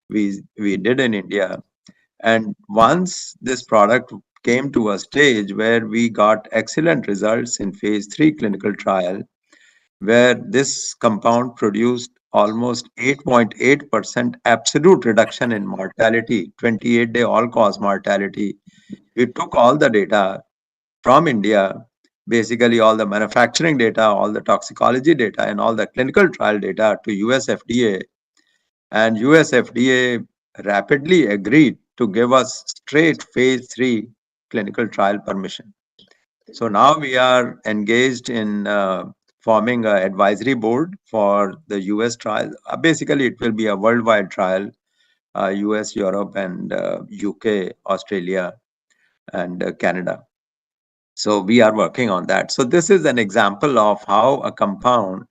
we did in India. And once this product came to a stage where we got excellent results in phase 3 clinical trial, where this compound produced almost 8.8% absolute reduction in mortality, 28-day all-cause mortality. We took all the data from India, basically all the manufacturing data, all the toxicology data, and all the clinical trial data to US FDA. And US FDA rapidly agreed to give us straight phase 3 clinical trial permission. So now we are engaged in forming an advisory board for the US trial. Basically, it will be a worldwide trial, US, Europe, and UK, Australia, and Canada. So we are working on that. So this is an example of how a compound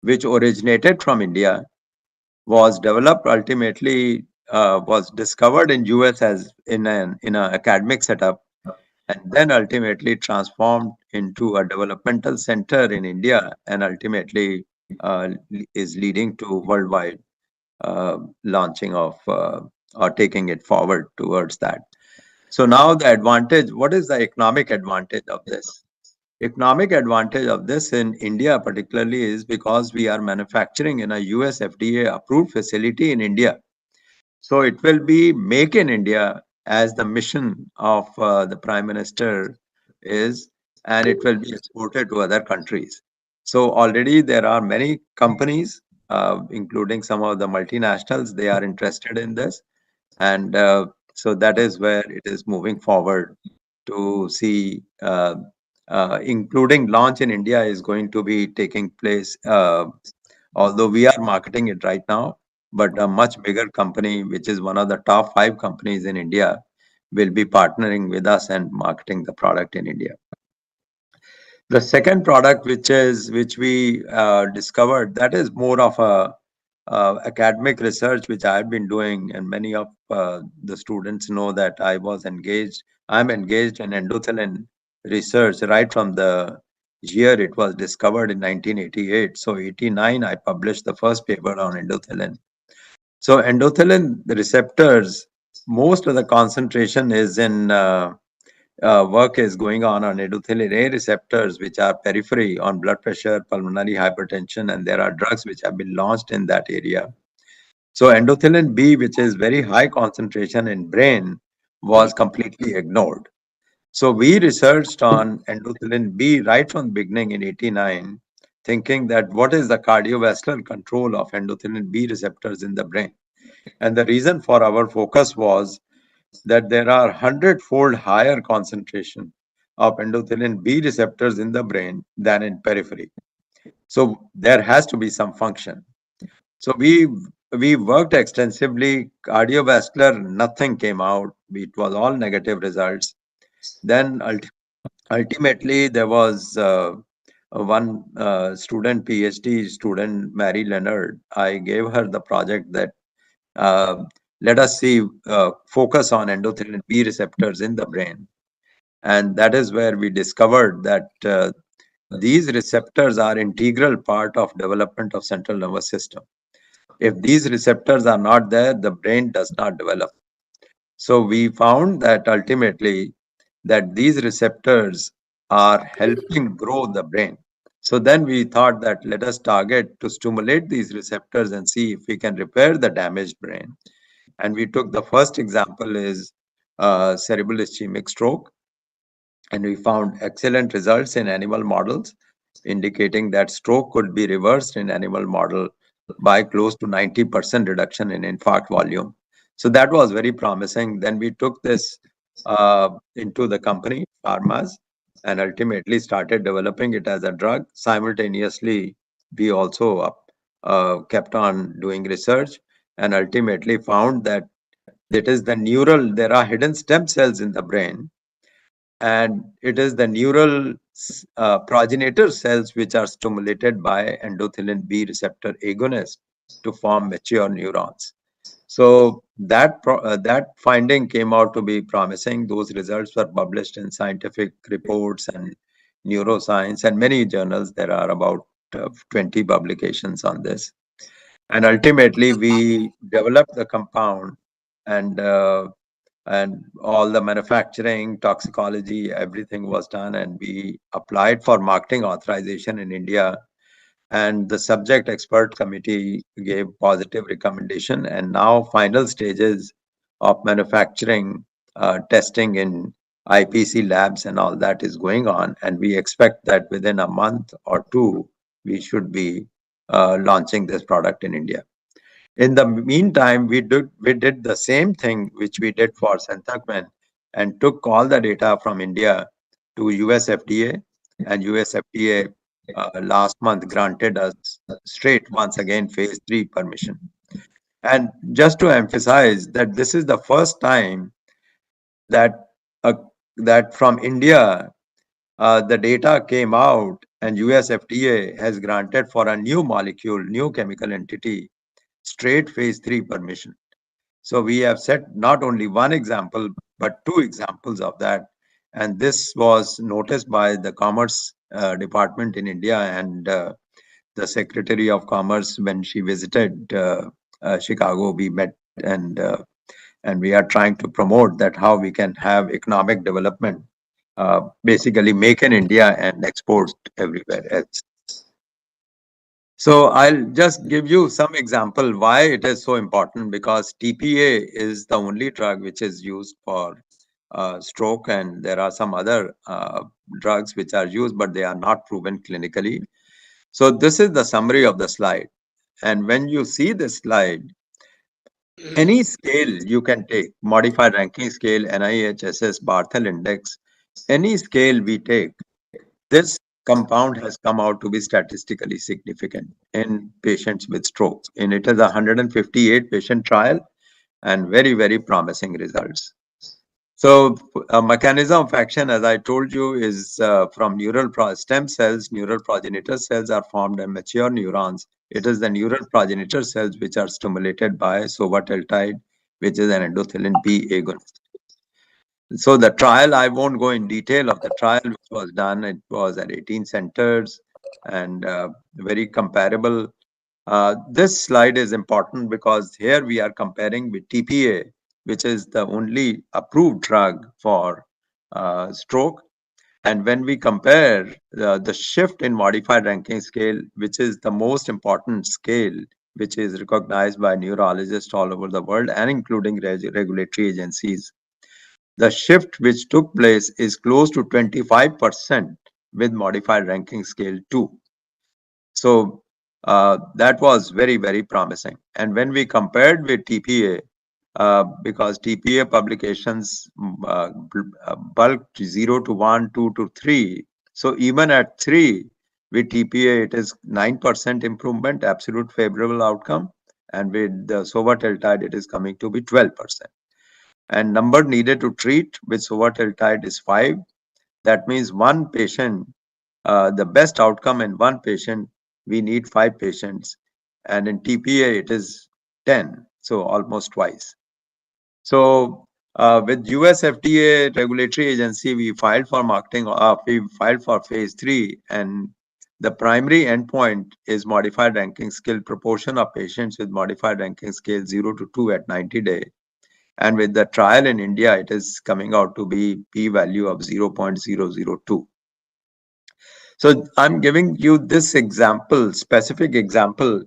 which originated from India was developed, ultimately was discovered in US as in an academic setup, and then ultimately transformed into a developmental center in India, and ultimately is leading to worldwide launching of or taking it forward towards that. So now the advantage, what is the economic advantage of this? Economic advantage of this in India particularly is because we are manufacturing in a US FDA approved facility in India. So it will be make in India as the mission of the Prime Minister is, and it will be exported to other countries. So already there are many companies, including some of the multinationals, they are interested in this. And so that is where it is moving forward to see, including launch in India is going to be taking place, although we are marketing it right now, but a much bigger company, which is one of the top 5 companies in India, will be partnering with us and marketing the product in India. The second product, which we discovered, that is more of a academic research which I've been doing, and many of the students know that I'm engaged in endothelin research right from the year it was discovered in 1988. So 89, I published the first paper on endothelin. So endothelin receptors, most of the concentration is in work is going on endothelin A receptors, which are periphery on blood pressure, pulmonary hypertension, and there are drugs which have been launched in that area. So endothelin B, which is very high concentration in brain, was completely ignored. So we researched on endothelin B right from the beginning in 89, thinking that what is the cardiovascular control of endothelin B receptors in the brain? And the reason for our focus was that there are 100-fold higher concentration of endothelin B receptors in the brain than in periphery. So there has to be some function. So we worked extensively. Cardiovascular, nothing came out. It was all negative results. Then ultimately there was one student, PhD student, Mary Leonard. I gave her the project that let us see, focus on endothelin B receptors in the brain. And that is where we discovered that these receptors are integral part of development of central nervous system. If these receptors are not there, the brain does not develop. So we found that ultimately that these receptors are helping grow the brain. So then we thought that let us target to stimulate these receptors and see if we can repair the damaged brain. And we took the first example is cerebral ischemic stroke. And we found excellent results in animal models, indicating that stroke could be reversed in animal model by close to 90% reduction in infarct volume. So that was very promising. Then we took this into the company, Pharmas, and ultimately started developing it as a drug. Simultaneously, we also kept on doing research and ultimately found that it is the neural, there are hidden stem cells in the brain and it is the neural progenitor cells which are stimulated by endothelin B receptor agonist to form mature neurons. So that finding came out to be promising. Those results were published in scientific reports and neuroscience and many journals. There are about 20 publications on this. And ultimately, we developed the compound and all the manufacturing, toxicology, everything was done, and we applied for marketing authorization in India. And the subject expert committee gave positive recommendation, and now final stages of manufacturing testing in IPC labs and all that is going on, and we expect that within a month or two we should be launching this product in India. In the meantime, we did the same thing which we did for Santacman and took all the data from India to US FDA, and US FDA last month granted us straight once again phase 3 permission. And just to emphasize that this is the first time that that from India the data came out and US FDA has granted for a new molecule, new chemical entity, straight phase 3 permission. So we have set not only one example, but two examples of that. And this was noticed by the Commerce Department in India and the Secretary of Commerce when she visited Chicago. We met and we are trying to promote that how we can have economic development, basically make in India and export everywhere else. So I'll just give you some example why it is so important, because TPA is the only drug which is used for stroke, and there are some other drugs which are used, but they are not proven clinically. So this is the summary of the slide. And when you see this slide, any scale you can take, modified ranking scale, NIHSS, Barthel index, any scale we take, this compound has come out to be statistically significant in patients with stroke. And it is a 158 patient trial and very, very promising results. So a mechanism of action, as I told you, is from neural stem cells. Neural progenitor cells are formed in mature neurons. It is the neural progenitor cells which are stimulated by sovateltide, which is an endothelin B agonist. So the trial, I won't go in detail of the trial which was done. It was at 18 centers and very comparable. This slide is important because here we are comparing with TPA, which is the only approved drug for stroke. And when we compare the shift in modified ranking scale, which is the most important scale, which is recognized by neurologists all over the world and including regulatory agencies, the shift which took place is close to 25% with modified ranking scale 2. So that was very, very promising. And when we compared with TPA, because TPA publications bulked 0 to 1, 2 to 3. So even at 3, with TPA, it is 9% improvement, absolute favorable outcome. And with the sovateltide, it is coming to be 12%. And number needed to treat with sovateltide is 5. That means one patient, the best outcome in one patient, we need 5 patients. And in TPA, it is 10, so almost twice. So with US FDA regulatory agency, we filed for marketing, we filed for phase 3, and the primary endpoint is modified ranking scale proportion of patients with modified ranking scale 0 to 2 at 90 days. And with the trial in India, it is coming out to be p-value of 0.002. So I'm giving you this example, specific example,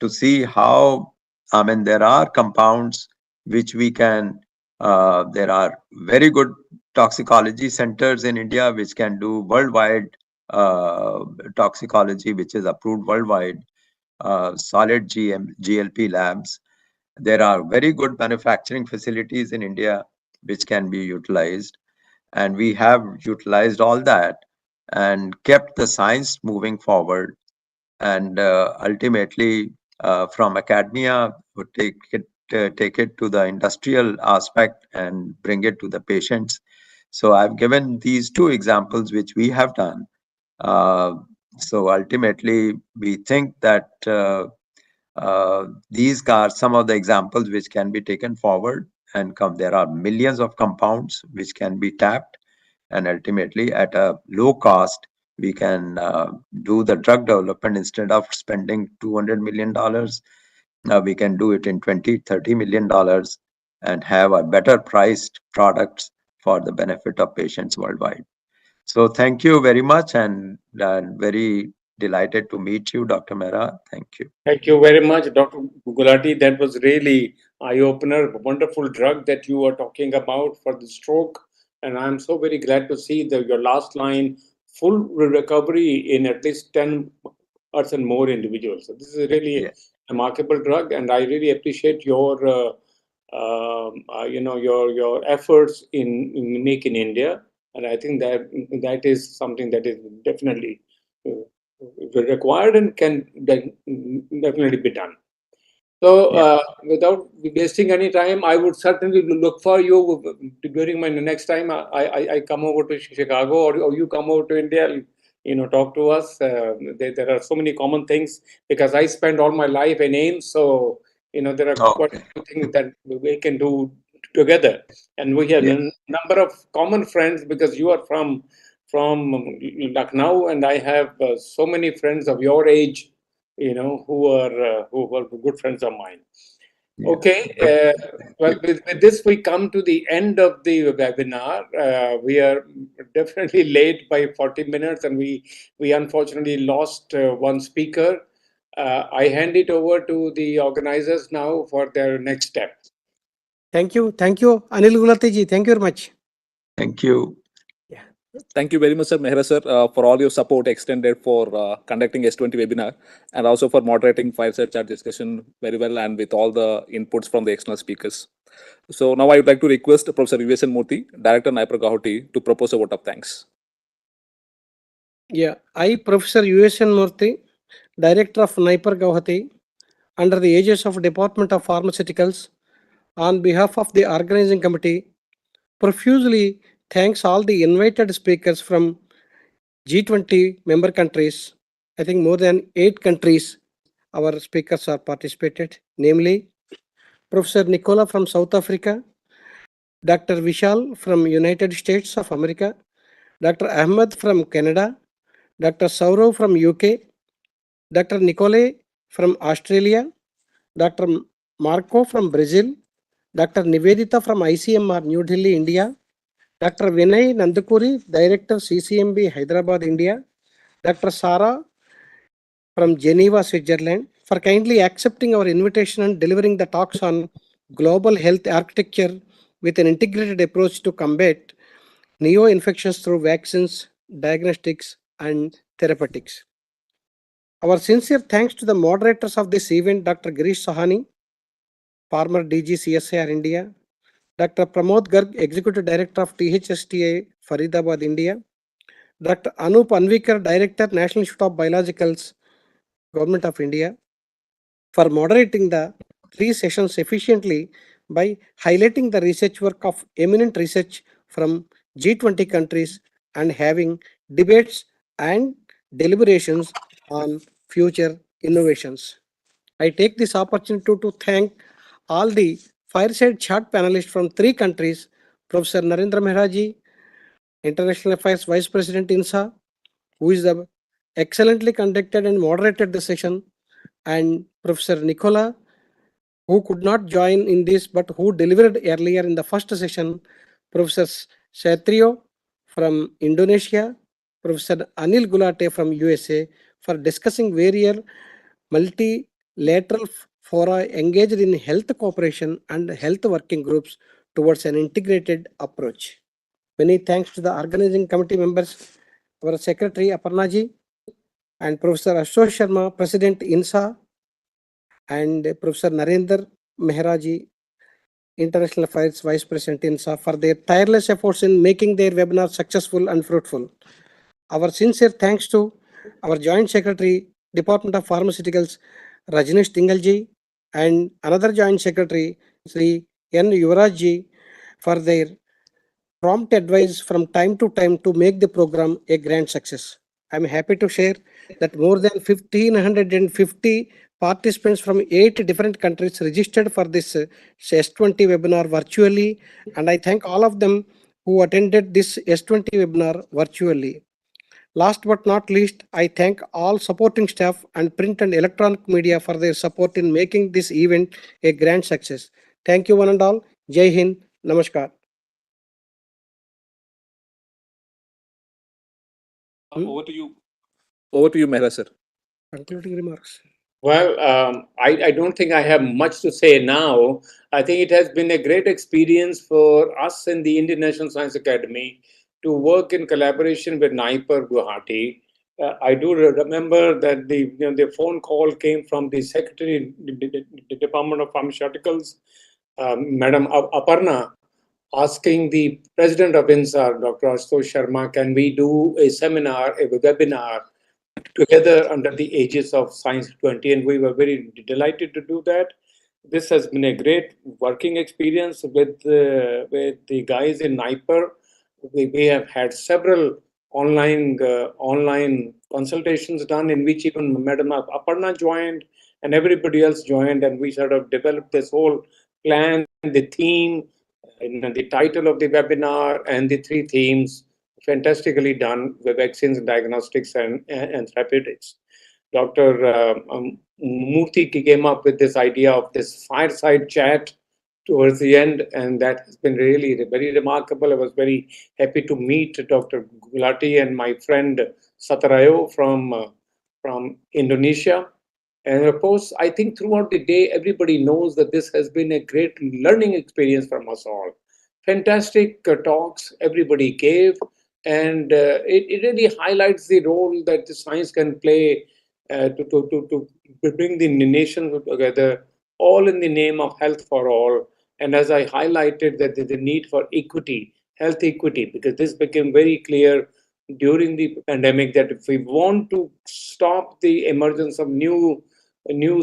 to see how, I mean, there are compounds which we can, there are very good toxicology centers in India which can do worldwide toxicology, which is approved worldwide, solid GLP labs. There are very good manufacturing facilities in India which can be utilized, and we have utilized all that and kept the science moving forward. And ultimately, from academia, would take it to the industrial aspect and bring it to the patients. So I've given these two examples which we have done. So ultimately, we think that these are some of the examples which can be taken forward and come. There are millions of compounds which can be tapped, and ultimately at a low cost, we can do the drug development. Instead of spending $200 million, we can do it in $20-30 million and have a better priced products for the benefit of patients worldwide. So thank you very much, and very delighted to meet you, Dr. Mehra. Thank you. Thank you very much, Dr. Gulati. That was really eye-opener, wonderful drug that you are talking about for the stroke. And I'm so very glad to see your last line, full recovery in at least 10% more individuals. So this is really a remarkable drug, and I really appreciate your your efforts in Make in India. And I think that is something that is definitely required and can definitely be done. So without wasting any time, I would certainly look for you during my next time I come over to Chicago, or you come over to India. Talk to us. There are so many common things because I spent all my life in AIMS, so there are quite a few things that we can do together, and we have a number of common friends because you are from Lucknow, and I have so many friends of your age, who are good friends of mine. Okay. Well, with this, we come to the end of the webinar. We are definitely late by 40 minutes, and we unfortunately lost one speaker. I hand it over to the organizers now for their next step. Thank you. Thank you, Anil Gulati ji. Thank you very much. Thank you. Thank you very much, sir, Mehra sir, for all your support extended for conducting S20 webinar, and also for moderating fireside chat discussion very well and with all the inputs from the external speakers. So now I would like to request Professor U.S.N. Murthy, Director NIPER Guwahati, to propose a vote of thanks. Yeah, I, Professor U.S.N. Murthy, Director of NIPER Guwahati, under the aegis of Department of Pharmaceuticals, on behalf of the organizing committee, profusely thanks all the invited speakers from G20 member countries. I think more than 8 countries our speakers are participated, namely Professor Nicola from South Africa, Dr. Vishal from United States of America, Dr. Ahmed from Canada, Dr. Saurav from UK, Dr. Nicole from Australia, Dr. Marco from Brazil, Dr. Nivedita from ICMR New Delhi, India, Dr. Vinay Nandakuri, Director CCMB Hyderabad, India, Dr. Sara from Geneva, Switzerland, for kindly accepting our invitation and delivering the talks on global health architecture with an integrated approach to combat neo-infections through vaccines, diagnostics, and therapeutics. Our sincere thanks to the moderators of this event, Dr. Girish Sahani, former DG CSIR India, Dr. Pramod Garg, Executive Director of THSTA, Faridabad, India, Dr. Anup Anvikar, Director, National Institute of Biologicals, Government of India, for moderating the 3 sessions efficiently by highlighting the research work of eminent research from G20 countries and having debates and deliberations on future innovations. I take this opportunity to thank all the fireside chat panelists from 3 countries, Professor Narendra Mehra ji, International Affairs Vice President INSA, who is the excellently conducted and moderated the session, and Professor Nicola, who could not join in this but who delivered earlier in the first session, Professor Satrio from Indonesia, Professor Anil Gulati from USA, for discussing various multilateral fora engaged in health cooperation and health working groups towards an integrated approach. Many thanks to the organizing committee members, our Secretary Aparna ji, and Professor Ashok Sharma, President INSA, and Professor Narendra Mehra ji, International Affairs Vice President INSA, for their tireless efforts in making their webinar successful and fruitful. Our sincere thanks to our Joint Secretary, Department of Pharmaceuticals, Rajneesh Tingal ji, and another Joint Secretary, Sri N. Yuvraj ji, for their prompt advice from time to time to make the program a grand success. I'm happy to share that more than 1,550 participants from 8 different countries registered for this S20 webinar virtually, and I thank all of them who attended this S20 webinar virtually. Last but not least, I thank all supporting staff and print and electronic media for their support in making this event a grand success. Thank you one and all. Jai Hind. Namaskar. Over to you. Over to you, Mehra sir. Concluding remarks. Well, I don't think I have much to say now. I think it has been a great experience for us in the Indian National Science Academy to work in collaboration with NIPER Guwahati. I do remember that the phone call came from the Secretary, the Department of Pharmaceuticals, Madam Aparna, asking the President of INSAR, Dr. Ashutosh Sharma, can we do a seminar, a webinar together under the aegis of Science 20, and we were very delighted to do that. This has been a great working experience with the guys in NIPER. We have had several online consultations done in which even Madam Aparna joined and everybody else joined, and we sort of developed this whole plan, the theme, the title of the webinar, and the 3 themes. Fantastically done with vaccines, diagnostics, and therapeutics. Dr. Murthy came up with this idea of this fireside chat towards the end, and that has been really very remarkable. I was very happy to meet Dr. Gulati and my friend Satarayo from Indonesia. And of course, I think throughout the day, everybody knows that this has been a great learning experience from us all. Fantastic talks everybody gave, and it really highlights the role that the science can play to bring the nation together, all in the name of health for all. And as I highlighted, that there's a need for equity, health equity, because this became very clear during the pandemic that if we want to stop the emergence of new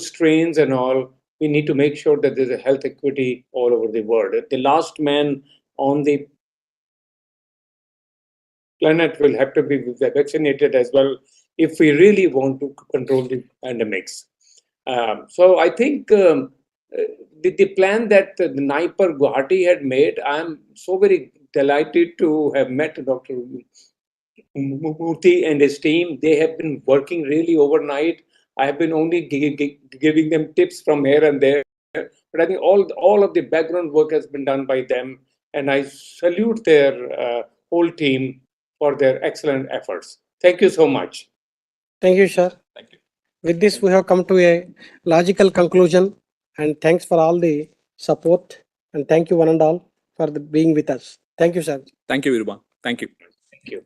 strains and all, we need to make sure that there's a health equity all over the world. The last man on the planet will have to be vaccinated as well if we really want to control the pandemics. So I think the plan that the NIPER Guwahati had made, I'm so very delighted to have met Dr. Murthy and his team. They have been working really overnight. I have been only giving them tips from here and there, but I think all of the background work has been done by them, and I salute their whole team for their excellent efforts. Thank you so much. Thank you, sir. Thank you. With this, we have come to a logical conclusion, and thanks for all the support, and thank you one and all for being with us. Thank you, sir. Thank you, everyone. Thank you. Thank you.